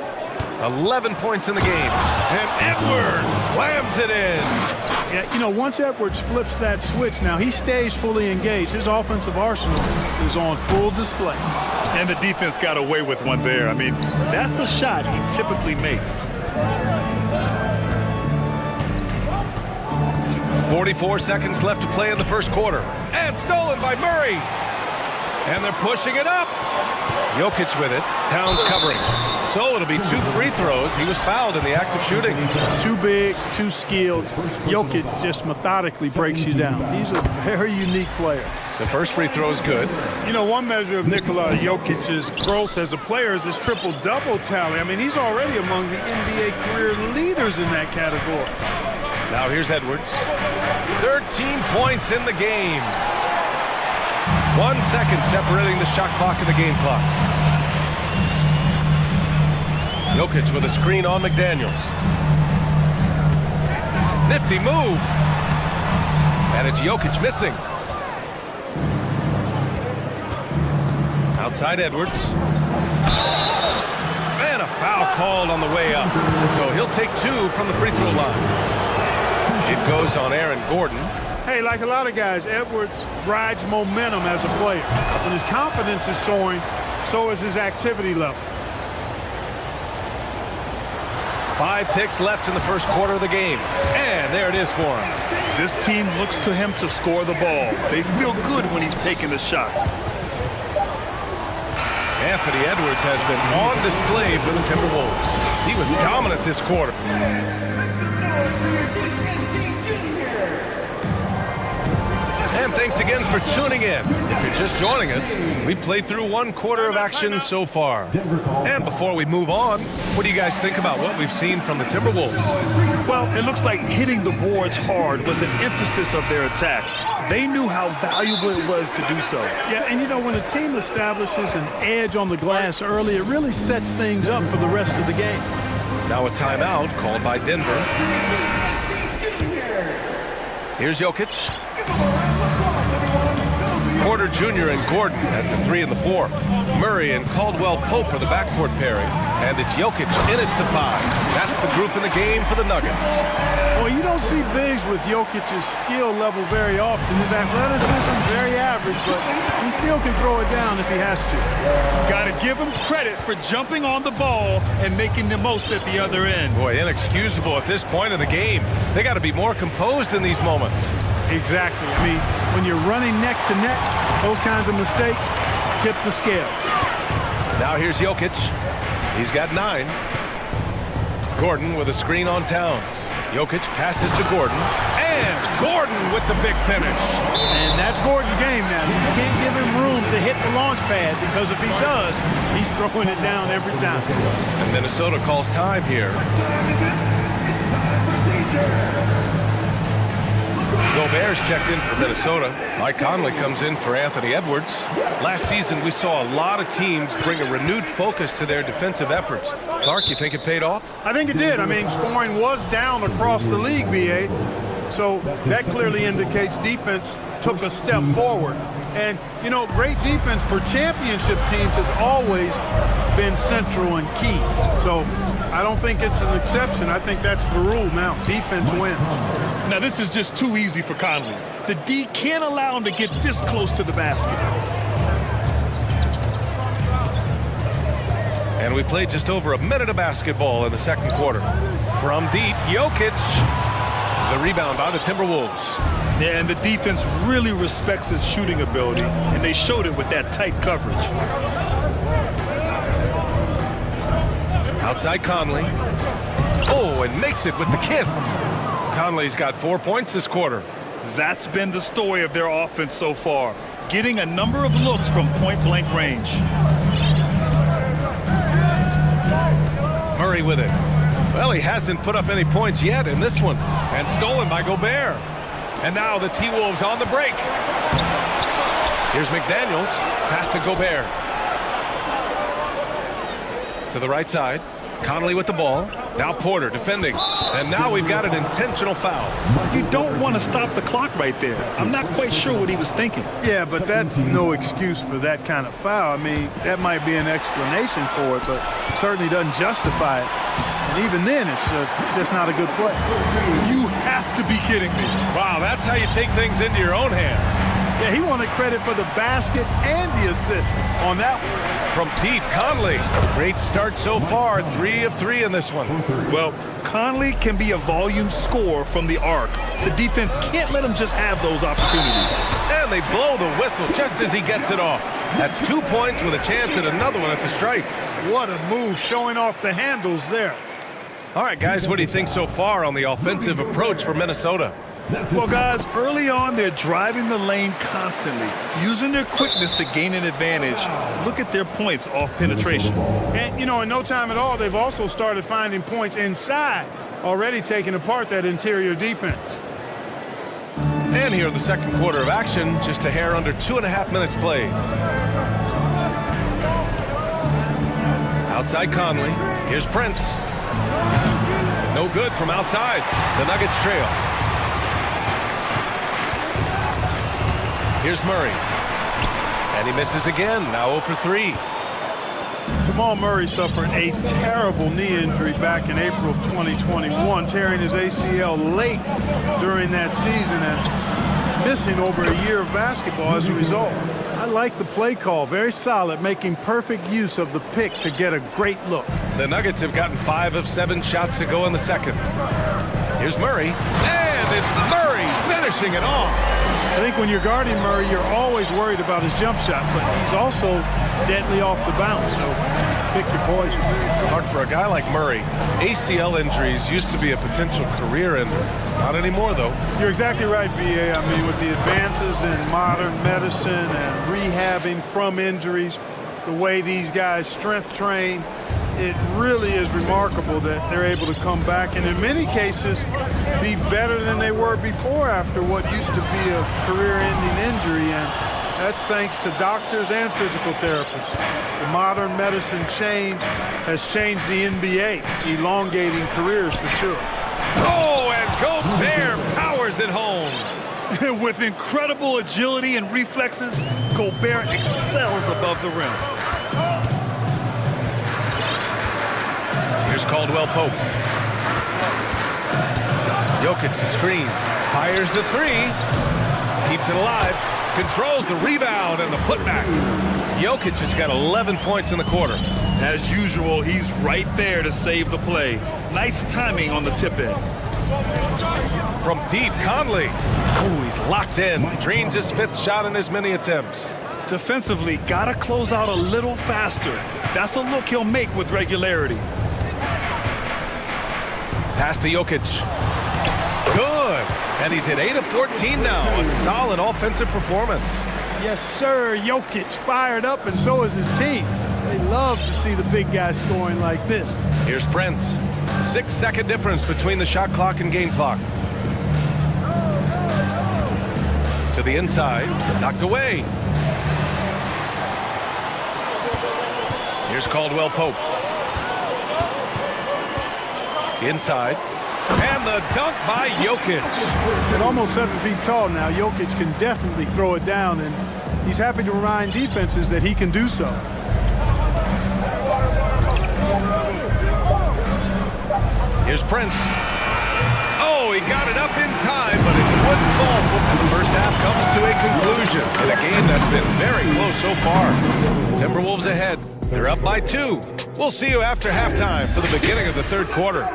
11 points in the game. And Edwards slams it in. Yeah, you know, once Edwards flips that switch now, he stays fully engaged. His offensive arsenal is on full display. And the defense got away with one there. I mean, that's a shot he typically makes. 44 seconds left to play in the first quarter. And stolen by Murray. And they're pushing it up. Jokic with it. Towns covering. So it'll be 2 free throws. He was fouled in the act of shooting. Too big, too skilled. Jokic just methodically breaks you down. He's a very unique player. The first free throw is good. You know, one measure of Nikola Jokic's growth as a player is his triple-double tally. I mean, he's already among the NBA career leaders in that category. Now here's Edwards. 13 points in the game. 1 second separating the shot clock and the game clock. Jokic with a screen on McDaniels. Nifty move. And it's Jokic missing. Outside Edwards. And a foul called on the way up. So he'll take 2 from the free throw line. It goes on Aaron Gordon. Hey, like a lot of guys, Edwards rides momentum as a player. When his confidence is soaring, so is his activity level. 5 ticks left in the first quarter of the game. And there it is for him. This team looks to him to score the ball. They feel good when he's taking the shots. Anthony Edwards has been on display for the Timberwolves. He was dominant this quarter. And thanks again for tuning in. If you're just joining us, we played through 1 quarter of action so far. And before we move on, what do you guys think about what we've seen from the Timberwolves? Well, it looks like hitting the boards hard was an emphasis of their attack. They knew how valuable it was to do so. Yeah, and you know, when a team establishes an edge on the glass early, it really sets things up for the rest of the game. Now a timeout called by Denver. Here's Jokic. Porter Jr. and Gordon at the 3 and the 4. Murray and Caldwell Pope are the backcourt pairing. And it's Jokic in at the 5. That's the group in the game for the Nuggets. Well, you don't see bigs with Jokic's skill level very often. His athleticism, very average, but he still can throw it down if he has to. Got to give him credit for jumping on the ball and making the most at the other end. Boy, inexcusable at this point of the game. They got to be more composed in these moments. Exactly. I mean, when you're running neck to neck, those kinds of mistakes tip the scale. Now here's Jokic. He's got 9. Gordon with a screen on Towns. Jokic passes to Gordon. And Gordon with the big finish. And that's Gordon's game now. You can't give him room to hit the launch pad because if he does, he's throwing it down every time. And Minnesota calls time here. Gobert's checked in for Minnesota. Mike Conley comes in for Anthony Edwards. Last season, we saw a lot of teams bring a renewed focus to their defensive efforts. Clark, you think it paid off? I think it did. I mean, scoring was down across the league, BA. So that clearly indicates defense took a step forward. And, you know, great defense for championship teams has always been central and key. So I don't think it's an exception. I think that's the rule now. Defense wins. Now, this is just too easy for Conley. The D can't allow him to get this close to the basket. And we played just over a minute of basketball in the second quarter. From deep, Jokic. The rebound by the Timberwolves. Yeah, and the defense really respects his shooting ability, and they showed it with that tight coverage. Outside Conley. Oh, and makes it with the kiss. Conley's got 4 points this quarter. That's been the story of their offense so far, getting a number of looks from point-blank range. Murray with it. Well, he hasn't put up any points yet in this one. And stolen by Gobert. And now the T-Wolves on the break. Here's McDaniels. Pass to Gobert. To the right side. Conley with the ball. Now Porter defending. And now we've got an intentional foul. You don't want to stop the clock right there. I'm not quite sure what he was thinking. Yeah, but that's no excuse for that kind of foul. I mean, that might be an explanation for it, but certainly doesn't justify it. And even then, it's just not a good play. You have to be kidding me. Wow, that's how you take things into your own hands. Yeah, he wanted credit for the basket and the assist on that one. From deep, Conley. Great start so far. 3 of 3 in this one. Well, Conley can be a volume scorer from the arc. The defense can't let him just have those opportunities. And they blow the whistle just as he gets it off. That's 2 points with a chance at another one at the stripe. What a move, showing off the handles there. All right, guys, what do you think so far on the offensive approach for Minnesota? Well, guys, early on, they're driving the lane constantly, using their quickness to gain an advantage. Look at their points off penetration. And, you know, in no time at all, they've also started finding points inside, already taking apart that interior defense. And here in the second quarter of action, just a hair under 2.5 minutes played. Outside Conley. Here's Prince. No good from outside. The Nuggets trail. Here's Murray. And he misses again. Now 0 for 3. Jamal Murray suffered a terrible knee injury back in April of 2021, tearing his ACL late during that season and missing over a year of basketball as a result. I like the play call. Very solid, making perfect use of the pick to get a great look. The Nuggets have gotten 5 of 7 shots to go in the second. Here's Murray. And it's Murray finishing it off. I think when you're guarding Murray, you're always worried about his jump shot, but he's also deadly off the bounce, so pick your poison. Hard for a guy like Murray. ACL injuries used to be a potential career ender. Not anymore, though. You're exactly right, B.A. I mean, with the advances in modern medicine and rehabbing from injuries, the way these guys strength train, it really is remarkable that they're able to come back and in many cases be better than they were before after what used to be a career-ending injury, and that's thanks to doctors and physical therapists. The modern medicine change has changed the NBA, elongating careers for sure. Oh, and Gobert powers it home. With incredible agility and reflexes, Gobert excels above the rim. Here's Caldwell Pope. Jokic the screen. Fires the 3. Keeps it alive. Controls the rebound and the putback. Jokic has got 11 points in the quarter. As usual, he's right there to save the play. Nice timing on the tip in. From deep, Conley. Oh, he's locked in. Drains his 5th shot in as many attempts. Defensively, gotta close out a little faster. That's a look he'll make with regularity. Pass to Jokic. Good. And he's hit 8 of 14 now. A solid offensive performance. Yes, sir. Jokic fired up, and so is his team. They love to see the big guy scoring like this. Here's Prince. 6-second difference between the shot clock and game clock. To the inside. Knocked away. Here's Caldwell Pope. Inside. And the dunk by Jokic. At almost 7 feet tall now, Jokic can definitely throw it down, and he's happy to remind defenses that he can do so. Here's Prince. Oh, he got it up in time, but it wouldn't fall. And the first half comes to a conclusion in a game that's been very close so far. Timberwolves ahead. They're up by 2. We'll see you after halftime for the beginning of the third quarter.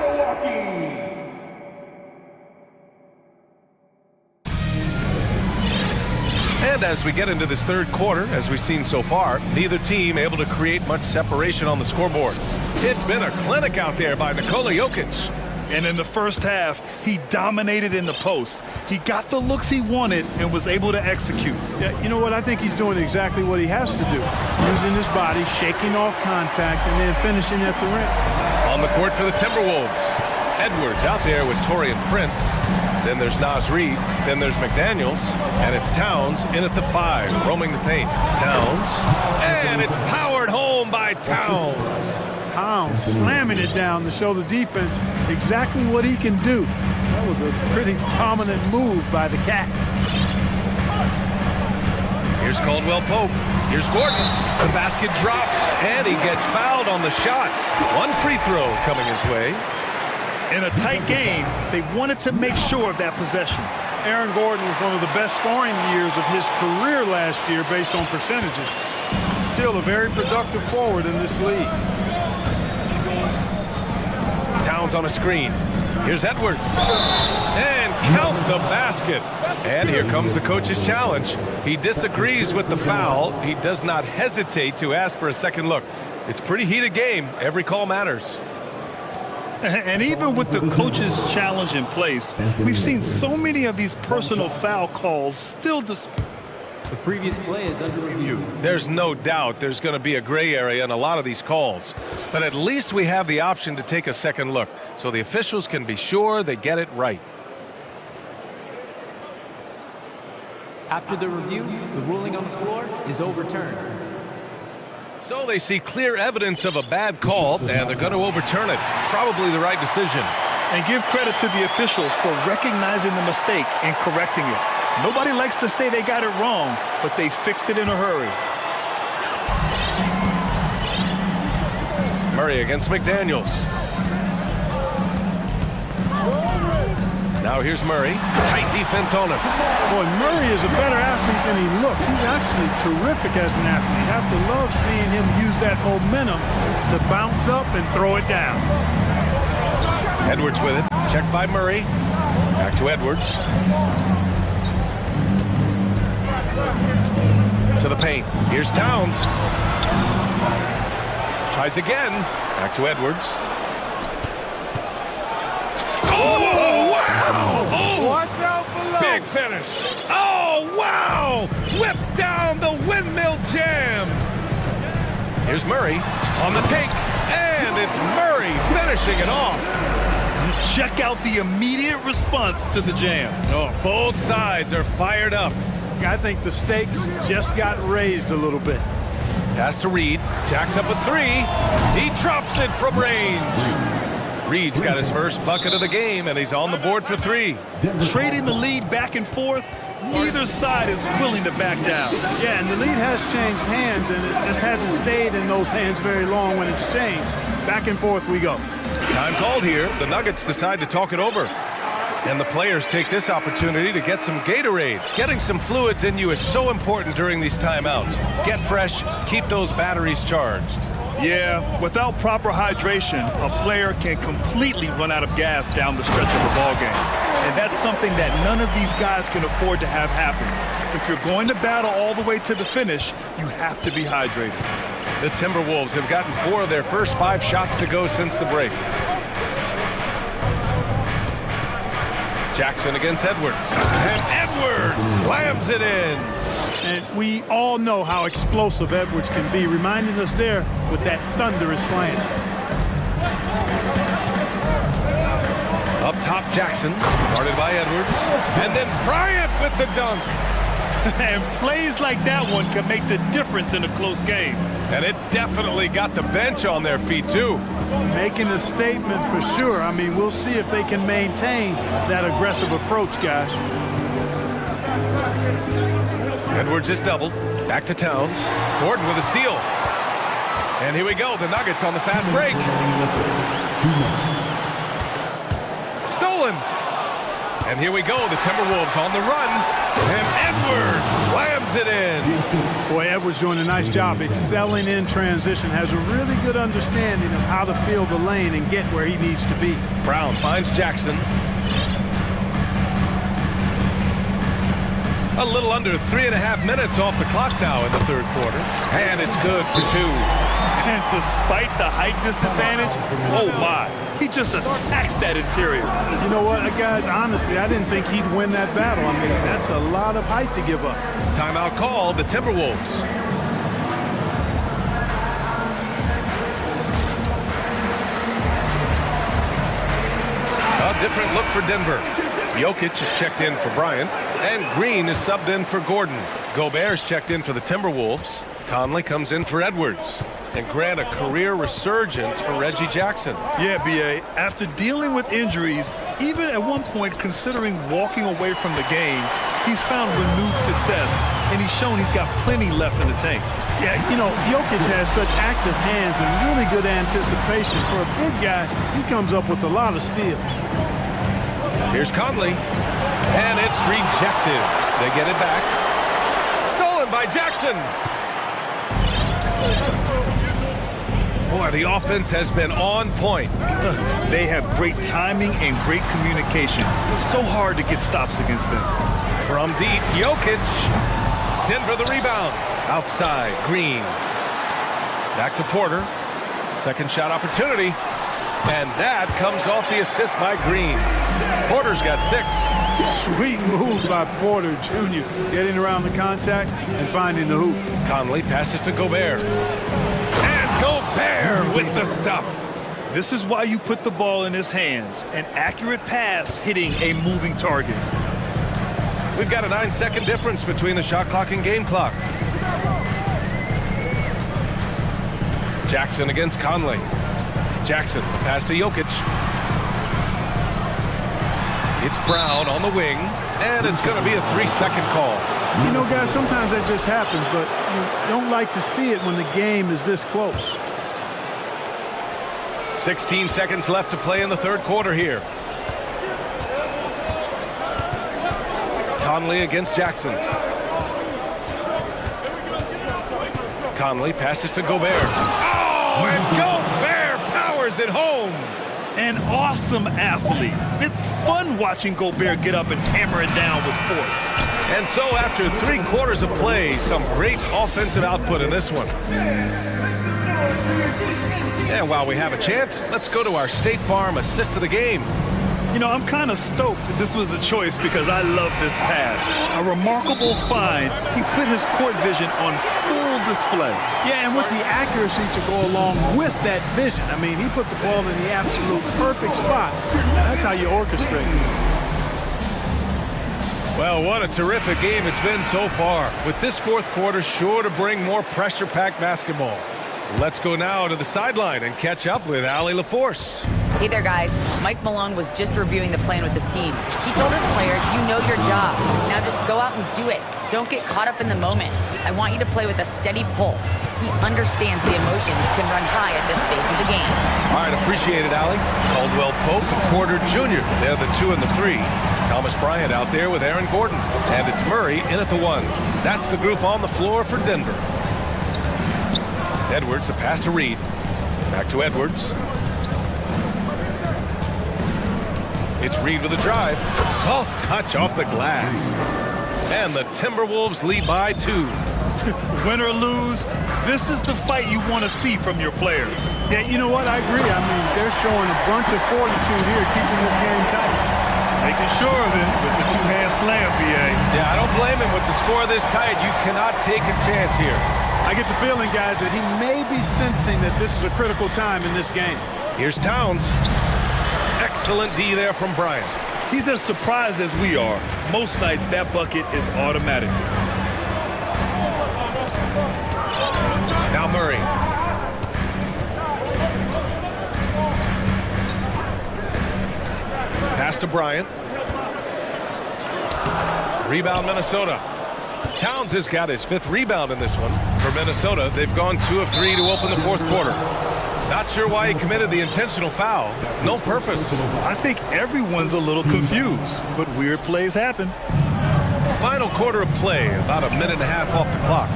And as we get into this third quarter, as we've seen so far, neither team able to create much separation on the scoreboard. It's been a clinic out there by Nikola Jokic. And in the first half, he dominated in the post. He got the looks he wanted and was able to execute. Yeah, you know what? I think he's doing exactly what he has to do. Using his body, shaking off contact, and then finishing at the rim. On the court for the Timberwolves. Edwards out there with Taurean Prince. Then there's Naz Reid. Then there's McDaniels. And it's Towns in at the 5, roaming the paint. Towns. And it's powered home by Towns. pounds, slamming it down to show the defense exactly what he can do. That was a pretty dominant move by the Cat. Here's Caldwell Pope. Here's Gordon. The basket drops, and he gets fouled on the shot. One free throw coming his way. In a tight game, they wanted to make sure of that possession. Aaron Gordon was one of the best scoring years of his career last year based on percentages. Still a very productive forward in this league. Towns on a screen. Here's Edwards. And count the basket. And here comes the coach's challenge. He disagrees with the foul. He does not hesitate to ask for a second look. It's a pretty heated game. Every call matters. And even with the coach's challenge in place, we've seen so many of these personal foul calls still The previous play is under review. There's no doubt there's going to be a gray area in a lot of these calls. But at least we have the option to take a second look, so the officials can be sure they get it right. After the review, the ruling on the floor is overturned. So they see clear evidence of a bad call, and they're going to overturn it. Probably the right decision. And give credit to the officials for recognizing the mistake and correcting it. Nobody likes to say they got it wrong, but they fixed it in a hurry. Murray against McDaniels. Now here's Murray. Tight defense on him. Boy, Murray is a better athlete than he looks. He's actually terrific as an athlete. You have to love seeing him use that momentum to bounce up and throw it down. Edwards with it. Checked by Murray. Back to Edwards. To the paint. Here's Towns. Tries again. Back to Edwards. Oh, wow! Oh, watch out below. Big finish. Oh, wow! Whips down the windmill jam. Here's Murray on the take. And it's Murray finishing it off. Check out the immediate response to the jam. Oh, both sides are fired up. I think the stakes just got raised a little bit. Pass to Reed. Jacks up a three. He drops it from range. Reed's got his first bucket of the game, and he's on the board for three. Trading the lead back and forth, neither side is willing to back down. Yeah, and the lead has changed hands, and it just hasn't stayed in those hands very long when it's changed. Back and forth we go. Time called here. The Nuggets decide to talk it over. And the players take this opportunity to get some Gatorade. Getting some fluids in you is so important during these timeouts. Get fresh, keep those batteries charged. Yeah, without proper hydration, a player can completely run out of gas down the stretch of the ballgame. And that's something that none of these guys can afford to have happen. If you're going to battle all the way to the finish, you have to be hydrated. The Timberwolves have gotten 4 of their first 5 shots to go since the break. Jackson against Edwards. And Edwards slams it in. And we all know how explosive Edwards can be, reminding us there with that thunderous slam. Up top, Jackson, guarded by Edwards. And then Bryant with the dunk. And plays like that one can make the difference in a close game. And it definitely got the bench on their feet, too. Making a statement for sure. I mean, we'll see if they can maintain that aggressive approach, guys. Edwards is doubled. Back to Towns. Gordon with a steal. And here we go. The Nuggets on the fast break. Stolen. And here we go. The Timberwolves on the run. And Edwards slams it in. Boy, Edwards doing a nice job excelling in transition. Has a really good understanding of how to fill the lane and get where he needs to be. Brown finds Jackson. A little under 3.5 minutes off the clock now in the third quarter. And it's good for 2. And despite the height disadvantage, oh my, he just attacks that interior. You know what, guys, honestly, I didn't think he'd win that battle. I mean, that's a lot of height to give up. Timeout called, the Timberwolves. A different look for Denver. Jokic is checked in for Bryant, and Green is subbed in for Gordon. Gobert's checked in for the Timberwolves. Conley comes in for Edwards. and grant a career resurgence for Reggie Jackson. Yeah, B.A., after dealing with injuries, even at one point considering walking away from the game, he's found renewed success, and he's shown he's got plenty left in the tank. Yeah, you know, Jokic has such active hands and really good anticipation. For a big guy, he comes up with a lot of steals. Here's Conley, and it's rejected. They get it back. Stolen by Jackson. Boy, the offense has been on point. They have great timing and great communication. It's so hard to get stops against them. From deep, Jokic. Denver the rebound. Outside, Green. Back to Porter. Second shot opportunity. And that comes off the assist by Green. Porter's got 6. Sweet move by Porter Jr. Getting around the contact and finding the hoop. Conley passes to Gobert. And Gobert with the stuff. This is why you put the ball in his hands. An accurate pass hitting a moving target. We've got a 9-second difference between the shot clock and game clock. Jackson against Conley. Jackson, pass to Jokic. It's Brown on the wing, and it's going to be a 3-second call. You know, guys, sometimes that just happens, but you don't like to see it when the game is this close. 16 seconds left to play in the third quarter here. Conley against Jackson. Conley passes to Gobert. Oh, and Gobert powers it home. An awesome athlete. It's fun watching Gobert get up and hammer it down with force. And so after 3 quarters of play, some great offensive output in this one. And while we have a chance, let's go to our State Farm assist of the game. You know, I'm kind of stoked that this was a choice because I love this pass. A remarkable find. He put his court vision on full display. Yeah, and with the accuracy to go along with that vision. I mean, he put the ball in the absolute perfect spot. That's how you orchestrate it. Well, what a terrific game it's been so far. With this fourth quarter sure to bring more pressure-packed basketball. Let's go now to the sideline and catch up with Allie LaForce. Hey there, guys. Mike Malone was just reviewing the plan with his team. He told his players, you know your job. Now just go out and do it. Don't get caught up in the moment. I want you to play with a steady pulse. He understands the emotions can run high at this stage of the game. All right, appreciate it, Allie. Caldwell Pope, Porter Jr. They're the 2 and the 3. Thomas Bryant out there with Aaron Gordon. And it's Murray in at the 1. That's the group on the floor for Denver. Edwards, the pass to Reed. Back to Edwards. It's Reed with a drive. Soft touch off the glass. And the Timberwolves lead by 2. Win or lose, this is the fight you want to see from your players. Yeah, you know what? I agree. I mean, they're showing a bunch of fortitude here, keeping this game tight. Making sure of it with the 2-hand slam, B.A. Yeah, I don't blame him with the score this tight. You cannot take a chance here. I get the feeling, guys, that he may be sensing that this is a critical time in this game. Here's Towns. Excellent D there from Bryant. He's as surprised as we are. Most nights, that bucket is automatic. Now Murray. Pass to Bryant. Rebound, Minnesota. Towns has got his 5th rebound in this one. For Minnesota, they've gone 2 of 3 to open the fourth quarter. Not sure why he committed the intentional foul. No purpose. I think everyone's a little confused, but weird plays happen. Final quarter of play, about a minute and a half off the clock.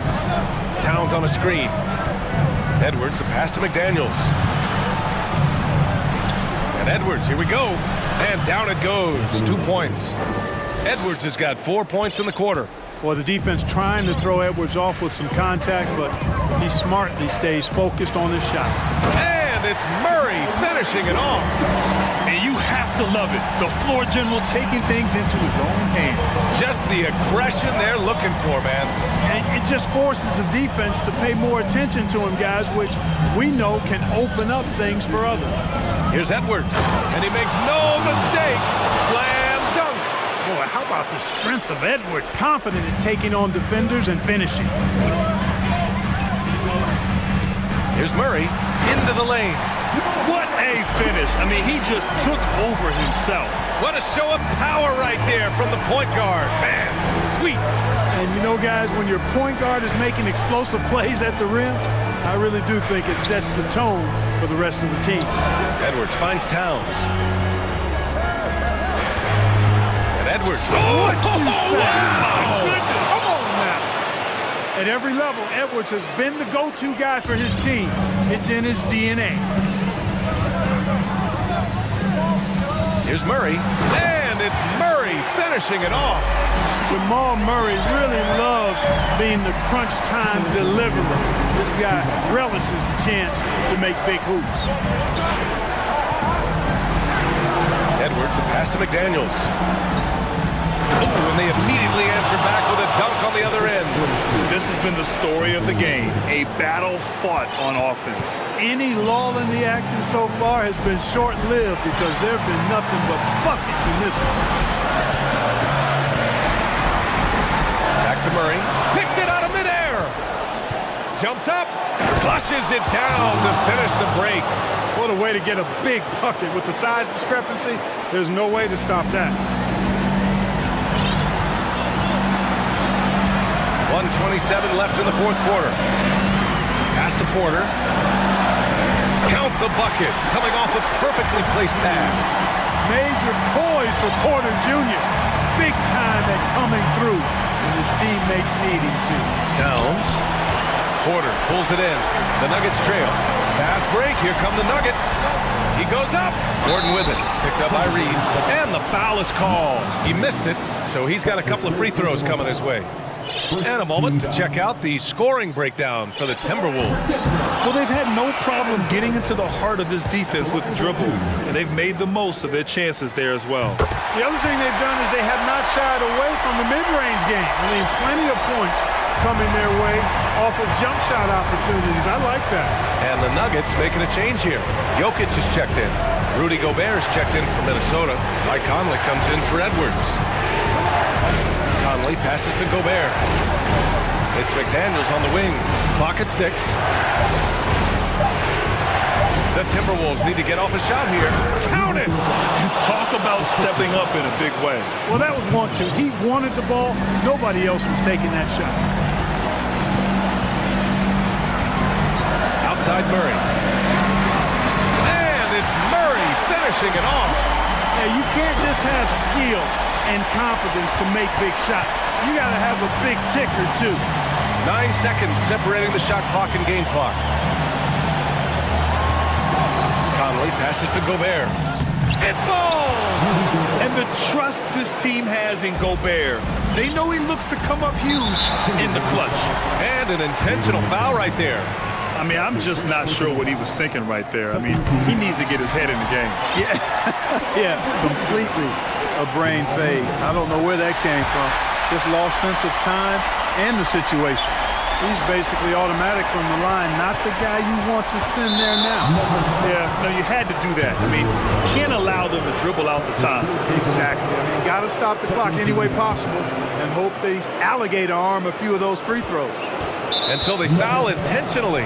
Towns on a screen. Edwards, the pass to McDaniels. And Edwards, here we go. And down it goes. 2 points. Edwards has got 4 points in the quarter. Well, the defense trying to throw Edwards off with some contact, but he smartly stays focused on his shot. And it's Murray finishing it off. And you have to love it. The floor general taking things into his own hands. Just the aggression they're looking for, man. And it just forces the defense to pay more attention to him, guys, which we know can open up things for others. Here's Edwards, and he makes no mistake. Slam dunk. Boy, how about the strength of Edwards? Confident in taking on defenders and finishing. Here's Murray into the lane. What a finish. I mean, he just took over himself. What a show of power right there from the point guard. Man, sweet. And you know, guys, when your point guard is making explosive plays at the rim, I really do think it sets the tone for the rest of the team. Edwards finds Towns. And Edwards. Oh, What you say? wow. My goodness. Come on now. At every level, Edwards has been the go-to guy for his team. It's in his DNA. Here's Murray. And it's Murray finishing it off. Jamal Murray really loves being the crunch time deliverer. This guy relishes the chance to make big hoops. Edwards, the pass to McDaniels. Oh, and they immediately answer back with a dunk on the other end. This has been the story of the game, a battle fought on offense. Any lull in the action so far has been short-lived because there have been nothing but buckets in this one. Back to Murray. Picked it out of midair. Jumps up. Flushes it down to finish the break. What a way to get a big bucket. With the size discrepancy, there's no way to stop that. 1:27 left in the fourth quarter. Pass to Porter. Count the bucket. Coming off a perfectly placed pass. Major poise for Porter Jr. Big time at coming through when his teammates need him to. Towns. Porter pulls it in. The Nuggets trail. Fast break. Here come the Nuggets. He goes up. Gordon with it. Picked up by Reeves. And the foul is called. He missed it, so he's got a couple of free throws coming his way. And a moment to check out the scoring breakdown for the Timberwolves. Well, they've had no problem getting into the heart of this defense with the dribble, and they've made the most of their chances there as well. The other thing they've done is they have not shied away from the mid-range game. I mean, plenty of points coming their way off of jump shot opportunities. I like that. And the Nuggets making a change here. Jokic is checked in. Rudy Gobert is checked in for Minnesota. Mike Conley comes in for Edwards. Conley passes to Gobert. It's McDaniels on the wing. Clock at 6. The Timberwolves need to get off a shot here. Count it! Talk about stepping up in a big way. Well, that was 1-2. He wanted the ball. Nobody else was taking that shot. Outside Murray. And it's Murray finishing it off. Yeah, you can't just have skill and confidence to make big shots. You got to have a big ticker, too. 9 seconds separating the shot clock and game clock. Conley passes to Gobert. It falls! And the trust this team has in Gobert. They know he looks to come up huge in the clutch. And an intentional foul right there. I mean, I'm just not sure what he was thinking right there. I mean, he needs to get his head in the game. Yeah, completely a brain fade. I don't know where that came from. Just lost sense of time and the situation. He's basically automatic from the line, not the guy you want to send there now. Yeah, no, you had to do that. I mean, you can't allow them to dribble out the time. Exactly. I mean, got to stop the clock any way possible and hope they alligator arm a few of those free throws. Until they foul intentionally.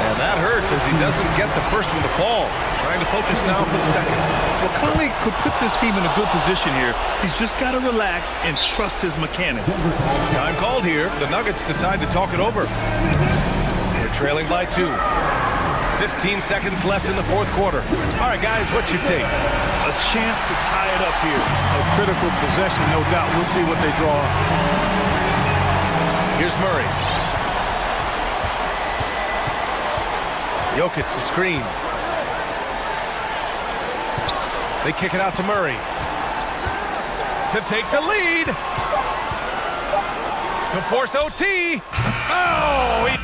And that hurts as he doesn't get the first one to fall. Trying to focus now for the second. Well, Conley could put this team in a good position here. He's just got to relax and trust his mechanics. Time called here. The Nuggets decide to talk it over. They're trailing by 2. 15 seconds left in the fourth quarter. All right, guys, what's your take? A chance to tie it up here. A critical possession, no doubt. We'll see what they draw up. Here's Murray. Jokic, the screen. They kick it out to Murray. To take the lead. To force OT. Oh, he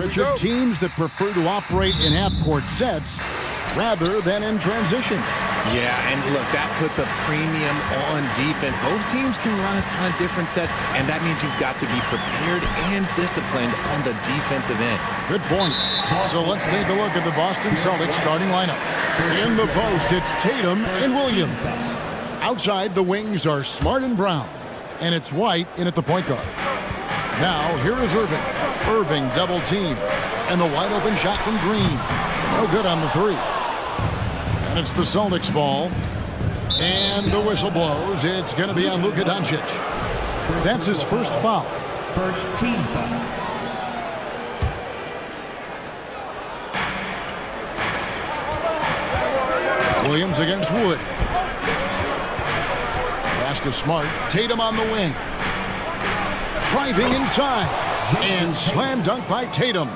Richard, teams that prefer to operate in half-court sets rather than in transition. Yeah, and look, that puts a premium on defense. Both teams can run a ton of different sets, and that means you've got to be prepared and disciplined on the defensive end. Good point. So let's take a look at the Boston Celtics starting lineup. In the post, it's Tatum and Williams. Outside, the wings are Smart and Brown, and it's White in at the point guard. Now, here is Irving. Irving double team, and the wide open shot from Green. No good on the three. And it's the Celtics ball. And the whistle blows. It's going to be on Luka Doncic. That's his first foul. First team foul. Williams against Wood. Pass to Smart. Tatum on the wing. Driving inside. And slam dunk by Tatum.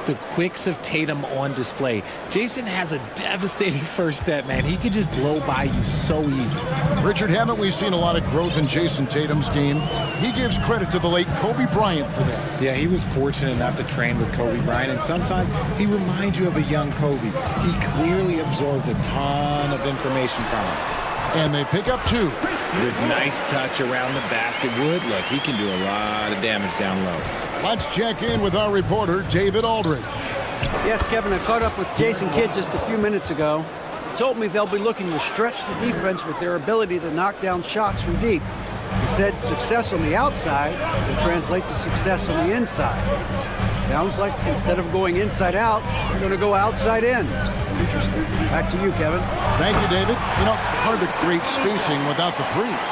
The quicks of Tatum on display. Jason has a devastating first step, man. He can just blow by you so easy. Richard, haven't we seen a lot of growth in Jason Tatum's game? He gives credit to the late Kobe Bryant for that. Yeah, he was fortunate enough to train with Kobe Bryant, and sometimes he reminds you of a young Kobe. He clearly absorbed a ton of information from him. And they pick up two. With nice touch around the basket. Wood, look, he can do a lot of damage down low. Let's check in with our reporter, David Aldridge. Yes, Kevin, I caught up with Jason Kidd just a few minutes ago. He told me they'll be looking to stretch the defense with their ability to knock down shots from deep. He said success on the outside will translate to success on the inside. Sounds like instead of going inside out, they're going to go outside in. Interesting. Back to you, Kevin. Thank you, David. You know, hard to create spacing without the threes.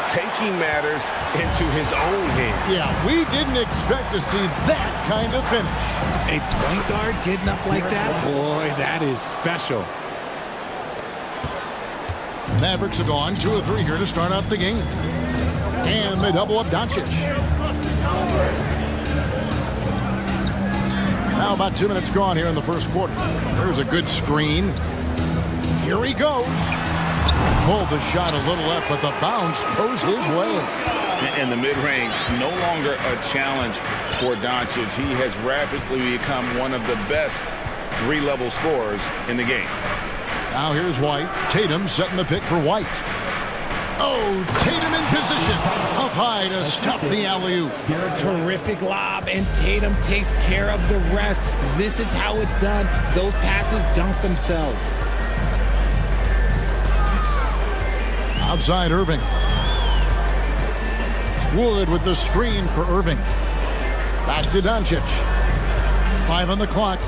Taking matters into his own hands. Yeah, we didn't expect to see that kind of finish. A point guard getting up like that? Boy, that is special. Mavericks have gone 2 of 3 here to start out the game. And they double up Doncic. Now about 2 minutes gone here in the first quarter. There's a good screen. Here he goes. Pulled the shot a little left, but the bounce goes his way. And the mid-range, no longer a challenge for Doncic. He has rapidly become one of the best three-level scorers in the game. Now here's White. Tatum setting the pick for White. Oh, Tatum in position. Up high to stuff the alley-oop. Terrific lob, and Tatum takes care of the rest. This is how it's done. Those passes dunk themselves. Outside Irving. Wood with the screen for Irving. Back to Doncic. 5 on the clock.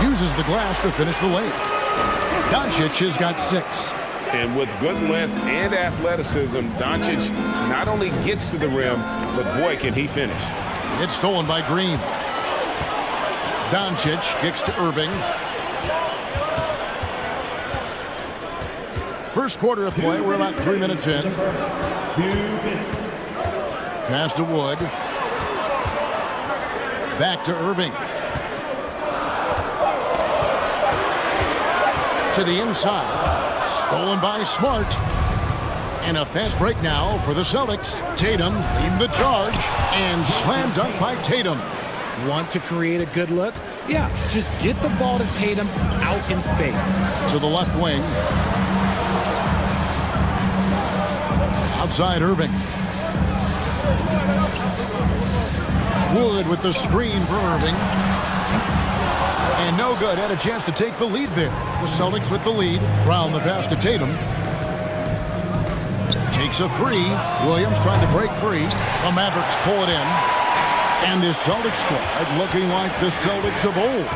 Uses the glass to finish the lane. Doncic has got 6. And with good length and athleticism, Doncic not only gets to the rim, but boy, can he finish. It's stolen by Green. Doncic kicks to Irving. First quarter of play, we're about 3 minutes in. Pass to Wood. Back to Irving. To the inside. Stolen by Smart. And a fast break now for the Celtics. Tatum leading the charge. And slam dunk by Tatum. Want to create a good look? Yeah, just get the ball to Tatum out in space. To the left wing. Outside Irving. Wood with the screen for Irving. And no good. Had a chance to take the lead there. The Celtics with the lead. Brown the pass to Tatum. Takes a 3. Williams trying to break free. The Mavericks pull it in. And this Celtics squad looking like the Celtics of old.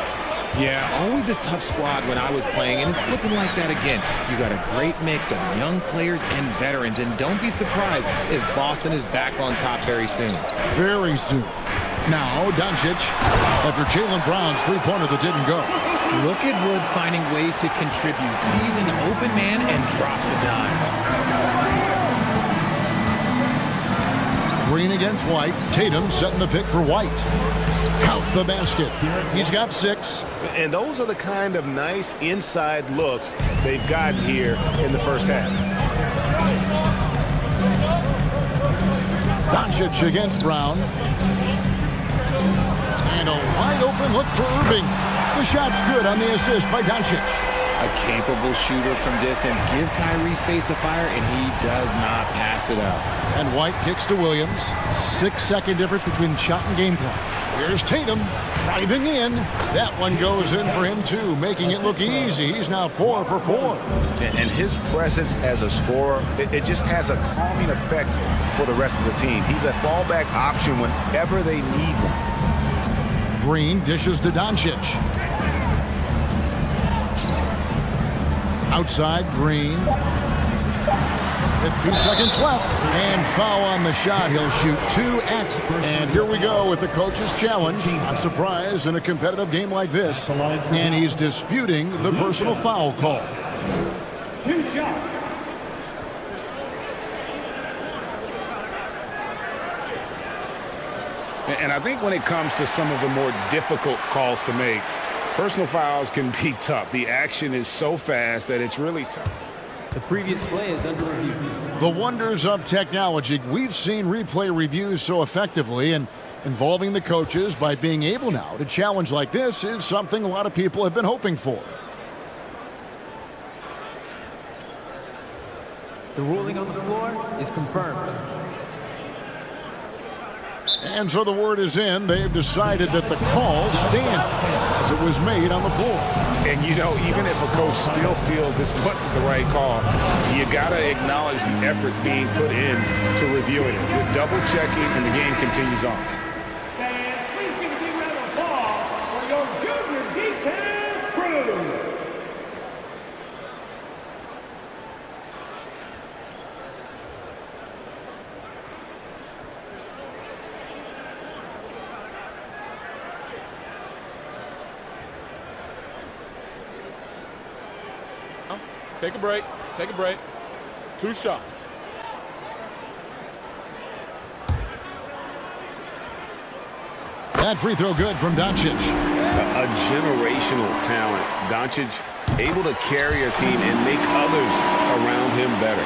Yeah, always a tough squad when I was playing, and it's looking like that again. You got a great mix of young players and veterans, and don't be surprised if Boston is back on top very soon. Very soon. Now, Doncic, after Jaylen Brown's three-pointer that didn't go. Look at Wood finding ways to contribute. Sees an open man and drops a dime. Green against White. Tatum setting the pick for White. Count the basket. He's got 6. And those are the kind of nice inside looks they've gotten here in the first half. Doncic against Brown. And a wide open look for Irving. The shot's good on the assist by Doncic. A capable shooter from distance. Give Kyrie space to fire, and he does not pass it up. And White kicks to Williams. 6-second difference between shot and game clock. Here's Tatum driving in. That one goes in for him, too, making it look easy. He's now 4 for 4. And his presence as a scorer, it just has a calming effect for the rest of the team. He's a fallback option whenever they need one. Green dishes to Doncic. Outside, Green. With 2 seconds left. And foul on the shot. He'll shoot 2x. And here we go with the coach's challenge. Not surprised in a competitive game like this. And he's disputing the personal foul call. 2 shots. And I think when it comes to some of the more difficult calls to make, personal fouls can be tough. The action is so fast that it's really tough. The previous play is under review. The wonders of technology. We've seen replay reviews so effectively, and involving the coaches by being able now to challenge like this is something a lot of people have been hoping for. The ruling on the floor is confirmed. And so the word is in. They've decided that the call stands as it was made on the floor. And, you know, even if a coach still feels this wasn't the right call, you got to acknowledge the effort being put in to reviewing it. You're double-checking, and the game continues on. And please give me a round of applause for your junior defense crew. Take a break. Take a break. 2 shots. That free throw good from Doncic. A generational talent. Doncic able to carry a team and make others around him better.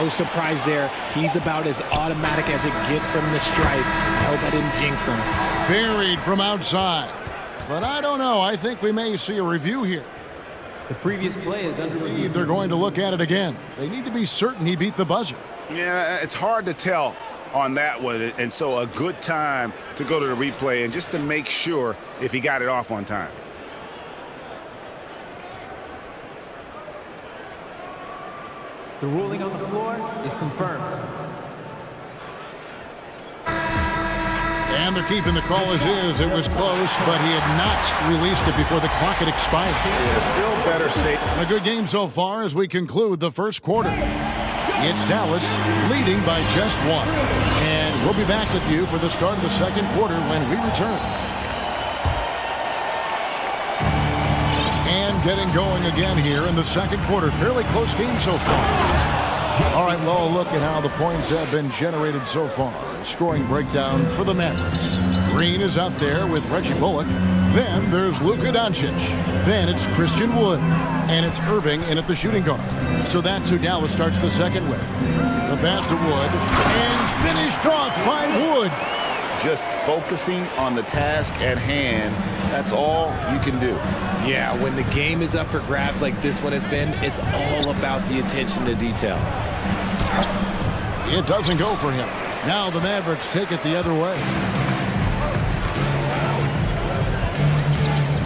No surprise there. He's about as automatic as it gets from the stripe. I hope I didn't jinx him. Buried from outside. But I don't know. I think we may see a review here. The previous play is under review. They're going to look at it again. They need to be certain he beat the buzzer. Yeah, it's hard to tell on that one, and so a good time to go to the replay and just to make sure if he got it off on time. The ruling on the floor is confirmed. And they're keeping the call as is. It was close, but he had not released it before the clock had expired. Yeah, still better safe. A good game so far as we conclude the first quarter. It's Dallas leading by just 1. And we'll be back with you for the start of the second quarter when we return. And getting going again here in the second quarter. Fairly close game so far. All right, well, a look at how the points have been generated so far. Scoring breakdown for the Mavericks. Green is out there with Reggie Bullock. Then there's Luka Doncic. Then it's Christian Wood. And it's Irving in at the shooting guard. So that's who Dallas starts the second with. The pass to Wood. And finished off by Wood. Just focusing on the task at hand. That's all you can do. Yeah, when the game is up for grabs like this one has been, it's all about the attention to detail. It doesn't go for him. Now the Mavericks take it the other way.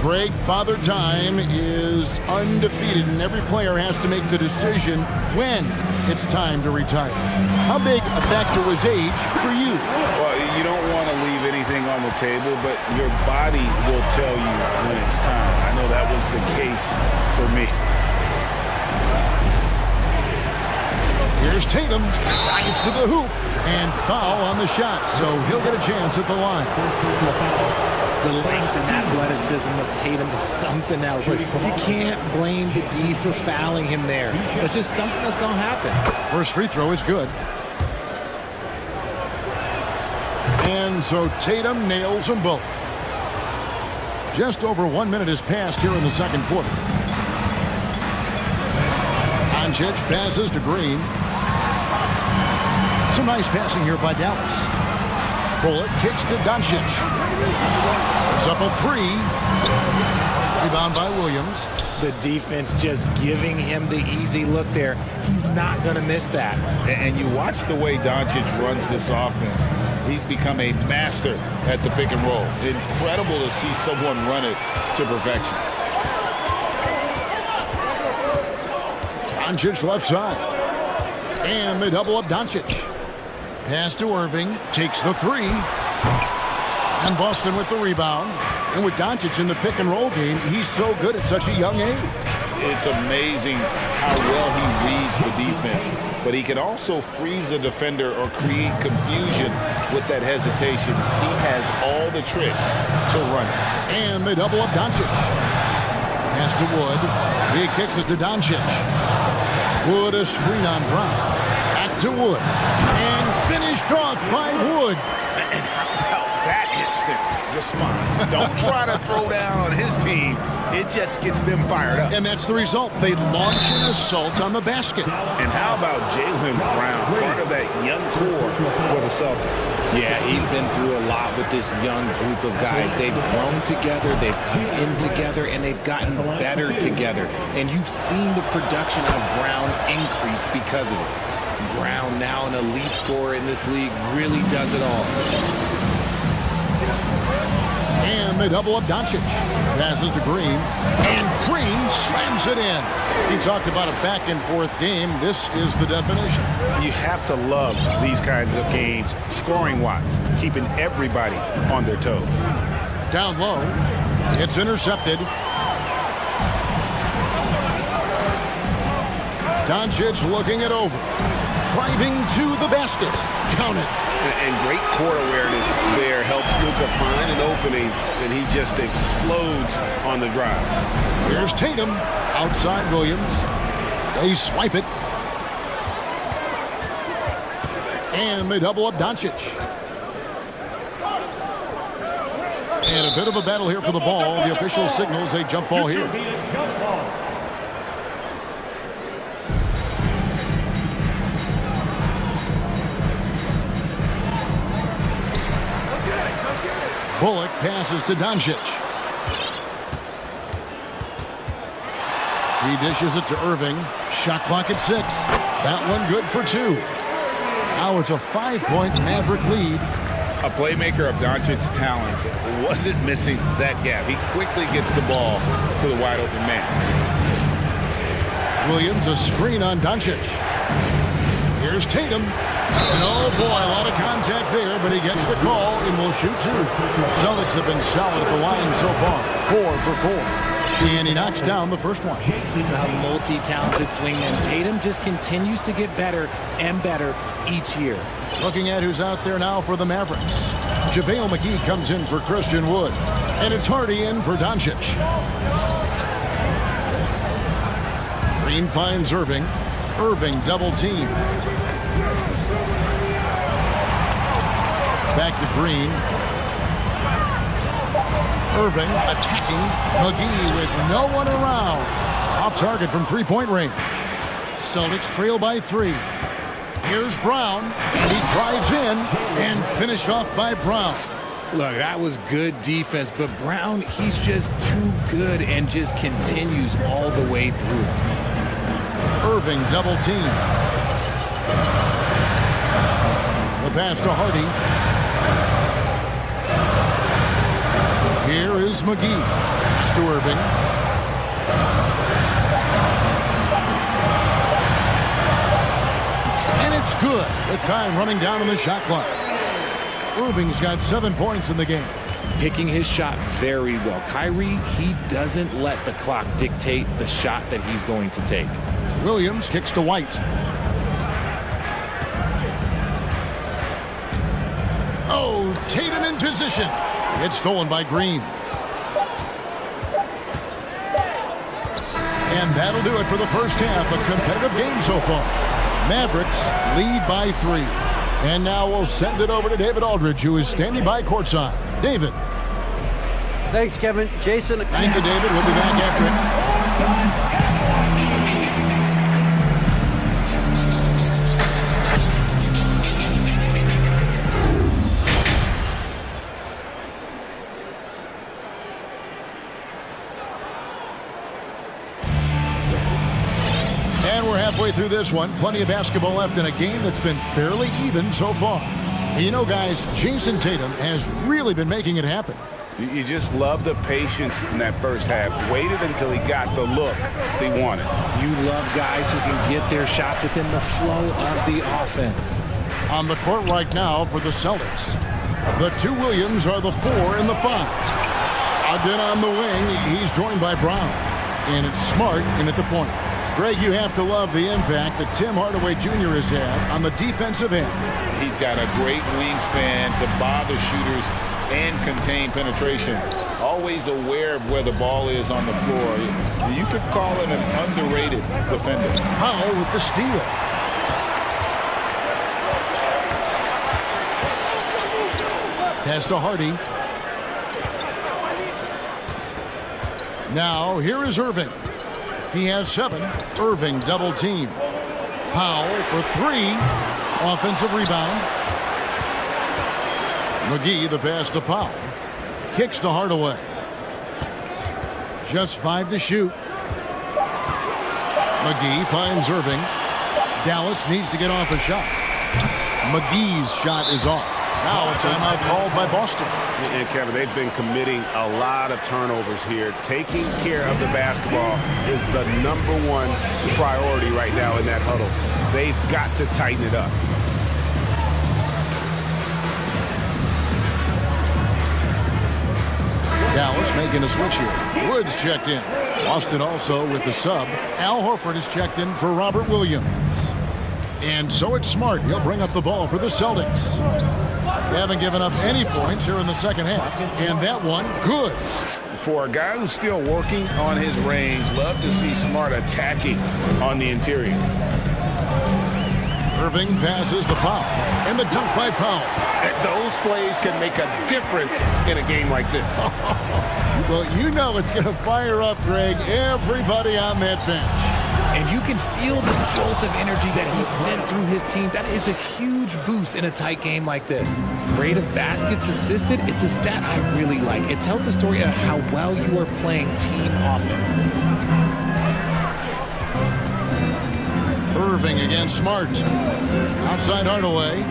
Greg, Father Time is undefeated, and every player has to make the decision when it's time to retire. How big a factor was age for you? Well, you don't want to leave anything on the table, but your body will tell you when it's time. I know that was the case for me. Here's Tatum, drives to the hoop, and foul on the shot, so he'll get a chance at the line. The length and athleticism of Tatum is something else. But you can't blame the D for fouling him there. That's just something that's going to happen. First free throw is good. And so Tatum nails them both. Just over 1 minute has passed here in the second quarter. Doncic passes to Green. Some nice passing here by Dallas. Bullock kicks to Doncic. It's up a three. Rebound by Williams. The defense just giving him the easy look there. He's not going to miss that. And you watch the way Doncic runs this offense. He's become a master at the pick and roll. Incredible to see someone run it to perfection. Doncic left side. And they double up Doncic. Pass to Irving. Takes the three. And Boston with the rebound. And with Doncic in the pick and roll game, he's so good at such a young age. It's amazing how well he reads the defense. But he can also freeze a defender or create confusion with that hesitation. He has all the tricks to run it. And they double up Doncic. Pass to Wood. He kicks it to Doncic. Wood a screen on Brown. Back to Wood. And finished off by Wood. And how about that instant response? Don't try to throw down on his team. It just gets them fired up. And that's the result. They launch an assault on the basket. And how about Jaylen Brown, part of that young core for the Celtics? Yeah, he's been through a lot with this young group of guys. They've grown together, they've come in together, and they've gotten better together. And you've seen the production of Brown increase because of it. Brown, now an elite scorer in this league, really does it all. And they double up Doncic. Passes to Green. And Green slams it in. He talked about a back-and-forth game. This is the definition. You have to love these kinds of games, scoring-wise, keeping everybody on their toes. Down low. It's intercepted. Doncic looking it over. Driving to the basket. Count it. And great court awareness there helps Luka find an opening, and he just explodes on the drive. Here's Tatum. Outside Williams. They swipe it. And they double up Doncic. And a bit of a battle here for the ball. The official signals a jump ball here. Bullock passes to Doncic. He dishes it to Irving. Shot clock at 6. That one good for 2. Now it's a 5-point Maverick lead. A playmaker of Doncic's talents wasn't missing that gap. He quickly gets the ball to the wide open man. Williams a screen on Doncic. Here's Tatum. Oh boy, a lot of contact there, but he gets the call and will shoot 2. Celtics have been solid at the line so far. 4 for 4. And he knocks down the first one. A multi-talented swingman. Tatum just continues to get better and better each year. Looking at who's out there now for the Mavericks. JaVale McGee comes in for Christian Wood. And it's Hardy in for Doncic. Green finds Irving. Irving double team. Back to Green. Irving attacking. McGee with no one around. Off target from three-point range. Celtics trail by 3. Here's Brown. And he drives in and finished off by Brown. Look, that was good defense, but Brown, he's just too good and just continues all the way through. Irving double team. The pass to Hardy. Here is McGee. Pass to Irving. And it's good. With time running down on the shot clock. Irving's got 7 points in the game. Picking his shot very well. Kyrie, he doesn't let the clock dictate the shot that he's going to take. Williams kicks to White. Oh, Tatum in position. It's stolen by Green. And that'll do it for the first half. A competitive game so far. Mavericks lead by 3. And now we'll send it over to David Aldridge, who is standing by courtside. David. Thanks, Kevin. Jason. Thank you, David. We'll be back after it. Halfway through this one, plenty of basketball left in a game that's been fairly even so far. And you know, guys, Jason Tatum has really been making it happen. You just love the patience in that first half. Waited until he got the look he wanted. You love guys who can get their shot within the flow of the offense. On the court right now for the Celtics, the two Williams are the 4 and the 5. Ogden on the wing, he's joined by Brown. And it's Smart in at the point. Greg, you have to love the impact that Tim Hardaway Jr. has had on the defensive end. He's got a great wingspan to bother shooters and contain penetration. Always aware of where the ball is on the floor. You could call him an underrated defender. Powell with the steal. Pass to Hardy. Now, here is Irving. He has 7. Irving double team. Powell for 3. Offensive rebound. McGee, the pass to Powell. Kicks to Hardaway. Just 5 to shoot. McGee finds Irving. Dallas needs to get off a shot. McGee's shot is off. Now a timeout called by Boston. And Kevin, they've been committing a lot of turnovers here. Taking care of the basketball is the #1 priority right now in that huddle. They've got to tighten it up. Dallas making a switch here. Woods checked in. Boston also with the sub. Al Horford is checked in for Robert Williams. And so it's Smart. He'll bring up the ball for the Celtics. They haven't given up any points here in the second half. And that one, good. For a guy who's still working on his range, love to see Smart attacking on the interior. Irving passes to Powell. And the dunk by Powell. Those plays can make a difference in a game like this. Well, you know it's going to fire up, Greg, everybody on that bench. And you can feel the jolt of energy that he sent through his team. That is a huge boost in a tight game like this. Rate of baskets assisted, it's a stat I really like. It tells the story of how well you are playing team offense. Irving against Smart. Outside Hardaway.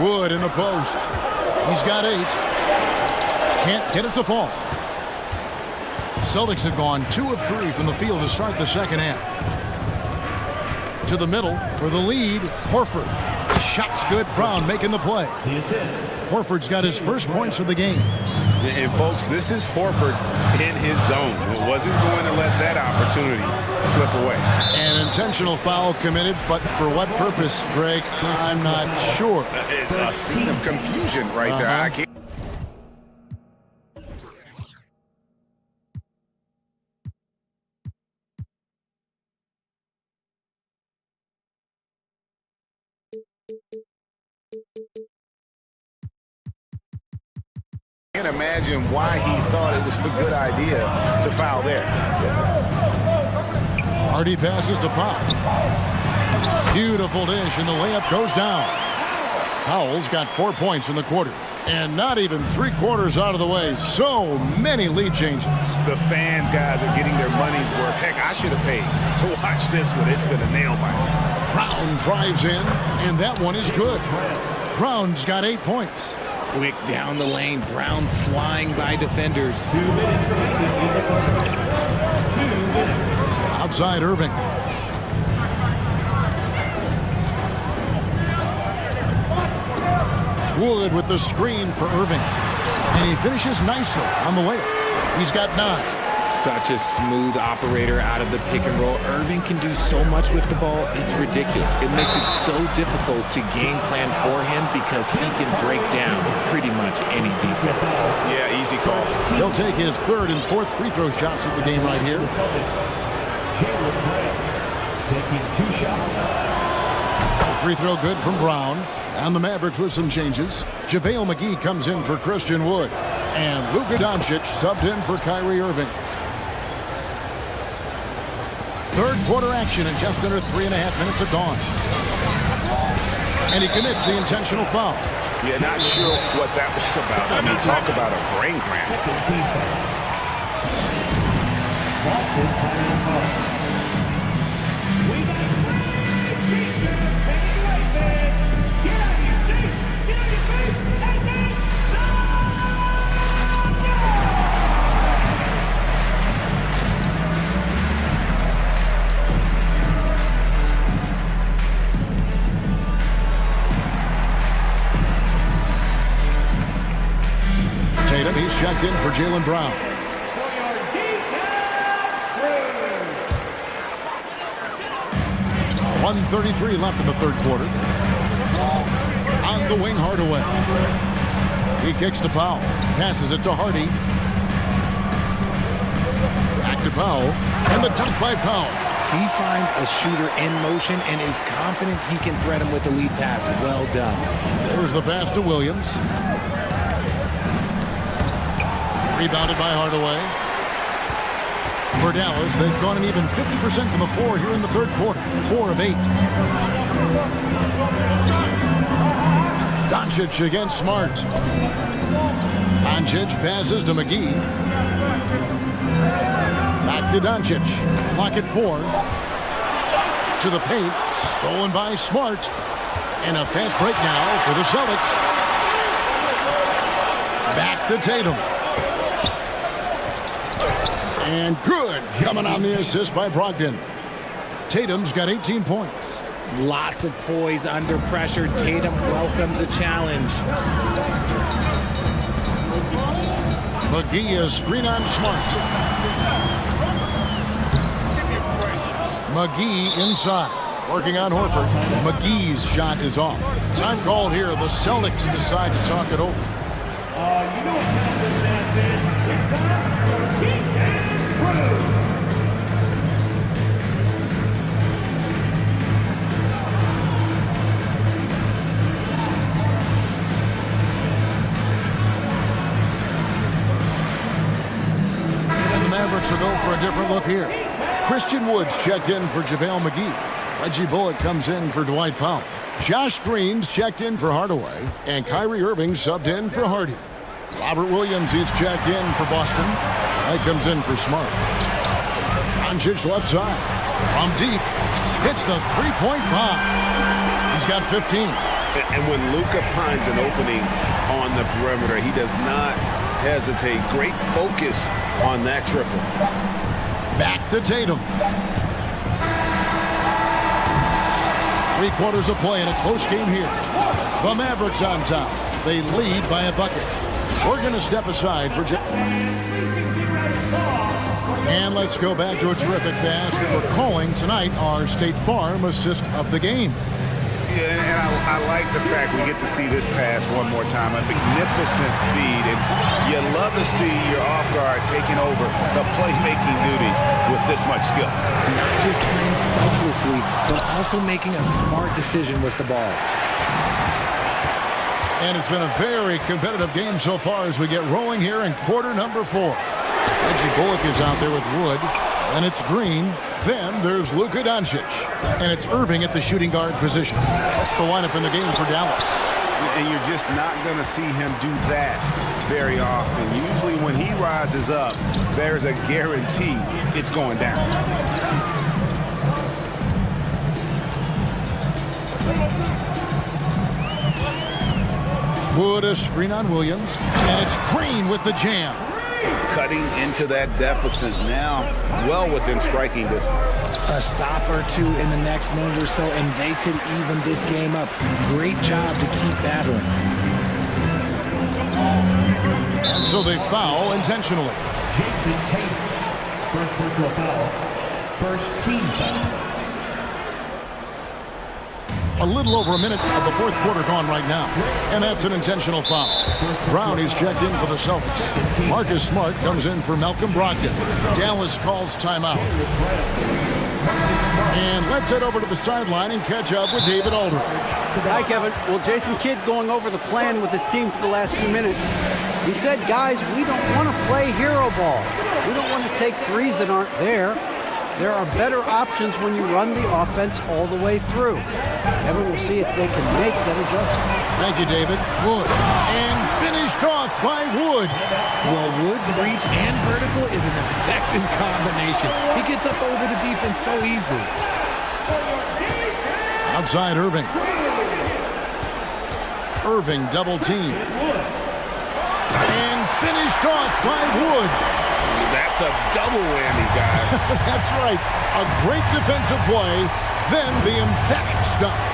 Wood in the post. He's got 8. Can't get it to fall. Celtics have gone 2 of 3 from the field to start the second half. To the middle for the lead, Horford. The shot's good. Brown making the play. Horford's got his first points of the game. And folks, this is Horford in his zone. It wasn't going to let that opportunity slip away. An intentional foul committed, but for what purpose, Greg? I'm not sure. A scene of confusion right there. I can't. Can't imagine why he thought it was a good idea to foul there. Hardy passes to Powell. Beautiful dish, and the layup goes down. Powell's got 4 points in the quarter. And not even 3/4 out of the way. So many lead changes. The fans, guys, are getting their money's worth. Heck, I should have paid to watch this one. It's been a nail biter. Brown drives in, and that one is good. Brown's got 8 points. Quick down the lane. Brown flying by defenders. Outside Irving. Wood with the screen for Irving. And he finishes nicely on the layup. He's got 9. Such a smooth operator out of the pick and roll. Irving can do so much with the ball, it's ridiculous. It makes it so difficult to game plan for him because he can break down pretty much any defense. Yeah, easy call. He'll take his 3rd and 4th free throw shots at the game right here. Taking 2 shots. Free throw good from Brown. And the Mavericks with some changes. JaVale McGee comes in for Christian Wood. And Luka Doncic subbed in for Kyrie Irving. 3rd quarter action in just under 3.5 minutes have gone. And he commits the intentional foul. Yeah, not sure what that was about. I mean, talk about a brain cramp. Boston timeout. We got great teachers taking away, fans. Get out of your seats, get on your feet, and then Tatum, he's checked in for Jaylen Brown. 1:33 left in the third quarter. On the wing, Hardaway. He kicks to Powell. Passes it to Hardy. Back to Powell. And the dunk by Powell. He finds a shooter in motion and is confident he can thread him with the lead pass. Well done. There's the pass to Williams. Rebounded by Hardaway. For Dallas, they've gone an even 50% from the floor here in the third quarter. 4 of 8. Doncic against Smart. Doncic passes to McGee. Back to Doncic. Clock at 4. To the paint. Stolen by Smart. And a fast break now for the Celtics. Back to Tatum. And good. Coming on the assist by Brogdon. Tatum's got 18 points. Lots of poise under pressure. Tatum welcomes a challenge. McGee is screen on Smart. McGee inside. Working on Horford. McGee's shot is off. Time called here. The Celtics decide to talk it over. you know what happens that bit. It's time for Geek and Crew. And the Mavericks will go for a different look here. Christian Woods checked in for JaVale McGee. Reggie Bullock comes in for Dwight Powell. Josh Green's checked in for Hardaway. And Kyrie Irving subbed in for Hardy. Robert Williams is checked in for Boston. That comes in for Smart. Doncic left side. From deep. Hits the three-point bomb. He's got 15. And when Luka finds an opening on the perimeter, he does not hesitate. Great focus on that triple. Back to Tatum. 3 quarters of play in a close game here. The Mavericks on top. They lead by a bucket. We're going to step aside for and let's go back to a terrific pass that we're calling tonight our State Farm assist of the game. Yeah, and I like the fact we get to see this pass one more time. A magnificent feed, and you love to see your off guard taking over the playmaking duties with this much skill. Not just playing selflessly, but also making a smart decision with the ball. And it's been a very competitive game so far as we get rolling here in quarter number 4. Reggie Bullock is out there with Wood. And it's Green. Then there's Luka Doncic. And it's Irving at the shooting guard position. That's the lineup in the game for Dallas. And you're just not going to see him do that very often. Usually when he rises up, there's a guarantee it's going down. Wood a screen on Williams. And it's Green with the jam. Cutting into that deficit now, well within striking distance. A stop or two in the next minute or so, and they could even this game up. Great job to keep battling. And so they foul intentionally. Jason Tatum. First personal foul. First team foul. A little over a minute of the fourth quarter gone right now. And that's an intentional foul. Brown is checked in for the Celtics. Marcus Smart comes in for Malcolm Brogdon. Dallas calls timeout. And let's head over to the sideline and catch up with David Aldridge. Hi, Kevin. Well, Jason Kidd going over the plan with his team for the last few minutes. He said, guys, we don't want to play hero ball. We don't want to take threes that aren't there. There are better options when you run the offense all the way through. Kevin, we'll see if they can make that adjustment. Thank you, David. Wood. And finished on off by Wood. Well, Wood's reach and vertical is an effective combination. He gets up over the defense so easily. Outside Irving. Irving double team. And finished off by Wood. That's a double whammy, guys. That's right. A great defensive play, then the emphatic stuff.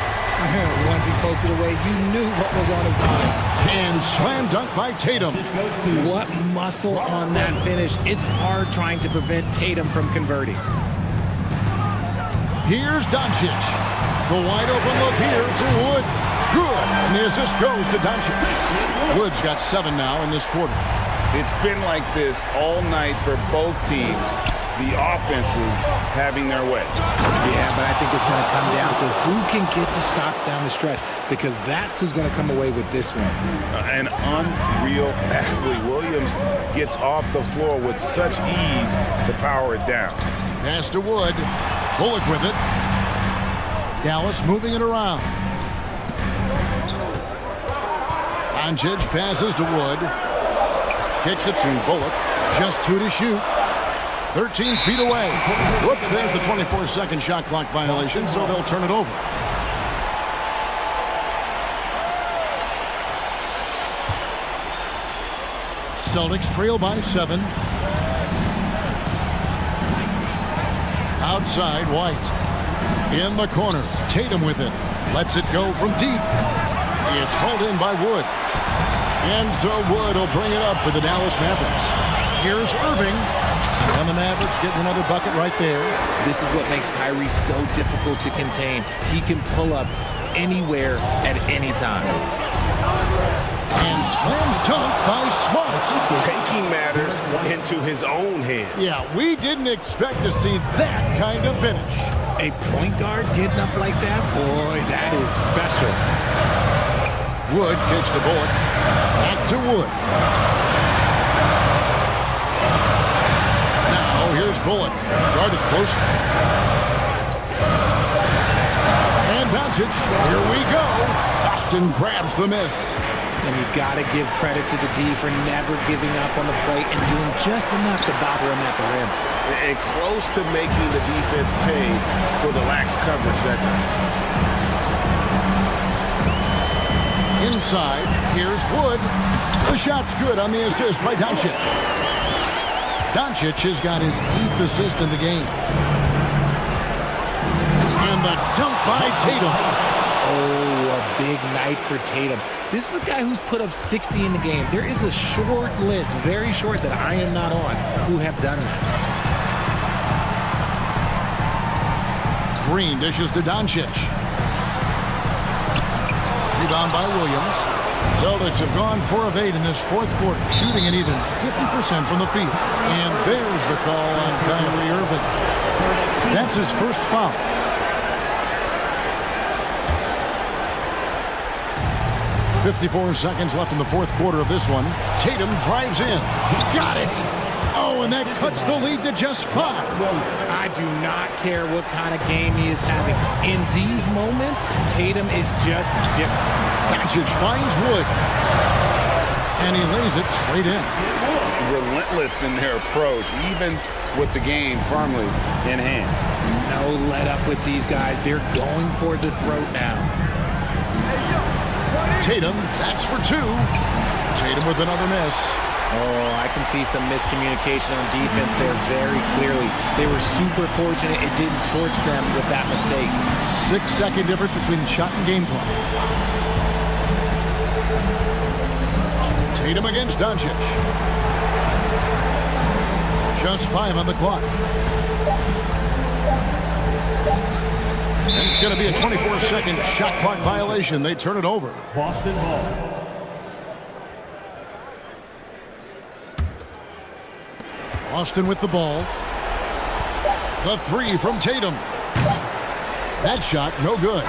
Once he poked it away, you knew what was on his mind. And slam dunk by Tatum. What muscle on that finish. It's hard trying to prevent Tatum from converting. Here's Doncic. The wide open look here for Wood. Good. And the assist goes to Doncic. Wood's got 7 now in this quarter. It's been like this all night for both teams. The offenses having their way. Yeah, but I think it's going to come down to who can get the stops down the stretch, because that's who's going to come away with this one. An unreal athlete. Williams gets off the floor with such ease to power it down. Pass to Wood. Bullock with it. Dallas moving it around. Doncic passes to Wood. Kicks it to Bullock. Just 2 to shoot. 13 feet away. Whoops, there's the 24-second shot clock violation, so they'll turn it over. Celtics trail by 7. Outside, White. In the corner, Tatum with it. Lets it go from deep. It's hauled in by Wood. And so Wood will bring it up for the Dallas Mavericks. Here's Irving. And the Mavericks getting another bucket right there. This is what makes Kyrie so difficult to contain. He can pull up anywhere at any time. And slam dunk by Smart. Taking matters into his own hands. Yeah, we didn't expect to see that kind of finish. A point guard getting up like that? Boy, that is special. Wood kicks to Bullock. Back to Wood. Now here's Bullock. Guarded close. And Doncic. Here we go. Austin grabs the miss. And you got to give credit to the D for never giving up on the plate and doing just enough to bother him at the rim. And close to making the defense pay for the lax coverage that time. Inside, here's Wood. The shot's good on the assist by Doncic. Doncic has got his 8th assist in the game. And the dunk by Tatum. Oh, a big night for Tatum. This is a guy who's put up 60 in the game. There is a short list, very short, that I am not on, who have done that. Green dishes to Doncic. Rebound by Williams. Celtics have gone 4 of 8 in this 4th quarter, shooting an even 50% from the field. And there's the call on Kyrie Irving. That's his first foul. .54 seconds left in the 4th quarter of this one. Tatum drives in. Got it. Oh, and that cuts the lead to just 5. I do not care what kind of game he is having. In these moments, Tatum is just different. Doncic finds Wood. And he lays it straight in. Relentless in their approach, even with the game firmly in hand. No let up with these guys. They're going for the throat now. Tatum, that's for 2. Tatum with another miss. Oh, I can see some miscommunication on defense there very clearly. They were super fortunate it didn't torch them with that mistake. 6-second difference between the shot and game clock. Tatum against Doncic. Just 5 on the clock. And it's going to be a 24-second shot clock violation. They turn it over. Boston ball. Austin with the ball. The 3 from Tatum. That shot, no good.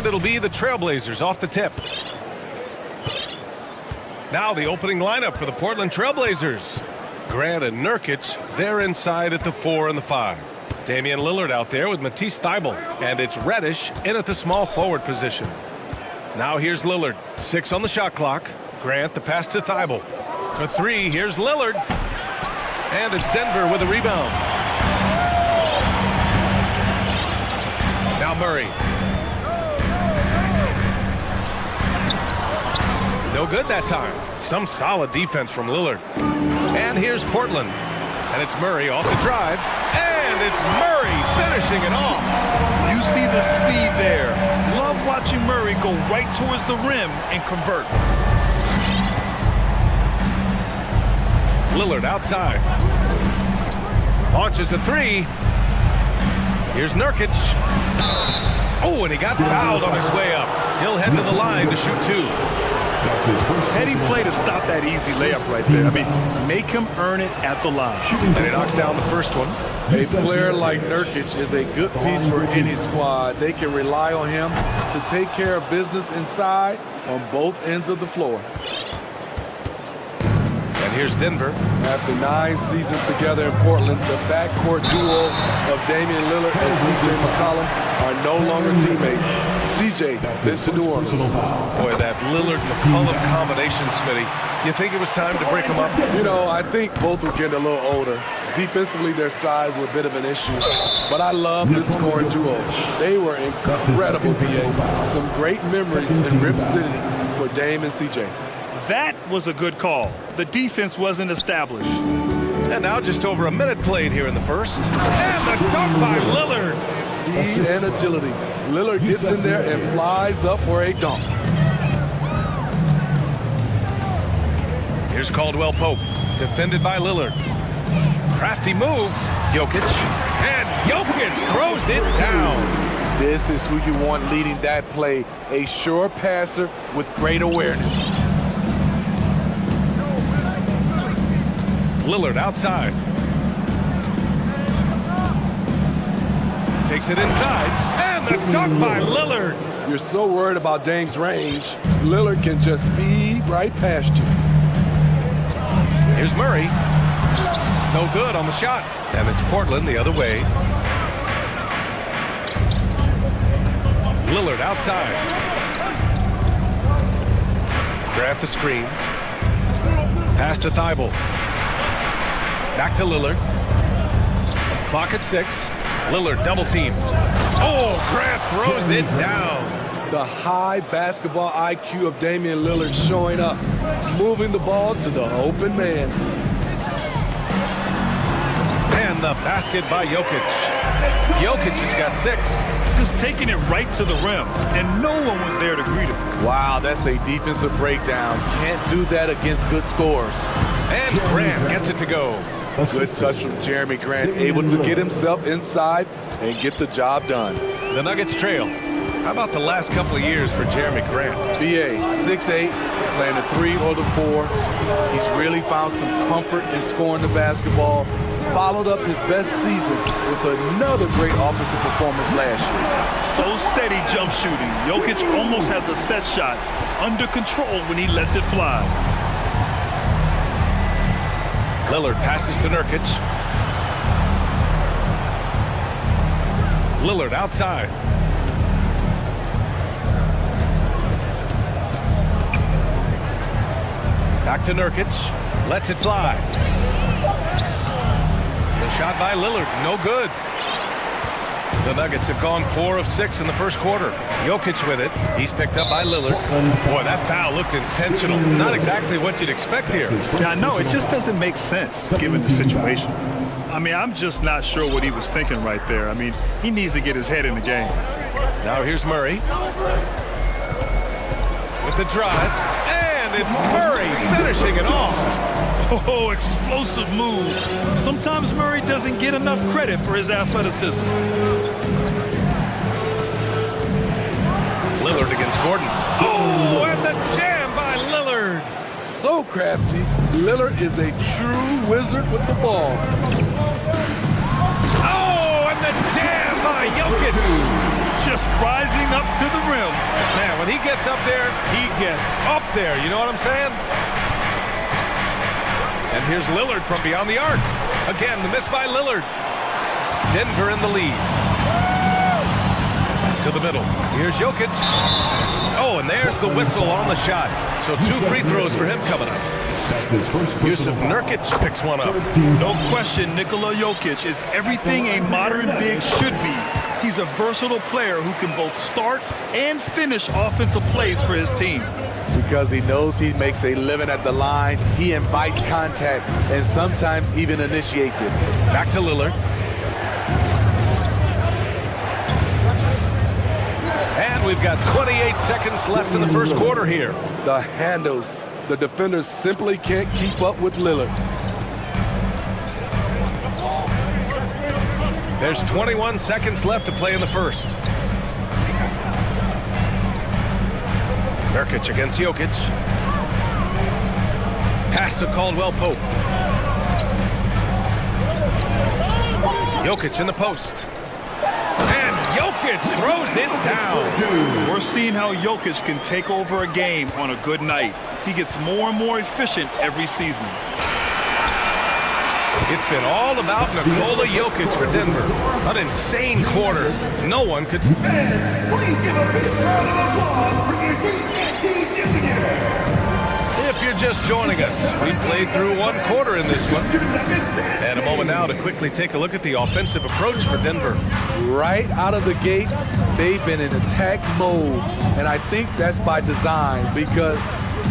And it'll be the Trailblazers off the tip. Now the opening lineup for the Portland Trailblazers. Grant and Nurkic, they're inside at the 4 and the 5. Damian Lillard out there with Matisse Thybulle. And it's Reddish in at the small forward position. Now here's Lillard, 6 on the shot clock. Grant the pass to Thybulle. For 3, here's Lillard. And it's Denver with a rebound. Now Murray. No good that time. Some solid defense from Lillard. And here's Portland. And it's Murray off the drive. And it's Murray finishing it off. You see the speed there. Love watching Murray go right towards the rim and convert. Lillard outside. Launches a 3. Here's Nurkic. Oh, and he got fouled on his way up. He'll head to the line to shoot 2. Heady play to stop that easy layup right there. I mean, make him earn it at the line. And he knocks down the first one. A player like Nurkic is a good piece for any squad. They can rely on him to take care of business inside on both ends of the floor. And here's Denver. After 9 seasons together in Portland, the backcourt duo of Damian Lillard and C.J. McCollum are no longer teammates. C.J. sent to New Orleans. Boy, that Lillard-McCollum combination, Smitty. You think it was time to break them up? You know, I think both were getting a little older. Defensively, their size were a bit of an issue. But I love this scoring duo. They were incredible, BA. Some great memories in Rip City for Dame and C.J. That was a good call. The defense wasn't established. And now just over a minute played here in the first. And the dunk by Lillard. Speed and agility. Lillard gets in there and flies up for a dunk. Here's Caldwell Pope, defended by Lillard. Crafty move, Jokic. And Jokic throws it down. This is who you want leading that play. A sure passer with great awareness. Lillard outside. Takes it inside. And the dunk by Lillard. You're so worried about Dame's range. Lillard can just speed right past you. Here's Murray. No good on the shot. And it's Portland the other way. Lillard outside. Grant the screen. Pass to Thybulle. Back to Lillard. Clock at 6. Lillard double team. Oh, Grant throws it down. The high basketball IQ of Damian Lillard showing up, moving the ball to the open man. And the basket by Jokic. Jokic has got 6. Just taking it right to the rim, and no one was there to greet him. Wow, that's a defensive breakdown. Can't do that against good scores. And Grant gets it to go. Good touch from Jeremy Grant, able to get himself inside and get the job done. The Nuggets trail. How about the last couple of years for Jeremy Grant? BA, 6'8", playing the 3 or the 4. He's really found some comfort in scoring the basketball. Followed up his best season with another great offensive performance last year. So steady jump shooting. Jokic almost has a set shot under control when he lets it fly. Lillard passes to Nurkic. Lillard outside. Back to Nurkic. Lets it fly. The shot by Lillard, no good. The Nuggets have gone 4 of 6 in the first quarter. Jokic with it. He's picked up by Lillard. Boy, that foul looked intentional. Not exactly what you'd expect here. Yeah, no, it just doesn't make sense given the situation. I mean, I'm just not sure what he was thinking right there. I mean, he needs to get his head in the game. Now here's Murray. With the drive. And it's Murray finishing it off. Oh, explosive move. Sometimes Murray doesn't get enough credit for his athleticism. Lillard against Gordon. Oh, and the jam by Lillard. So crafty. Lillard is a true wizard with the ball. Oh, and the jam by Jokic. Just rising up up to the rim. Man, when he gets up there, he gets up there. You know what I'm saying? And here's Lillard from beyond the arc. Again, the miss by Lillard. Denver in the lead. To the middle. Here's Jokic. Oh, and there's the whistle on the shot. So 2 free throws for him coming up. Yusuf Nurkic picks one up. No question, Nikola Jokic is everything a modern big should be. He's a versatile player who can both start and finish offensive plays for his team. Because he knows he makes a living at the line, he invites contact and sometimes even initiates it. Back to Lillard. And we've got 28 seconds left in the first quarter here. The handles. The defenders simply can't keep up with Lillard. There's 21 seconds left to play in the first. Nurkic against Jokic. Pass to Caldwell-Pope. Jokic in the post. And Jokic throws it down. We're seeing how Jokic can take over a game on a good night. He gets more and more efficient every season. It's been all about Nikola Jokic for Denver. An insane quarter. No one could... Please give a big round of applause for your D&D Junior. If you're just joining us, we played through 1 quarter in this one. And a moment now to quickly take a look at the offensive approach for Denver. Right out of the gates, they've been in attack mode. And I think that's by design because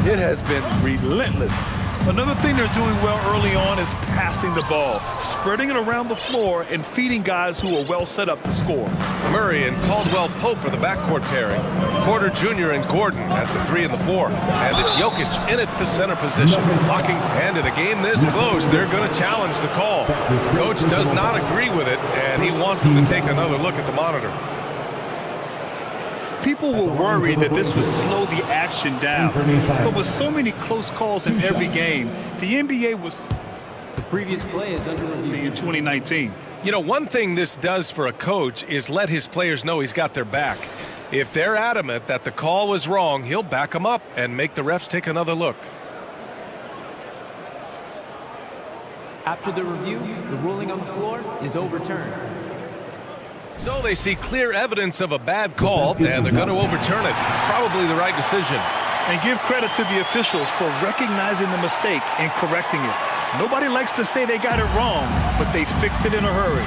it has been relentless. Another thing they're doing well early on is passing the ball, spreading it around the floor and feeding guys who are well set up to score. Murray and Caldwell-Pope for the backcourt pairing. Porter Jr. and Gordon at the 3 and the 4. And it's Jokic in at the center position. Blocking, and in a game this close, they're going to challenge the call. Coach does not agree with it, and he wants them to take another look at the monitor. People were worried that this would slow the action down. But with so many close calls in every game, the NBA was... The previous play is under review in 2019. You know, one thing this does for a coach is let his players know he's got their back. If they're adamant that the call was wrong, he'll back them up and make the refs take another look. After the review, the ruling on the floor is overturned. So they see clear evidence of a bad call, and they're going to overturn it. Probably the right decision. And give credit to the officials for recognizing the mistake and correcting it. Nobody likes to say they got it wrong, but they fixed it in a hurry.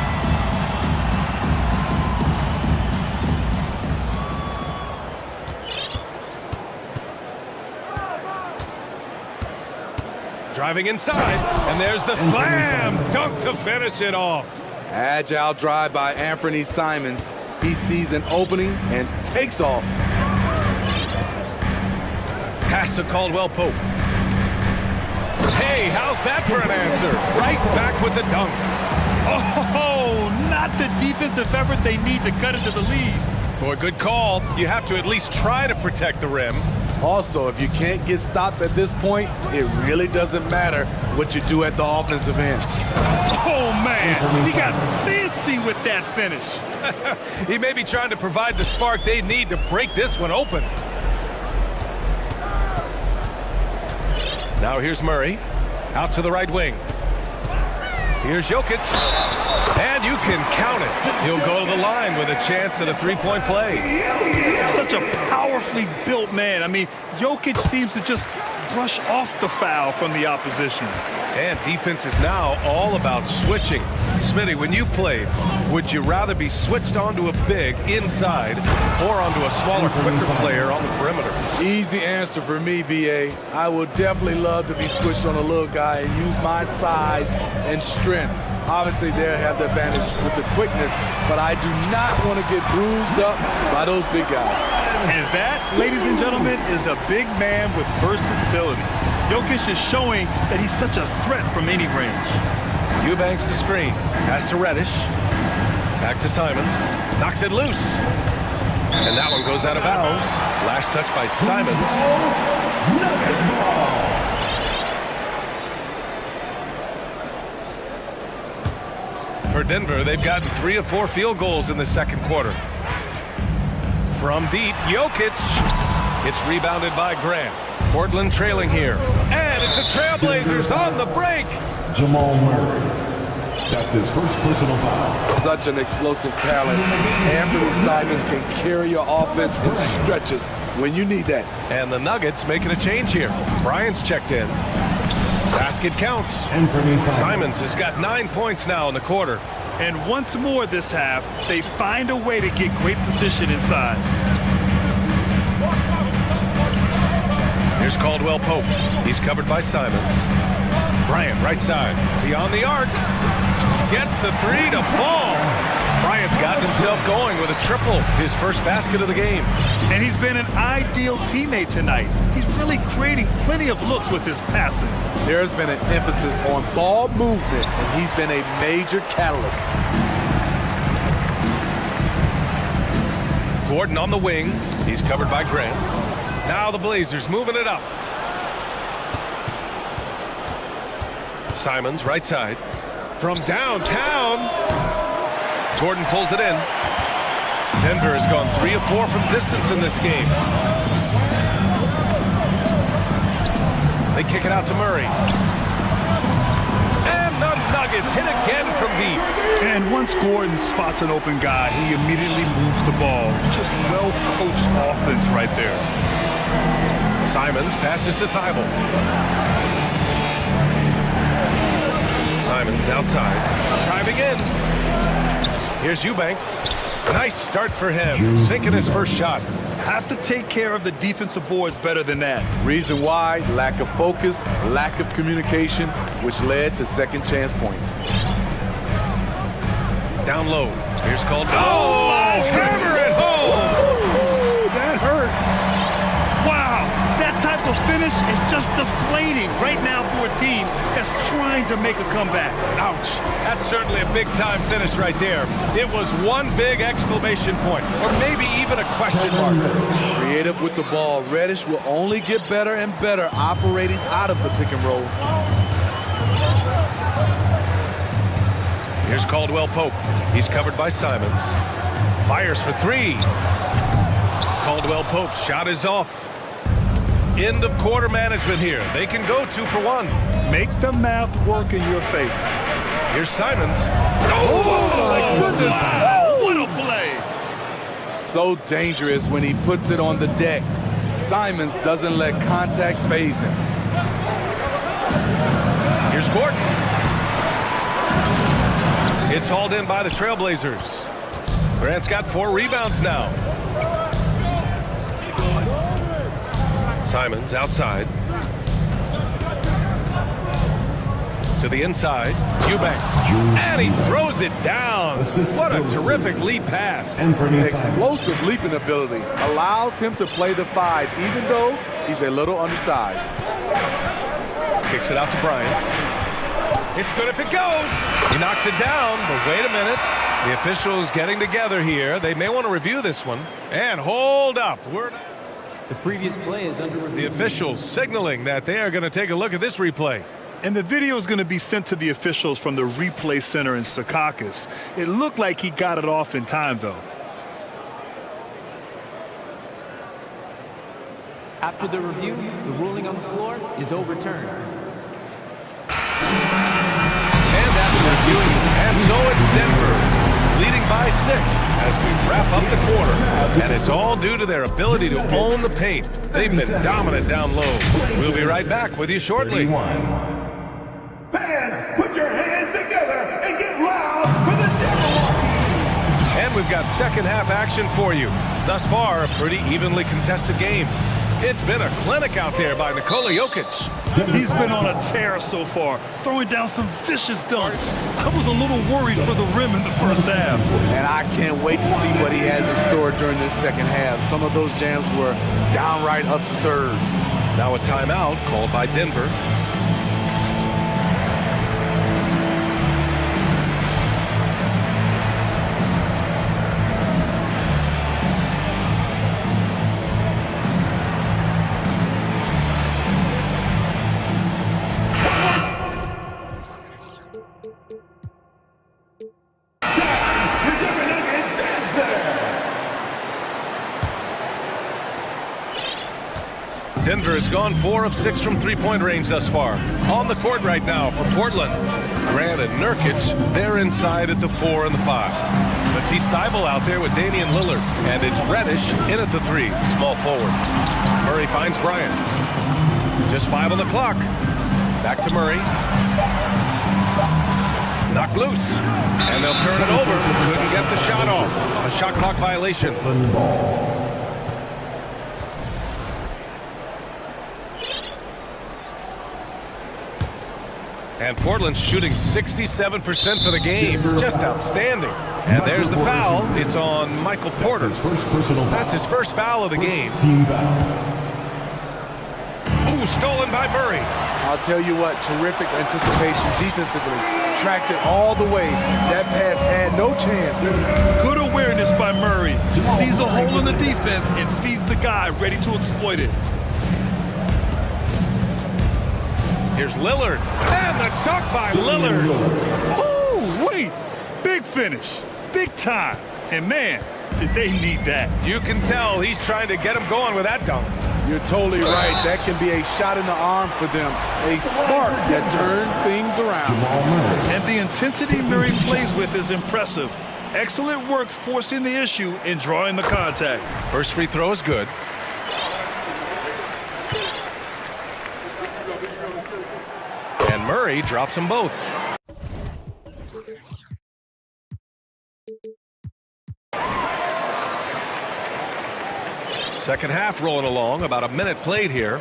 Driving inside, and there's the slam dunk to finish it off. Agile drive by Anthony Simons. He sees an opening and takes off. Pass to Caldwell-Pope. Hey, how's that for an answer? Right back with the dunk. Oh, not the defensive effort they need to cut into the lead. Boy, good call. You have to at least try to protect the rim. Also, if you can't get stops at this point, it really doesn't matter what you do at the offensive end. Oh, man, he got fancy with that finish. He may be trying to provide the spark they need to break this one open. Now here's Murray, out to the right wing. Here's Jokic, and you can count it. He'll go to the line with a chance at a three-point play. Such a powerfully built man. I mean, Jokic seems to just brush off the foul from the opposition. And defense is now all about switching. Smitty, when you played, would you rather be switched onto a big inside or onto a smaller, quicker player on the perimeter? Easy answer for me, B.A. I would definitely love to be switched on a little guy and use my size and strength. Obviously, they have the advantage with the quickness, but I do not want to get bruised up by those big guys. And that, ladies and gentlemen, is a big man with versatility. Jokic is showing that he's such a threat from any range. Eubanks the screen. Pass to Reddish. Back to Simons. Knocks it loose. And that one goes out of bounds. Last touch by Simons. For Denver, they've gotten 3 of 4 field goals in the second quarter. From deep, Jokic. It's rebounded by Grant. Portland trailing here. And it's the Trailblazers on the break. Jamal Murray. That's his first personal foul. Such an explosive talent. Anthony Simons can carry your offense in stretches when you need that. And the Nuggets making a change here. Bryant's checked in. Basket counts. Simons has got 9 points now in the quarter. And once more this half, they find a way to get great position inside. Here's Caldwell Pope. He's covered by Simons. Bryant, right side. Beyond the arc. Gets the three to fall. Bryant's gotten himself going with a triple. His first basket of the game. And he's been an ideal teammate tonight. He's really creating plenty of looks with his passing. There's been an emphasis on ball movement, and he's been a major catalyst. Gordon on the wing. He's covered by Grant. Now the Blazers moving it up. Simons, right side. From downtown. Gordon pulls it in. Denver has gone 3 of 4 from distance in this game. They kick it out to Murray. And the Nuggets hit again from deep. And once Gordon spots an open guy, he immediately moves the ball. Just well-coached offense right there. Simons passes to Thibault. Simons outside, driving in. Here's Eubanks. Nice start for him, sinking his first shot. Have to take care of the defensive boards better than that. Reason why? Lack of focus, lack of communication, which led to second chance points. Down low. Here's called. Oh, hammer it home! Ooh, that hurt. Wow, that type of finish is just deflating right now for a team that's trying to make a comeback. Ouch. That's certainly a big-time finish right there. It was one big exclamation point, or maybe even a question mark. Creative with the ball. Reddish will only get better and better operating out of the pick and roll. Here's Caldwell Pope. He's covered by Simons. Fires for three. Caldwell Pope's shot is off. End of quarter management here. They can go 2 for 1. Make the math work in your favor. Here's Simons. Oh my goodness. Wow, what a play. So dangerous when he puts it on the deck. Simons doesn't let contact phase him. Here's Gordon. It's hauled in by the Trailblazers. Grant's got 4 rebounds now. Simons outside. To the inside. Eubanks. And he throws it down. What a terrific lead pass. Explosive leaping ability allows him to play the 5 even though he's a little undersized. Kicks it out to Bryant. It's good if it goes. He knocks it down, but wait a minute. The officials getting together here. They may want to review this one. And hold up. The previous play is under review. The officials signaling that they are going to take a look at this replay. And the video is going to be sent to the officials from the replay center in Secaucus. It looked like he got it off in time, though. After the review, the ruling on the floor is overturned. And after reviewing, and so it's Denver, leading by 6 as we wrap up the quarter. And it's all due to their ability to own the paint. They've been dominant down low. We'll be right back with you shortly. Fans, put your hands together and get loud for the Denver. And we've got second half action for you. Thus far, a pretty evenly contested game. It's been a clinic out there by Nikola Jokic. He's been on a tear so far, throwing down some vicious dunks. I was a little worried for the rim in the first half. And I can't wait to see what he has in store during this second half. Some of those jams were downright absurd. Now a timeout called by Denver. Denver has gone 4 of 6 from three-point range thus far. On the court right now for Portland. Grant and Nurkic, they're inside at the 4 and the 5. Matisse Thybulle out there with Damian Lillard. And it's Reddish in at the 3, small forward. Murray finds Bryant. Just 5 on the clock. Back to Murray. Knocked loose. And they'll turn it over. Couldn't get the shot off. A shot clock violation. And Portland's shooting 67% for the game. Just outstanding. And there's the foul. It's on Michael Porter. That's his first foul of the game. Ooh, stolen by Murray. I'll tell you what, terrific anticipation defensively. Tracked it all the way. That pass had no chance. Good awareness by Murray. Sees a hole in the defense and feeds the guy ready to exploit it. Here's Lillard. And the dunk by Lillard. Oh, wait. Big finish. Big time. And man, did they need that. You can tell he's trying to get him going with that dunk. You're totally right. That can be a shot in the arm for them. A spark that turned things around. And the intensity Murray plays with is impressive. Excellent work forcing the issue and drawing the contact. First free throw is good. And Murray drops them both. Second half rolling along, about a minute played here.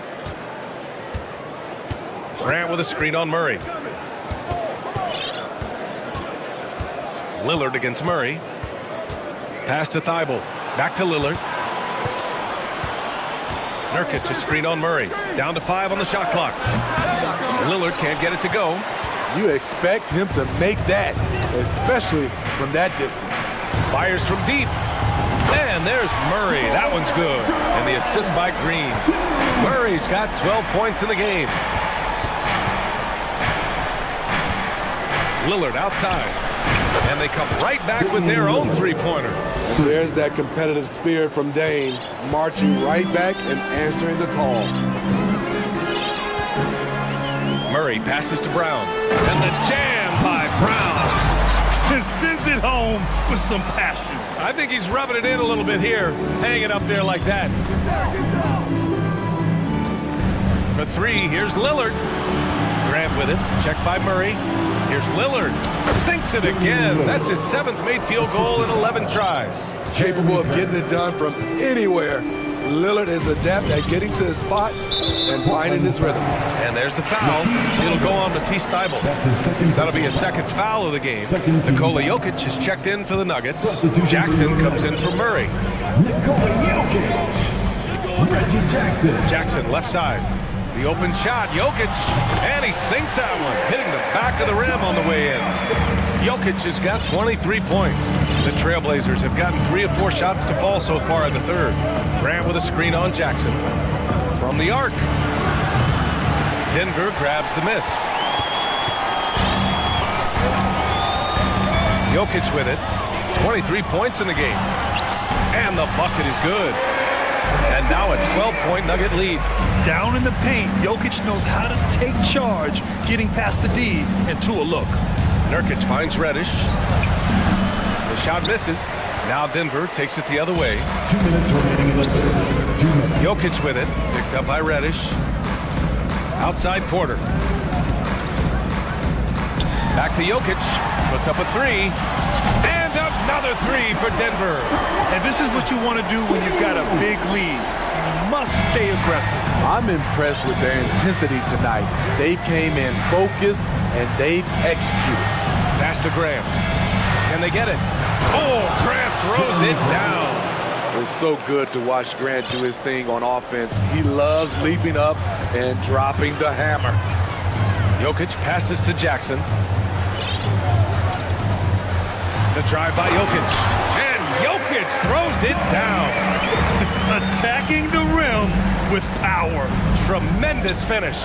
Grant with a screen on Murray. Lillard against Murray. Pass to Thybulle. Back to Lillard. Nurkic a screen on Murray. Down to 5 on the shot clock. Lillard can't get it to go. You expect him to make that, especially from that distance. Fires from deep. And there's Murray. That one's good. And the assist by Green. Murray's got 12 points in the game. Lillard outside. And they come right back with their own three-pointer. There's that competitive spirit from Dame, marching right back and answering the call. Murray passes to Brown. And the jam by Brown. And sends it home with some passion. I think he's rubbing it in a little bit here, hanging up there like that. For 3, here's Lillard. Grant with it, checked by Murray. Here's Lillard, sinks it again. That's his 7th made field goal in 11 tries. Capable of getting it done from anywhere. Lillard is adept at getting to his spot and finding his rhythm. And there's the foul. It'll go on Matisse Thybulle. That'll be his second foul of the game. Nikola Jokic is checked in for the Nuggets. Jackson comes in for Murray. Jackson left side. The open shot, Jokic, and he sinks that one, hitting the back of the rim on the way in. Jokic has got 23 points. The Trailblazers have gotten 3 of 4 shots to fall so far in the third. Grant with a screen on Jackson. From the arc. Denver grabs the miss. Jokic with it. 23 points in the game. And the bucket is good. And now a 12-point Nugget lead. Down in the paint, Jokic knows how to take charge, getting past the D and to a look. Nurkic finds Reddish. The shot misses. Now Denver takes it the other way. 2 minutes remaining in the third. 2 minutes. Jokic with it. Picked up by Reddish. Outside Porter. Back to Jokic. Puts up a 3. And another 3 for Denver. And this is what you want to do when you've got a big lead. You must stay aggressive. I'm impressed with their intensity tonight. They came in focused and they've executed. Pass to Grant. Can they get it? Oh, Grant throws it down. It's so good to watch Grant do his thing on offense. He loves leaping up and dropping the hammer. Jokic passes to Jackson. The drive by Jokic. And Jokic throws it down. Attacking the rim with power. Tremendous finish.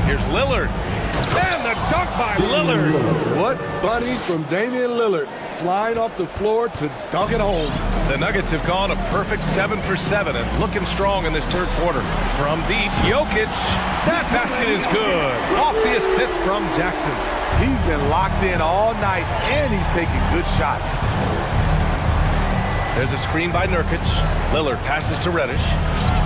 Here's Lillard. And the dunk by Lillard. What bunnies from Damian Lillard, flying off the floor to dunk it home. The Nuggets have gone a perfect 7 for 7 and looking strong in this third quarter. From deep, Jokic. That basket is good. Off the assist from Jackson. He's been locked in all night, and he's taking good shots. There's a screen by Nurkic. Lillard passes to Reddish.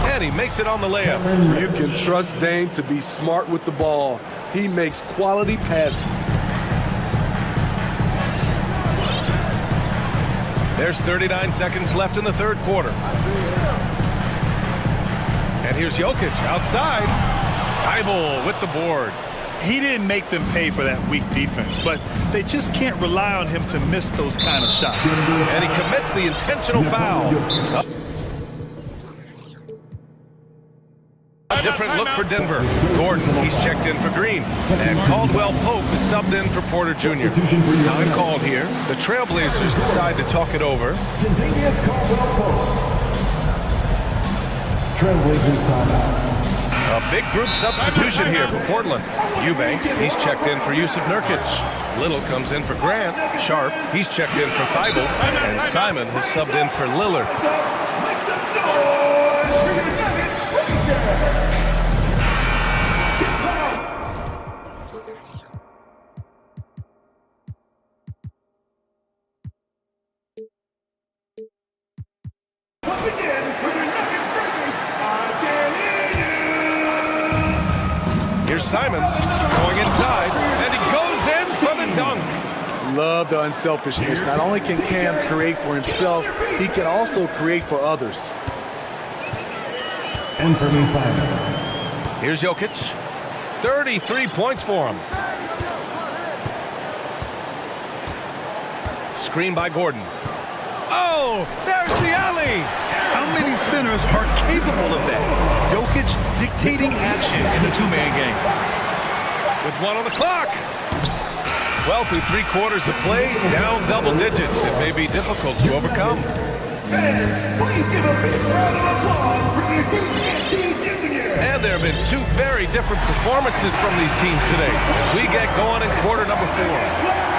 And he makes it on the layup. You can trust Dame to be smart with the ball. He makes quality passes. There's 39 seconds left in the third quarter. And here's Jokic outside. Thibault with the board. He didn't make them pay for that weak defense, but they just can't rely on him to miss those kind of shots. And he commits the intentional foul. A different look for Denver. Gordon, he's checked in for Green. And Caldwell Pope is subbed in for Porter Jr. Time called here. The Trailblazers decide to talk it over. Continuous Caldwell Pope. Trailblazers timeout. A big group substitution here for Portland. Eubanks, he's checked in for Yusuf Nurkic. Little comes in for Grant. Sharp, he's checked in for Thibault. And Simon has subbed in for Lillard. Here's Simons going inside, and he goes in for the dunk. Love the unselfishness. Not only can Cam create for himself, he can also create for others. And for me, Simons. Here's Jokic. 33 points for him. Screen by Gordon. Oh, there's the alley. How many centers are capable of that? Jokic dictating action in the two-man game. With one on the clock. Well, through 3 quarters of play, down double digits. It may be difficult to overcome. Please give a big round of applause for the Junior. And there have been 2 very different performances from these teams today as we get going in quarter number 4.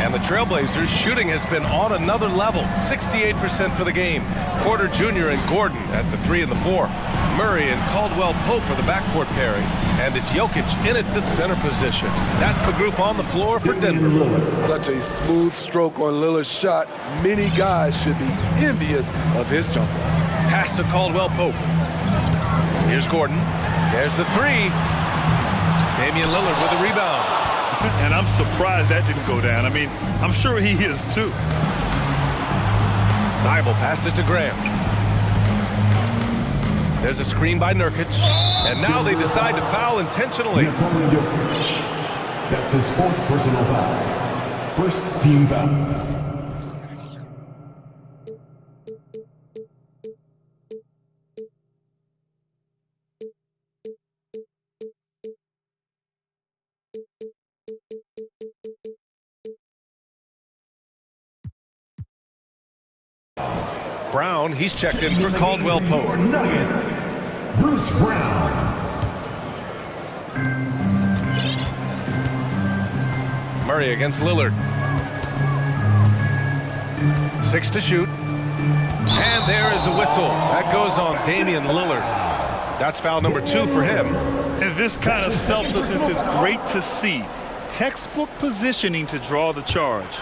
And the Trailblazers' shooting has been on another level, 68% for the game. Porter Jr. and Gordon at the 3 and the 4. Murray and Caldwell Pope are the backcourt pairing. And it's Jokic in at the center position. That's the group on the floor for Denver. Such a smooth stroke on Lillard's shot. Many guys should be envious of his jumper. Pass to Caldwell Pope. Here's Gordon. There's the 3. Damian Lillard with the rebound. And I'm surprised that didn't go down. I mean, I'm sure he is too. Thibault passes to Graham. There's a screen by Nurkic. And now they decide to foul intentionally. That's his 4th personal foul. First team foul. Brown, he's checked in for Caldwell Pope. Nuggets, Bruce Brown. Murray against Lillard. 6 to shoot. And there is a whistle. That goes on Damian Lillard. That's foul number 2 for him. And this kind of selflessness is great to see. Textbook positioning to draw the charge.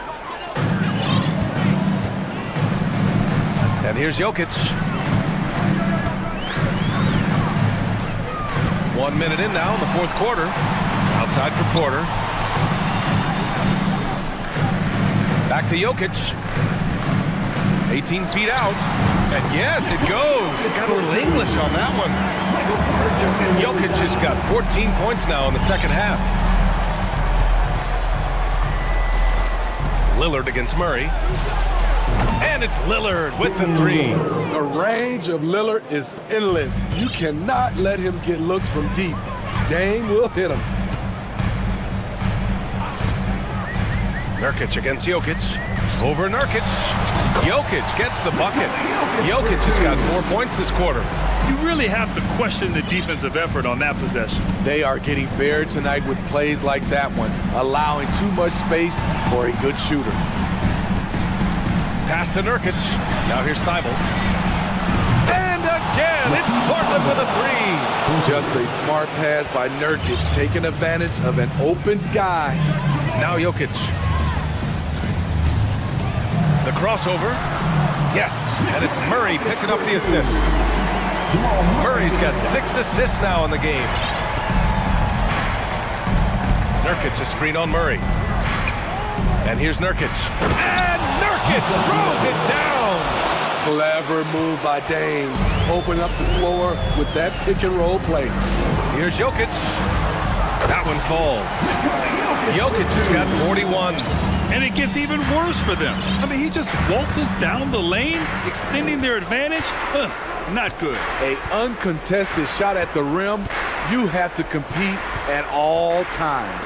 And here's Jokic. 1 minute in now in the 4th quarter. Outside for Porter. Back to Jokic. 18 feet out. And yes, it goes. Got a little English on that one. Jokic just got 14 points now in the second half. Lillard against Murray. And it's Lillard with the 3. The range of Lillard is endless. You cannot let him get looks from deep. Dame will hit him. Nurkic against Jokic. Over Nurkic. Jokic gets the bucket. Jokic has got 4 points this quarter. You really have to question the defensive effort on that possession. They are getting buried tonight with plays like that one, allowing too much space for a good shooter. Pass to Nurkic. Now here's Steibel. And again, it's Portland with a three. Just a smart pass by Nurkic, taking advantage of an open guy. Now Jokic. The crossover. Yes, and it's Murray picking up the assist. Murray's got 6 assists now in the game. Nurkic a screen on Murray. And here's Nurkic. And Nurkic throws it down. Clever move by Dame. Open up the floor with that pick and roll play. Here's Jokic. That one falls. Jokic has got 41. And it gets even worse for them. I mean, he just waltzes down the lane, extending their advantage. Not good. A uncontested shot at the rim. You have to compete at all times.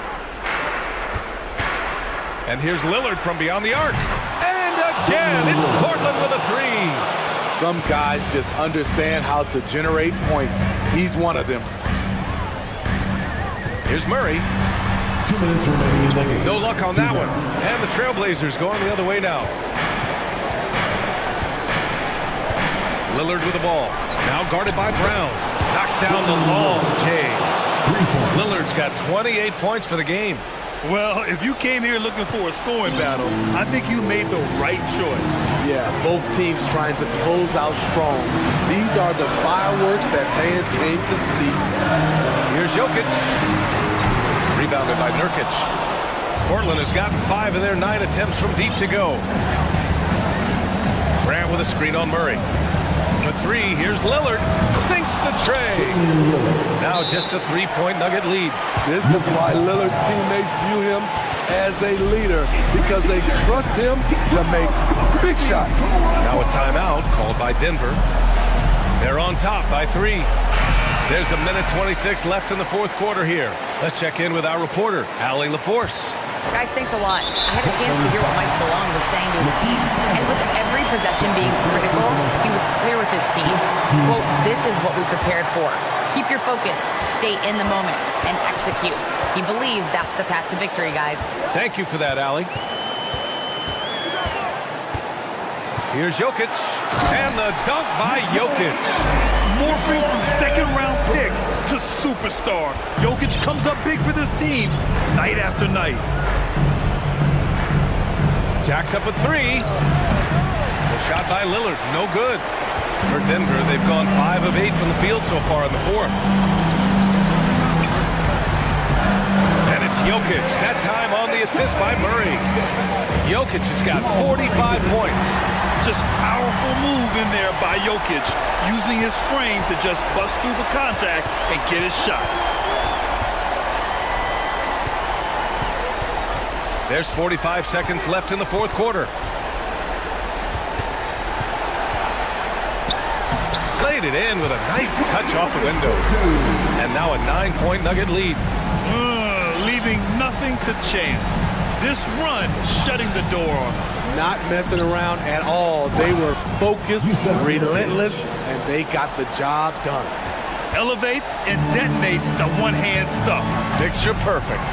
And here's Lillard from beyond the arc. And again, it's Portland with a three. Some guys just understand how to generate points. He's one of them. Here's Murray. 2 minutes remaining in the game. No luck on that one. And the Trailblazers going the other way now. Lillard with the ball. Now guarded by Brown. Knocks down the long J. Lillard's got 28 points for the game. Well, if you came here looking for a scoring battle, I think you made the right choice. Yeah, both teams trying to close out strong. These are the fireworks that fans came to see. Here's Jokic. Rebounded by Nurkic. Portland has gotten 5 of their 9 attempts from deep to go. Grant with a screen on Murray. For 3, here's Lillard. Sinks the tray. Now just a 3-point Nugget lead. This is why Lillard's teammates view him as a leader, because they trust him to make big shots. Now a timeout called by Denver. They're on top by 3. There's a minute 26 left in the fourth quarter here. Let's check in with our reporter, Allie LaForce. Guys, thanks a lot. I had a chance to hear what Mike Malone was saying to his team, and with every possession being critical, he was clear with his team. Quote, this is what we prepared for. Keep your focus, stay in the moment, and execute. He believes that's the path to victory, guys. Thank you for that, Allie. Here's Jokic, and the dunk by Jokic. Morphing from second-round pick to superstar. Jokic comes up big for this team night after night. Jacks up at 3. The shot by Lillard, no good. For Denver, they've gone 5 of 8 from the field so far in the fourth. And it's Jokic, that time on the assist by Murray. Jokic has got 45 points. Just powerful move in there by Jokic, using his frame to just bust through the contact and get his shot. There's 45 seconds left in the fourth quarter. Played it in with a nice touch off the window. And now a 9-point Nugget lead. Leaving nothing to chance. This run shutting the door on them. Not messing around at all. They were focused, relentless, and they got the job done. Elevates and detonates the one-hand stuff. Picture perfect.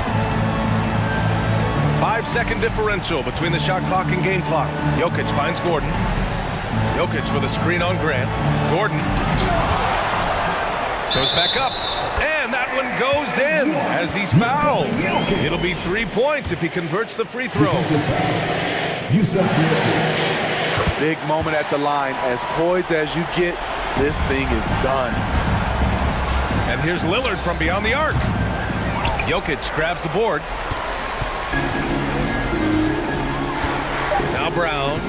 5-second differential between the shot clock and game clock. Jokic finds Gordon. Jokic with a screen on Grant. Gordon goes back up. And that one goes in as he's fouled. It'll be 3 points if he converts the free throw. Big moment at the line. As poised as you get, this thing is done. And here's Lillard from beyond the arc. Jokic grabs the board. Now Brown.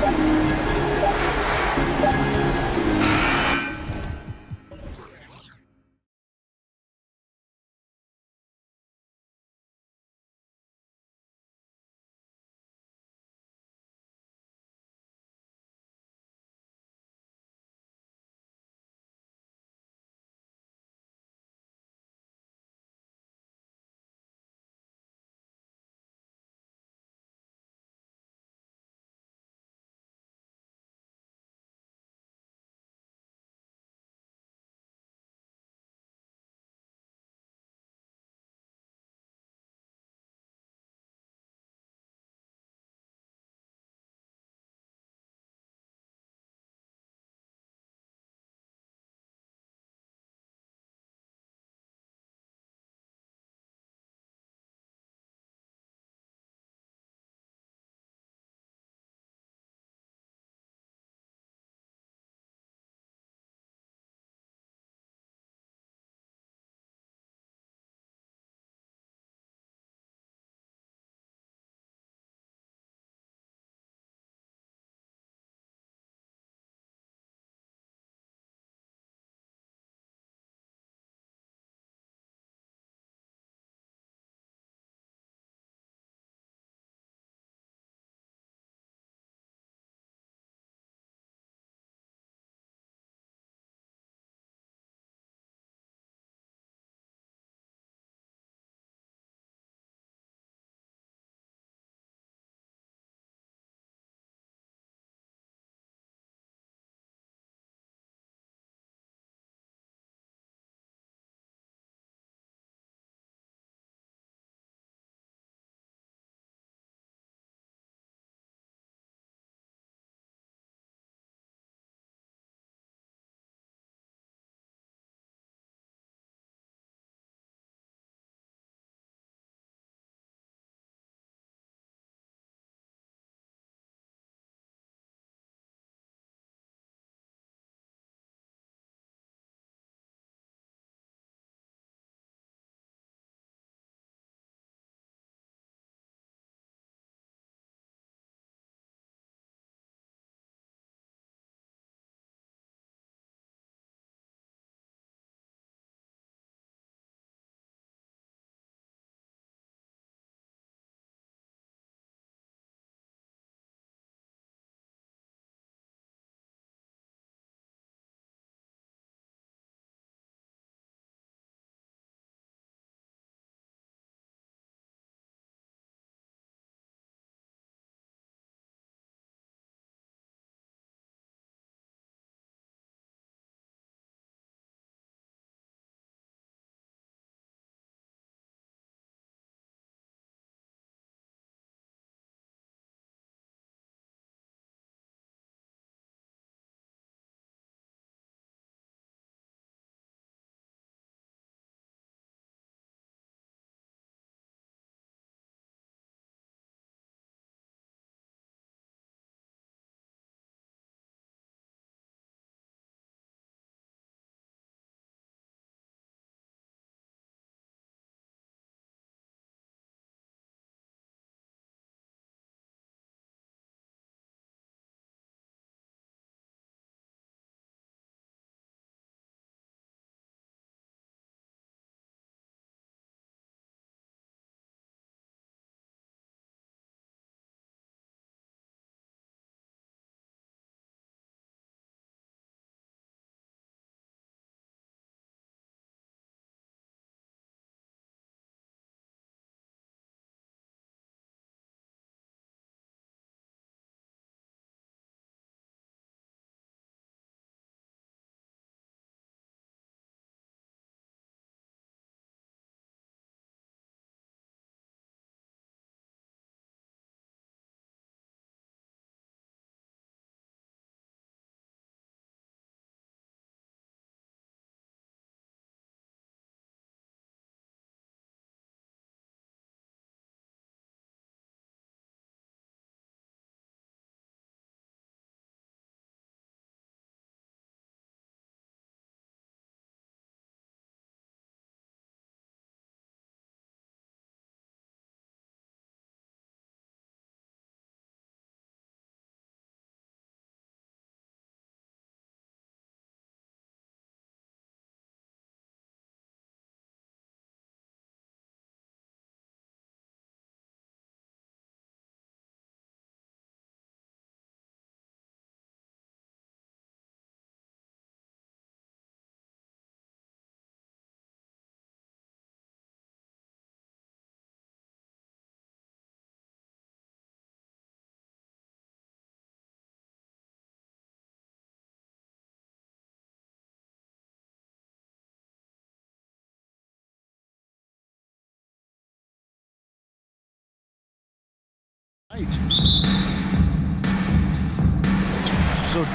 So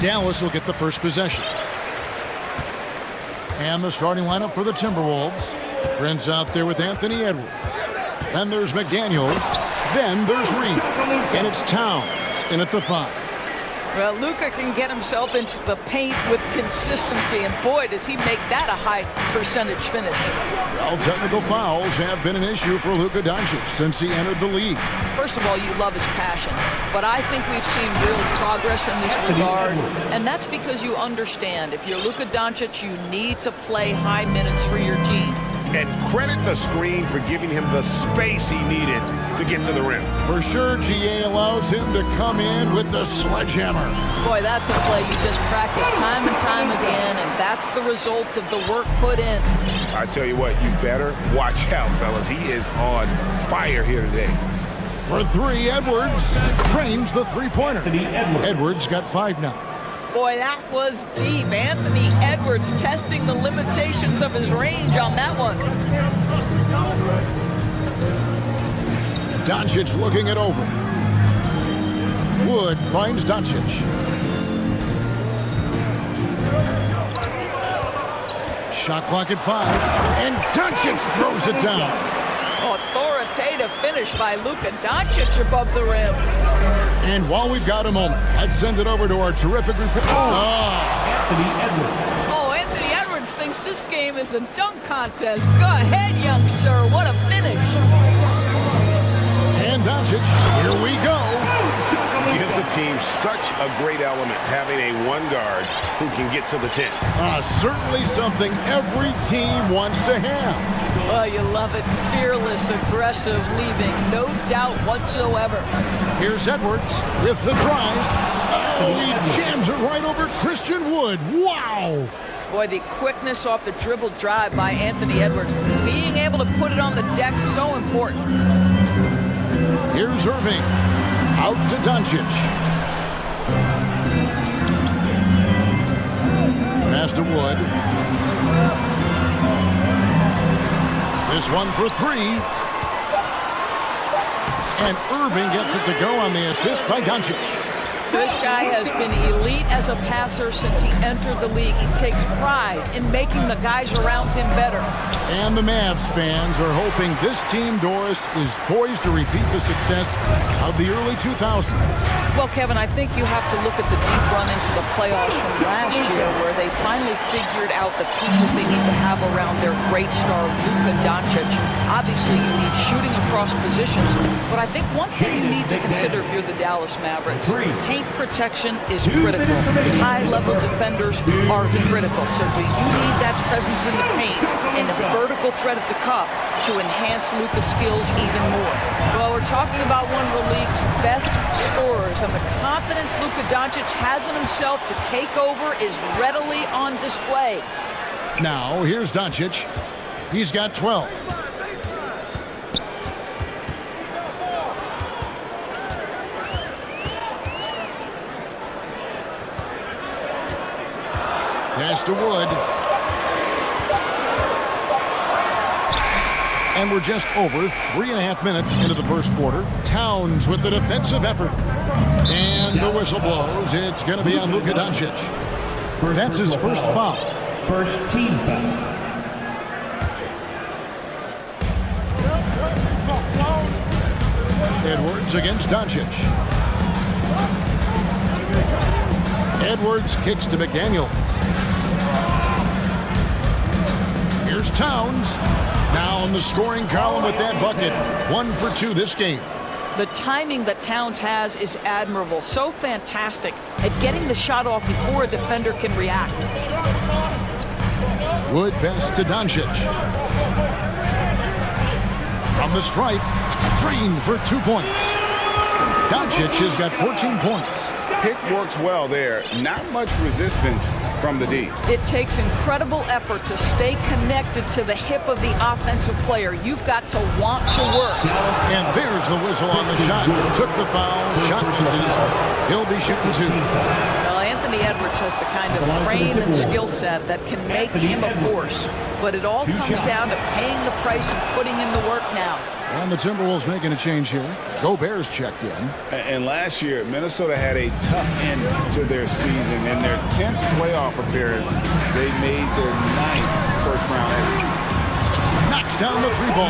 Dallas will get the first possession. And the starting lineup for the Timberwolves. Friends out there with Anthony Edwards. Then there's McDaniels. Then there's Reed. And it's Towns in at the 5. Well, Luka can get himself into the paint with consistency, and boy, does he make that a high percentage finish. Well, technical fouls have been an issue for Luka Doncic since he entered the league. First of all, you love his passion, but I think we've seen real progress in this regard, and that's because you understand if you're Luka Doncic, you need to play high minutes for your team. And credit the screen for giving him the space he needed to get to the rim. For sure, GA allows him to come in with the sledgehammer. Boy, that's a play you just practice time and time again, and that's the result of the work put in. I tell you what, you better watch out, fellas. He is on fire here today. For 3, Edwards trains the three-pointer. Edwards got 5 now. Boy, that was deep. Anthony Edwards testing the limitations of his range on that one. Doncic looking it over. Wood finds Doncic. Shot clock at 5. And Doncic throws it down. Authoritative finish by Luka Doncic above the rim. And while we've got a moment, let's send it over to our terrific reporter. Anthony Edwards thinks this game is a dunk contest. Go ahead, young sir. What a finish. And Doncic, here we go. Gives the team such a great element having a one guard who can get to the 10. Certainly something every team wants to have. Well, you love it. Fearless, aggressive, leaving. No doubt whatsoever. Here's Edwards with the drive. Oh, he jams it right over Christian Wood. Wow. Boy, the quickness off the dribble drive by Anthony Edwards. Being able to put it on the deck, so important. Here's Irving. Out to Doncic. Pass to Wood. This one for 3. And Irving gets it to go on the assist by Doncic. This guy has been elite as a passer since he entered the league. He takes pride in making the guys around him better. And the Mavs fans are hoping this team, Doris, is poised to repeat the success of the early 2000s. Well, Kevin, I think you have to look at the deep run into the playoffs from last year where they finally figured out the pieces they need to have around their great star, Luka Doncic. Obviously, you need shooting across positions, but I think one thing you need to consider if you're the Dallas Mavericks, paint protection is critical. High-level defenders are critical. So do you need that presence in the paint and a vertical threat at the cup to enhance Luka's skills even more? Well, we're talking about one of the league's best scorers, and the confidence Luka Doncic has in himself to take over is readily on display. Now, here's Doncic. He's got 12. Pass to Wood. And we're just over 3.5 minutes into the first quarter. Towns with the defensive effort. And the whistle blows. It's going to be on Luka Doncic. That's his first foul. First team foul. Edwards against Doncic. Edwards kicks to McDaniels. Here's Towns. Now in the scoring column with that bucket. 1 for 2 this game. The timing that Towns has is admirable. So fantastic at getting the shot off before a defender can react. Wood pass to Doncic. From the stripe, screened for 2 points. Doncic has got 14 points. Pick works well there. Not much resistance from the D. It takes incredible effort to stay connected to the hip of the offensive player. You've got to want to work. And there's the whistle on the shot. Took the foul, shot misses. He'll be shooting 2. Well, Anthony Anthony Edwards has the kind of frame and skill set that can make him a force. But it all comes down to paying the price and putting in the work now. And the Timberwolves making a change here. Gobert's checked in. And last year, Minnesota had a tough end to their season. In their 10th playoff appearance, they made their 9th first-round exit. Knocks down the three ball.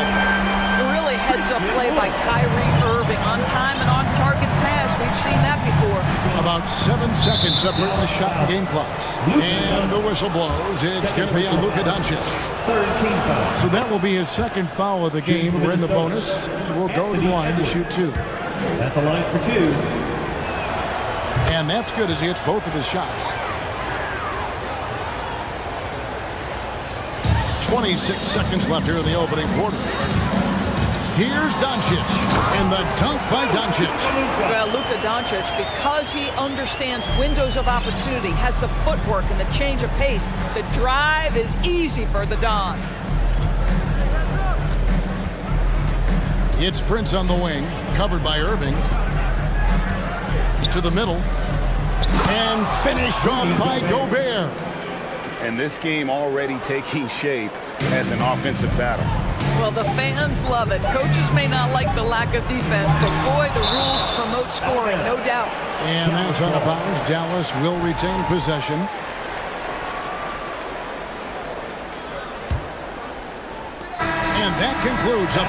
Really heads-up play by Kyrie Irving. On time and on target pass. We've seen that before. About 7 seconds separating the shot and game clocks. And the whistle blows. It's going to be on Luka Doncic. So that will be his second foul of the game. We're in the bonus. We'll go to the line to shoot two. At the line for two. And that's good as he hits both of his shots. 26 seconds left here in the opening quarter. Here's Doncic, and the dunk by Doncic. Well, Luka Doncic, because he understands windows of opportunity, has the footwork and the change of pace, the drive is easy for the Don. It's Prince on the wing, covered by Irving. To the middle, and finished off by Gobert. And this game already taking shape as an offensive battle. Well, the fans love it. Coaches may not like the lack of defense, but boy, the rules promote scoring, no doubt. And that's out of bounds. Dallas will retain possession. And that concludes a 5-4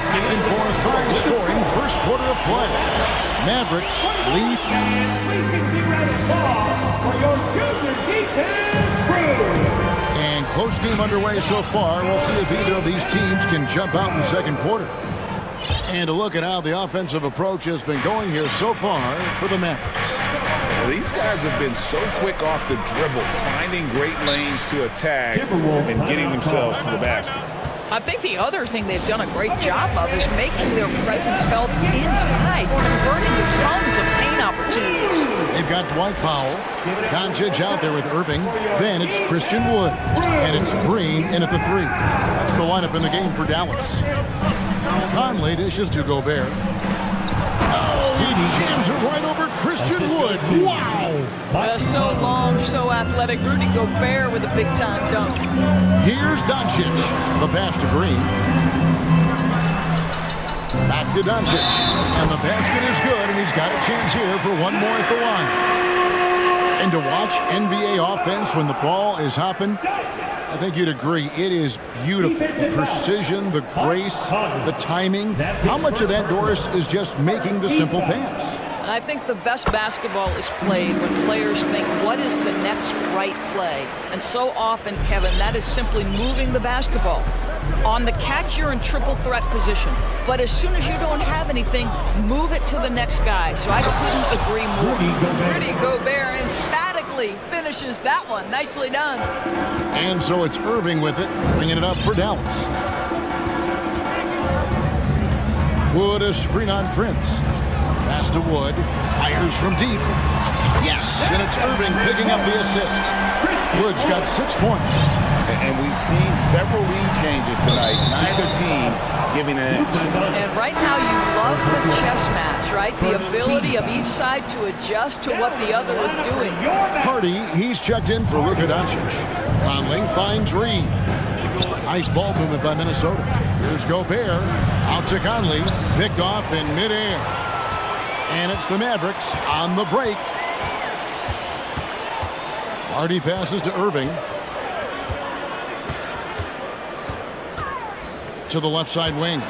high-scoring first quarter of play. Mavericks lead. And close game underway so far. We'll see if either of these teams can jump out in the second quarter. And a look at how the offensive approach has been going here so far for the Mavericks. These guys have been so quick off the dribble, finding great lanes to attack and getting themselves to the basket. I think the other thing they've done a great job of is making their presence felt inside, converting to tons of paint opportunities. They've got Dwight Powell, Doncic out there with Irving. Then it's Christian Wood, and it's Green in at the three. That's the lineup in the game for Dallas. Conley dishes to Gobert. Oh, he jams it right over Christian Wood. Wow! So long, so athletic. Rudy Gobert with a big-time dunk. Here's Doncic. The pass to Green. Back to Doncic. And the basket is good, and he's got a chance here for one more at the line. And to watch NBA offense when the ball is hopping, I think you'd agree, it is beautiful. The precision, the grace, the timing. How much of that, Doris, is just making the simple pass? I think the best basketball is played when players think, what is the next right play? And so often, Kevin, that is simply moving the basketball. On the catch, you're in triple threat position. But as soon as you don't have anything, move it to the next guy. So I couldn't agree more. Rudy Gobert emphatically finishes that one. Nicely done. And so it's Irving with it, bringing it up for Dallas. Wood a screen on Prince. Pass to Wood, fires from deep. Yes, and it's Irving picking up the assist. Wood's got 6 points. And we've seen several lead changes tonight. Neither team giving an inch. And right now you love the chess match, right? The ability of each side to adjust to what the other is doing. Hardy, he's checked in for Luka Doncic. Conley finds Reed. Nice ball movement by Minnesota. Here's Gobert, out to Conley, picked off in midair. And it's the Mavericks on the break. Hardy passes to Irving. To the left side wing.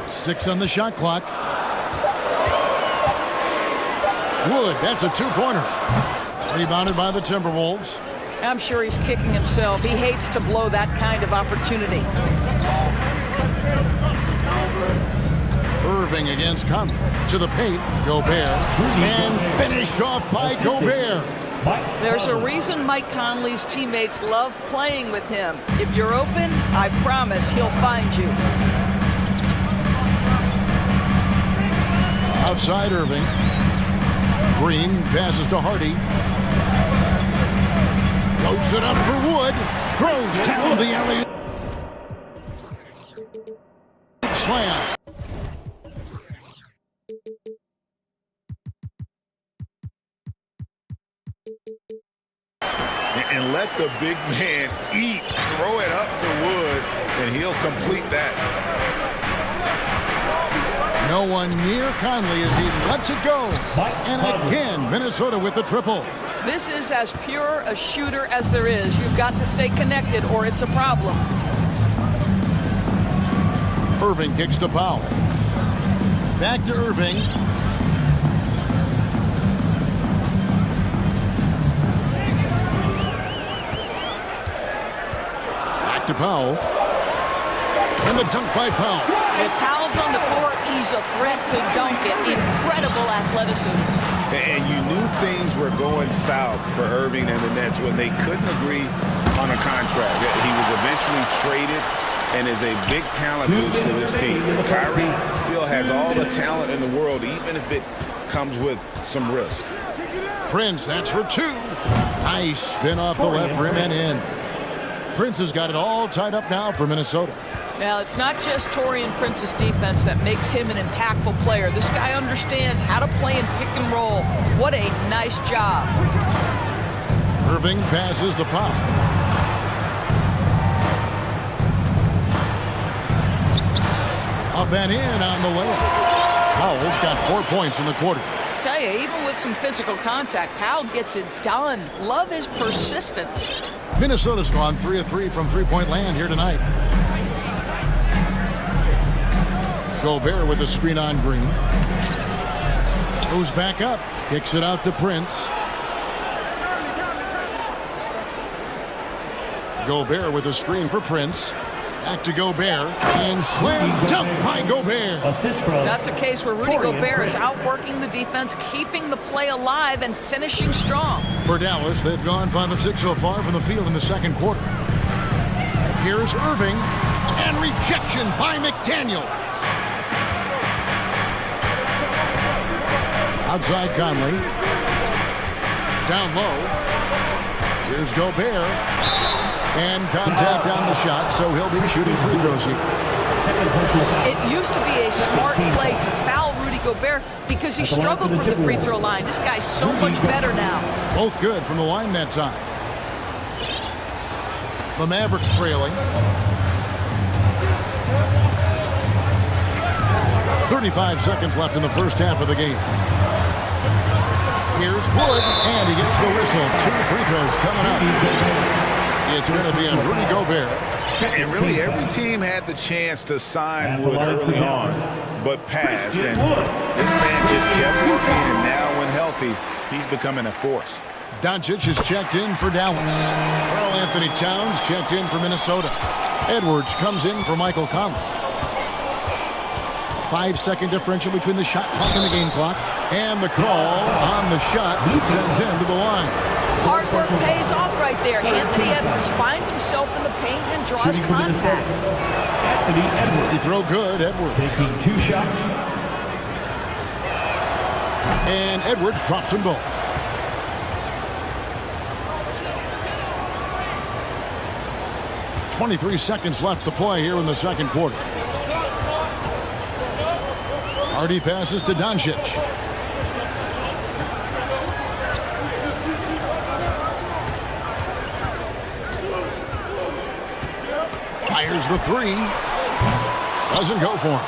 6 on the shot clock. Wood, that's a two-pointer. Rebounded by the Timberwolves. I'm sure he's kicking himself. He hates to blow that kind of opportunity. Irving against Conley. To the paint, Gobert. And finished off by Gobert. There's a reason Mike Conley's teammates love playing with him. If you're open, I promise he'll find you. Outside Irving. Green passes to Hardy. Floats it up for Wood. Throws down the alley. Slam. let the big man eat. Throw it up to Wood, and he'll complete that. No one near Conley as he lets it go. And again, Minnesota with the triple. This is as pure a shooter as there is. You've got to stay connected or it's a problem. Irving kicks to Powell. Back to Irving. Back to Powell. And the dunk by Powell. With Powell's on the court, he's a threat to dunk it. Incredible athleticism. And you knew things were going south for Irving and the Nets when they couldn't agree on a contract. He was eventually traded and is a big talent boost to this team. Kyrie still has all the talent in the world, even if it comes with some risk. Prince, that's for two. Nice spin off the left rim and in. Prince has got it all tied up now for Minnesota. Now, it's not just Taurean Prince's defense that makes him an impactful player. This guy understands how to play in pick and roll. What a nice job. Irving passes to Powell. Up and in on the layup. Powell's got 4 points in the quarter. I tell you, even with some physical contact, Powell gets it done. Love his persistence. Minnesota's gone 3 of 3 from three-point land here tonight. Gobert with a screen on Green. Goes back up. Kicks it out to Prince. Gobert with a screen for Prince. Back to Gobert. And slam dunk by Gobert. That's a case where Rudy Gobert is outworking the defense, keeping the play alive, and finishing strong. For Dallas, they've gone 5 of 6 so far from the field in the second quarter. Here's Irving. And rejection by McDaniel. Outside Conley. Down low. Here's Gobert. And contact on the shot, so he'll be shooting free throws here. It used to be a smart play to foul Rudy Gobert because he struggled from the free throw line. This guy's so much better now. Both good from the line that time. The Mavericks trailing. 35 seconds left in the first half of the game. Here's Wood, and he gets the whistle. 2 free throws coming up. It's going to be on Rudy Gobert. And really, every team had the chance to sign Wood early on, but passed. And this man just kept working, and now when healthy, he's becoming a force. Doncic is checked in for Dallas. Karl Anthony Towns checked in for Minnesota. Edwards comes in for Michael Conley. 5-second differential between the shot clock and the game clock. And the call on the shot sends him to the line. Hard work pays off right there. Anthony Edwards finds himself in the paint and draws contact. He throw good, Edwards. Taking 2 shots. And Edwards drops them both. .23 seconds left to play here in the second quarter. Hardy passes to Doncic. Fires the 3. Doesn't go for him.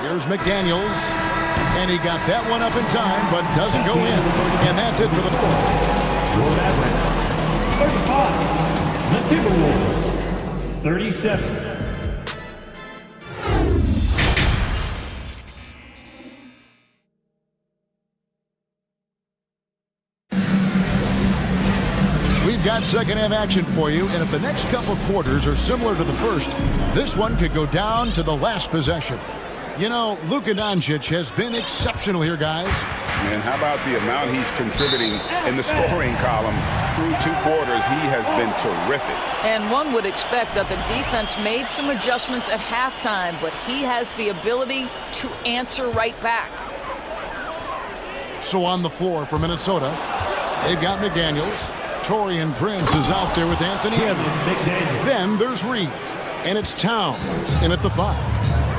Here's McDaniels. And he got that one up in time, but doesn't go in. And that's it for the The Timberwolves. 37. We've got second half action for you, and if the next couple quarters are similar to the first, this one could go down to the last possession. You know, Luka Doncic has been exceptional here, guys. And how about the amount he's contributing in the scoring column? Through 2 quarters, he has been terrific. And one would expect that the defense made some adjustments at halftime, but he has the ability to answer right back. So on the floor for Minnesota, they've got McDaniels. Taurean Prince is out there with Anthony Edwards. Then there's Reed, and it's Towns in at the 5.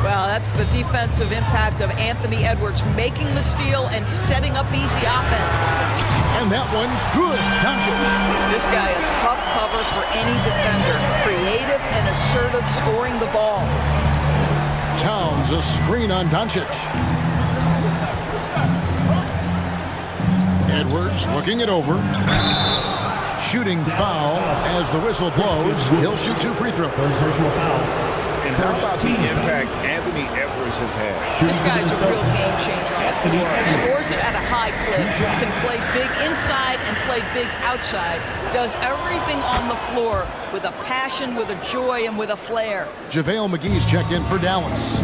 Well, that's the defensive impact of Anthony Edwards making the steal and setting up easy offense. And that one's good. Doncic. This guy a tough cover for any defender. Creative and assertive scoring the ball. Towns a screen on Doncic. Edwards looking it over. Shooting foul as the whistle blows. He'll shoot 2 free throws. And how about the impact Anthony Edwards has had? This guy's a real game changer on the floor. Scores it at a high clip. Can play big inside and play big outside. Does everything on the floor with a passion, with a joy, and with a flair. JaVale McGee's checked in for Dallas.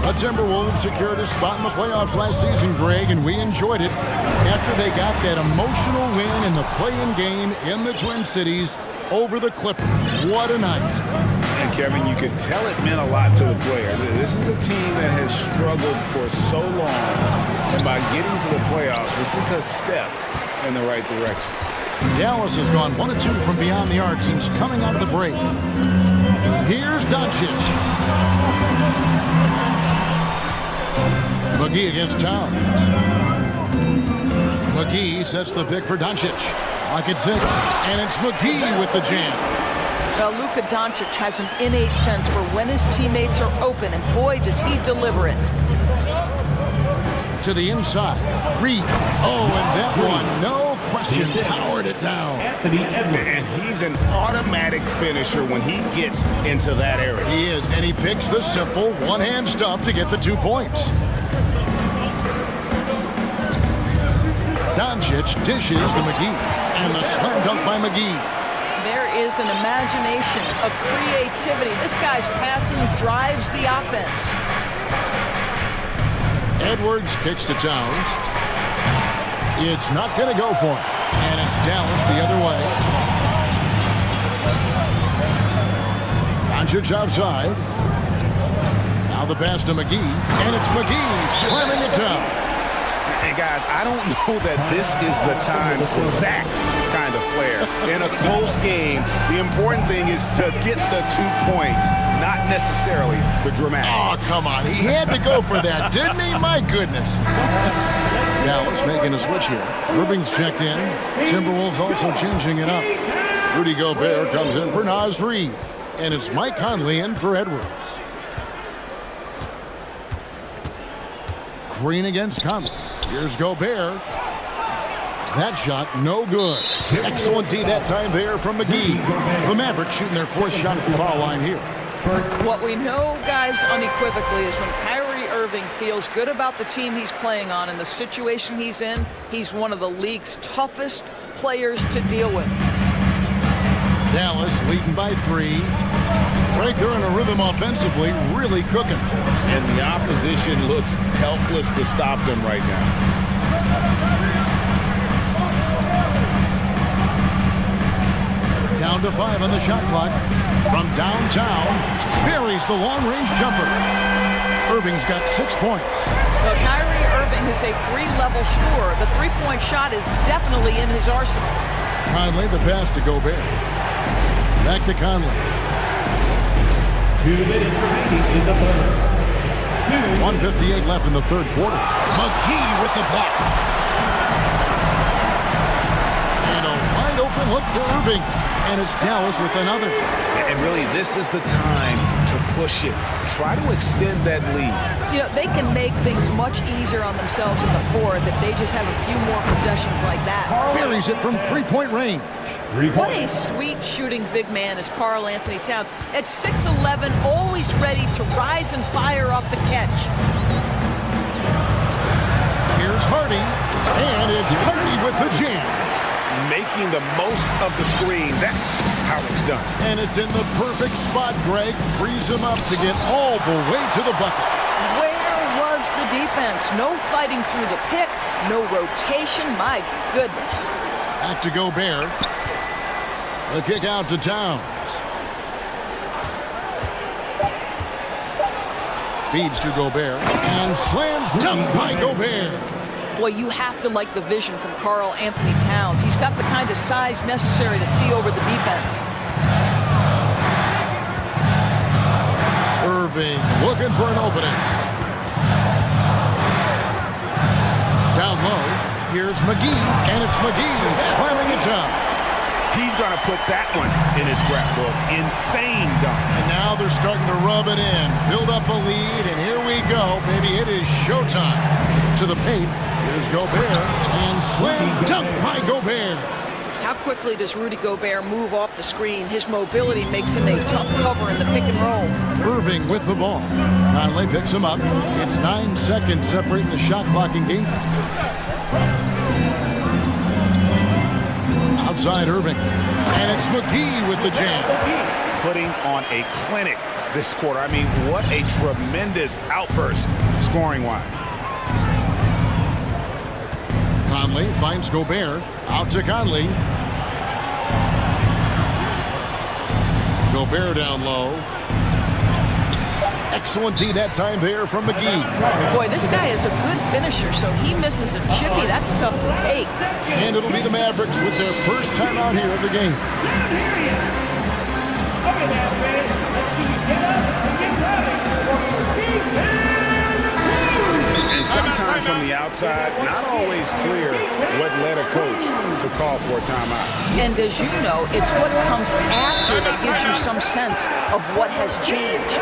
The Timberwolves secured a spot in the playoffs last season, Greg, and we enjoyed it after they got that emotional win in the play-in game in the Twin Cities over the Clippers. What a night. And Kevin, you could tell it meant a lot to the player. This is a team that has struggled for so long, and by getting to the playoffs, this is a step in the right direction. Dallas has gone 1 of 2 from beyond the arc since coming out of the break. Here's Doncic. McGee against Towns. McGee sets the pick for Doncic. Lock at 6, and it's McGee with the jam. Now, Luka Doncic has an innate sense for when his teammates are open, and boy, does he deliver it. To the inside. Reed. Oh, and that one, no question, powered it down. And he's an automatic finisher when he gets into that area. He is, and he picks the simple one-hand stuff to get the 2 points. Doncic dishes to McGee, and the slam dunk by McGee. There is an imagination, a creativity. This guy's passing drives the offense. Edwards kicks to Towns. It's not going to go for him, and it's Dallas the other way. Doncic outside. Now the pass to McGee, and it's McGee slamming it down. And guys, I don't know that this is the time for that kind of flair. In a close game, the important thing is to get the 2 points, not necessarily the dramatics. Oh, come on. He had to go for that, didn't he? My goodness. Dallas making a switch here. Irving's checked in. Timberwolves also changing it up. Rudy Gobert comes in for Naz Reid. And it's Mike Conley in for Edwards. Green against Conley. Here's Gobert. That shot, no good. Excellent D that time there from McGee. The Mavericks shooting their 4th shot at the foul line here. What we know, guys, unequivocally is when Kyrie Irving feels good about the team he's playing on and the situation he's in, he's one of the league's toughest players to deal with. Dallas leading by 3. Right there in a rhythm offensively, really cooking. And the opposition looks helpless to stop them right now. Down to 5 on the shot clock. From downtown, buries the long-range jumper. Irving's got 6 points. Well, Kyrie Irving is a 3-level scorer. The 3-point shot is definitely in his arsenal. Conley, the pass to Gobert. Back to Conley. 2 minutes remaining in the third. 1:58 left in the third quarter. McGee with the block. And a wide open look for Irving. And it's Dallas with another. And really, this is the time to push it. Try to extend that lead. You know, they can make things much easier on themselves in the fourth if they just have a few more possessions like that. Buries it from 3-point range. What a sweet shooting big man is Karl Anthony Towns. At 6'11", always ready to rise and fire off the catch. Here's Hardy, and it's Hardy with the jam. Making the most of the screen. That's how it's done. And it's in the perfect spot, Greg. Frees him up to get all the way to the bucket. Where was the defense? No fighting through the pick, no rotation. My goodness. Back to Gobert. The kick out to Towns. Feeds to Gobert. And slam dunk by Gobert. Boy, you have to like the vision from Karl Anthony Towns. He's got the kind of size necessary to see over the defense. Irving looking looking for an opening. Down low, here's McGee, and it's McGee slamming it down. He's going to put that one in his scrapbook. Insane dunk. And now they're starting to rub it in, build up a lead, and here we go. Maybe it is showtime. To the paint, here's Gobert, and slam dunk by Gobert. How quickly does Rudy Gobert move off the screen? His mobility makes him a tough cover in the pick and roll. Irving with the ball. Conley picks him up. It's 9 seconds separating the shot clock and game. Outside Irving. And it's McGee with the jam. Putting on a clinic this quarter. I mean, what a tremendous outburst scoring-wise. Conley finds Gobert. Out to Conley. Gobert down low. Excellent D that time there from McGee. Boy, this guy is a good finisher, so he misses a chippy. That's tough to take. And it'll be the Mavericks with their first time out here of the game. And sometimes from the outside, not always clear what led a coach to call for a timeout. And as you know, it's what comes after that gives you some sense of what has changed.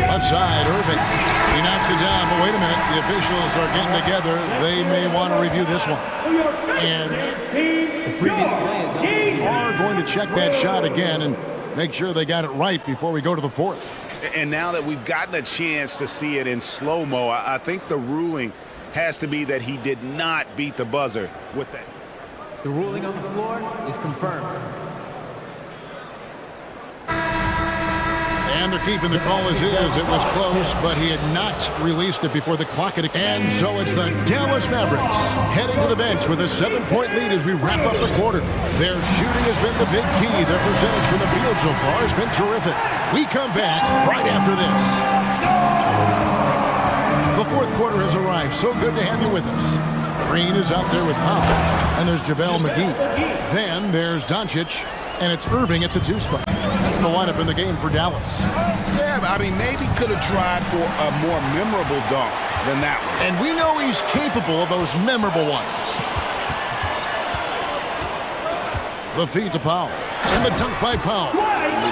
Left side, Irving. He knocks it down, but wait a minute. The officials are getting together. They may want to review this one. And The previous play is are going to check that shot again and make sure they got it right before we go to the fourth. And now that we've gotten a chance to see it in slow-mo, I think the ruling has to be that he did not beat the buzzer with that. The ruling on the floor is confirmed. And they're keeping the call as is. It was close, but he had not released it before the clock had. And so it's the Dallas Mavericks heading to the bench with a 7-point lead as we wrap up the quarter. Their shooting has been the big key. Their percentage from the field so far has been terrific. We come back right after this. The fourth quarter has arrived. So good to have you with us. Green is out there with Powell, and there's JaVale McGee. Then there's Doncic, and it's Irving at the 2 spot. That's the lineup in the game for Dallas. Yeah, I mean, maybe could have tried for a more memorable dunk than that one. And we know he's capable of those memorable ones. The feed to Powell, and the dunk by Powell.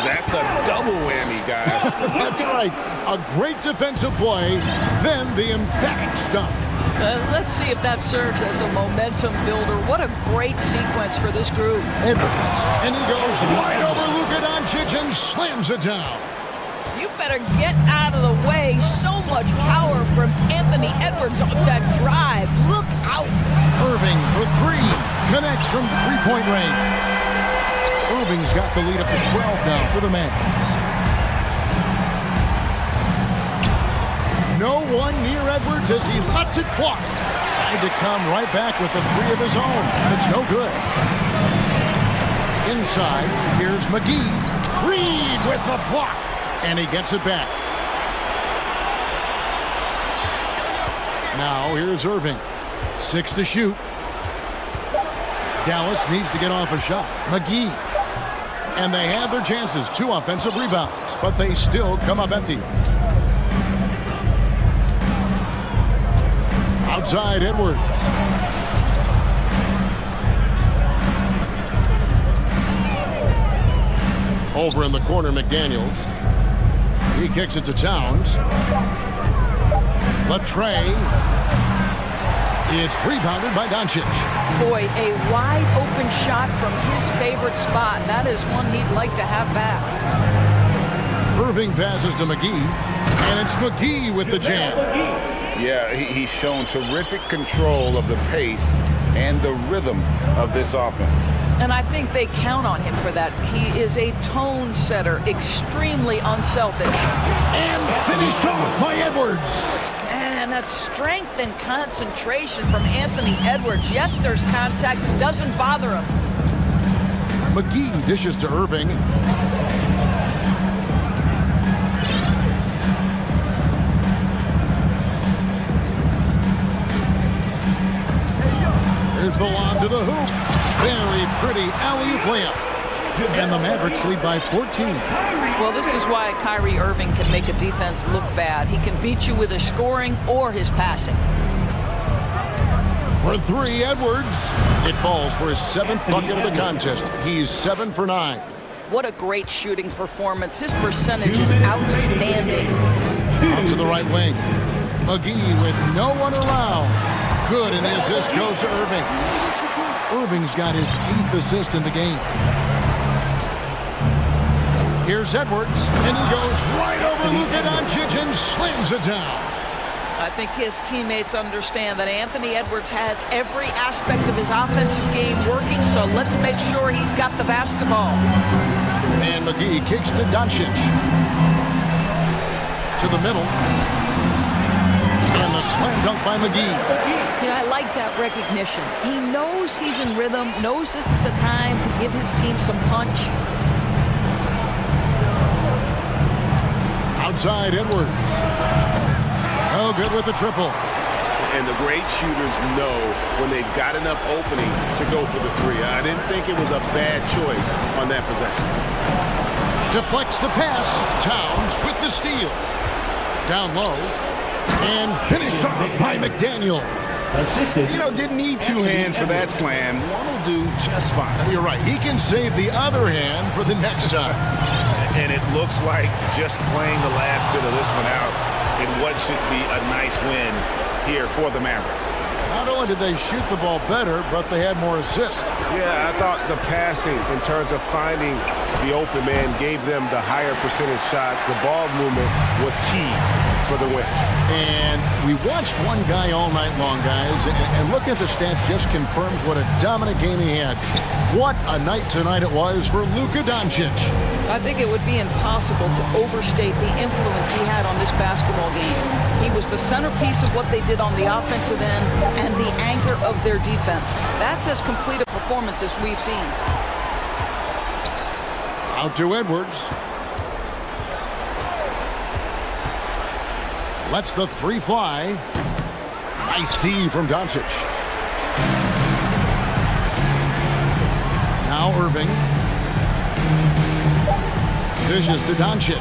That's a double whammy, guys. That's right. A great defensive play, then the emphatic stuff. Let's see if that serves as a momentum builder. What a great sequence for this group. Edwards, and he goes wide over Luka Doncic and slams it down. You better get out of the way. So much power from Anthony Edwards on that drive. Look out. Irving for 3. Connects from 3-point range. Irving's got the lead up to 12 now for the Mavs. No one near Edwards as he lets it fly. Tried to come right back with the 3 of his own. It's no good. Inside, here's McGee. Reed with the block. And he gets it back. Now here's Irving. 6 to shoot. Dallas needs to get off a shot. McGee. And they had their chances. 2 offensive rebounds, but they still come up empty. Outside Edwards. Over in the corner, McDaniels. He kicks it to Towns. Latrey. It's rebounded by Doncic. Boy, a wide open shot from his favorite spot. That is one he'd like to have back. Irving passes to McGee, and it's McGee with the jam. Yeah, he's shown terrific control of the pace and the rhythm of this offense. And I think they count on him for that. He is a tone setter, extremely unselfish. And finished off by Edwards. And that strength and concentration from Anthony Edwards. Yes, there's contact, doesn't bother him. McGee dishes to Irving. to the hoop. Very pretty alley-oop layup. And the Mavericks lead by 14. Well, this is why Kyrie Irving can make a defense look bad. He can beat you with his scoring or his passing. For three, Edwards. It falls for his 7th bucket of the contest. He's 7 for 9. What a great shooting performance. His percentage is outstanding. Out to the right wing. McGee with no one around. Good, and the assist goes to Irving. Irving's got his 8th assist in the game. Here's Edwards, and he goes right over Luka Doncic and slams it down. I think his teammates understand that Anthony Edwards has every aspect of his offensive game working, so let's make sure he's got the basketball. And McGee kicks to Doncic. To the middle. And the slam dunk by McGee. You know, I like that recognition. He knows he's in rhythm, knows this is the time to give his team some punch. Outside Edwards. Oh, good with the triple. And the great shooters know when they've got enough opening to go for the three. I didn't think it was a bad choice on that possession. Deflects the pass. Towns with the steal. Down low. And finished off by McDaniel. You know, didn't need two hands for that slam. One will do just fine. You're right. He can save the other hand for the next time. And it looks like just playing the last bit of this one out in what should be a nice win here for the Mavericks. Not only did they shoot the ball better, but they had more assists. Yeah, I thought the passing in terms of finding the open man gave them the higher percentage shots. The ball movement was key for the win. And we watched one guy all night long, guys, and looking at the stats just confirms what a dominant game he had. What a night tonight it was for Luka Doncic. I think it would be impossible to overstate the influence he had on this basketball game. He was the centerpiece of what they did on the offensive end and the anchor of their defense. That's as complete a performance as we've seen. Out to Edwards. Lets the three fly. Nice D from Doncic. Now Irving. Dishes to Doncic.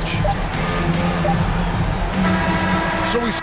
So he's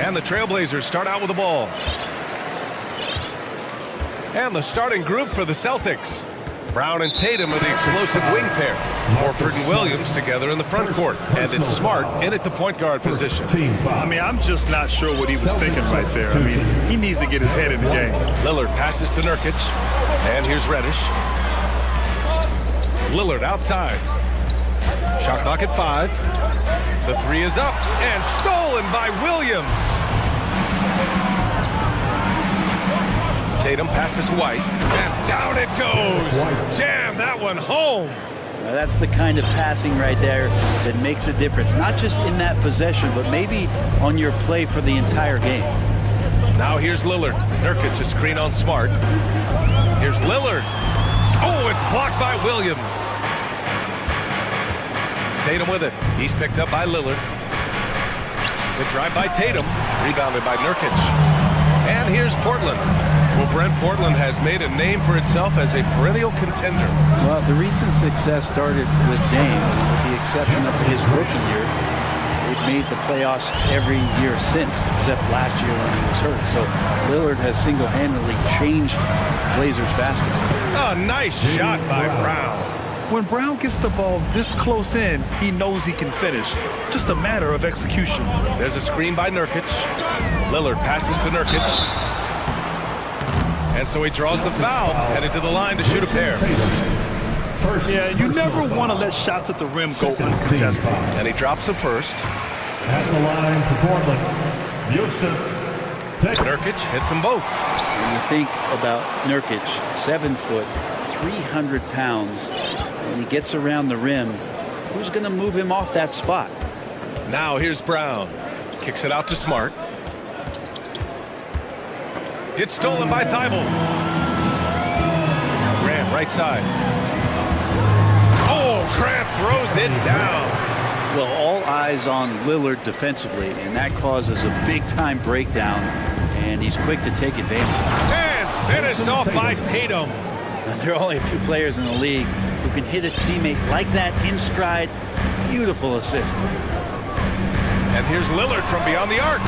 And the Trailblazers start out with the ball. And the starting group for the Celtics. Brown and Tatum are the explosive wing pair. Horford and Williams together in the front court. And it's Smart in at the point guard position. I mean, I'm just not sure what he was thinking right there. I mean, he needs to get his head in the game. Lillard passes to Nurkic. And here's Reddish. Lillard outside. Shot clock at 5. The three is up and stolen by Williams. Tatum passes to White, and down it goes. Jam that one home. Now that's the kind of passing right there that makes a difference, not just in that possession, but maybe on your play for the entire game. Now here's Lillard. Nurkic, a screen on Smart. Here's Lillard. Oh, it's blocked by Williams. Tatum with it. He's picked up by Lillard. The drive by Tatum, rebounded by Nurkic. And here's Portland. Well, Brent, Portland has made a name for itself as a perennial contender. Well, the recent success started with Dame, with the exception of his rookie year. They've made the playoffs every year since, except last year when he was hurt. So Lillard has single-handedly changed Blazers basketball. A nice shot by Brown. When Brown gets the ball this close in, he knows he can finish. Just a matter of execution. There's a screen by Nurkic. Lillard passes to Nurkic. And so he draws the foul, headed to the line to shoot a pair. Yeah, you never want to let shots at the rim go uncontested. And he drops the first. At the line for Portland, Nurkic hits them both. When you think about Nurkic, 7 foot, 300 pounds, and he gets around the rim, who's going to move him off that spot? Now here's Brown. Kicks it out to Smart. It's stolen by Thibault. Grant right side. Oh, Grant throws it down. Well, all eyes on Lillard defensively, and that causes a big-time breakdown, and he's quick to take advantage. And finished off by Tatum. Now, there are only a few players in the league who can hit a teammate like that in stride. Beautiful assist. And here's Lillard from beyond the arc.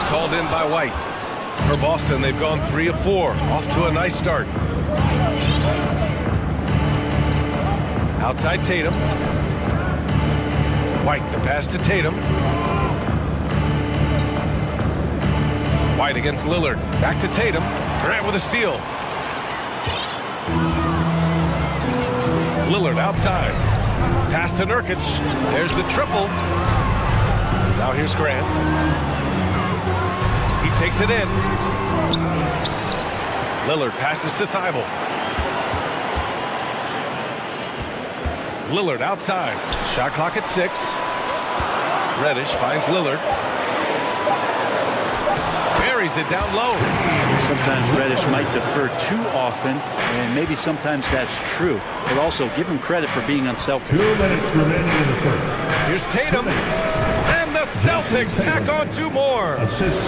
It's hauled in by White. For Boston, they've gone 3 of 4. Off to a nice start. Outside Tatum. White, the pass to Tatum. White against Lillard. Back to Tatum. Grant with a steal. Lillard outside. Pass to Nurkic. There's the triple. Now here's Grant. He takes it in. Lillard passes to Thibault. Lillard outside. Shot clock at 6. Reddish finds Lillard. Buries it down low. Sometimes Reddish might defer too often, and maybe sometimes that's true. But also give him credit for being unselfish. 2 minutes remaining in the first. Here's Tatum. And the Celtics tack on 2 more.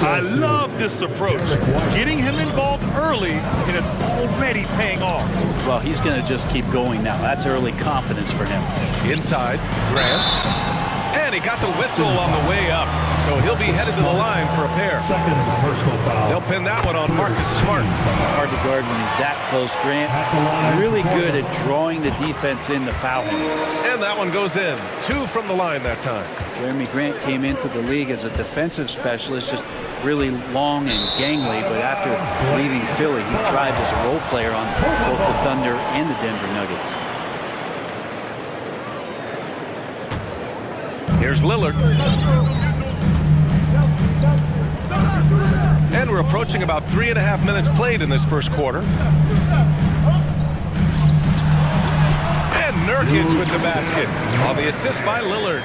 I love this approach. Getting him involved early, and it's already paying off. Well, he's going to just keep going now. That's early confidence for him. Inside, Grant. And he got the whistle on the way up. So he'll be headed to the line for a pair. Second personal foul. They'll pin that one on Marcus Smart. Hard to guard when he's that close. Grant really good at drawing the defense in the foul hole. And that one goes in. 2 from the line that time. Jeremy Grant came into the league as a defensive specialist, just really long and gangly, but after leaving Philly, he thrived as a role player on both the Thunder and the Denver Nuggets. Here's Lillard. And we're approaching about 3.5 minutes played in this first quarter. And Nurkic with the basket on the assist by Lillard.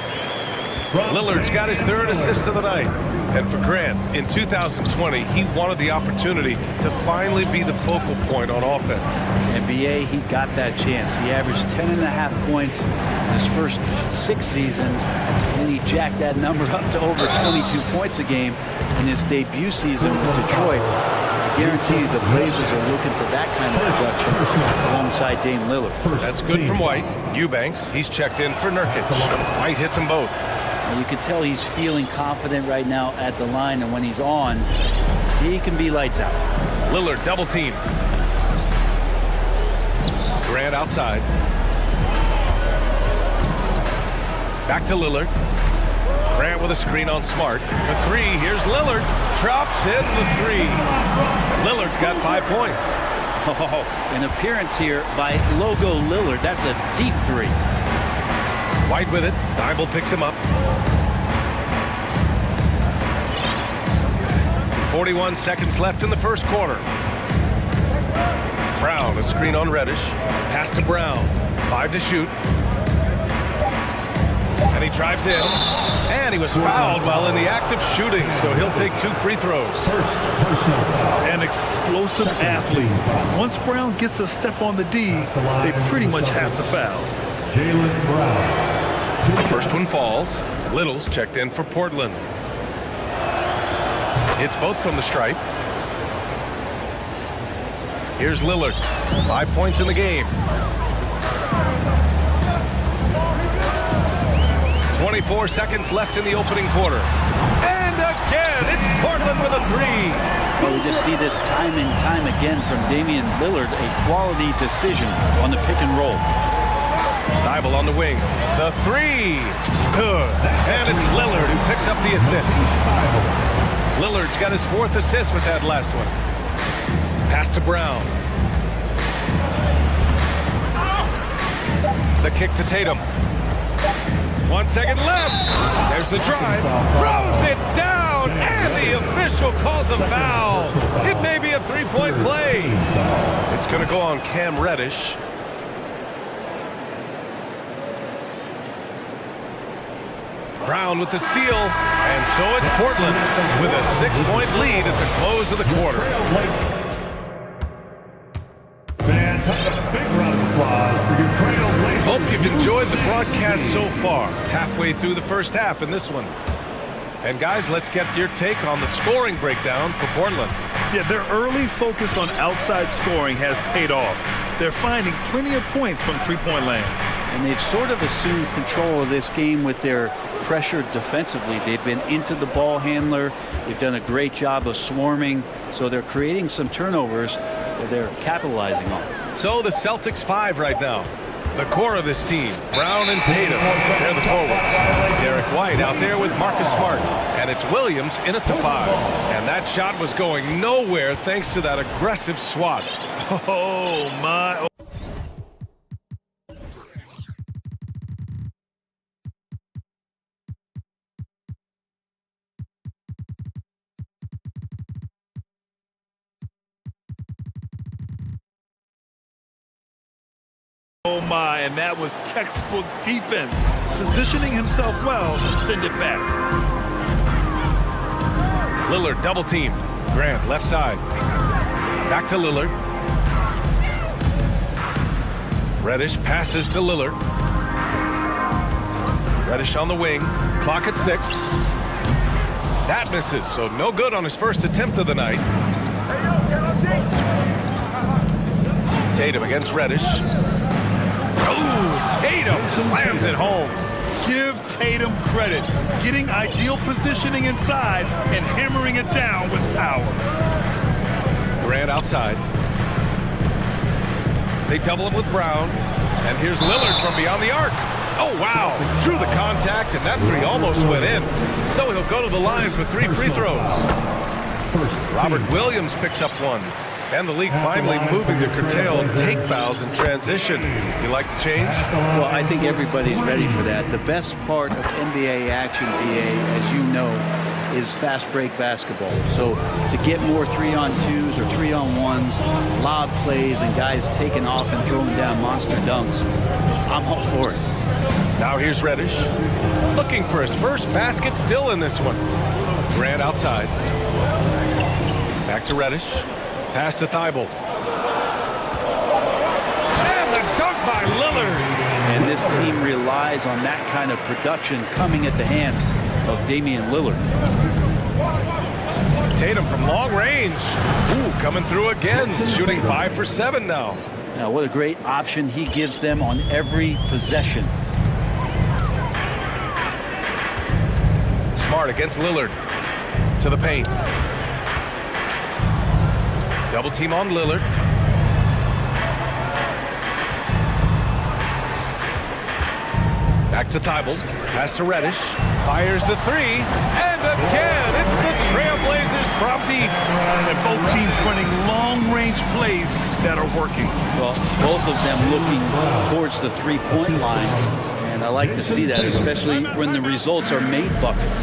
Lillard's got his 3rd assist of the night. And for Grant, in 2020, he wanted the opportunity to finally be the focal point on offense. NBA, he got that chance. He averaged 10.5 points in his first 6 seasons, and he jacked that number up to over 22 points a game in his debut season with Detroit. I guarantee you the Blazers are looking for that kind of production alongside Dame Lillard. That's good from White. Eubanks, he's checked in for Nurkic. White hits them both. You can tell he's feeling confident right now at the line, and when he's on, he can be lights out. Lillard double team. Grant outside. Back to Lillard. Grant with a screen on Smart. The three, here's Lillard. Drops in the three. Lillard's got 5 points. Oh, an appearance here by Logo Lillard. That's a deep three. White with it. Dibble picks him up. 41 seconds left in the first quarter. Brown, a screen on Reddish. Pass to Brown. 5 to shoot. And he drives in. And he was fouled while in the act of shooting, so he'll take 2 free throws. An explosive athlete. Once Brown gets a step on the D, they pretty much have to foul. The first one falls. Little's checked in for Portland. Hits both from the stripe. Here's Lillard. 5 points in the game. 24 seconds left in the opening quarter. And again, it's Portland with a three. Well, we just see this time and time again from Damian Lillard, a quality decision on the pick and roll. Dibble on the wing. The three. Good. And it's Lillard who picks up the assist. Lillard's got his 4th assist with that last one. Pass to Brown. The kick to Tatum. 1 second left. There's the drive. Throws it down. And the official calls a foul. It may be a 3-point play. It's going to go on Cam Reddish. Brown with the steal. And so it's Portland with a 6-point lead at the close of the quarter. Fans, have a big round of applause for your trailblazers. Hope you've enjoyed the broadcast so far. Halfway through the first half in this one. And guys, let's get your take on the scoring breakdown for Portland. Yeah, their early focus on outside scoring has paid off. They're finding plenty of points from three-point land. And they've sort of assumed control of this game with their pressure defensively. They've been into the ball handler. They've done a great job of swarming. So they're creating some turnovers that they're capitalizing on. So the Celtics 5 right now. The core of this team, Brown and Tatum, they're the forwards. Derek White out there with Marcus Smart. And it's Williams in at the 5. And that shot was going nowhere thanks to that aggressive swat. Oh, my. Oh my, and that was textbook defense, positioning himself well to send it back. Lillard double teamed. Grant left side. Back to Lillard. Reddish passes to Lillard. Reddish on the wing. Clock at 6. That misses, so no good on his first attempt of the night. Tatum against Reddish. Oh, Tatum slams it home. Give Tatum credit, getting ideal positioning inside and hammering it down with power. Grant outside. They double it with Brown. And here's Lillard from beyond the arc. Oh, wow. Drew the contact, and that three almost went in. So he'll go to the line for 3 free throws. Robert Williams picks up 1. And the league finally moving to curtail take fouls in transition. You like the change? Well, I think everybody's ready for that. The best part of NBA action, BA, as you know, is fast break basketball. So to get more 3-on-2s or 3-on-1s, lob plays, and guys taking off and throwing down monster dunks, I'm all for it. Now here's Reddish. Looking for his first basket still in this one. Grant outside. Back to Reddish. Pass to Thibault. And the dunk by Lillard. And this team relies on that kind of production coming at the hands of Damian Lillard. Tatum from long range. Ooh, coming through again. Shooting 5 for 7 now. Now, what a great option he gives them on every possession. Smart against Lillard. To the paint. Double team on Lillard. Back to Thibault. Pass to Reddish. Fires the three. And again, it's the Trailblazers from deep. And both teams running long-range plays that are working. Well, both of them looking towards the three-point line. And I like to see that, especially when the results are made buckets.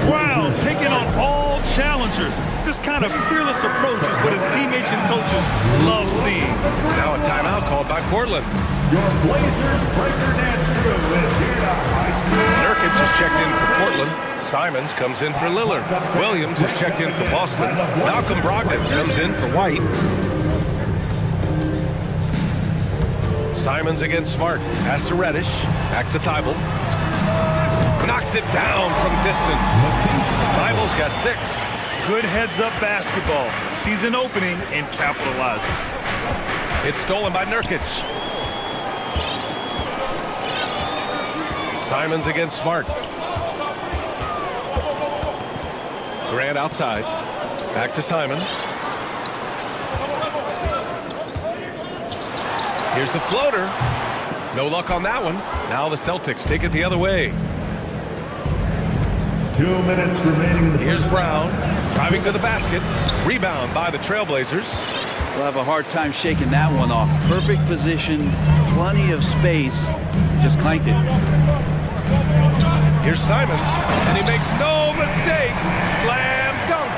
Brown taking on all challengers. This kind of fearless approach is what his teammates and coaches love seeing. Now a timeout called by Portland. Your Blazers breaker dance crew is here to Nurkic has checked in for Portland. Simons comes in for Lillard. Williams has checked in for Boston. Malcolm Brogdon comes in for White. Simons against Smart. Pass to Reddish. Back to Thibault. Knocks it down from distance. Thibault's got 6. Good heads-up basketball. Sees an opening and capitalizes. It's stolen by Nurkic. Simons against Smart. Grant outside. Back to Simons. Here's the floater. No luck on that one. Now the Celtics take it the other way. 2 minutes remaining. Here's Brown driving to the basket. Rebound by the Trailblazers. We'll have a hard time shaking that one off. Perfect position, plenty of space. Just clanked it. Here's Simons, and he makes no mistake. Slam dunk.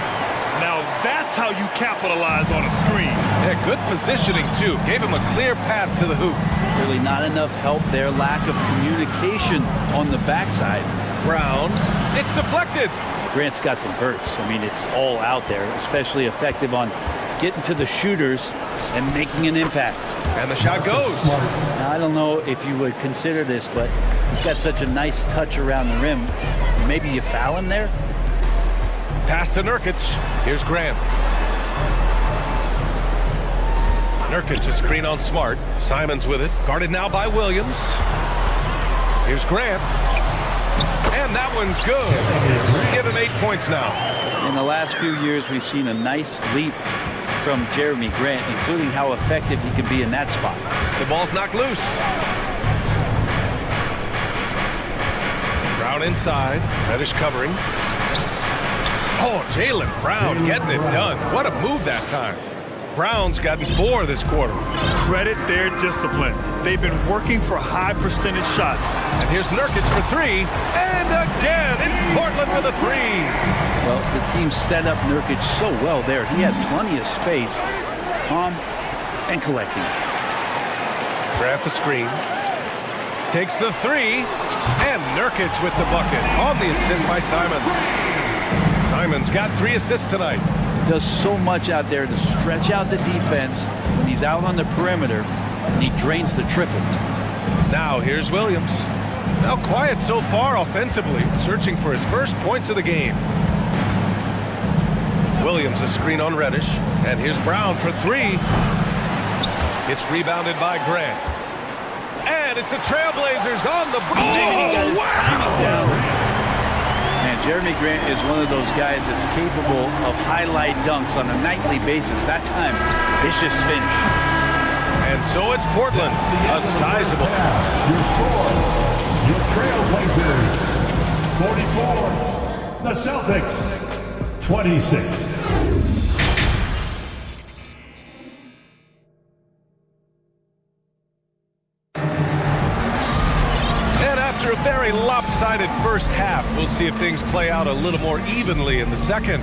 Now that's how you capitalize on a screen. Yeah, good positioning, too. Gave him a clear path to the hoop. Really not enough help there. Lack of communication on the backside. Brown, it's deflected. Grant's got some verts. I mean, it's all out there, especially effective on getting to the shooters and making an impact. And the shot goes. Now, I don't know if you would consider this, but he's got such a nice touch around the rim. Maybe you foul him there? Pass to Nurkic. Here's Grant. Nurkic, a screen on Smart. Simons with it. Guarded now by Williams. Here's Grant. And that one's good. Give him 8 points now. In the last few years, we've seen a nice leap from Jeremy Grant, including how effective he can be in that spot. The ball's knocked loose. Brown inside. Reddish covering. Oh, Jaylen Brown getting it done. What a move that time. Brown's gotten 4 this quarter. Credit their discipline. They've been working for high percentage shots. And here's Nurkic for 3. And again, it's Portland with a 3. Well, the team set up Nurkic so well there. He had plenty of space. Calm and collecting. Grant the screen. Takes the 3. And Nurkic with the bucket on the assist by Simons. Simons got 3 assists tonight. Does so much out there to stretch out the defense when he's out on the perimeter, and he drains the triple. Now here's Williams. Now quiet so far offensively, searching for his first points of the game. Williams a screen on Reddish, and here's Brown for 3. It's rebounded by Grant. And it's the Trailblazers on the ball. He got his timing down. And Jeremy Grant is one of those guys that's capable of highlight dunks on a nightly basis. That time, vicious finish. And so it's Portland, a sizable. Your score, your Trailblazers, 44. The Celtics, 26. After a very lopsided first half, we'll see if things play out a little more evenly in the second.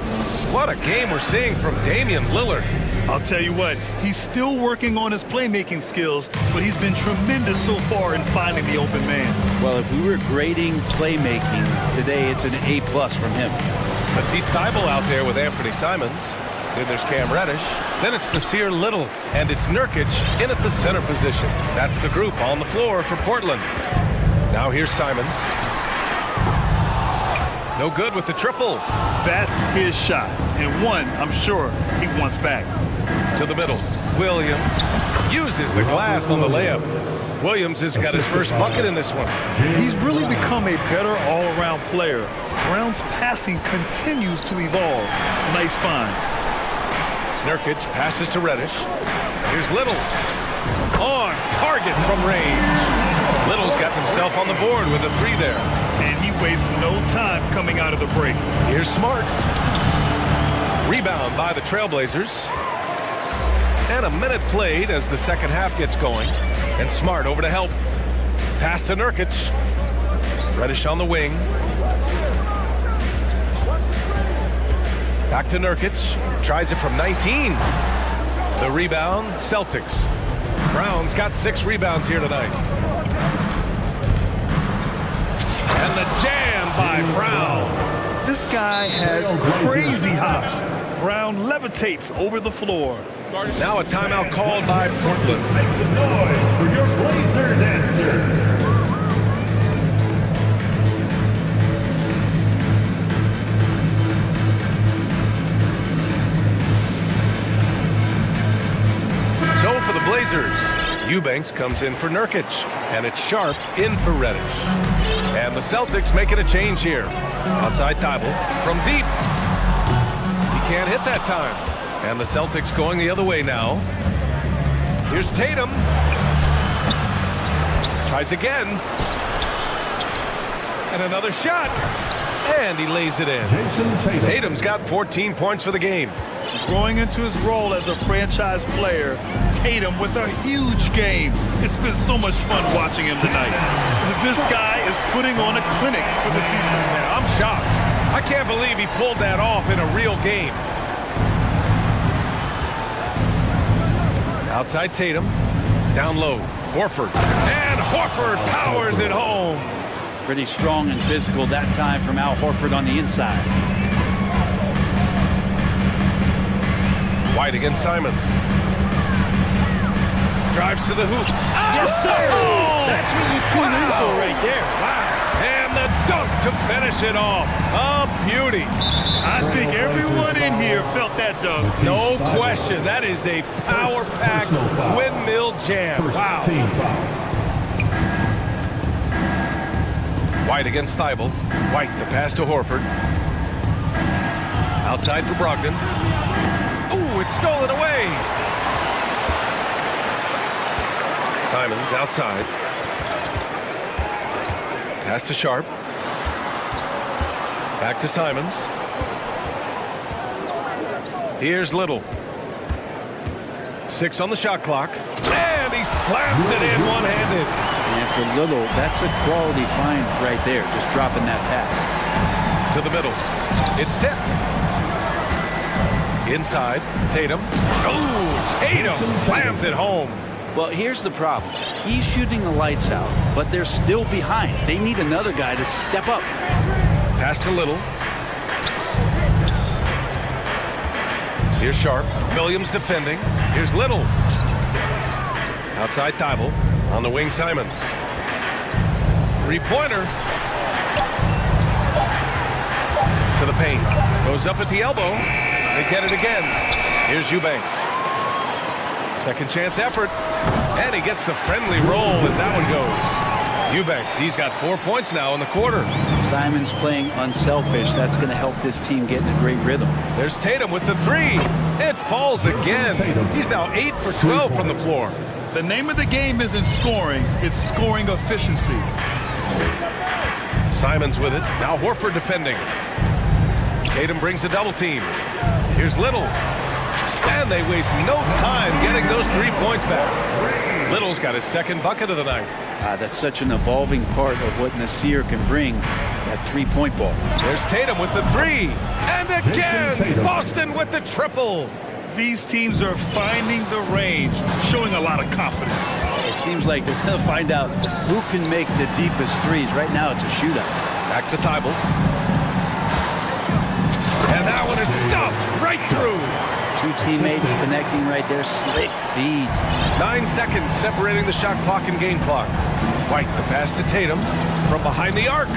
What a game we're seeing from Damian Lillard. I'll tell you what, he's still working on his playmaking skills, but he's been tremendous so far in finding the open man. Well, if we were grading playmaking today, it's an A+ from him. Matisse Thybulle out there with Anthony Simons. Then there's Cam Reddish. Then it's Nasir Little. And it's Nurkic in at the center position. That's the group on the floor for Portland. Now here's Simons. No good with the triple. That's his shot. And one, I'm sure, he wants back. To the middle. Williams. Uses the glass on the layup. Williams has got his first bucket in this one. He's really become a better all-around player. Brown's passing continues to evolve. Nice find. Nurkic passes to Reddish. Here's Little. On target from range. Little's got himself on the board with a three there. And he wastes no time coming out of the break. Here's Smart. Rebound by the Trailblazers. And a minute played as the second half gets going. And Smart over to help. Pass to Nurkic. Reddish on the wing. Back to Nurkic. Tries it from 19. The rebound, Celtics. Brown's got 6 rebounds here tonight. And the jam by Brown. This guy has crazy hops. Brown levitates over the floor. Now a timeout called by Portland. Make some noise for your Blazer dancer. So for the Blazers, Eubanks comes in for Nurkic, and it's Sharp in for Reddish. And the Celtics making a change here. Outside Thibault from deep. He can't hit that time. And the Celtics going the other way now. Here's Tatum. Tries again. And another shot. And he lays it in. Tatum's got 14 points for the game. Growing into his role as a franchise player, Tatum with a huge game. It's been so much fun watching him tonight. This guy is putting on a clinic for the future. I'm shocked. I can't believe he pulled that off in a real game. Outside Tatum. Down low. Horford. And Horford powers it home. Pretty strong and physical that time from Al Horford on the inside. White against Simons. Drives to the hoop. Yes, sir! That's what you tune in for right there. Wow. And the dunk to finish it off. A beauty. I think everyone in here felt that dunk. No question. That is a power-packed windmill jam. Wow. White against Thibault. White, the pass to Horford. Outside for Brogdon. Ooh, it's stolen away. Simons outside. Pass to Sharp. Back to Simons. Here's Little. 6 on the shot clock. And he slams it in one-handed. And for Little, that's a quality find right there, just dropping that pass. To the middle. It's tipped. Inside, Tatum. Oh, Tatum slams it home. Well, here's the problem. He's shooting the lights out, but they're still behind. They need another guy to step up. Pass to Little. Here's Sharp. Williams defending. Here's Little. Outside Thibault. On the wing, Simons. Three-pointer. To the paint. Goes up at the elbow. They get it again. Here's Eubanks. Second chance effort. And he gets the friendly roll as that one goes. Eubanks, he's got 4 points now in the quarter. Simons playing unselfish. That's going to help this team get in a great rhythm. There's Tatum with the three. It falls again. He's now 8 for 12 from the floor. The name of the game isn't scoring, it's scoring efficiency. Simons with it. Now Horford defending. Tatum brings a double team. Here's Little. And they waste no time getting those 3 points back. Little's got his second bucket of the night. That's such an evolving part of what Nasir can bring, that three-point ball. There's Tatum with the three. And again, Boston with the triple. These teams are finding the range, showing a lot of confidence. It seems like they're going to find out who can make the deepest threes. Right now, it's a shootout. Back to Thibault. And that one is stuffed right through. Two teammates connecting right there. Slick feed. 9 seconds separating the shot clock and game clock. White, the pass to Tatum from behind the arc.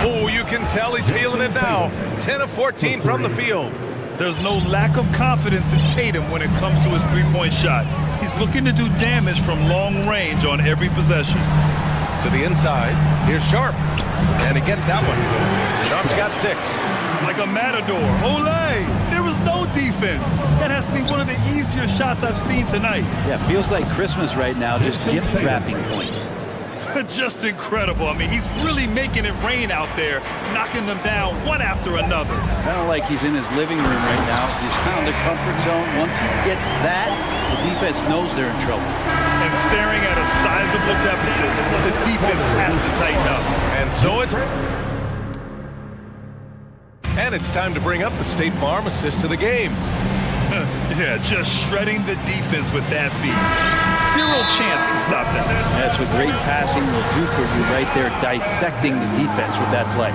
Oh, you can tell he's feeling it now. 10 of 14 from the field. There's no lack of confidence in Tatum when it comes to his three-point shot. He's He's looking to do damage from long range on every possession. To the inside. Here's Sharp. And he gets that one. Sharp's got 6. Like a matador. Olay! There was no defense. That has to be one of the easier shots I've seen tonight. Yeah, feels like Christmas right now, just gift wrapping points. Just incredible. I mean, he's really making it rain out there, knocking them down one after another. Kind of like he's in his living room right now. He's found a comfort zone. Once he gets that, the defense knows they're in trouble. And staring at a sizable deficit, the defense has to tighten up. And so it's... And it's time to bring up the State Farm assist to the game. Yeah, just shredding the defense with that feed. Zero chance to stop that. That's what great passing will do for you right there, dissecting the defense with that play.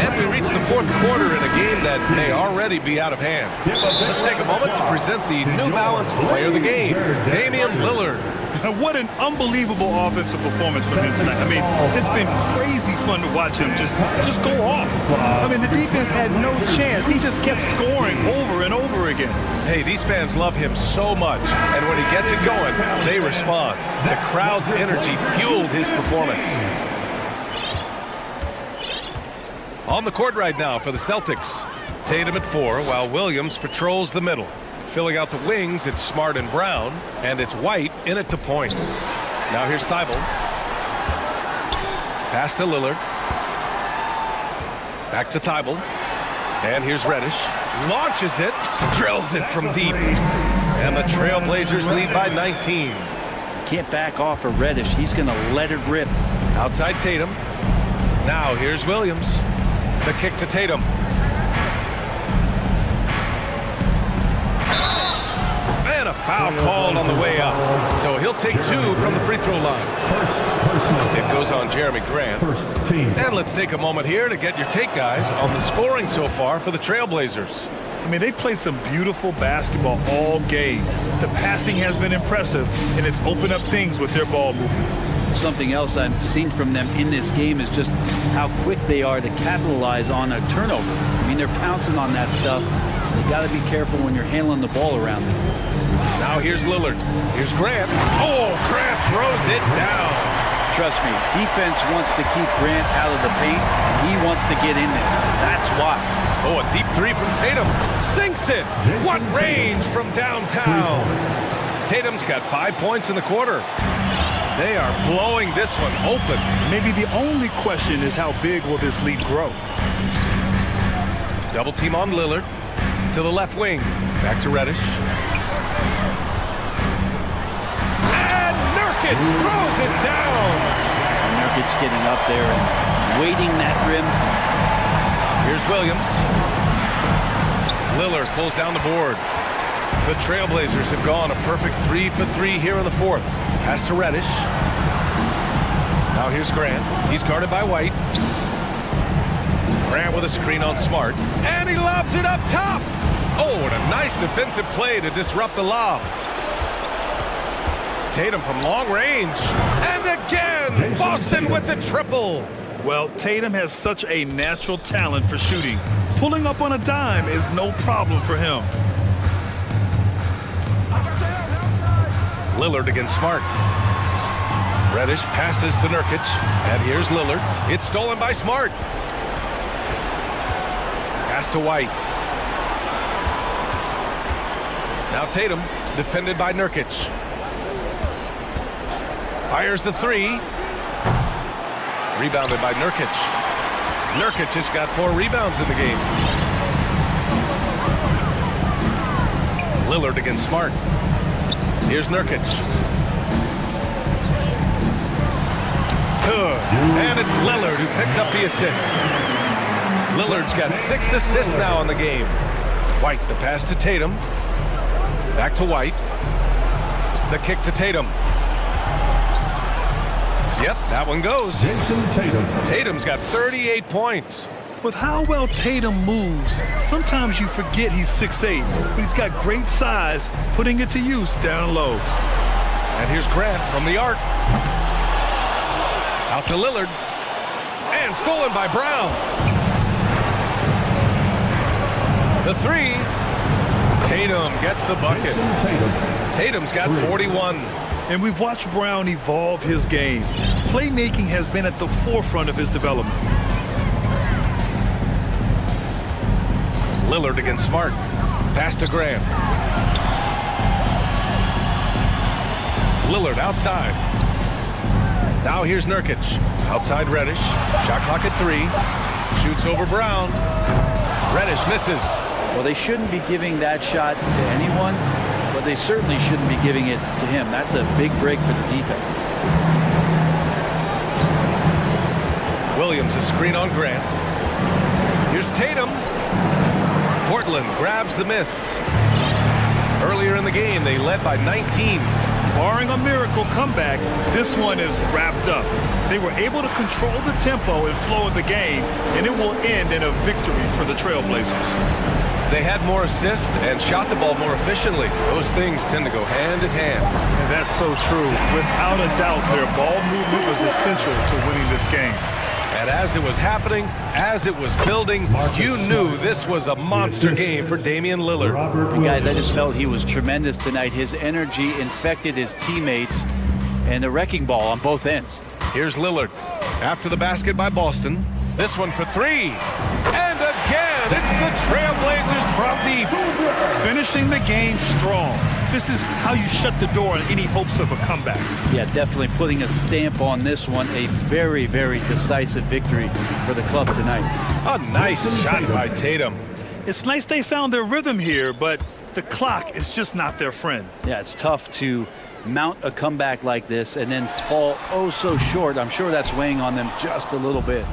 And we reach the 4th quarter in a game that may already be out of hand. Let's take a moment to present the New Balance Player of the Game, Damian Lillard. What an unbelievable offensive performance from him tonight. I mean, it's been crazy fun to watch him just go off. I mean, the defense had no chance. He just kept scoring over and over again. Hey, these fans love him so much, and when he gets it going, they respond. The crowd's energy fueled his performance. On the court right now for the Celtics. Tatum at 4, while Williams patrols the middle. Filling out the wings, it's Smart and Brown, and it's White in it to point. Now here's Thibault. Pass to Lillard. Back to Thibault. And here's Reddish. Launches it, drills it from deep. And the Trailblazers lead by 19. Can't back off of Reddish. He's going to let it rip. Outside Tatum. Now here's Williams. The kick to Tatum. And a foul called on the way up. So he'll take 2 from the free throw line. It goes on Jeremy Grant. And let's take a moment here to get your take, guys, on the scoring so far for the Trailblazers. I mean, they've played some beautiful basketball all game. The passing has been impressive, and it's opened up things with their ball movement. Something else I've seen from them in this game is just how quick they are to capitalize on a turnover. I mean, they're pouncing on that stuff. You got to be careful when you're handling the ball around them. Now here's Lillard. Here's Grant. Oh, Grant throws it down. Trust me, defense wants to keep Grant out of the paint, and he wants to get in there. That's why. Oh, a deep 3 from Tatum. Sinks it. What range from downtown. Tatum's got 5 points in the quarter. They are blowing this one open. Maybe the only question is how big will this lead grow? Double team on Lillard. To the left wing. Back to Reddish. And Nurkic throws it down. Nurkic getting up there and waiting that rim. Here's Williams. Lillard pulls down the board. The Trailblazers have gone a perfect 3 for 3 here in the 4th. Pass to Reddish. Now here's Grant. He's guarded by White. Grant with a screen on Smart. And he lobs it up top. Oh, and a nice defensive play to disrupt the lob. Tatum from long range. And again, Boston with the triple. Well, Tatum has such a natural talent for shooting. Pulling up on a dime is no problem for him. Lillard against Smart. Reddish passes to Nurkic. And here's Lillard. It's stolen by Smart. Pass to White. Now Tatum, defended by Nurkic. Fires the 3. Rebounded by Nurkic. Nurkic has got 4 rebounds in the game. Lillard against Smart. Here's Nurkic. Good. And it's Lillard who picks up the assist. Lillard's got 6 assists now in the game. White, the pass to Tatum. Back to White. The kick to Tatum. Yep, that one goes. Tatum's got 38 points. With how well Tatum moves, sometimes you forget he's 6'8", but he's got great size, putting it to use down low. And here's Grant from the arc. Out to Lillard. And stolen by Brown. The 3. Tatum gets the bucket. Tatum's got 41. And we've watched Brown evolve his game. Playmaking has been at the forefront of his development. Lillard against Smart. Pass to Graham. Lillard outside. Now here's Nurkic. Outside Reddish. Shot clock at 3. Shoots over Brown. Reddish misses. Well, they shouldn't be giving that shot to anyone, but they certainly shouldn't be giving it to him. That's a big break for the defense. Williams a screen on Grant. Here's Tatum. Portland grabs the miss. Earlier in the game, they led by 19. Barring a miracle comeback, this one is wrapped up. They were able to control the tempo and flow of the game, and it will end in a victory for the Trailblazers. They had more assists and shot the ball more efficiently. Those things tend to go hand in hand. And that's so true. Without a doubt, their ball movement was essential to winning this game. And as it was happening, as it was building, you knew this was a monster game for Damian Lillard. And guys, I just felt he was tremendous tonight. His energy infected his teammates, and the wrecking ball on both ends. Here's Lillard. After the basket by Boston. This one for 3. And again, it's the Trailblazers from deep. Finishing the game strong. This is how you shut the door on any hopes of a comeback. Yeah, definitely putting a stamp on this one. A very, very decisive victory for the club tonight. A nice shot by Tatum. It's nice they found their rhythm here, but the clock is just not their friend. Yeah, it's tough to mount a comeback like this and then fall oh so short. I'm sure that's weighing on them just a little bit.